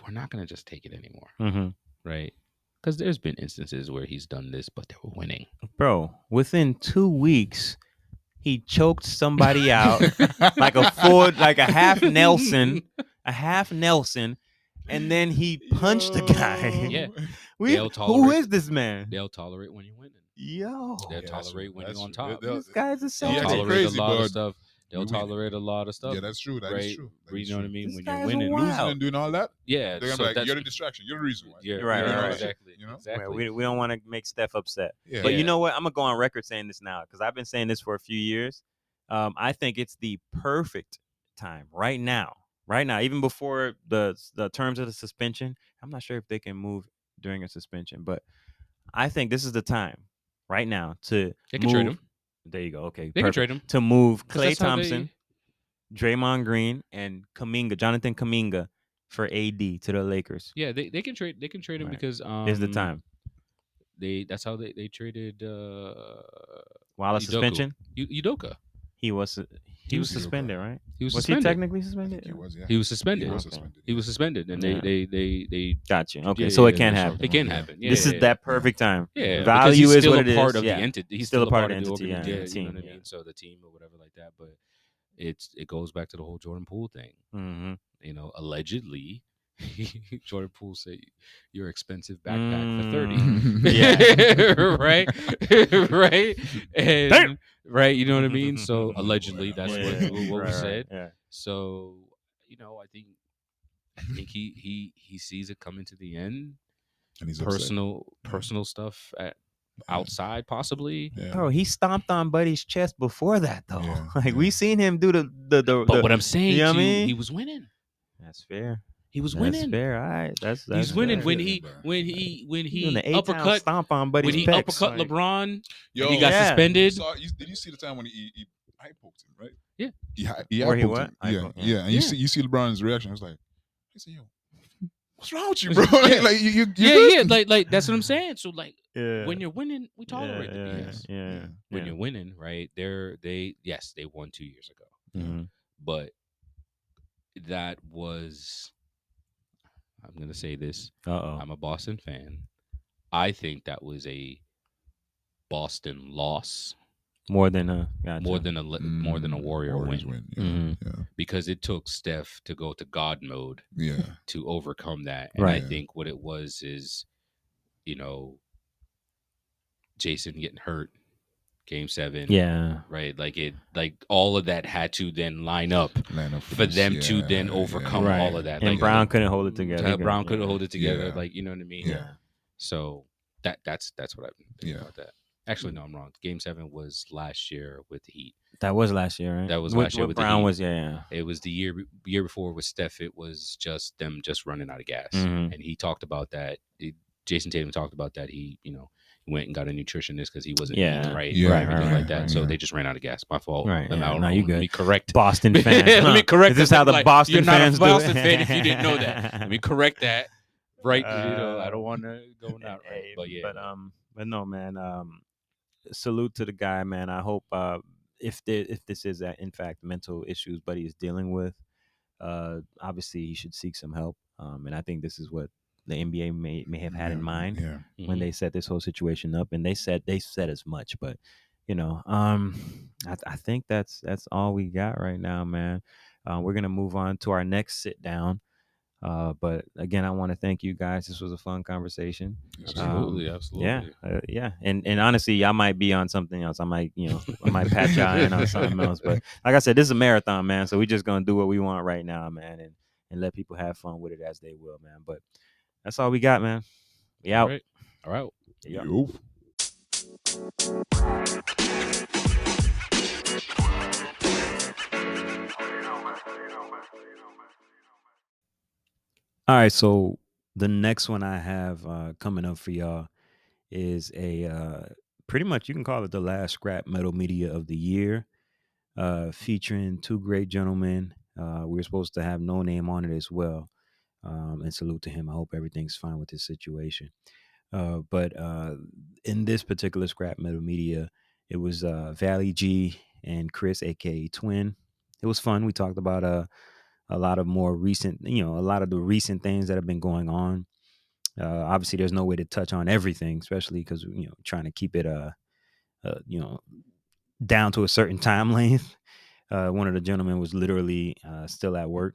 we're not going to just take it anymore. Right? Because there's been instances where he's done this, but they were winning. Bro, within 2 weeks, he choked somebody out like a half Nelson, and then he punched the guy. Yeah. Who is this man? They'll tolerate when you're winning. Yo. They'll tolerate when you're on top. This guy's a They'll tolerate a lot of stuff. They'll tolerate a lot of stuff. Yeah, that's true. That is true. That You is know true. what I mean? This When you're guy's winning, wild. Losing and doing all that. yeah. They're gonna So be like, that's you're the distraction. You're the reason why. yeah, Right, You know, right. exactly, You know? exactly. We don't want to make Steph upset. Yeah. But you Yeah. know what? I'm gonna go on record saying this now because I've been saying this for a few years. I think it's the perfect time right now, even before the terms of the suspension. I'm not sure if they can move during a suspension, but I think this is the time right now to They can trade move. him. There you go. Okay, They can perfect. trade him. To move 'Cause Klay that's how Thompson, Draymond Green, and Jonathan Kuminga for AD to the Lakers. Yeah, they can trade. They can trade him Right. because Is the time That's how they traded while a Udoka. suspension? Udoka. He was was suspended, right? He was Was he suspended. technically I suspended? think he was. Yeah. He was suspended. He was Okay. suspended. He was suspended, and Yeah. they Got you. Okay, yeah, so it yeah, can yeah, happen. it can Yeah. happen. Yeah, This yeah, is that perfect time. Yeah, because Value he's is still what a it part is. of Yeah. the entity. He's Still still a part of the the entity, yeah, organization. the team, You know what I yeah. mean? So the team or whatever like that. But it goes back to the whole Jordan Poole thing. Mm-hmm. You know, allegedly, Jordan Poole said, "Your expensive backpack for 30." Yeah. Right, right, and Damn. right. You know what I mean? So allegedly, that's Yeah, what was said. Yeah. So I think he sees it coming to the end. And he's upset. Personal stuff outside possibly. Yeah. Bro, he stomped on Buddy's chest before that though. Yeah, Like yeah. we seen him do the But what I'm saying, you know to what I you, mean? he was winning. That's fair. He was That's winning. fair. All right. That's He's winning fair. when Doing he the uppercut stomp on Buddy's when he pecs, uppercut like- LeBron. Yo, and he got Yeah. suspended. Did you see the time when he eye poked him, right? Yeah. He Where eye he poked what? him. Eye Yeah, poke, yeah. yeah. And Yeah. you see LeBron's reaction. I was like, he said, "Yo, what's wrong with you, bro?" Yeah. like you Yeah, like that's what I'm saying. So like Yeah. when you're winning, we tolerate the BS. Yeah. When you're winning, right? They won 2 years ago, Mm-hmm. but that was. I'm gonna say this. Uh-oh. I'm a Boston fan. I think that was a Boston loss More than a gotcha. more than a Warrior Warriors win, Yeah, Mhm. yeah, because it took Steph to go to God mode yeah. to overcome that. And Right. I think what it was is, Jason getting hurt, Game 7. Yeah. Right. Like all of that had to then line up for them to then overcome Right. all of that. And Like, Brown couldn't hold it together. Brown couldn't hold it together. Yeah. Like, you know what I mean? Yeah. So that's what I think Yeah. about that. Actually, no, I'm wrong. Game 7 was last year with the Heat. That was last year, right? That was What- last year what with the Brown Heat. was, yeah. It was the year before with Steph. It was just them running out of gas. Mhm. And he talked about that. Jason Tatum talked about that. He, went and got a nutritionist because he wasn't Yeah. eating right, Yeah, and everything right, like that. right, So yeah. they just ran out of gas. My fault. Right, And yeah. I don't No, know. you Let good. me correct. Boston fan. Let me correct. Is this that. how the Like, Boston you're not fans a do Boston it? fan if you didn't know that. Let me correct that. Right? I don't want to go that right. Hey, But yeah. but no, man. Salute to the guy, man. I hope if this is in fact mental issues Buddy is dealing with, obviously he should seek some help. And I think this is what the NBA may have had in mind Yeah. when they set this whole situation up, and they said as much. But I think that's all we got right now, man. We're gonna move on to our next sit down. But again, I want to thank you guys. This was a fun conversation. Absolutely. Yeah. And honestly, I might be on something else. I might patch y'all in on something else. But like I said, this is a marathon, man. So we're just gonna do what we want right now, man, and let people have fun with it as they will, man. But that's all we got, man. We out. All right. Yeah. Yo. All right, so the next one I have coming up for y'all is a pretty much, you can call it the last scrap metal media of the year, featuring two great gentlemen. We're supposed to have NoName on it as well, and salute to him. I hope everything's fine with his situation. But in this particular scrap metal media, it was Valley G and Chris, aka Twin. It was fun. We talked about a lot of more recent, a lot of the recent things that have been going on. Obviously, there's no way to touch on everything, especially because trying to keep it down to a certain time length. One of the gentlemen was literally still at work.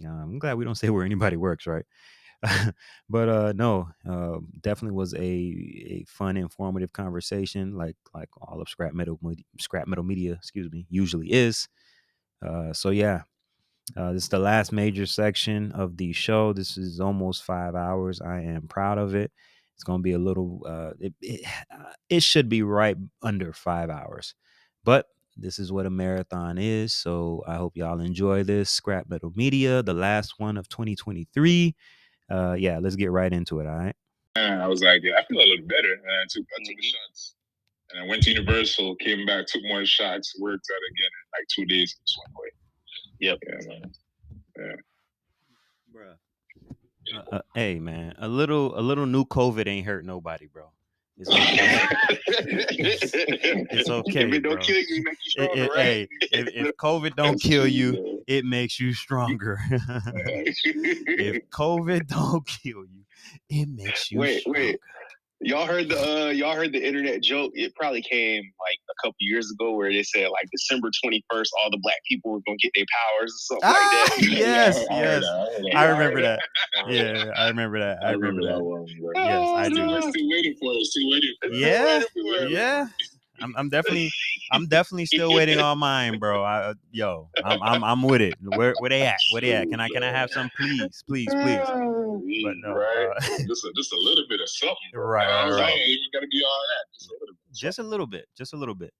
I'm glad we don't say where anybody works, right? But no, definitely was a fun, informative conversation, like all of scrap metal media, usually is. So yeah, this is the last major section of the show. This is almost 5 hours. I am proud of it. It's going to be a little. It should be right under 5 hours, but this is what a marathon is. So I hope y'all enjoy this Scrap Metal Media, the last one of 2023. Yeah, let's get right into it. All right. I was like, yeah, I feel a little better. And I took the shots. And I went to Universal, came back, took more shots, worked out again in like 2 days. Just went away. Yep. Yeah, man. Yeah. Bruh. Hey man, a little new COVID ain't hurt nobody, bro. It's okay. It's okay. If it don't bro. kill you, make you stronger, right? Hey, if COVID don't kill you, it makes you stronger. If COVID don't kill you, it makes you stronger. Wait. Y'all heard the internet joke? It probably came like a couple years ago where they said like December 21st, all the black people were gonna get their powers or something like that. Yes. I remember that. Yeah, I remember that. I remember that. one. Yes, I do. We're still waiting for it. Yeah. I'm definitely still waiting on mine, bro. I'm with it. Where they at? Where they at? Can I have some, please? But no, right? Just a little bit of something. Right. I ain't even gotta be all that. Just a little bit. But just a little bit.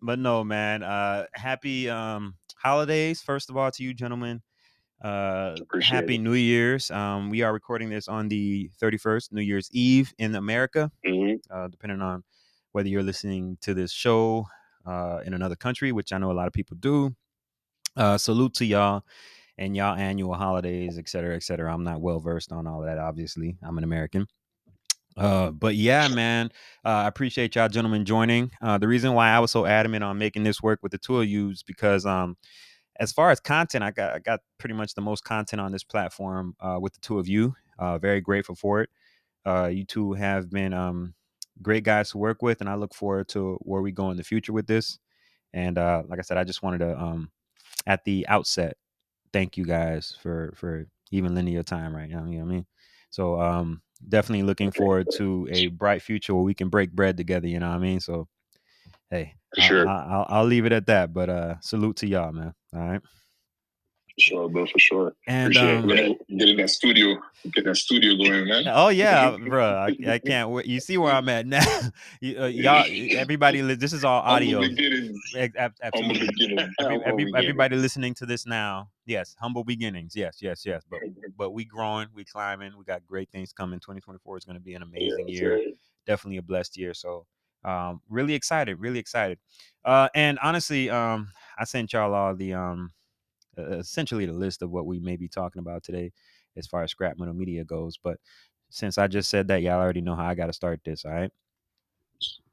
But no, man. Happy holidays, first of all, to you gentlemen. Happy New Year's. We are recording this on the 31st, New Year's Eve in America. Depending on whether you're listening to this show in another country, which I know a lot of people do. Salute to y'all and y'all annual holidays, et cetera, et cetera. I'm not well versed on all that, obviously. I'm an American. But yeah, man, I appreciate y'all gentlemen joining. The reason why I was so adamant on making this work with the two of you is because as far as content, I got pretty much the most content on this platform with the two of you. Very grateful for it. You two have been great guys to work with, and I look forward to where we go in the future with this. And like I said, I just wanted to, at the outset, thank you guys for even lending your time right now. You know what I mean? So definitely looking forward to a bright future where we can break bread together. You know what I mean? So hey, sure. I'll leave it at that. But salute to y'all, man. All right. Sure, bro, for sure. And getting that studio going, man. Oh yeah, bro. I can't wait. You see where I'm at now. Y'all, everybody, this is all audio. Absolutely. Everybody listening to this now, yes, humble beginnings. Yes. But we growing, we climbing. We got great things coming. 2024 is going to be an amazing year. Right. Definitely a blessed year. So, really excited. And honestly, I sent y'all all the essentially the list of what we may be talking about today as far as Scrap Metal Media goes. But since I just said that, y'all already know how I got to start this. All right.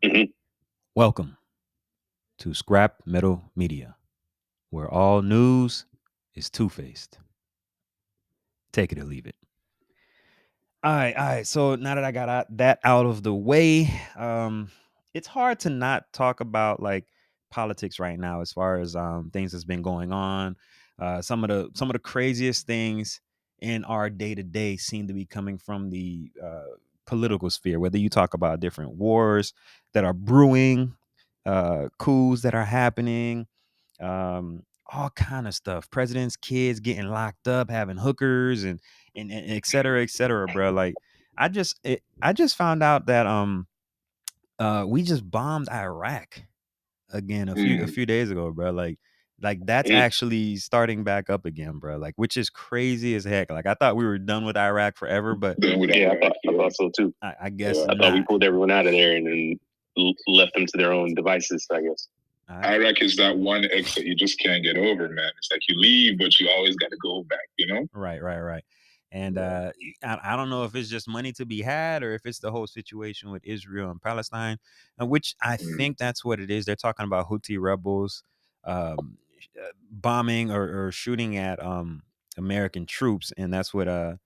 Mm-hmm. Welcome to Scrap Metal Media, where all news is two-faced. Take it or leave it. All right. So now that I got that out of the way, it's hard to not talk about like politics right now as far as things that's been going on. Some of the craziest things in our day-to-day seem to be coming from the political sphere, whether you talk about different wars that are brewing, coups that are happening, all kind of stuff. Presidents' kids getting locked up, having hookers, and et cetera, bro. Like I just found out that we just bombed Iraq again a few days ago, bro. Like that's actually starting back up again, bro. Like, which is crazy as heck. Like I thought we were done with Iraq forever, but yeah, I thought so too. I guess I thought we pulled everyone out of there and then left them to their own devices, I guess. Iraq is that one exit you just can't get over, man. It's like you leave, but you always got to go back, you know? Right. And I don't know if it's just money to be had or if it's the whole situation with Israel and Palestine, which I think that's what it is. They're talking about Houthi rebels bombing or shooting at American troops, and that's what our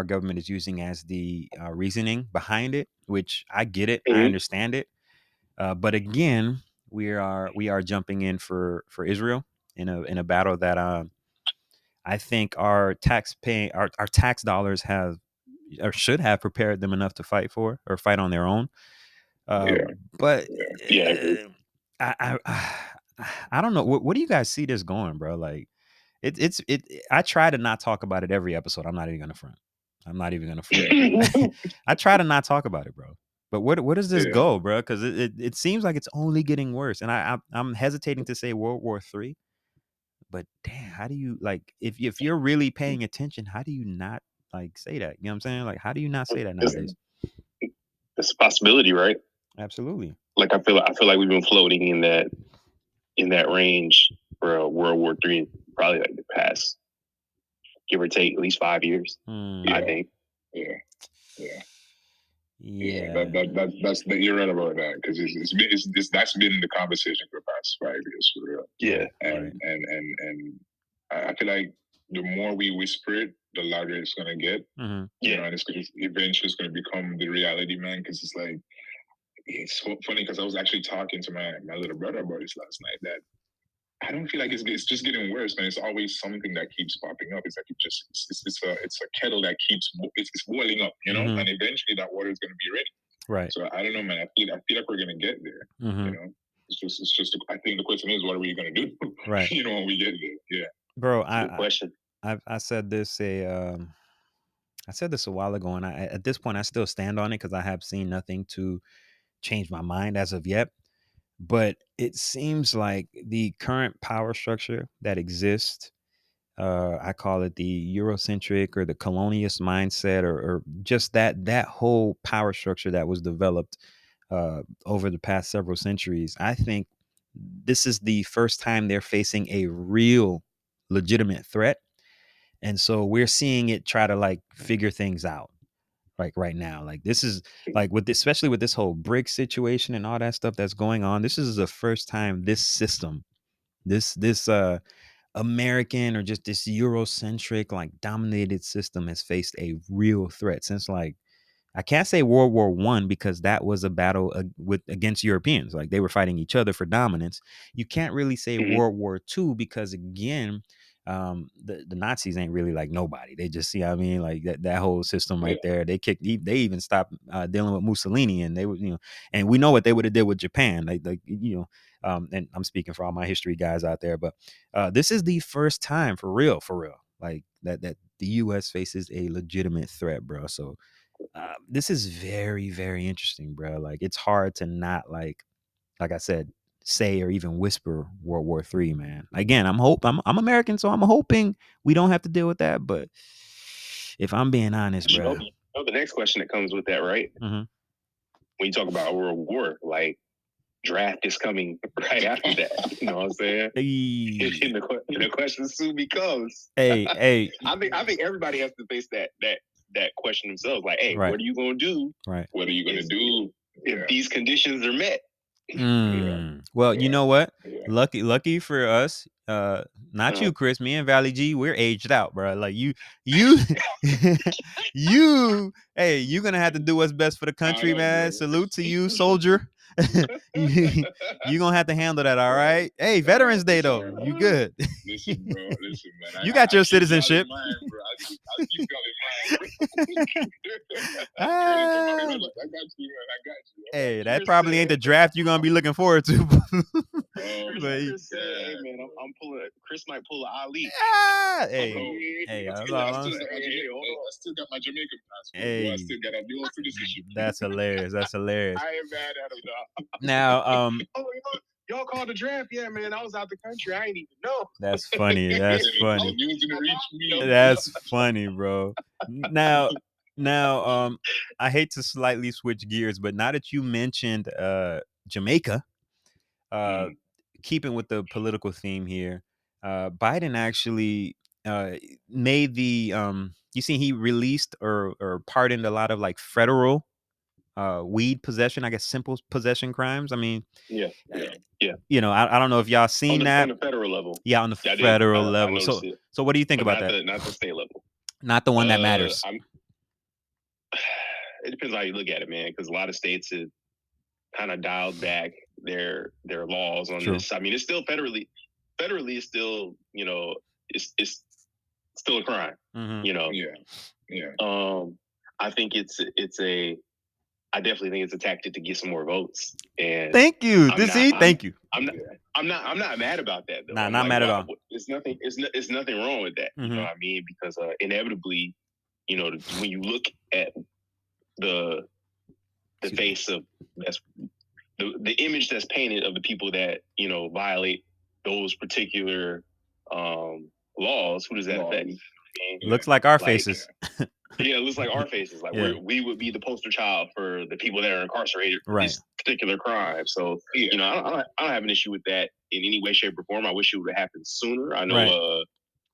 government is using as the reasoning behind it. Which I get it, I understand it, but again, we are jumping in for Israel in a battle that I think our tax dollars have or should have prepared them enough to fight for or fight on their own. But I I don't know. What do you guys see this going, bro? Like, it's I try to not talk about it every episode. I'm not even gonna front. I try to not talk about it, bro. But where does this go, bro? Because it seems like it's only getting worse, and I'm hesitating to say World War III. But damn, how do you like if you're really paying attention? How do you not like say that? You know what I'm saying? Like, how do you not say that nowadays? It's a possibility, right? Absolutely. Like I feel like we've been floating in that range for World War III, probably like the past, give or take, at least 5 years. I think. Yeah, that's you're right about that, because it's that's been the conversation for the past 5 years for real. Yeah, and I feel like the more we whisper it, the louder it's gonna get. Mm-hmm. You know, and it's eventually it's gonna become the reality, man. Because it's like, it's so funny, because I was actually talking to my little brother about this last night, that I don't feel like it's just getting worse, man. It's always something that keeps popping up. It's like it's a kettle that keeps it's boiling up, you know, and eventually that water is going to be ready. Right. So I don't know, man. I feel like we're going to get there. You know, it's just. I think the question is, what are we going to do? Right. You know, when we get there. Yeah. Bro, good question. I said this I said this a while ago, and at this point I still stand on it because I have seen nothing to change my mind as of yet. But it seems like the current power structure that exists, I call it the Eurocentric or the colonialist mindset, or just that whole power structure that was developed over the past several centuries. I think this is the first time they're facing a real legitimate threat. And so we're seeing it try to like figure things out. Like right now, like this is like with this, especially with this whole BRICS situation and all that stuff that's going on. This is the first time this system, this American or just this Eurocentric like dominated system has faced a real threat since like I can't say World War I because that was a battle against Europeans. Like they were fighting each other for dominance. You can't really say World War II because again, the Nazis ain't really like nobody. They just see, I mean, like that whole system right there. They even stopped dealing with Mussolini, and they would, and we know what they would have did with Japan. And I'm speaking for all my history guys out there, but this is the first time for real, like that the U.S. faces a legitimate threat, bro. So this is very, very interesting, bro. Like it's hard to not like I said, say or even whisper World War III, man. Again, I'm American, so I'm hoping we don't have to deal with that. But if I'm being honest, bro, the next question that comes with that, right? When you talk about a world war, like draft is coming right after that. You know what I'm saying? And the question soon becomes, hey. I think everybody has to face that question themselves. Like, hey, right. What are you going to do? Right. What are you going to do if these conditions are met? Well, you know what? Lucky for us, not you, Chris. Me and Valley G, we're aged out, bro. Like you, hey, you're gonna have to do what's best for the country, man. Bro. Salute to you, soldier. You gonna have to handle that, all right? Hey, Veterans Day though, you good? Listen, bro. Listen, man. You got your citizenship. I keep going in mind, bro. I got you, man. Hey, that probably ain't the draft you're gonna be looking forward to. Hey, man, I'm pulling. Chris might pull an Ali. Hey, I still got my Jamaican passport. Hey, I still got a dual citizenship. That's hilarious. That's hilarious. I ain't mad at him, dog. Now, y'all called the draft? Yeah, man. I was out the country. I ain't even know. That's funny. That's funny. That's funny, bro. Now, I hate to slightly switch gears, but now that you mentioned Jamaica, keeping with the political theme here, Biden actually made the you see he released or pardoned a lot of like federal weed possession, I guess simple possession crimes. I mean, yeah. You know, I don't know if y'all seen that on the federal level. Yeah, on the federal level. So what do you think about that? Not the state level. Not the one that matters. It depends how you look at it, man. Because a lot of states have kind of dialed back their laws on this. I mean, it's still federally it's still, you know, it's still a crime. You know. Yeah. I think it's a I definitely think it's a tactic to get some more votes. And thank you. Thank you. I'm not mad about that though. Nah, not mad at all. It's nothing wrong with that. You know what I mean? Because inevitably, you know, when you look at the face of the image that's painted of the people that, you know, violate those particular laws, who does that affect? Looks like our faces. Yeah, it looks like our faces. Like we would be the poster child for the people that are incarcerated for this particular crime. So you know, I don't have an issue with that in any way, shape, or form. I wish it would have happened sooner. I know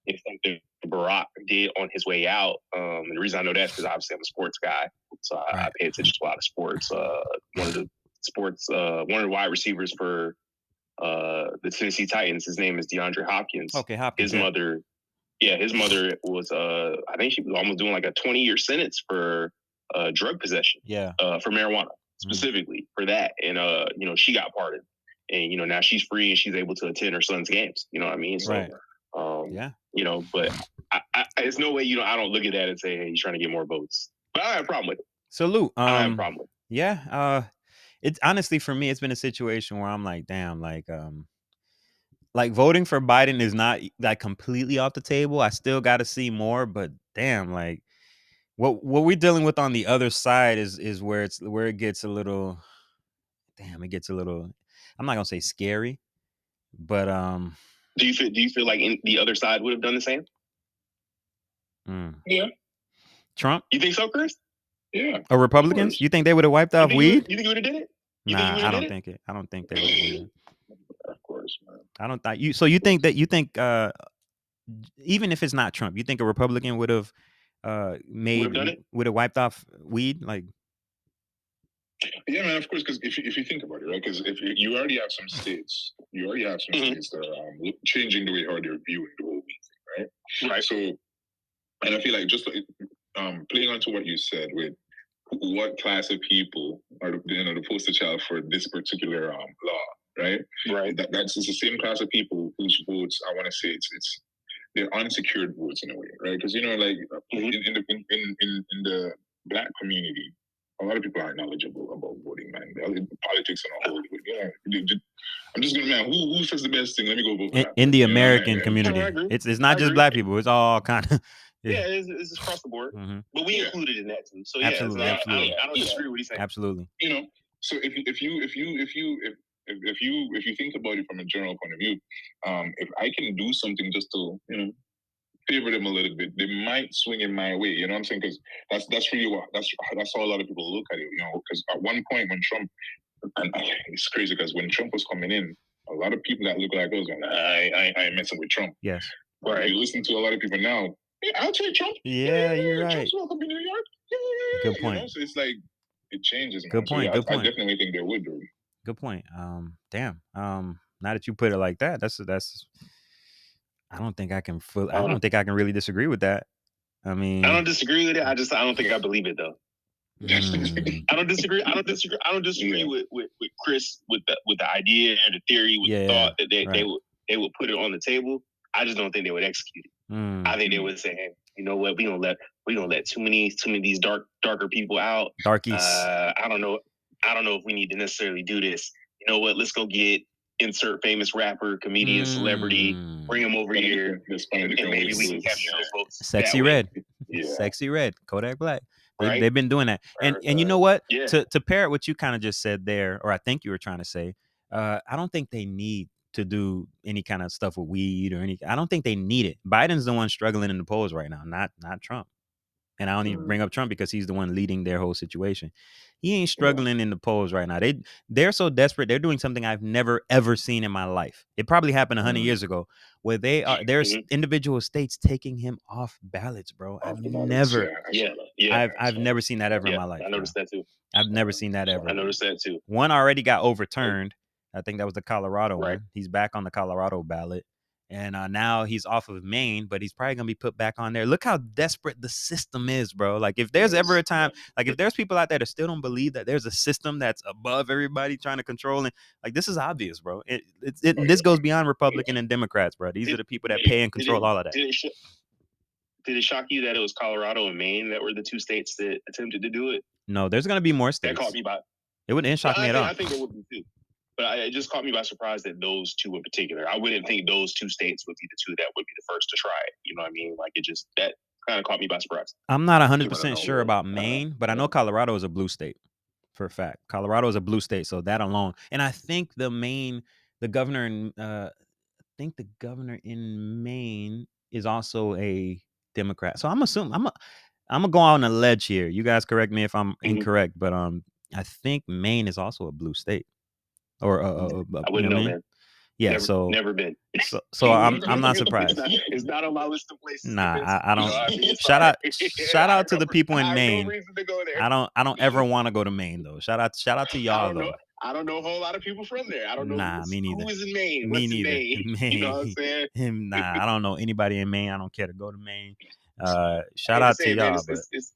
it's something Barack did on his way out. And the reason I know that is because obviously I'm a sports guy, so I pay attention to a lot of sports. One of the wide receivers for the Tennessee Titans, his name is DeAndre Hopkins. Okay, Hopkins. His mother was I think she was almost doing like a 20-year sentence for drug possession. For marijuana specifically for that. And you know, she got pardoned. And you know, now she's free and she's able to attend her son's games. You know what I mean? So you know, but there's no way, you know, I don't look at that and say, hey, he's trying to get more votes. But I have a problem with it. Salute. I have a problem with it. Yeah. It's honestly, for me, it's been a situation where I'm like, damn, like voting for Biden is not like completely off the table. I still got to see more, but damn, like what we're dealing with on the other side is where it gets a little, I'm not gonna say scary, but do you feel like the other side would have done the same? Yeah. Trump? You think so, Chris? Yeah. Or Republicans? You think they would have wiped off weed? You think you would have did it? Nah, I don't think it. I don't think they would have done it. Of course, man. I don't think you. So you think even if it's not Trump, you think a Republican would have wiped off weed? Like, yeah, man, of course, because if you think about it, right? Because if you already have some states, states that are changing the way how they're viewing the whole weed thing, right? Right. So, and I feel like just playing on to what you said with what class of people are the poster child for this particular law. Right. That's the same class of people whose votes I want to say it's they're unsecured votes in a way, right? Because you know, like in the Black community, a lot of people aren't knowledgeable about voting, man. Politics and all. I'm just gonna, man. Who says the best thing? Let me go vote for that. In the American community, it's not just Black people. It's all kind of. Yeah, it's across the board, but we included in that too. So yeah, absolutely. I don't disagree with what he's saying. Absolutely. You know, so if you think about it from a general point of view, if I can do something just to, you know, favor them a little bit, they might swing in my way. You know what I'm saying? Because that's really that's how a lot of people look at it. You know, because at one point when Trump, and it's crazy because when Trump was coming in, a lot of people that look like us, I ain't messing with Trump. Yes. But you listen to a lot of people now. Yeah, I'll take Trump. Yeah, you're right. Trump's welcome in New York. Good point. You know? So it's like it changes. Man. Good point. So I definitely think they would do. Good point. Damn. Now that you put it like that, that's. I don't think I can. I don't think I can really disagree with that. I mean, I don't disagree with it. I don't think I believe it though. I don't disagree. I don't disagree with Chris with the idea and the theory with the thought that they would put it on the table. I just don't think they would execute it. I think they would say, hey, you know what, we don't let too many of these darker people out. Darkies. I don't know if we need to necessarily do this. You know what? Let's go get insert famous rapper, comedian, celebrity, bring him over here, and maybe we can capture those votes. Sexy Red. Yeah. Sexy Red. Kodak Black. They've been doing that. And you know what? Yeah. To pair it what you kind of just said there, or I think you were trying to say, I don't think they need to do any kind of stuff with weed or anything. I don't think they need it. Biden's the one struggling in the polls right now, not Trump. And I don't even bring up Trump because he's the one leading their whole situation. He ain't struggling in the polls right now. They're so desperate. They're doing something I've never ever seen in my life. It probably happened 100 years ago, where there's individual states taking him off ballots, bro. I've never seen that ever in my life. I noticed that too. I've never seen that ever. I noticed that too. One already got overturned. I think that was the Colorado one. He's back on the Colorado ballot. And now he's off of Maine, but he's probably going to be put back on there. Look how desperate the system is, bro. Like, if there's ever a time, like, if there's people out there that still don't believe that there's a system that's above everybody trying to control it, like, this is obvious, bro. This goes beyond Republican and Democrats, bro. These are the people that pay and control all of that. Did it shock you that it was Colorado and Maine that were the two states that attempted to do it? No, there's gonna be more That states. caught me by. It wouldn't shock me at all. I think it would be too. But it just caught me by surprise that those two in particular. I wouldn't think those two states would be the two that would be the first to try it. You know what I mean? Like that kind of caught me by surprise. I'm not 100% sure about Maine, but I know Colorado is a blue state for a fact. Colorado is a blue state, so that alone. And I think the governor in Maine is also a Democrat. So I'm assuming I'm gonna go on a ledge here. You guys correct me if I'm incorrect, but I think Maine is also a blue state. Or I wouldn't know, man. Yeah, never been. So I'm not surprised. It's not on my list of places. Nah, I don't. Shout out to the people in Maine. No reason to go there. I don't ever want to go to Maine though. Shout out to y'all though. I don't know a whole lot of people from there. I don't know. Nah, me neither. Who is in Maine? Me What's neither. his name? You know what I'm saying? Nah, I don't know anybody in Maine. I don't care to go to Maine. Shout out to y'all, but it's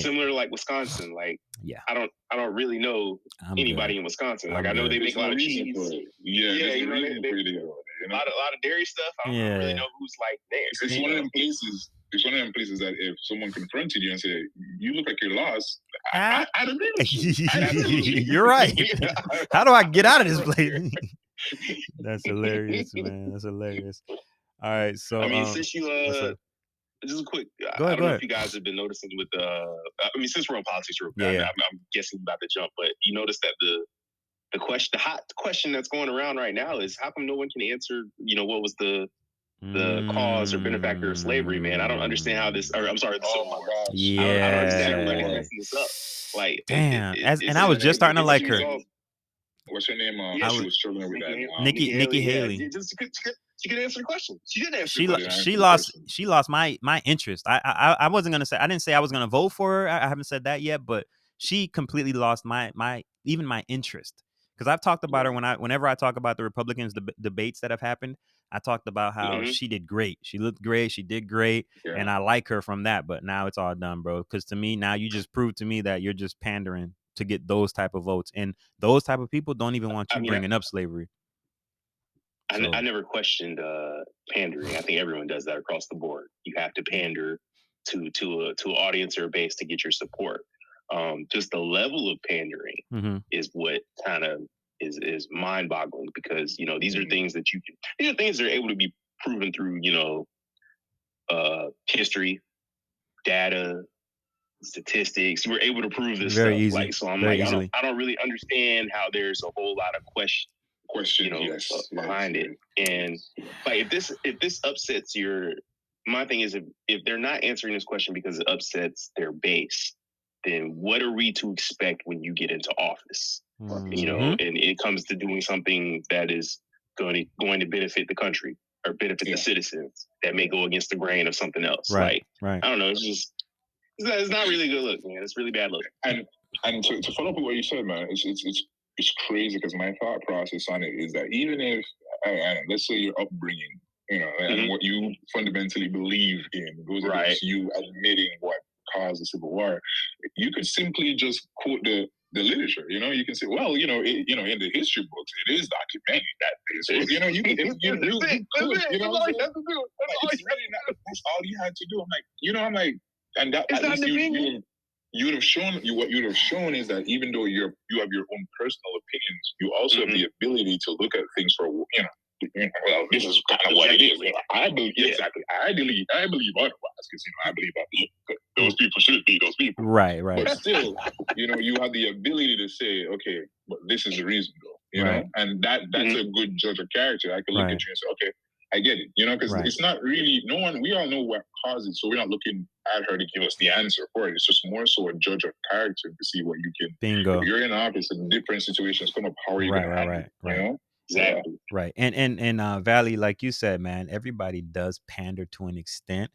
similar to like Wisconsin. Like, yeah, I don't really know anybody in Wisconsin. Like, I know they make a lot of cheese. Yeah, you know, a lot of dairy stuff. I don't really know who's like there. It's one of them places. It's one of them places that if someone confronted you and said, "You look like you're lost," I'd agree with you. You're right. How do I get out of this place? That's hilarious, man. That's hilarious. All right, so I mean, since you just a quick. I don't know if you guys have been noticing with since we're on politics, I'm guessing about to jump, but you notice that the hot question that's going around right now is how come no one can answer? You know, what was the cause or benefactor of slavery? Man, I don't understand how this. Or I'm sorry, the Civil War. Yeah, I don't understand everybody messing this up. Like, damn, and I was just starting to like her. What's her name? She was struggling with that. Nikki Haley. She could answer the question. She didn't answer the question. She lost my interest. I wasn't gonna say. I didn't say I was gonna vote for her. I haven't said that yet, but she completely lost my interest. Because I've talked about her whenever I talk about the Republicans debates that have happened. I talked about how she did great. She looked great. She did great, and I like her from that. But now it's all done, bro. Because to me, now you just proved to me that you're just pandering to get those type of votes, and those type of people don't even want you bringing up slavery. I never questioned pandering. I think everyone does that across the board. You have to pander to an audience or a base to get your support. Just the level of pandering is what kind of is mind-boggling, because you know these are things that these are things that are able to be proven through history, data, statistics. We're able to prove this very stuff. Easy. Like, so I'm very like, easily. I don't really understand how there's a whole lot of questions behind it. And like if this upsets my thing is if they're not answering this question because it upsets their base, then what are we to expect when you get into office? You know, and it comes to doing something that is going to benefit the country or benefit the citizens that may go against the grain of something else. Right. I don't know. It's not really a good look, man. It's really bad look. And to follow up with what you said, man, it's crazy because my thought process on it is that even if let's say your upbringing, you know, and what you fundamentally believe in goes against you admitting what caused the Civil War, you could simply just quote the literature. You know, you can say, well, in the history books, it is documented that this. You know, you could. That's all you had to do. I'm like, and that at least you would have shown what you would have shown is that even though you have your own personal opinions, you also have the ability to look at things for well, this is kind of what it is. I believe exactly. I believe otherwise because I believe that those people should be those people. Right. But still, you have the ability to say, okay, but this is the reason though. You know, and that's a good judge of character. I can look at you and say, okay, I get it. Because it's not really we all know what caused it, so we're not looking at her to give us the answer for it. It's just more so a judge of character to see what you can. Bingo. If you're in office and different situations come up, how are you going to handle it? You know? Exactly. Right. And Valley, like you said, man, everybody does pander to an extent.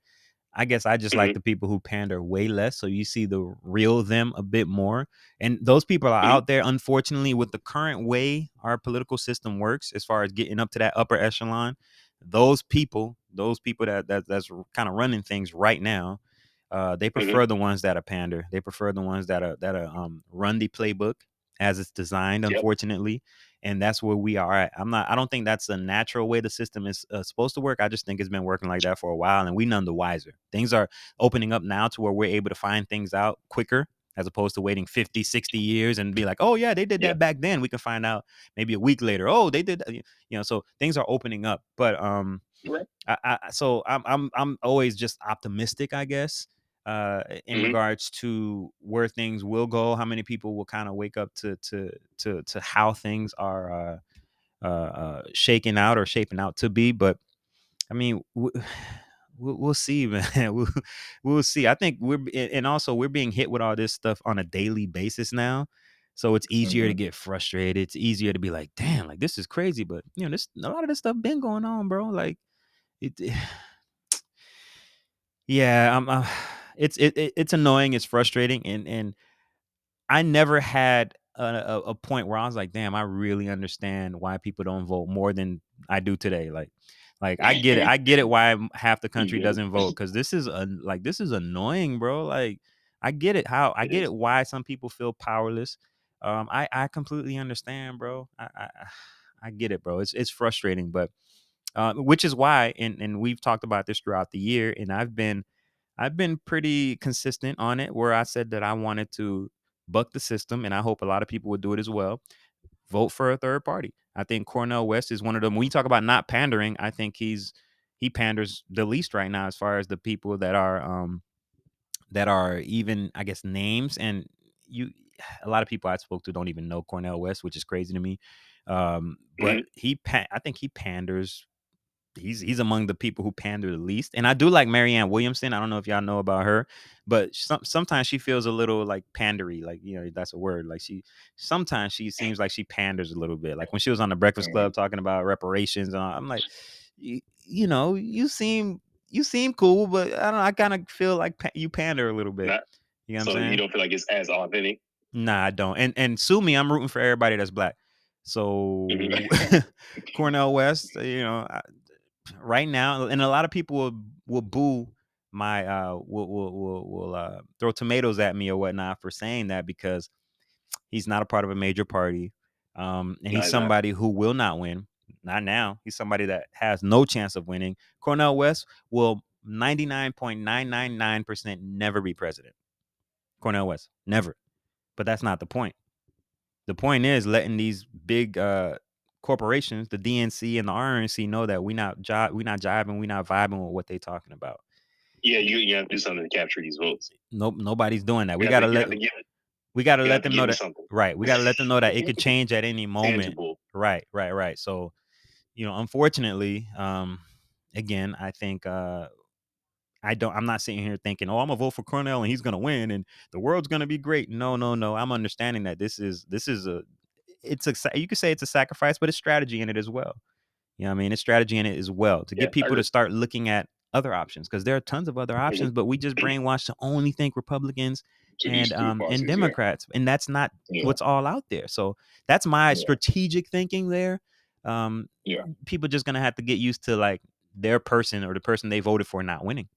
I guess I just like the people who pander way less, so you see the real them a bit more. And those people are out there, unfortunately, with the current way our political system works, as far as getting up to that upper echelon. Those people that's kind of running things right now, they prefer the ones that are pander. They prefer the ones that are run the playbook as it's designed, Yep. unfortunately. And that's where we are at. I don't think that's a natural way the system is supposed to work. I just think it's been working like that for a while, and we none the wiser. Things are opening up now to where we're able to find things out quicker, as opposed to waiting 50, 60 years and be like, oh yeah, they did that back then. We can find out maybe a week later. Oh, they did that. So things are opening up. But I'm always just optimistic, I guess, in regards to where things will go, how many people will kind of wake up to how things are shaking out or shaping out to be. But I mean, we'll see, man. We'll see. I think we're being hit with all this stuff on a daily basis now. So it's easier to get frustrated. It's easier to be like, damn, like this is crazy. But this a lot of this stuff been going on, bro. Like it yeah, it's annoying, it's frustrating, and I never had a point where I was like, damn, I really understand why people don't vote more than I do today. Like I get it. I get it why half the country doesn't vote, because this is this is annoying, bro. Like I get it get it why some people feel powerless. I completely understand, bro. I get it, bro. It's frustrating, but which is why, and we've talked about this throughout the year, and I've been pretty consistent on it, where I said that I wanted to buck the system, and I hope a lot of people would do it as well. Vote for a third party. I think Cornel West is one of them. When you talk about not pandering, I think he panders the least right now, as far as the people that are even, I guess, names. And a lot of people I spoke to don't even know Cornel West, which is crazy to me. But I think he panders. He's among the people who pander the least. And I do like Marianne Williamson. I don't know if y'all know about her, but sometimes she feels a little like pandery, like, that's a word. Like sometimes she seems like she panders a little bit. Like when she was on the Breakfast Club talking about reparations, and I'm like, you seem cool, but I don't know, I kind of feel like you pander a little bit. You know what I'm saying? You don't feel like it's as authentic? Nah, I don't. And sue me, I'm rooting for everybody that's black. So Cornel West, right now, and a lot of people will boo my will throw tomatoes at me or whatnot for saying that, because he's not a part of a major party, and he's somebody who will not win. Not now. He's somebody that has no chance of winning. Cornel West will 99.999% never be president. Cornel West, never. But that's not the point. The point is letting these big corporations, the DNC and the RNC, know that we not jiving, we not vibing with what they talking about. Yeah, you have to do something to capture these votes. Nope, nobody's doing that. We gotta let them know that. Right, we gotta let them know that it could change at any moment. Tangible. Right. So, unfortunately, again, I think I'm not sitting here thinking, oh, I'm gonna vote for Cornel and he's gonna win and the world's gonna be great. No. I'm understanding that this is you could say it's a sacrifice, but it's strategy in it as well. You know what I mean? It's strategy in it as well to get people to start looking at other options, because there are tons of other options, but we just brainwashed to only think Republicans and Democrats, and that's not what's all out there. So that's my strategic thinking there. People just gonna have to get used to like their person or the person they voted for not winning.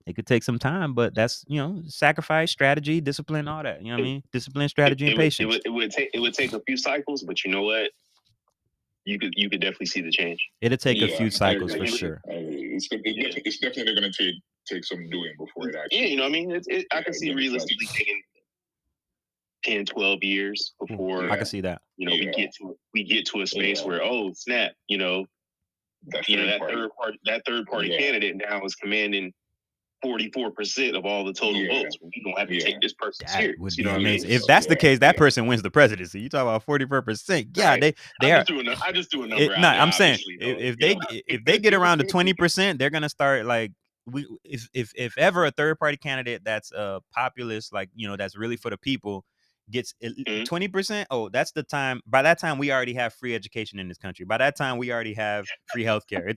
It could take some time, but that's, sacrifice, strategy, discipline, all that. You know what I mean? Discipline, strategy, and patience. It would take a few cycles, but you know what? You could definitely see the change. It'll take a few cycles for sure. It's definitely going to take some doing before it actually. Yeah, you know what I mean? I can see realistically taking 10, 12 years before. I can see that. We get to a space where, oh snap, that third party candidate now is commanding 44% of all the total votes. We don't have to take this person serious. Would be amazing. If that's the case, that person wins the presidency. You talk about 44%. Yeah, right. they are. I just do a number. I'm saying if they get around to 20%, they're gonna start like if ever a third party candidate that's populist, like that's really for the people, gets 20%. Oh, that's the time. By that time, we already have free education in this country. By that time, we already have free healthcare.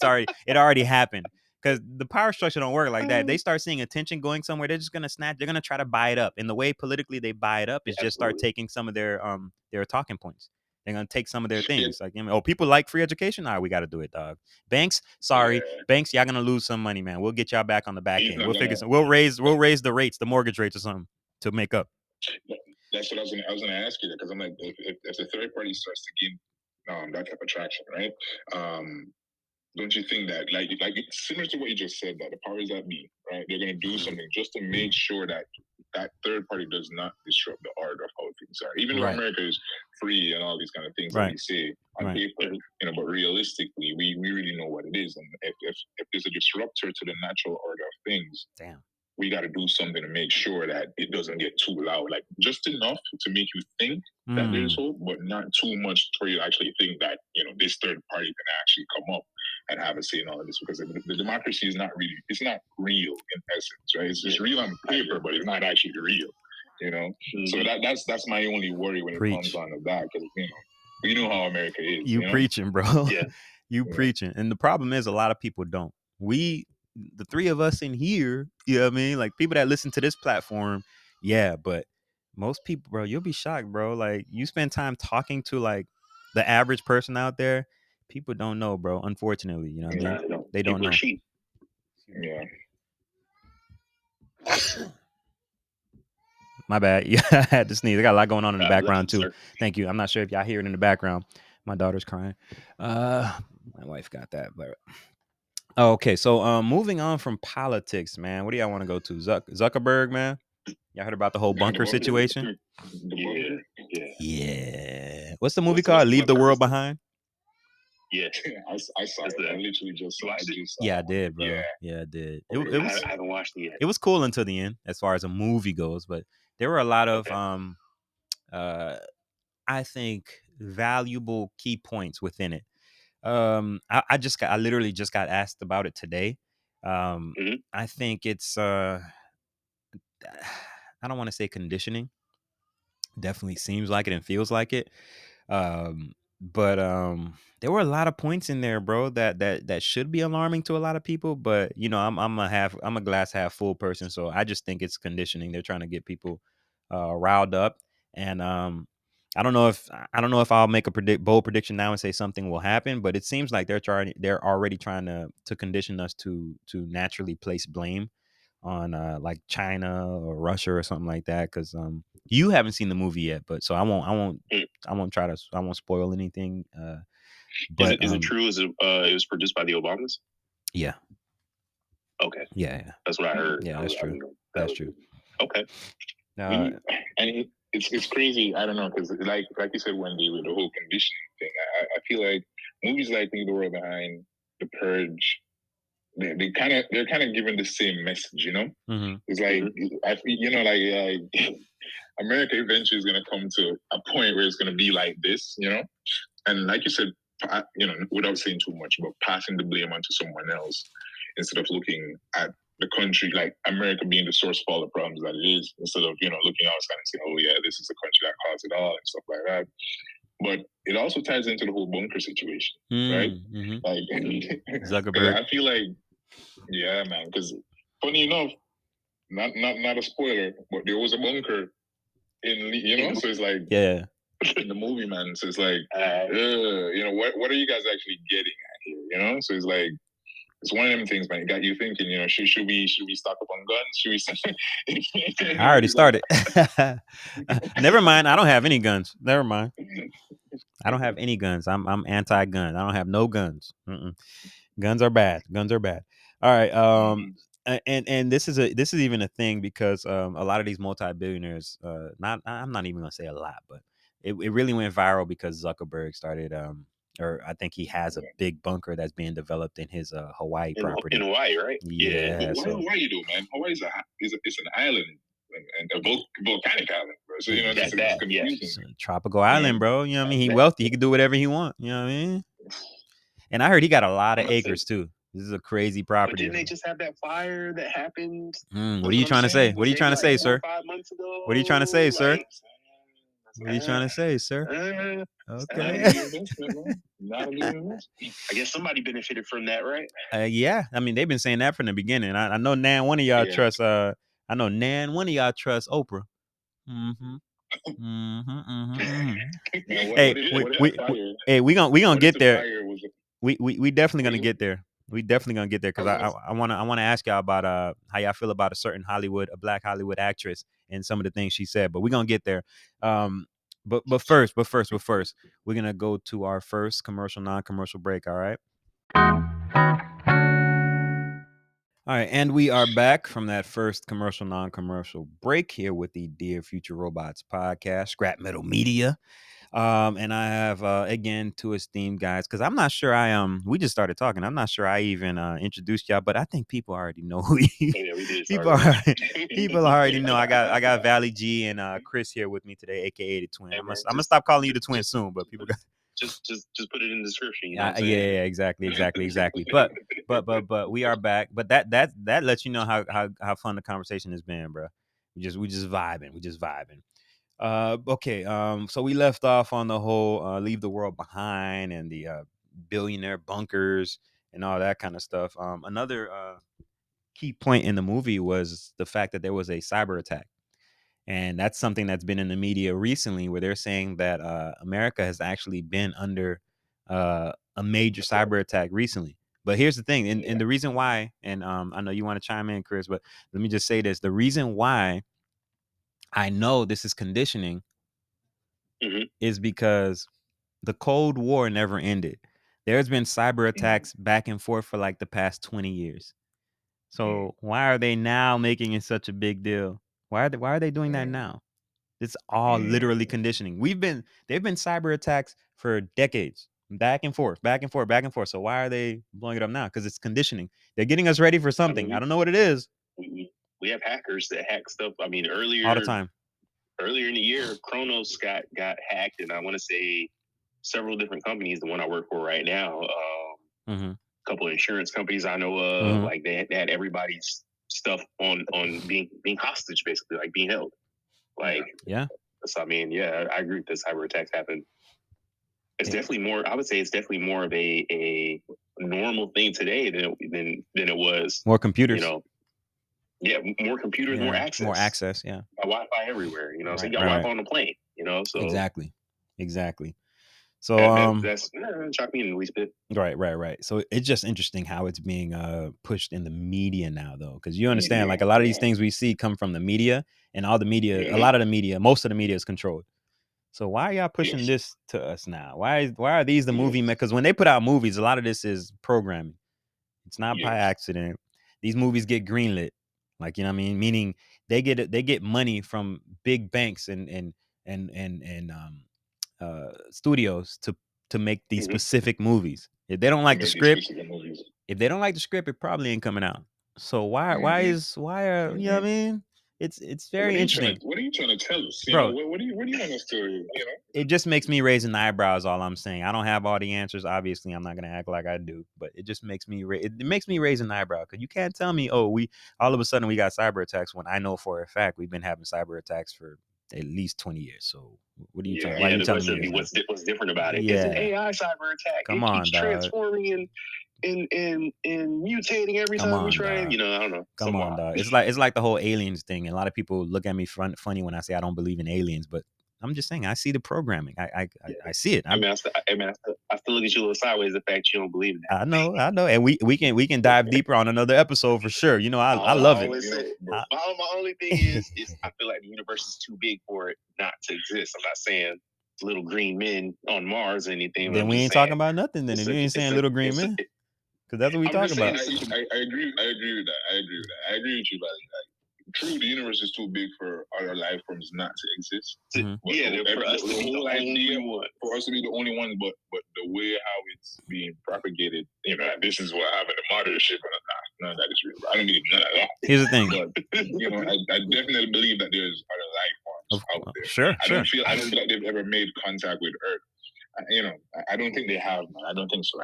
It already happened. Because the power structure don't work like that. They start seeing attention going somewhere, they're just gonna snatch. They're gonna try to buy it up. And the way politically they buy it up is just start taking some of their talking points. They're gonna take some of their things. Like, people like free education. All right, we got to do it, dog. Banks, sorry, banks, y'all gonna lose some money, man. We'll get y'all back on the back end. We'll figure some. We'll raise the rates, the mortgage rates or something to make up. That's what I was gonna ask you, because I'm like, if the third party starts to gain that type of traction, right? Don't you think that, like it's similar to what you just said, that the powers that be, right, they're going to do something just to make sure that that third party does not disrupt the order of how things are. Even though America is free and all these kind of things that we say on paper, but realistically, we really know what it is. And if there's a disruptor to the natural order of things, we got to do something to make sure that it doesn't get too loud, like just enough to make you think that there's hope, but not too much for you to actually think that, this third party can actually come up and have a say in all of this, because the democracy is not really, it's not real in essence, right? It's just real on paper, but it's not actually real, So that's my only worry when it comes on to that, because we know how America is. You preaching, bro. Yeah. You preaching. And the problem is a lot of people don't. The three of us in here, you know what I mean? Like people that listen to this platform, but most people, bro, you'll be shocked, bro. Like you spend time talking to like the average person out there, people don't know, bro. Unfortunately, you know what I mean? They don't know. Yeah. My bad. Yeah, I had to sneeze. I got a lot going on in the background too. Thank you. I'm not sure if y'all hear it in the background. My daughter's crying. My wife got that, but okay. So moving on from politics, man. What do y'all want to go to? Zuckerberg, man. Y'all heard about the whole bunker situation? Yeah. What's the movie called? Leave the World Behind? Yeah, I saw it. I literally just watched it. Yeah, I did, bro. Yeah, I did. It was. I haven't watched it yet. It was cool until the end, as far as a movie goes. But there were a lot of, I think, valuable key points within it. I literally just got asked about it today. I think it's. I don't want to say conditioning. Definitely seems like it and feels like it. But there were a lot of points in there, bro, that should be alarming to a lot of people. But I'm a glass half full person, so I just think it's conditioning. They're trying to get people riled up, and I don't know if I'll make a bold prediction now and say something will happen, but it seems like they're already trying to condition us to naturally place blame on like China or Russia or something like that, because you haven't seen the movie yet, but so I won't spoil anything. But is it true? Is it was produced by the Obamas? Yeah. Okay. Yeah. That's what I heard. Yeah, that's true. That's true. Okay. And it's crazy. I don't know, because like you said, Wendy, with the whole conditioning thing, I feel like movies like Leave the World Behind, The Purge, they're kind of giving the same message, Mm-hmm. It's like I feel, America eventually is going to come to a point where it's going to be like this, and like you said, without saying too much, but passing the blame onto someone else instead of looking at the country, like America being the source of all the problems that it is, instead of looking outside and saying, oh yeah, this is the country that caused it all and stuff like that. But it also ties into the whole bunker situation, right? Mm-hmm. Like Zuckerberg. I feel like, yeah, man, because funny enough, not a spoiler, but there was a bunker in, so it's like, yeah, in the movie, man. So it's like, what are you guys actually getting at here, So it's like, it's one of them things, man. It got you thinking, should we stock up on guns? Should we? I already started. Never mind. I don't have any guns. Never mind. I don't have any guns. I'm anti-gun. I don't have no guns. Guns are bad. Guns are bad. All right. And this is even a thing because a lot of these multi-billionaires, I'm not even gonna say a lot, but it really went viral because Zuckerberg started or I think he has a big bunker that's being developed in his Hawaii property. In Hawaii, right? Yeah. Why Hawaii though, man? Hawaii is it's an island and a volcanic island, bro. So that's confusing. It's a tropical island, bro. You know what I mean? He wealthy. He can do whatever he wants. You know what I mean? And I heard he got a lot of acres too. This is a crazy property. But didn't they just have that fire that happened? What are you trying to say? What are you trying to say, sir? 5 months ago. What are you trying to say, sir? What are you trying to say, sir? Okay. I guess somebody benefited from that, right? Yeah. I mean, they've been saying that from the beginning. I know one of y'all trusts. I know one of y'all trusts Oprah. Hey, we gonna get there. We definitely gonna get there. We definitely gonna get there because I wanna ask y'all about how y'all feel about a certain a Black Hollywood actress and some of the things she said. But we're gonna get there. But first, we're gonna go to our first commercial, non-commercial break. All right. All right, and we are back from that first commercial, non-commercial break here with the Dear Future Robots podcast, Scrap Metal Media. And I have again two esteemed guys, because I'm not sure we just started talking. I'm not sure I even introduced y'all, but I think people already know who we did. people already know. I got Valley G and Chris here with me today, aka the Twin. I'm gonna stop calling you the Twin soon, but people got just put it in the description. You know yeah, what I'm saying? yeah, exactly. But we are back. But that lets you know how fun the conversation has been, bro. We just vibing. Okay. So we left off on the whole leave the world behind and the billionaire bunkers and all that kind of stuff. Another key point in the movie was the fact that there was a cyber attack. And that's something that's been in the media recently, where they're saying that America has actually been under a major cyber attack recently. But here's the thing, and the reason why, and I know you want to chime in, Chris, but let me just say this. The reason why I know this is conditioning is because the Cold War never ended. There's been cyber attacks back and forth for like the past 20 years. So why are they now making it such a big deal? Why are they doing that now? It's all literally conditioning. They've been cyber attacks for decades, back and forth. So why are they blowing it up now? Because it's conditioning. They're getting us ready for something. I don't know what it is. We have hackers that hack stuff. I mean, earlier all the time. Earlier in the year, Kronos got hacked, and I want to say several different companies. The one I work for right now, a couple of insurance companies I know of, like they had everybody's stuff on being hostage, basically, like being held. Like, yeah. So I mean, yeah, I agree that cyber attacks happen. It's definitely more. I would say it's definitely more of a normal thing today than it was. More computers. You know, yeah, more computers, more access. More access. Yeah. Wi-Fi everywhere. You know, so you got Wi-Fi on the plane. You know, so exactly. So that's shocked me in the least bit. Right. So it's just interesting how it's being pushed in the media now, though, because you understand, like a lot of these things we see come from the media, and all the media, a lot of the media, most of the media is controlled. So why are y'all pushing this to us now? Why are these the movie? Because when they put out movies, a lot of this is programming. It's not by accident. These movies get greenlit, like, you know what I mean? Meaning they get money from big banks and studios to make these specific movies. If they don't like the script, it probably ain't coming out. So why are you know what I mean? It's very interesting. What are you trying to tell us, bro? What do you want us to, you know? It just makes me raising the eyebrows. All I'm saying, I don't have all the answers. Obviously, I'm not gonna act like I do, but it just makes me raising the eyebrow, because you can't tell me, oh, we all of a sudden we got cyber attacks, when I know for a fact we've been having cyber attacks for at least 20 years. So what are you telling me? Why are you telling me what's different about it? Yeah. It's an AI cyber attack. Come it on, keeps dog. transforming and mutating every time we try. Dog. You know, I don't know. Come on, dog. It's like the whole aliens thing. And a lot of people look at me funny when I say I don't believe in aliens, but I'm just saying I see the programming. I see it. I still look at you a little sideways, the fact you don't believe in that. I know, and we can dive deeper on another episode for sure. You know, I love it. My only thing is I feel like the universe is too big for it not to exist. I'm not saying little green men on Mars or anything. Then we ain't talking about nothing. Then if you ain't saying little green men, because that's what we talking about. I agree with that. I agree with you, buddy. Like, true, the universe is too big for other life forms not to exist. For us to be the only one. For us to be the only one, but the way how it's being propagated, you know, this is what happened to mothership. None of that is real. I don't believe none of that. Here's the thing. But, you know, I definitely believe that there's other life forms out there. Sure. I don't feel like they've ever made contact with Earth. You know, I don't think they have, man. I don't think so.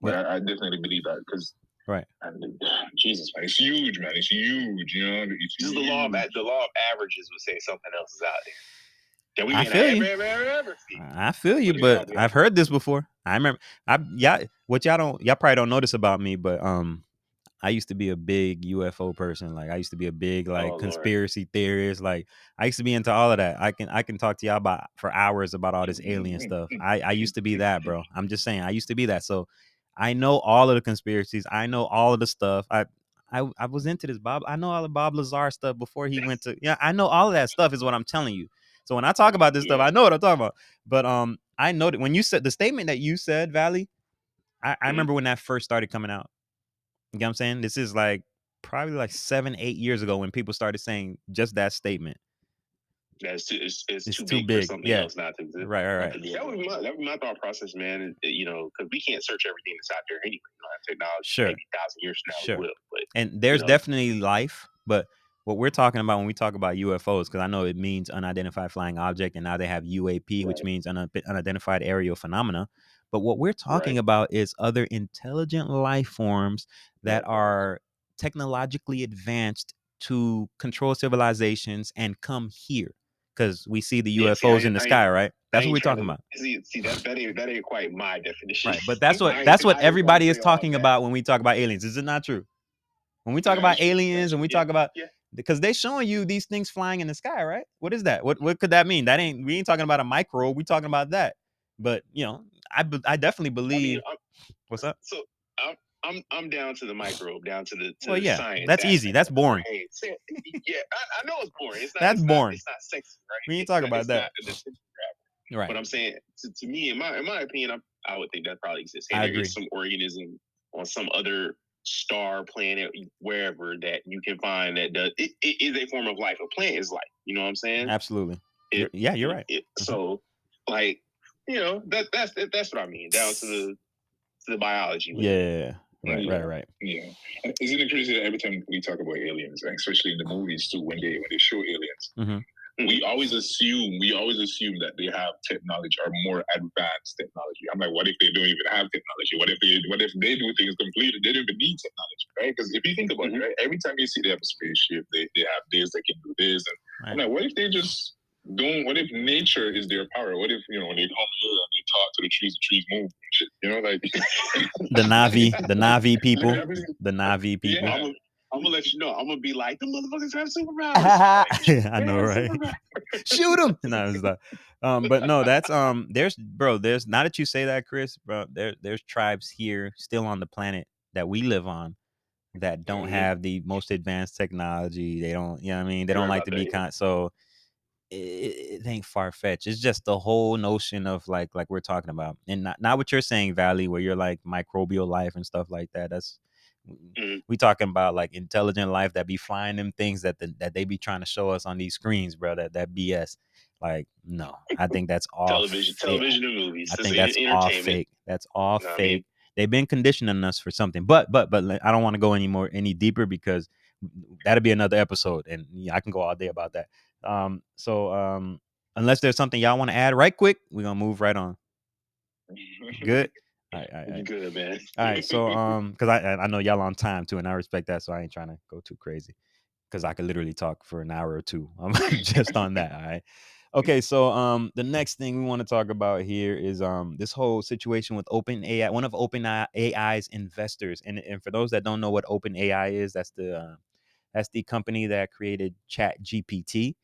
But I definitely believe that, because and Jesus, man, it's huge, man. It's huge. You know, it's the law of averages would say something else is out there. I feel you, but I've heard this before. I remember. Y'all probably don't know this about me, but I used to be a big UFO person. Like, I used to be a big conspiracy theorist. Like, I used to be into all of that. I can talk to y'all for hours about all this alien stuff. I used to be that, bro. I'm just saying, I used to be that. So I know all of the conspiracies. I know all of the stuff. I was into this Bob. I know all the Bob Lazar stuff before he went to. Yeah, I know all of that stuff is what I'm telling you. So when I talk about this stuff, I know what I'm talking about. But I know that when you said the statement that you said, Valley, I remember when that first started coming out. You know what I'm saying? This is like probably like 7-8 years ago when people started saying just that statement. That's too, it's too too big big. for something Yeah. else not to exist. Right. That would be my thought process, man. You know, because we can't search everything that's out there anyway. You know, that technology, Sure. maybe 1,000 years from now, Sure. we will. But And there's you know, definitely life, but what we're talking about when we talk about UFOs, because I know it means unidentified flying object, and now they have UAP, which means unidentified aerial phenomena. But what we're talking about is other intelligent life forms that are technologically advanced to control civilizations and come here. Because we see the UFOs in the sky, right? That's what we're talking about. See, that ain't quite my definition. Right, but that's what everybody is talking about when we talk about aliens. Is it not true? When we talk about aliens and we talk about, because they're showing you these things flying in the sky, right? What is that? What could that mean? We ain't talking about a microbe. We talking about that. But you know, I definitely believe. What's up? So I'm down to the microbe, down to the science. That's easy. That's boring. Yeah, I know it's boring. It's not. That's boring. It's not sexy, right? We ain't talking about that. Right. But I'm saying, to me, in my opinion, I would think that probably exists. I agree. There's some organism on some other star, planet, wherever that you can find that does it is a form of life. A plant is life. You know what I'm saying? Absolutely. You're right. So, like, you know, that's what I mean. Down to the biology. Yeah. Right. Yeah. Isn't it crazy that every time we talk about aliens, and especially in the movies too, when they show aliens, we always assume that they have technology or more advanced technology. I'm like, what if they don't even have technology? What if they do things completely? They don't even need technology, right? Because if you think about it, right, every time you see they have a spaceship, they have this, they can do this, and I'm like, what if they just don't? What if nature is their power? What if, you know, when they come here and they talk to the trees move and shit? You know, like the Navi people, the Navi people. Yeah. I'm gonna let you know. I'm gonna be like, the motherfuckers have superpowers. I know, right? Shoot them. No, it's not. But no, that's there's now that you say that, Chris, bro, there's tribes here still on the planet that we live on that don't have the most advanced technology. They don't, you know what I mean? They don't like to be so it ain't far-fetched. It's just the whole notion of like we're talking about, and not what you're saying, Valley, where you're like microbial life and stuff like that. That's we talking about like intelligent life that be flying them things that they be trying to show us on these screens, bro. That BS. Like, no, I think that's all television and movies. I think that's all fake. That's all fake. I mean? They've been conditioning us for something, but I don't want to go any deeper because that'll be another episode, and I can go all day about that. So unless there's something y'all want to add right quick, we're gonna move right on. Good. All right. Good, man. All right. So because I know y'all on time too, and I respect that, so I ain't trying to go too crazy because I could literally talk for an hour or two just on that. All right. Okay, so the next thing we want to talk about here is this whole situation with OpenAI, one of OpenAI's investors, and for those that don't know what OpenAI is, that's the company that created ChatGPT,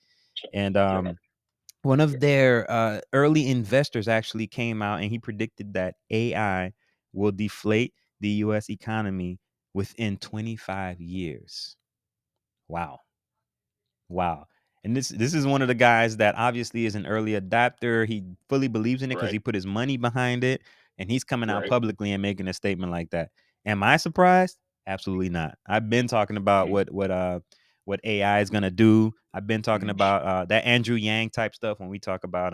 and one of their early investors actually came out and he predicted that AI will deflate the U.S. economy within 25 years. Wow. And this is one of the guys that obviously is an early adopter. He fully believes in it because he put his money behind it, and he's coming out publicly and making a statement like that. Am I surprised? Absolutely not. I've been talking about what AI is gonna do. I've been talking about that Andrew Yang type stuff when we talk about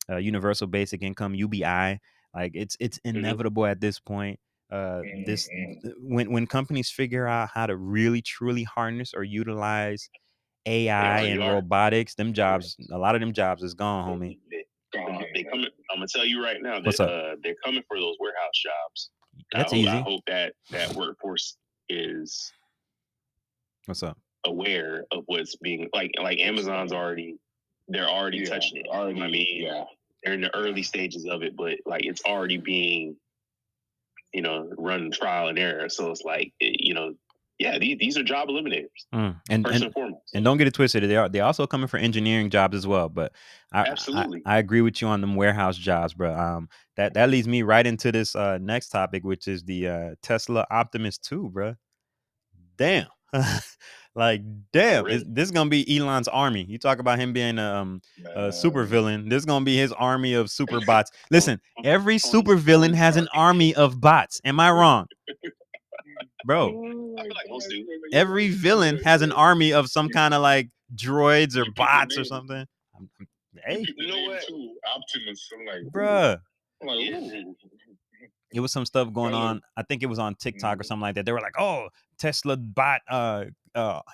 universal basic income, UBI. Like it's inevitable at this point. When companies figure out how to really truly harness or utilize AI and robotics, them jobs, a lot of them jobs is gone, homie. They coming. I'm gonna tell you right now that they're coming for those warehouse jobs. That's easy. I hope that workforce is aware of what's being like Amazon's already touching it. I mean, they're in the early stages of it, but like it's already being, run trial and error. So it's like, these are job eliminators. And first and foremost. And don't get it twisted. They're also coming for engineering jobs as well. But absolutely, I agree with you on them warehouse jobs, bro. That leads me right into this next topic, which is the Tesla Optimus 2, bro. damn. Like, damn, this is gonna be Elon's army. You talk about him being a super villain. This is gonna be his army of super bots. Listen, every super villain has an army of bots. Am I wrong, bro? I feel like most do. Every villain has an army of some kind of like droids or bots or something. Hey, You know what? Optimus. I'm like, bruh. I'm like, ooh. It was some stuff going on. I think it was on TikTok or something like that. They were like, "Oh, Tesla bot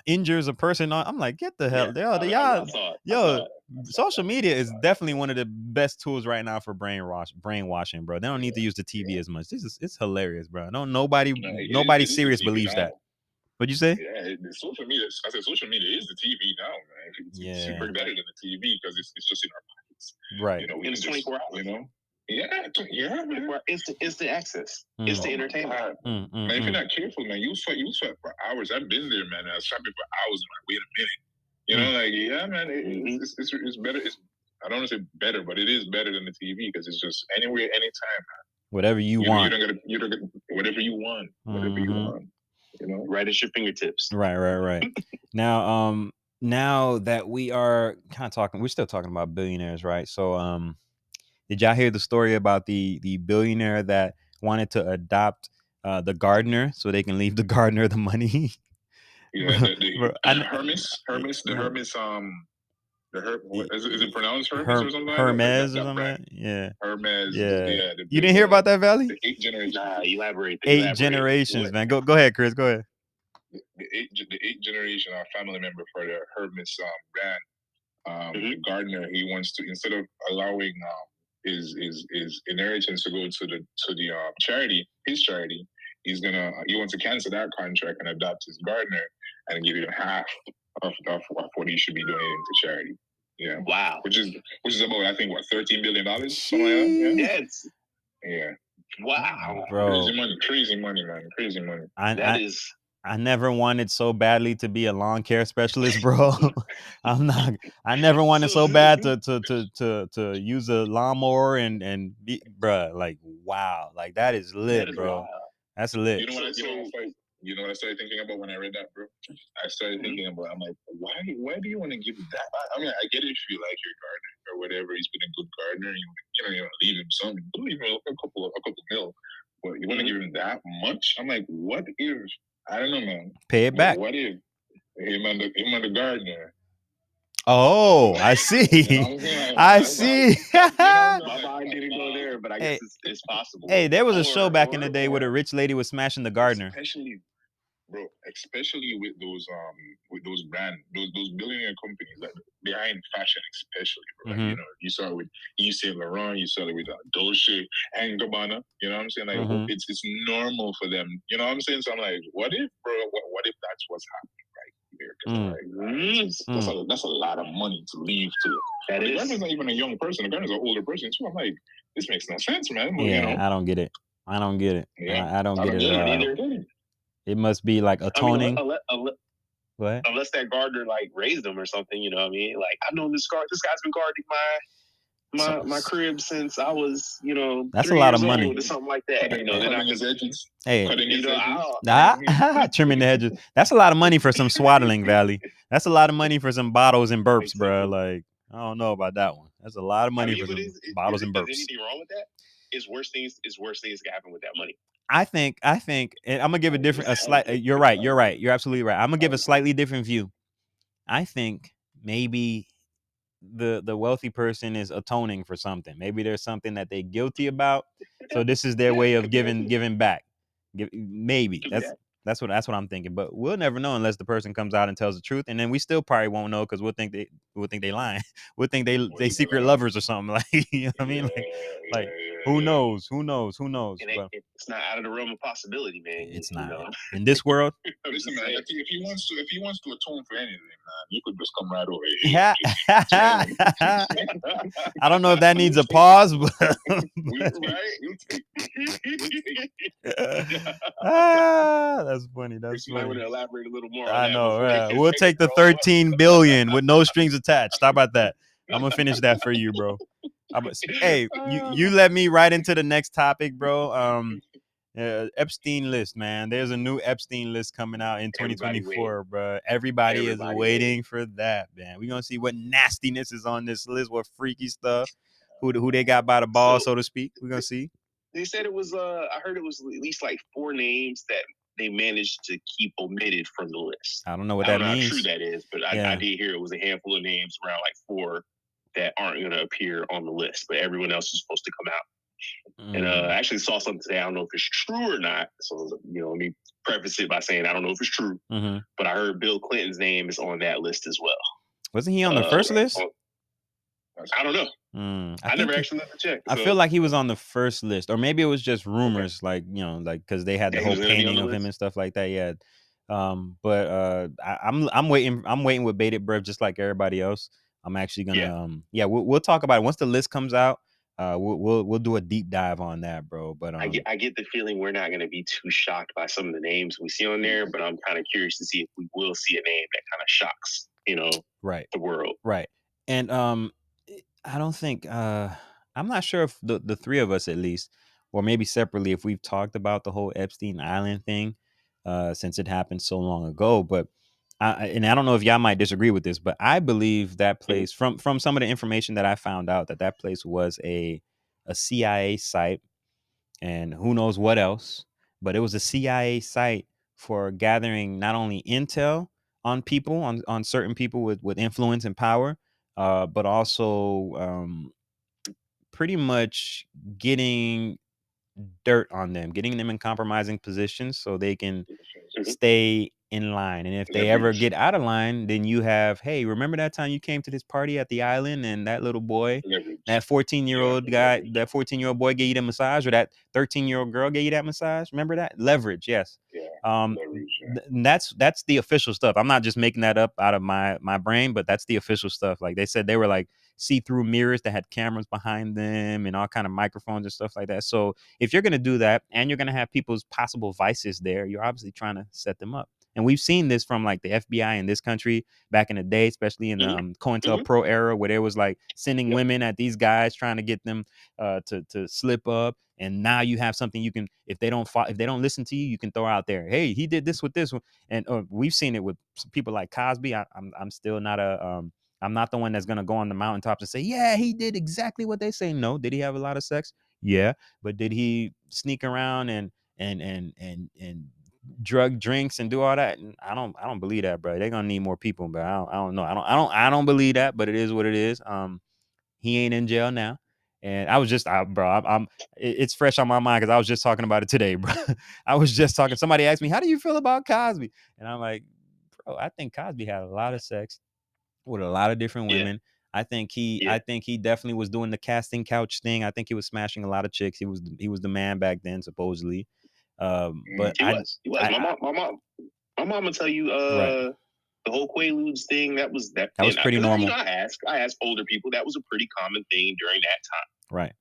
injures a person." I'm like, "Get the hell, yo, social media is definitely one of the best tools right now for brainwashing, bro. They don't need to use the TV as much. It's hilarious, bro. Nobody serious believes that. What'd you say? Yeah, social media. I said social media is the TV now, man. It's super better than the TV because it's just in our pockets, right? You know, it's 24 hours. You know. Yeah, man. It's the access. It's the entertainment. Man, if you're not careful, man, you sweat for hours. I've been there, man. I was shopping for hours. I'm like, wait a minute. You know, like, yeah, man, it's better. I don't want to say better, but it is better than the TV because it's just anywhere, anytime, man. Whatever you want. You don't get whatever you want. Whatever you want. You know, right at your fingertips. Right. Now that we are kind of talking, we're still talking about billionaires, right? So, did y'all hear the story about the billionaire that wanted to adopt the gardener so they can leave the gardener the money? Yeah, Hermes. Is it pronounced Hermes or something? Hermes or something? Yeah. Hermes. Yeah. You didn't hear about that, Valley? The 8 generations. Nah, elaborate. 8 generations, man. Go ahead, Chris. Go ahead. The eight generation family member for the Hermes brand. The gardener, he wants to, instead of allowing his inheritance to go to the charity, his charity, he wants to cancel that contract and adopt his gardener and give him half of what he should be donating to charity. Yeah. Wow. Which is about, I think, what, $13 billion? Something like that? Yeah. Yes. Yeah. Wow. Bro. Crazy money, man. Crazy money. I never wanted so badly to be a lawn care specialist, bro. I never wanted so bad to use a lawnmower and be, bro, like, wow. Like, that is lit, bro. Wild. That's lit. You know what I started thinking about when I read that, bro? I started thinking about, I'm like, why do you want to give that? I mean, I get it if you like your gardener or whatever. He's been a good gardener. You want to leave him something. Leave him a couple mil. But you want to give him that much? I'm like, what if? I don't know, man. Pay it back. What if him and the gardener? Oh, I see. I see. My mind didn't go there, but I guess it's possible. Hey, there was a show back in the day where a rich lady was smashing the gardener. Especially with those brand, those billionaire companies that behind fashion, especially, bro. Like, you know, you saw it with Yves Saint Laurent, you saw it with Dolce and Gabbana. You know what I'm saying? Like, it's normal for them. You know what I'm saying? So I'm like, what if, bro? What if that's what's happening right here? That's a lot of money to leave to. The gardener's not even a young person. The gardener's an older person too. I'm like, this makes no sense, man. But, yeah, you know, I don't get it. Yeah, I don't get it either. It must be like atoning. What? Unless that gardener like raised them or something, you know what I mean? Like, I've known this guy's been gardening my crib since I was, you know, that's a lot of money or something like that. You know, cutting his edges. Hey, trimming the hedges. That's a lot of money for some swaddling, Valley. That's a lot of money for some bottles and burps, bro. Like, I don't know about that one. That's a lot of money for some bottles and burps. Is anything wrong with that? Is worse things can happen with that money. I think, and I'm gonna give you're right. You're absolutely right. I'm gonna give a slightly different view. I think maybe the wealthy person is atoning for something. Maybe there's something that they're guilty about. So this is their way of giving back. Maybe that's what I'm thinking. But we'll never know unless the person comes out and tells the truth, and then we still probably won't know because we'll think they lying. We'll think they secret lovers or something. Like, you know what I mean? Like who knows? And it's not out of the realm of possibility, man. It's not in this world. Listen, man. If he wants to atone for anything, man, you could just come right over here. I don't know if that needs a pause, but that's funny. That's funny. You might want to elaborate a little more. I know. Right. We'll take the 13 billion with no strings attached. How about that? I'm gonna finish that for you, bro. Hey, you led me right into the next topic, bro. Epstein list, man. There's a new Epstein list coming out in Everybody 2024, bro. Everybody is Everybody waiting for that, man. We're gonna see what nastiness is on this list, what freaky stuff, who they got by the ball, so to speak. We're gonna see. They said it was I heard it was at least like 4 names that they managed to keep omitted from the list. I don't know what I that don't know means. how true that is, but Yeah. I did hear it was a handful of names, around like 4, that aren't going to appear on the list, but everyone else is supposed to come out. And I actually saw something today. I don't know if it's true or not. So, let me preface it by saying I don't know if it's true, but I heard Bill Clinton's name is on that list as well. Wasn't he on the first list? I don't know. I never actually let the check. I feel like he was on the first list, or maybe it was just rumors, like because they had the whole painting of him and stuff like that. Yeah, but I'm waiting. I'm waiting with bated breath, just like everybody else. I'm actually gonna we'll talk about it once the list comes out. We'll do a deep dive on that, bro. But I get the feeling we're not gonna be too shocked by some of the names we see on there, but I'm kind of curious to see if we will see a name that kind of shocks, the world. Right. And I don't think I'm not sure if the three of us, at least, or maybe separately, if we've talked about the whole Epstein Island thing since it happened so long ago. But I don't know if y'all might disagree with this, but I believe that place, from some of the information that I found out, that place was a CIA site, and who knows what else, but it was a CIA site for gathering not only intel on people, on certain people with influence and power, but also pretty much getting dirt on them, getting them in compromising positions so they can stay in line. And if they ever get out of line, then you have, hey, remember that time you came to this party at the island and that little boy, that 14-year-old guy, that 14-year-old boy gave you the massage, or that 13-year-old girl gave you that massage? Remember that? Leverage, yes. That's the official stuff. I'm not just making that up out of my brain, but that's the official stuff. Like they said, they were like see-through mirrors that had cameras behind them and all kind of microphones and stuff like that. So if you're going to do that and you're going to have people's possible vices there, you're obviously trying to set them up. And we've seen this from like the FBI in this country back in the day, especially in the COINTELPRO era, where there was like sending women at these guys trying to get them to slip up. And now you have something you can, if they don't listen to you, you can throw out there, hey, he did this with this one. And we've seen it with people like Cosby. I'm still not I'm not the one that's gonna go on the mountaintops and say, yeah, he did exactly what they say. No. Did he have a lot of sex? Yeah. But did he sneak around and drug drinks and do all that? I don't believe that, bro. They're gonna need more people, but I don't know. I don't believe that, but it is what it is. He ain't in jail now. And I was just, it's fresh on my mind because I was just talking about it today, bro. I was just talking. Somebody asked me, how do you feel about Cosby? And I'm like, bro, I think Cosby had a lot of sex with a lot of different women. I think he definitely was doing the casting couch thing. I think he was smashing a lot of chicks. He was the man back then, supposedly. But he was. My mom will tell you the whole Quaaludes thing. That was pretty normal. I asked older people. That was a pretty common thing during that time. Right.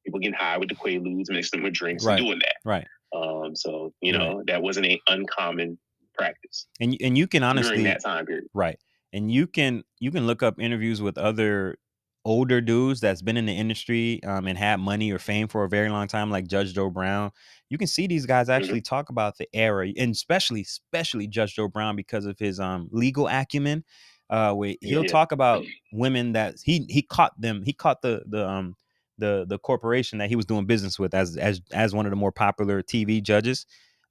People getting high with the Quaaludes, mixing them with drinks, and doing that. Right. So that wasn't an uncommon practice. And you can honestly, during that time period. Right. And you can look up interviews with other older dudes that's been in the industry and had money or fame for a very long time, like Judge Joe Brown. You can see these guys actually talk about the era, and especially Judge Joe Brown, because of his legal acumen. Where he'll talk about women that he caught them. He caught the corporation that he was doing business with as one of the more popular TV judges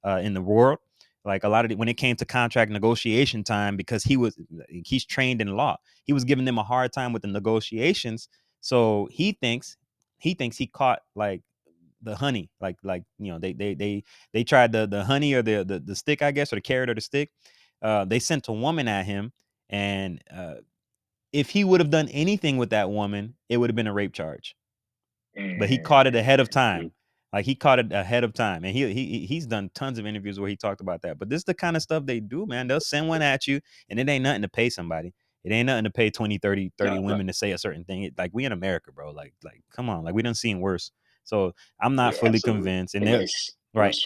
in the world. Like a lot of when it came to contract negotiation time, because he's trained in law, he was giving them a hard time with the negotiations. So he thinks he caught like the honey, like they tried the honey or the stick, I guess, or the carrot or the stick. They sent a woman at him, and if he would have done anything with that woman, it would have been a rape charge. But he caught it ahead of time. Like he caught it ahead of time, and he's done tons of interviews where he talked about that. But this is the kind of stuff they do, man. They'll send one at you, and it ain't nothing to pay somebody. It ain't nothing to pay 20, 30 women to say a certain thing. Like we in America, bro. Like come on. Like we done seen worse. So I'm not fully convinced. And right.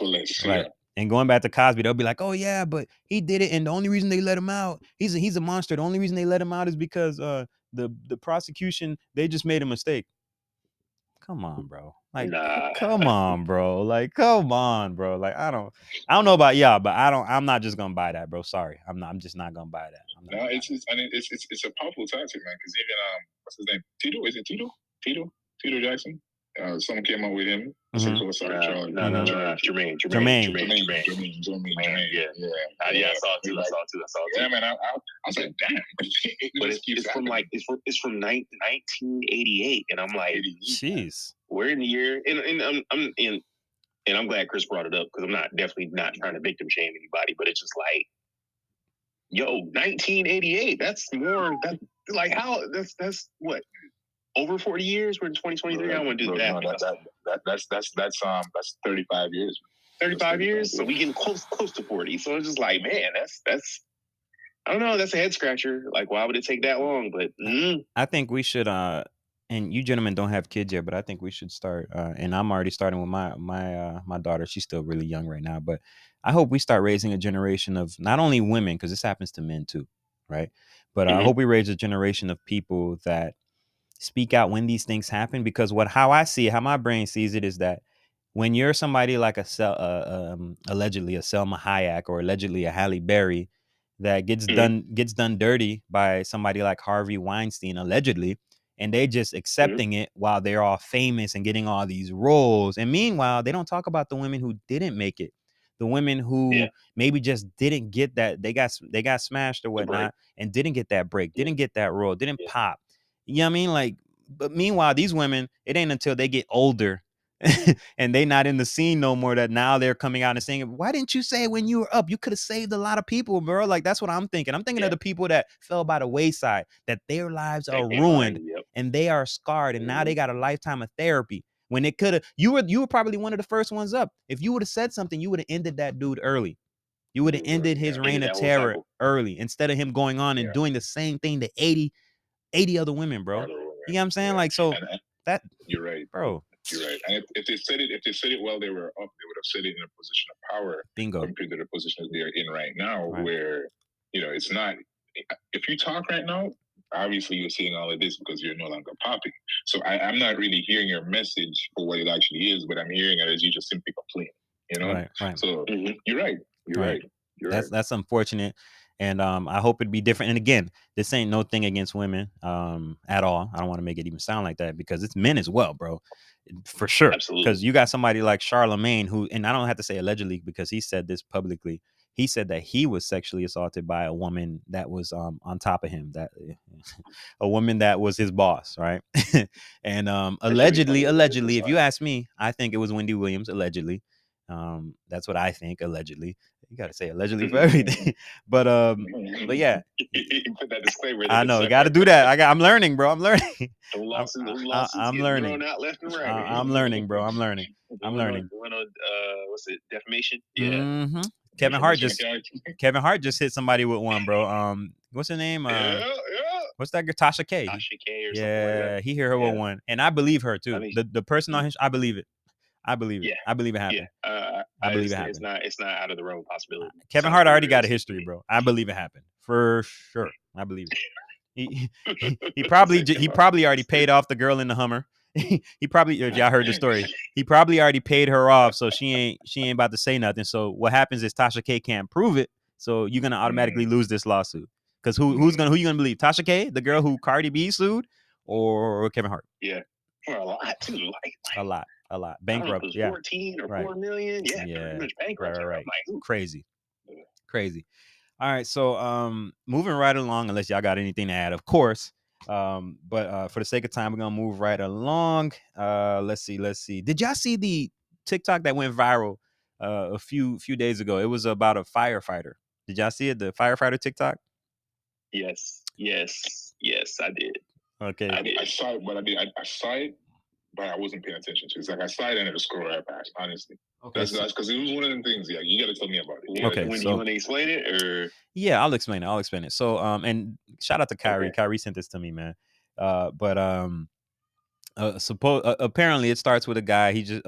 And going back to Cosby, they'll be like, oh yeah, but he did it, and the only reason they let him out, he's a monster. The only reason they let him out is because the prosecution, they just made a mistake. come on, bro. Like, Nah. come on, bro. Like, come on, bro. Like, I don't know about y'all, but I'm not just gonna buy that, bro. Sorry, I'm just not gonna buy that. No, it's a powerful tactic, man. Because even what's his name? Tito? Is it Tito? Tito Jackson. Someone came out with him. No. Jermaine. Yeah. I saw it too. Yeah, man. I was like, damn. But it's from like it's from 1988, and I'm like, jeez. We're in the year, and I'm glad Chris brought it up because I'm definitely not trying to victim shame anybody, but it's just like, yo, 1988. That's more. That's like how. That's what. Over 40 years. We're in 2023. I want to do that. No, that's 35 years. 35 years. So we getting close to 40. So it's just like, man, that's. I don't know. That's a head scratcher. Like, why would it take that long? But I think we should. And you gentlemen don't have kids yet, but I think we should start. And I'm already starting with my daughter. She's still really young right now, but I hope we start raising a generation of not only women, because this happens to men too, right? But I hope we raise a generation of people that speak out when these things happen, because how I see it, how my brain sees it, is that when you're somebody like allegedly a Selma Hayek or allegedly a Halle Berry that gets done dirty by somebody like Harvey Weinstein allegedly, and they just accepting it while they're all famous and getting all these roles, and meanwhile they don't talk about the women who didn't make it, the women who maybe just didn't get that, they got smashed or whatnot and didn't get that break, didn't get that role, didn't pop. You know what I mean? Like, but meanwhile, these women, it ain't until they get older and they not in the scene no more that now they're coming out and saying, why didn't you say it when you were up? You could have saved a lot of people, bro. Like, that's what I'm thinking. I'm thinking of the people that fell by the wayside, that their lives are ruined and they are scarred. And now they got a lifetime of therapy. When it could have, you were probably one of the first ones up. If you would have said something, you would have ended that dude early. You would have ended his reign of terror early, instead of him going on and doing the same thing to 80 other women, bro. You know what I'm saying? Like, so that you're right, bro. You're right. And if they said it while they were up, they would have said it in a position of power. Bingo. Compared to the position they're in right now, where it's not. If you talk right now, obviously you're seeing all of this because you're no longer popping. So I'm not really hearing your message for what it actually is, but I'm hearing it as you just simply complain. You know. Right. So you're right. You're right. That's unfortunate. And I hope it'd be different. And again, this ain't no thing against women at all. I don't want to make it even sound like that, because it's men as well, bro. For sure. Absolutely. Because you got somebody like Charlemagne who, and I don't have to say allegedly because he said this publicly. He said that he was sexually assaulted by a woman that was on top of him, that a woman that was his boss, right? And allegedly, if you ask me, I think it was Wendy Williams, allegedly. That's what I think, allegedly. You gotta say allegedly for everything. But yeah. Put that disclaimer. I know, you gotta do that. I'm learning, bro. I'm learning. Those lawsuits I'm learning. Thrown out left and right. I'm learning, bro. I'm learning. What's it? Defamation? Yeah. Mm-hmm. Kevin Hart just hit somebody with one, bro. What's her name? What's that girl? Tasha K. Tasha K or something like that. He hit her with one, and I believe her too. I mean, the person on his, I believe it. I believe it. I believe it happened. I believe it happened. It's not out of the realm of possibility. Kevin Hart already got a history, bro. I believe it happened for sure. I believe it. He probably already paid off the girl in the Hummer. He probably, if y'all heard the story, he probably already paid her off, so she ain't about to say nothing. So what happens is Tasha K can't prove it, so you're gonna automatically lose this lawsuit. Because who you gonna believe? Tasha K, the girl who Cardi B sued, or Kevin Hart? Yeah, for a lot too. Like a lot. Bankrupt. 14 or 4 million. Yeah. Pretty much bankrupt. Right. Like, crazy. All right, so moving right along, unless y'all got anything to add, of course. But for the sake of time, we're gonna move right along. Let's see. Did y'all see the TikTok that went viral a few days ago? It was about a firefighter. Did y'all see it? The firefighter TikTok? Yes, I did. Okay. I saw it, but I saw it, but I wasn't paying attention to it. It's like I saw it and it scrolled right past, honestly. Okay. That's because it was one of them things. Yeah, you got to tell me about it. Okay. When you want to explain it, or yeah, I'll explain it. So and shout out to Kyrie. Okay. Kyrie sent this to me, man. Apparently it starts with a guy. He just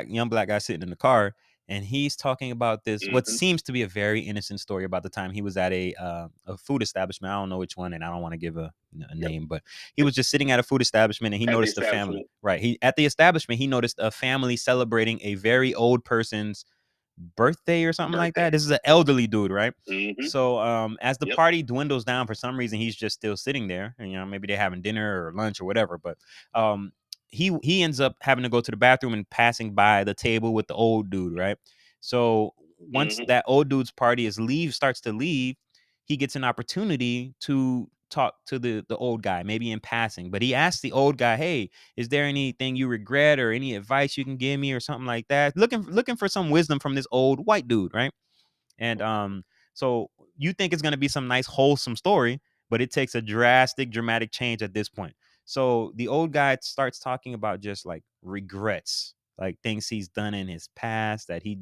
young black guy sitting in the car, and he's talking about this what seems to be a very innocent story about the time he was at a food establishment. I don't know which one, and I don't want to give a name, but he was just sitting at a food establishment, and he noticed a family. Right, he at the establishment he noticed a family celebrating a very old person's birthday or something like that. This is an elderly dude, right? So as the party dwindles down, for some reason he's just still sitting there, and maybe they're having dinner or lunch or whatever, but he ends up having to go to the bathroom and passing by the table with the old dude, right? So once that old dude's party starts to leave, he gets an opportunity to talk to the old guy, maybe in passing. But he asks the old guy, "Hey, is there anything you regret or any advice you can give me or something like that?" Looking for some wisdom from this old white dude, right? And so you think it's going to be some nice wholesome story, but it takes a dramatic change at this point. So the old guy starts talking about just like regrets, like things he's done in his past that he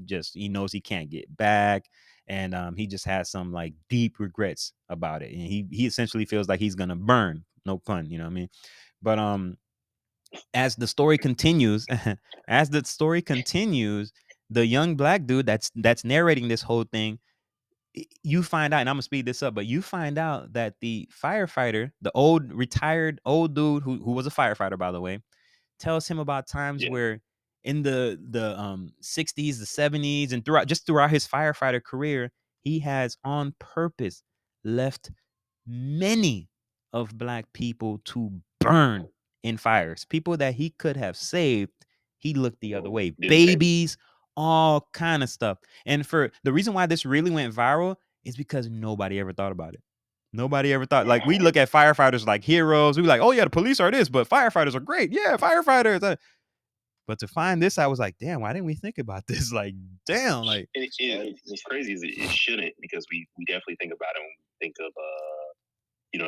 knows he can't get back. And he just has some like deep regrets about it. And he essentially feels like he's going to burn, no pun, you know what I mean? But as the story continues, the young black dude that's narrating this whole thing, you find out, and I'm gonna speed this up, but you find out that the firefighter, the retired old dude who was a firefighter, by the way, tells him about times where in the 60s, the 70s, and throughout his firefighter career, he has on purpose left many of black people to burn in fires. People that he could have saved, he looked the other way. Babies, all kind of stuff. And for the reason why this really went viral is because nobody ever thought about it. Nobody ever thought, like, we look at firefighters like heroes. We like, oh yeah, the police are this, but firefighters are great. Yeah, firefighters. But to find this, I was like, damn, why didn't we think about this? Like, damn, like it's crazy. It shouldn't, because we definitely think about it when we think of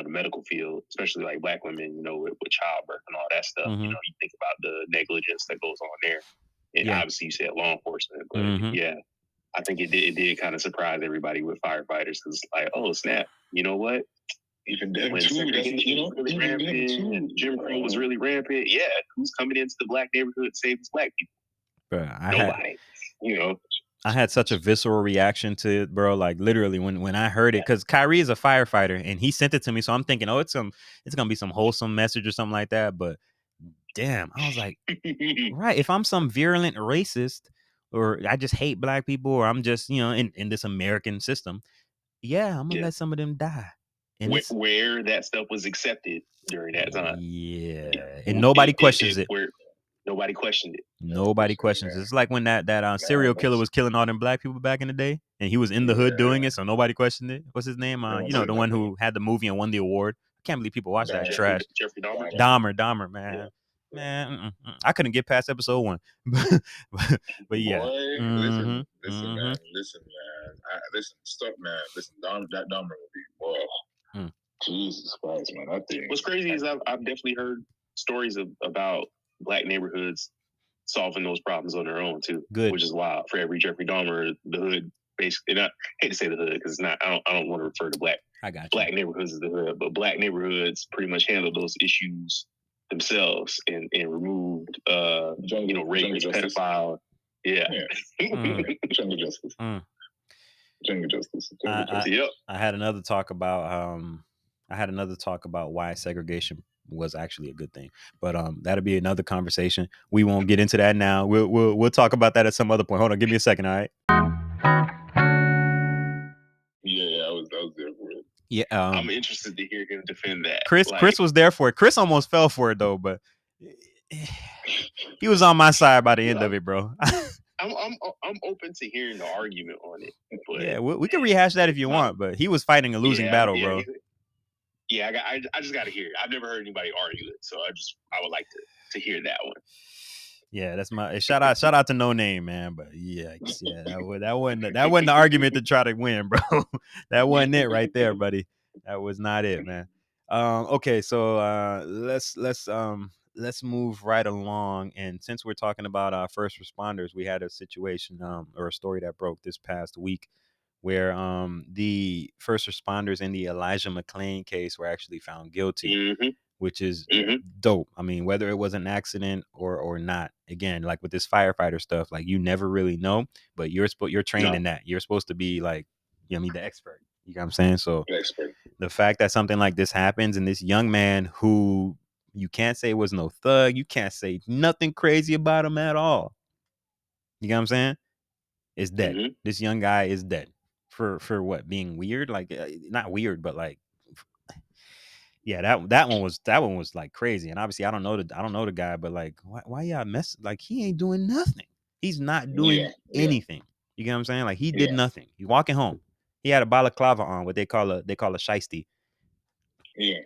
the medical field, especially like black women, with childbirth and all that stuff. You think about the negligence that goes on there. And obviously you said law enforcement, but I think it did kind of surprise everybody with firefighters, because it's like, oh snap, you know what? Even them too, really rampant. Jim Crow was really rampant. Yeah, who's coming into the black neighborhood to save these black people? Bro, Nobody. I had such a visceral reaction to it, bro. Like literally when I heard it, because Kyrie is a firefighter and he sent it to me, so I'm thinking, oh, it's gonna be some wholesome message or something like that. But damn, I was like, right, if I'm some virulent racist, or I just hate black people, or I'm just in this American system, I'm gonna let some of them die. And where that stuff was accepted during that time, and nobody questions it. Nobody questioned it. Nobody questions it. It's like when that serial killer was killing all them black people back in the day, and he was in the hood doing it, so nobody questioned it. What's his name? The one who had the movie and won the award. I can't believe people watch that trash. Jeffrey Dahmer, man. Man, I couldn't get past episode 1. but yeah. Boy, listen, man. Listen, stop, man. Listen, that Dahmer will be, Jesus Christ, man. That thing. What's crazy is I've definitely heard stories about black neighborhoods solving those problems on their own too. Good. Which is wild. For every Jeffrey Dahmer, the hood basically, and I hate to say the hood because it's not. I don't want to refer to black neighborhoods as the hood, but black neighborhoods pretty much handle those issues themselves and removed rapists, pedophiles. Jungle justice. Jungle justice. I had another talk about why segregation was actually a good thing, but that'll be another conversation. We won't get into that now. We'll talk about that at some other point. Hold on, give me a second. All right. Yeah, I was there for it. Yeah, I'm interested to hear him defend that. Chris was there for it. Chris almost fell for it though, but he was on my side by the end of it, bro. I'm open to hearing the argument on it. But yeah, we can rehash that if you want, but he was fighting a losing battle, bro. Yeah, I just got to hear it. I've never heard anybody argue it, so I would like to hear that one. Yeah, that's my shout out to NoName, man. But that wasn't the argument to try to win, bro. That wasn't it right there, buddy. That was not it, man. Okay, so let's move right along. And since we're talking about first responders, we had a situation or a story that broke this past week where the first responders in the Elijah McClain case were actually found guilty, which is Mhm. dope. I mean, whether it was an accident or not, again, like with this firefighter stuff, like you never really know, but you're trained in that. You're supposed to be like, you know what I mean, the expert. You know what I'm saying? So Expert. the fact that something like this happens and this young man who you can't say was no thug, you can't say nothing crazy about him at all. You know what I'm saying? Is dead. Mhm. This young guy is dead for what, being weird? Like not weird, but like, yeah, that one was like crazy. And obviously I don't know the guy, but like why y'all mess, like he ain't doing nothing. He's not doing anything. You get what I'm saying? Like he did nothing. He's walking home. He had a balaclava on, what they call a shiesty. Yeah.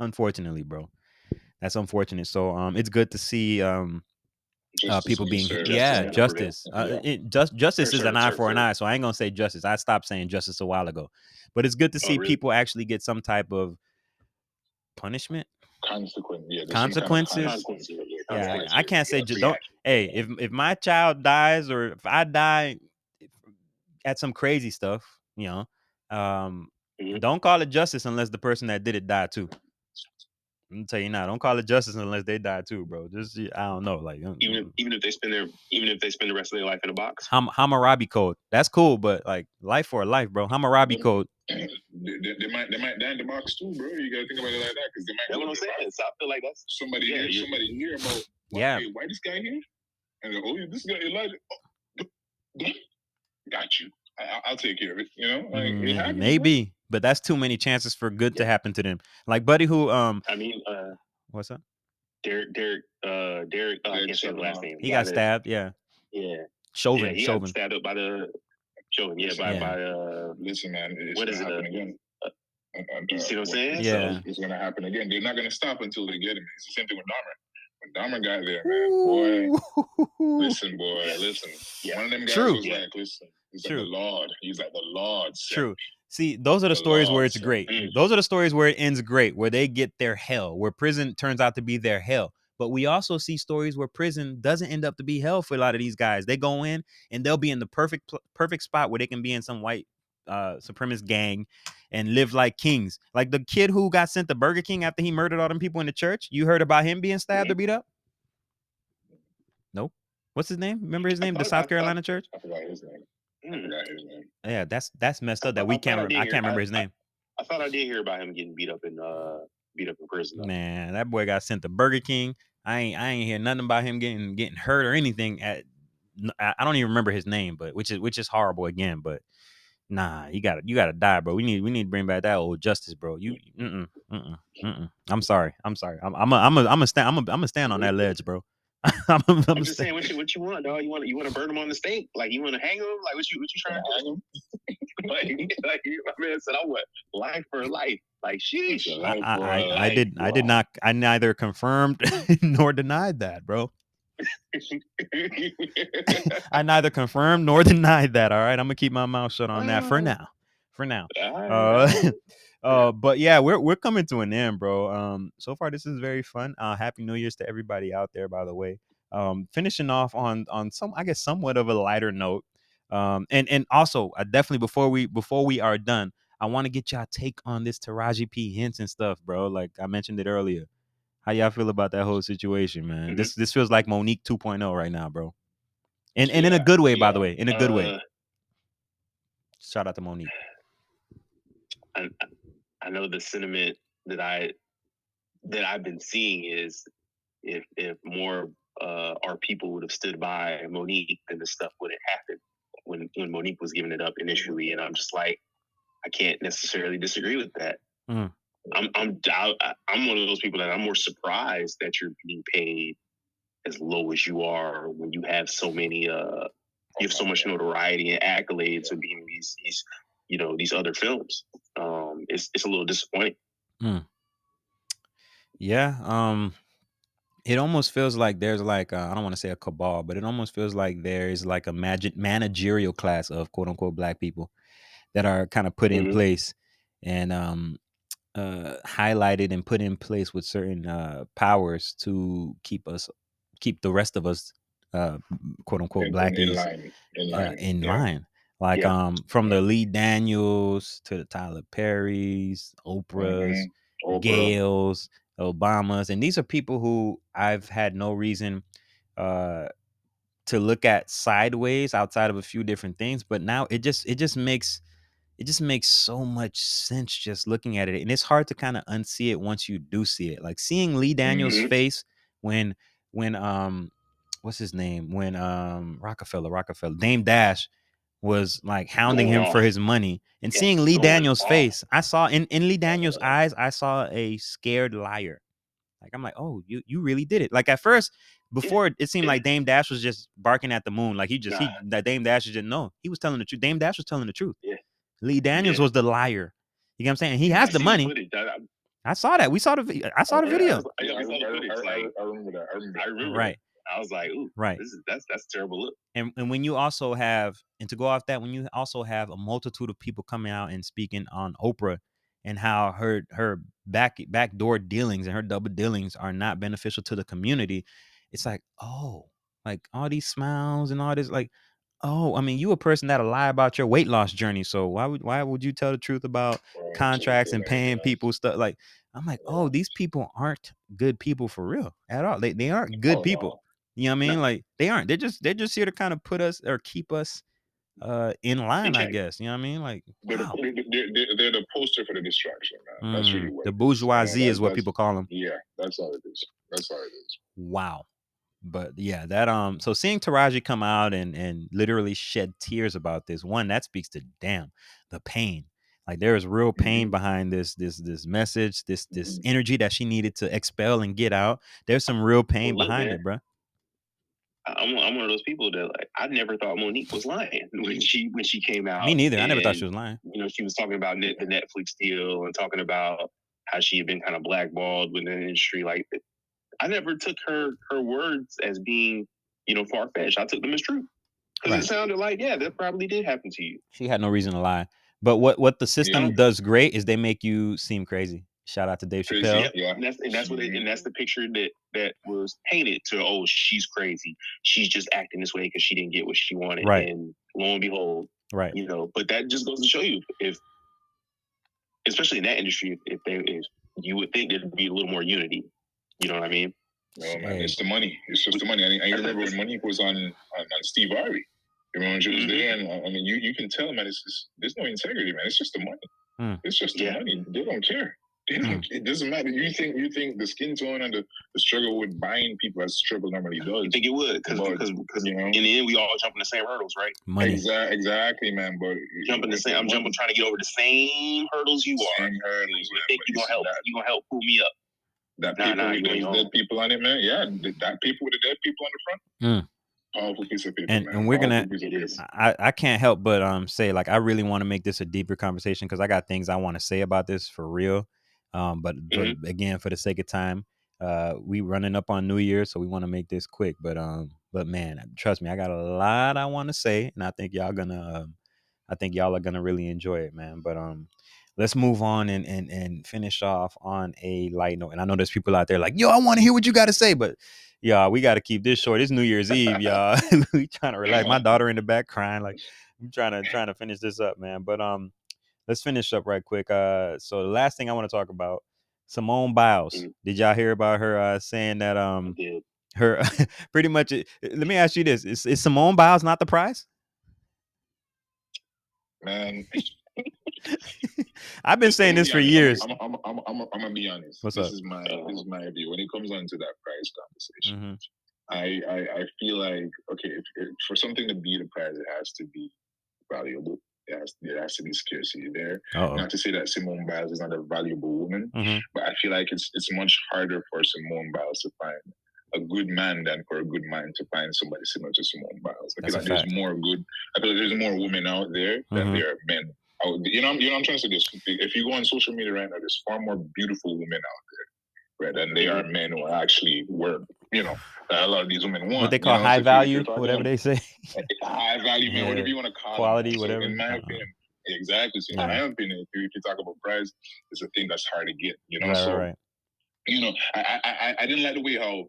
Unfortunately, bro. That's unfortunate. So it's good to see people being justice. Justice is an eye for an eye. So I ain't gonna say justice. I stopped saying justice a while ago. But it's good to see people actually get some type of punishment. Consequences. Yeah, I can't say just don't. Hey, if my child dies or if I die at some crazy stuff, you know, don't call it justice unless the person that did it died too. I'm gonna tell you now, don't call it justice unless they die too, bro. Just I don't know, like even if they spend the rest of their life in a box. Hammurabi code, that's cool, but like life for a life, bro. Hammurabi code. They might die in the box too, bro. You gotta think about it like that, because they might. That's what I'm saying. So I feel like that's somebody hear about why this guy here, and this guy Elijah. Got you. I'll take care of it. You know, like, it happens, maybe, bro. But that's too many chances for good to happen to them. Like Buddy, who I mean, what's up? Derek. I can't say the last name. He got stabbed. Yeah. Chauvin. He got stabbed up by the Chauvin. By listen, man. What is it again? You see what I'm saying? Yeah. So it's gonna happen again. They're not gonna stop until they get him. It's the same thing with Dahmer. When Dahmer got there, man, boy, listen. Yeah. One of them guys was like, listen, he's like the Lord. He's like the Lord. True. See, those are the stories where it's great. Those are the stories where it ends great, where they get their hell, where prison turns out to be their hell. But we also see stories where prison doesn't end up to be hell for a lot of these guys. They go in and they'll be in the perfect spot where they can be in some white supremacist gang and live like kings. Like the kid who got sent to Burger King after he murdered all them people in the church. You heard about him being stabbed or beat up? Nope. What's his name? Remember his name? The South Carolina church? I forgot his name. Yeah, that's messed up that we can't. I can't remember his name. I thought I did hear about him getting beat up in prison. Though. Man, that boy got sent to Burger King. I ain't hear nothing about him getting hurt or anything. I don't even remember his name, but which is horrible again. But nah, you gotta die, bro. We need to bring back that old justice, bro. I'm sorry. I'm gonna stand on that ledge, bro. I'm just saying what you want, dog. You want to burn him on the stake? Like you want to hang him? Like what you trying to hang him? like my man said, I want life for life. Like sheesh. I neither confirmed nor denied that, bro. I neither confirmed nor denied that. All right, I'm gonna keep my mouth shut on that for now. But yeah, we're coming to an end, bro. So far this is very fun. Happy New Year's to everybody out there, by the way. Finishing off on some, I guess, somewhat of a lighter note. And also, definitely before we are done, I want to get y'all take on this Taraji P. Henson stuff, bro. Like I mentioned it earlier. How y'all feel about that whole situation, man? Mm-hmm. This feels like Monique 2.0 right now, bro. And in a good way, by the way. In a good way. Shout out to Monique. I know the sentiment that I've been seeing is if more our people would have stood by Monique, then this stuff wouldn't happen when Monique was giving it up initially. And I'm just like, I can't necessarily disagree with that. Mm. I'm one of those people that I'm more surprised that you're being paid as low as you are when you have so many you have so much notoriety and accolades of being these other films. It's a little disappointing. Yeah. It almost feels like there's like I don't want to say a cabal, but it almost feels like there is like a managerial class of quote unquote black people that are kind of put in place and highlighted and put in place with certain powers to keep the rest of us quote unquote blackies in line. Like from the Lee Daniels to the Tyler Perrys, Oprahs, Gales, Obamas, and these are people who I've had no reason to look at sideways outside of a few different things, but now it just makes so much sense just looking at it, and it's hard to kind of unsee it once you do see it. Like seeing Lee Daniels' face when what's his name, when Rockefeller Dame Dash was like hounding him for his money, and seeing Lee Daniels' face, I saw in Lee Daniels' eyes, I saw a scared liar. Like, I'm like, oh, you really did it. Like at first, before it seemed like Dame Dash was just barking at the moon. Like that Dame Dash didn't know. He was telling the truth. Dame Dash was telling the truth. Yeah. Lee Daniels was the liar. You know what I'm saying? He has the money. I saw that. We saw the video. I saw the video. I remember that. I remember. Right. I was like, ooh, right. That's a terrible look. And when you also have, and to go off that, when you also have a multitude of people coming out and speaking on Oprah and how her backdoor dealings and her double dealings are not beneficial to the community, it's like, oh, like all these smiles and all this, like, oh, I mean, you a person that'll lie about your weight loss journey. So why would you tell the truth about contracts and paying people stuff? Like, I'm like, oh, these people aren't good people for real at all. They aren't good people. You know what I mean? Like they aren't. They're just here to kind of put us or keep us in line, I guess. You know what I mean? Like, wow. They're the poster for the distraction, man. That's really what the bourgeoisie is what people call them. Yeah, that's all it is. That's all it is. Wow. But yeah, that so seeing Taraji come out and literally shed tears about this, one, that speaks to the pain. Like there is real pain behind this message, this energy that she needed to expel and get out. There's some real pain behind it, bro. I'm one of those people that, like, I never thought Monique was lying when she came out. Me neither. I never thought she was lying. You know, she was talking about the Netflix deal and talking about how she had been kind of blackballed within the industry. Like, I never took her words as being, you know, far-fetched. I took them as true. Because it sounded like, yeah, that probably did happen to you. She had no reason to lie. But what the system does great is they make you seem crazy. Shout out to Dave Chappelle. Yeah. And that's the picture that was painted to, oh, she's crazy. She's just acting this way because she didn't get what she wanted. Right. And lo and behold, you know, but that just goes to show you, if especially in that industry, if you would think there'd be a little more unity. You know what I mean? No, man, it's the money. It's just the money. I remember when Monique was on Steve Harvey. You remember when she was there? And I mean, you can tell, man, there's no integrity, man. It's just the money. It's just the money. They don't care. It doesn't matter. You think the skin tone and the struggle with buying people as struggle normally does? You think it would? Because you know, in the end, we all jumping the same hurdles, right? Money. Exactly, man. But I'm jumping, trying to get over the same hurdles you are. Same hurdles, you think you're gonna help? You gonna help pull me up? That paper with those dead people on it, man. Yeah, that paper with the dead people on the front. Powerful piece of paper, man. And we're gonna. I can't help but say, like, I really want to make this a deeper conversation because I got things I want to say about this for real. But again, for the sake of time, we running up on New Year, so we want to make this quick. But man, trust me, I got a lot I want to say, and I think y'all are gonna really enjoy it, man. But let's move on and finish off on a light note. And I know there's people out there like, yo, I want to hear what you got to say, but y'all, we got to keep this short. It's New Year's Eve, y'all. We trying to relax. My daughter in the back crying, like I'm trying to finish this up, man. But let's finish up right quick. So the last thing I want to talk about, Simone Biles. Did y'all hear about her saying that her pretty much? Let me ask you this: Is Simone Biles not the prize? Man, I've been saying this for years. I'm gonna be honest. What's this up? Is my view. When it comes on to that price conversation, I feel like, okay, if for something to be the prize, it has to be valuable. There has to be scarcity there. Not to say that Simone Biles is not a valuable woman, but I feel like it's much harder for Simone Biles to find a good man than for a good man to find somebody similar to Simone Biles. I feel like there's more women out there than there are men. You know what I'm trying to say? This, if you go on social media right now, there's far more beautiful women out there, right, than there are men who are actually work. You know, a lot of these women want what they call high value, whatever they say. High value, man, whatever you want to call quality, it. whatever. So in my opinion, exactly. So in my opinion, if you talk about price, it's a thing that's hard to get. You know, you know, I didn't like the way how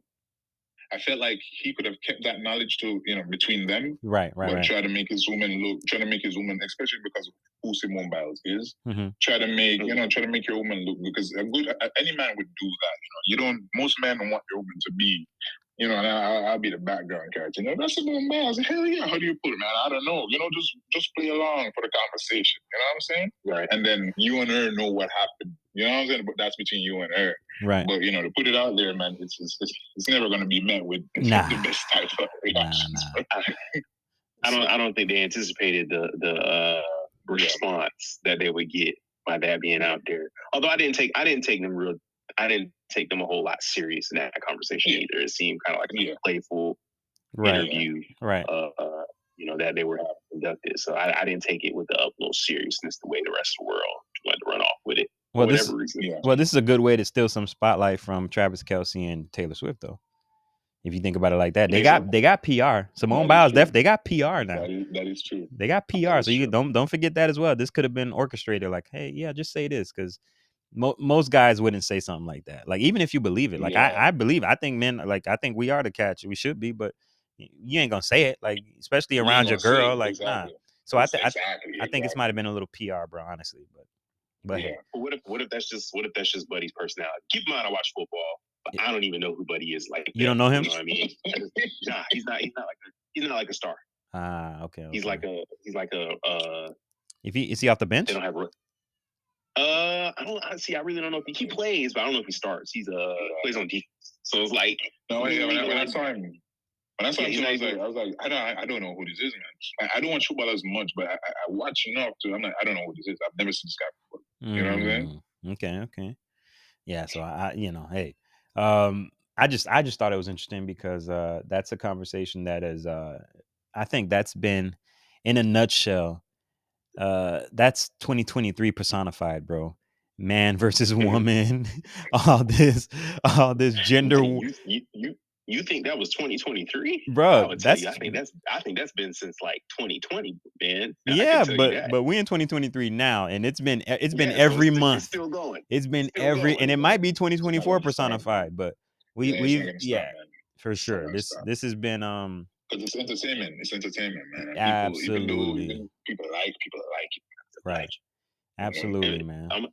I felt like he could have kept that knowledge to between them, right. try to make his woman especially because of who Simone Biles is. Mm-hmm. Try to make your woman look, because any man would do that. Most men don't want your woman to be, and I'll be the background character. That's Simone Biles. Hell yeah, how do you put it, man? I don't know. Just play along for the conversation. You know what I'm saying? Right. And then you and her know what happened. You know what I'm saying? But that's between you and her. Right. But to put it out there, man, it's never going to be met with the best type of reactions. I don't think they anticipated the response that they would get by that being out there. Although I didn't take them a whole lot serious in that conversation either. It seemed kind of like a playful interview, that they were having conducted. So I didn't take it with the utmost seriousness the way the rest of the world wanted to run off with it. Well, this is a good way to steal some spotlight from Travis Kelce and Taylor Swift, though. If you think about it like that, they got PR. Simone Biles, they got PR now. That is true. They got PR, so you don't forget that as well. This could have been orchestrated. Like, hey, yeah, just say this, because most guys wouldn't say something like that. Like, even if you believe it, like I believe, I think men, like I think we are the catch. We should be, but you ain't gonna say it, like especially around your girl, like nah. So I think it might have been a little PR, bro, honestly, but yeah. What if that's just Buddy's personality? Keep in mind, I watch football, but I don't even know who Buddy is. Like, you don't know him? You know what I mean? Nah, he's not like a star. Okay. He's like a. Is he off the bench? They don't have. I really don't know if he plays, but I don't know if he starts. He's plays on defense, so it's like when I saw him. When I saw him, I was like, I don't know who this is, man. I don't watch football as much, but I watch enough to. I'm like, I don't know who this is. I've never seen this guy before. You know what I'm saying? Okay. Yeah. So hey, I just thought it was interesting because that's a conversation that is, I think that's been, in a nutshell, that's 2023 personified, bro. Man versus woman, all this gender. You think that was 2023, bro? I think that's been since like 2020, man. Yeah, but we in 2023 now, and it's been every month. It's still going. It's been and it might be 2024 personified, but we for sure. This has been because it's entertainment. It's entertainment, man. Absolutely. People like it. Right. Absolutely, man. I'm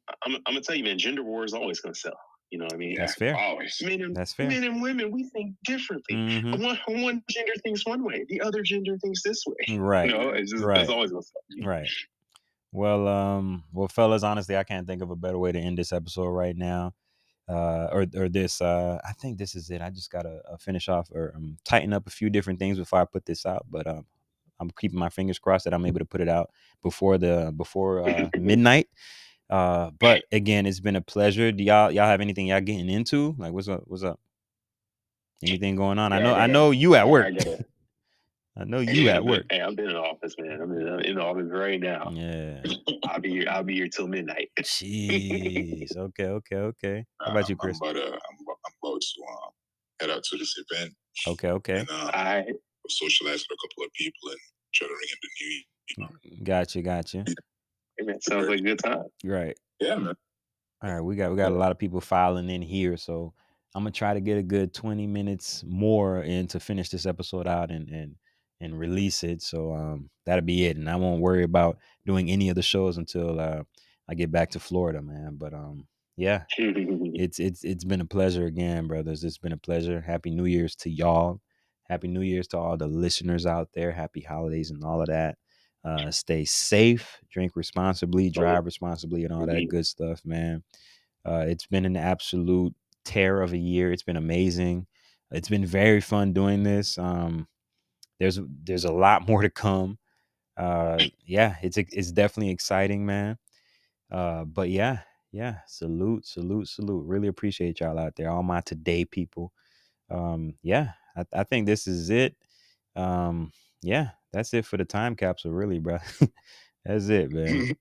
gonna tell you, man. Gender war is always gonna sell. You know what I mean? That's fair. Always. That's fair. Men and women, we think differently. Mm-hmm. One gender thinks one way, the other gender thinks this way. Right. It's just it's always gonna sell. Right. Well, fellas, honestly, I can't think of a better way to end this episode right now. Or this. I think this is it. I just gotta finish off or tighten up a few different things before I put this out. But I'm keeping my fingers crossed that I'm able to put it out before midnight. But again, it's been a pleasure. Do y'all have anything y'all getting into? Like, what's up? Anything going on? I know you at work. I know you at work. Hey, I'm in the office, man. I'm in the office right now. Yeah. I'll be here till midnight. Jeez. Okay. How about you, Chris? I'm about to head out to this event. Okay. And I socialize with a couple of people and try to ring in the new year. Gotcha. Hey, man, sounds like a good time. Right. Yeah, man. All right, we got a lot of people filing in here, so I'm gonna try to get a good 20 minutes more in to finish this episode out and release it. So that'll be it, and I won't worry about doing any of the shows until I get back to Florida, man. But yeah, it's been a pleasure again, brothers. It's been a pleasure. Happy New Year's to y'all. Happy New Year's to all the listeners out there. Happy holidays and all of that. Stay safe, drink responsibly, drive responsibly, and all that good stuff, man. It's been an absolute tear of a year. It's been amazing. It's been very fun doing this. There's a lot more to come. Yeah, it's definitely exciting, man. But yeah, salute. Really appreciate y'all out there, all my today people. Yeah, I think this is it. Yeah, that's it for the time capsule, really, bro. That's it, man.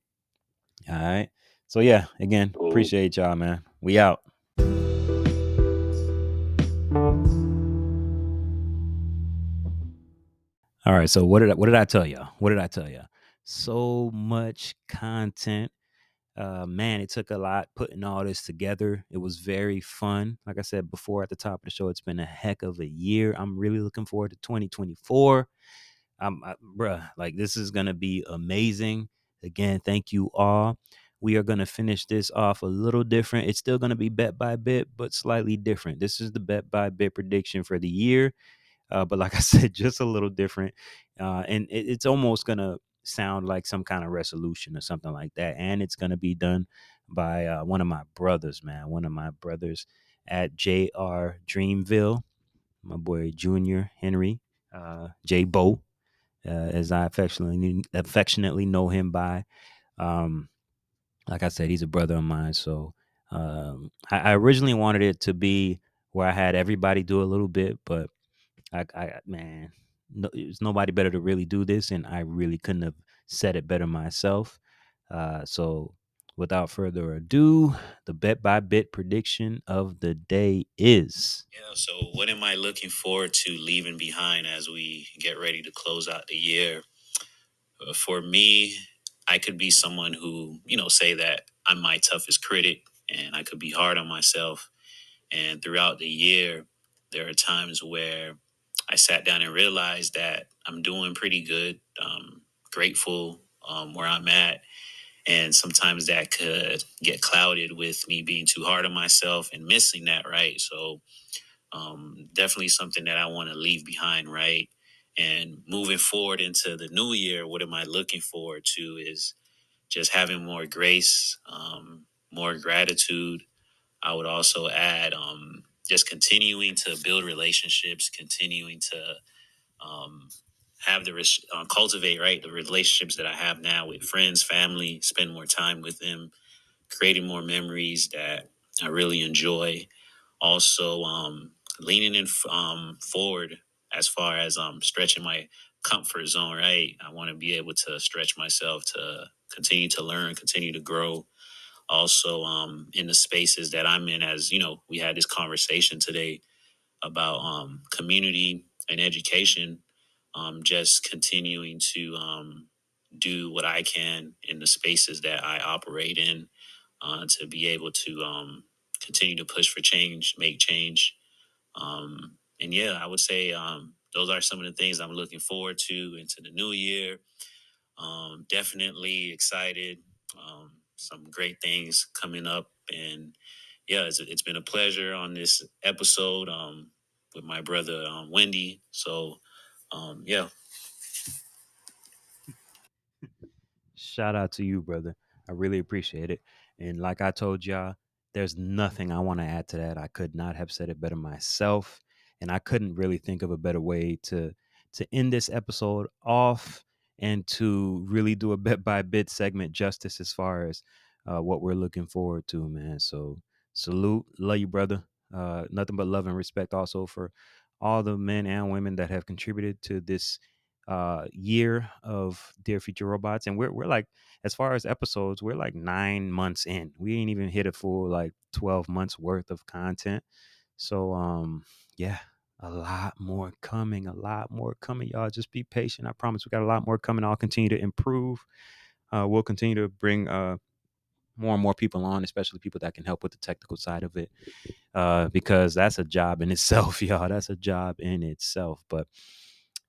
All right. So yeah, again, appreciate y'all, man. We out. All right. So what did I tell y'all? So much content. Man, it took a lot putting all this together. It was very fun. Like I said before at the top of the show, it's been a heck of a year. I'm really looking forward to 2024. Bruh, like this is going to be amazing. Again, thank you all. We are going to finish this off a little different. It's still going to be bet by bit, but slightly different. This is the bet by bit prediction for the year. But like I said, just a little different. And it's almost going to sound like some kind of resolution or something like that. And it's going to be done by one of my brothers, man. One of my brothers at JR Dreamville, my boy Junior Henry, J Bo, as I affectionately know him by. Like I said, he's a brother of mine. So I originally wanted it to be where I had everybody do a little bit, but man, there's nobody better to really do this, and I really couldn't have said it better myself. So without further ado, the bet by bit prediction of the day is. Yeah, so what am I looking forward to leaving behind as we get ready to close out the year? For me, I could be someone who, say that I'm my toughest critic and I could be hard on myself. And throughout the year, there are times where I sat down and realized that I'm doing pretty good, grateful where I'm at. And sometimes that could get clouded with me being too hard on myself and missing that, right? So definitely something that I want to leave behind, right? And moving forward into the new year, what am I looking forward to is just having more grace, more gratitude. I would also add just continuing to build relationships, continuing to cultivate, right, the relationships that I have now with friends, family, spend more time with them, creating more memories that I really enjoy. Also, leaning in forward as far as stretching my comfort zone, right? I want to be able to stretch myself to continue to learn, continue to grow. Also, in the spaces that I'm in, as we had this conversation today about community and education, just continuing to do what I can in the spaces that I operate in to be able to continue to push for change, make change. And yeah, I would say those are some of the things I'm looking forward to into the new year. Definitely excited. Some great things coming up. And yeah, it's been a pleasure on this episode with my brother Wendy. So yeah. Shout out to you, brother. I really appreciate it. And like I told y'all, there's nothing I want to add to that. I could not have said it better myself. And I couldn't really think of a better way to end this episode off and to really do a bit by bit segment justice as far as what we're looking forward to, man. So salute. Love you, brother. Nothing but love and respect also for all the men and women that have contributed to this year of Dear Future Robots. And we're like, as far as episodes, we're like 9 months in. We ain't even hit a full like 12 months worth of content. So yeah, a lot more coming, y'all. Just be patient. I promise we got a lot more coming. I'll continue to improve. We'll continue to bring more and more people on, especially people that can help with the technical side of it, because that's a job in itself, y'all. That's a job in itself. But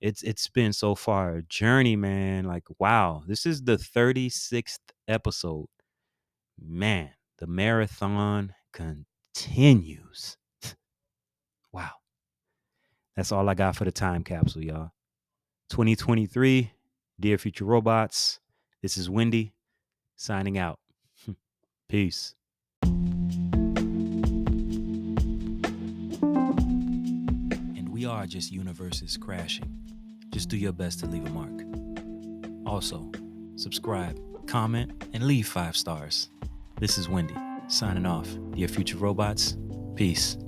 it's been so far a journey, man. Like, wow, this is the 36th episode. Man, the marathon continues. Wow. That's all I got for the time capsule, y'all. 2023, Dear Future Robots. This is Wendy signing out. Peace. And we are just universes crashing. Just do your best to leave a mark. Also, subscribe, comment, and leave 5 stars. This is Wendy, signing off. Dear Future Robots, peace.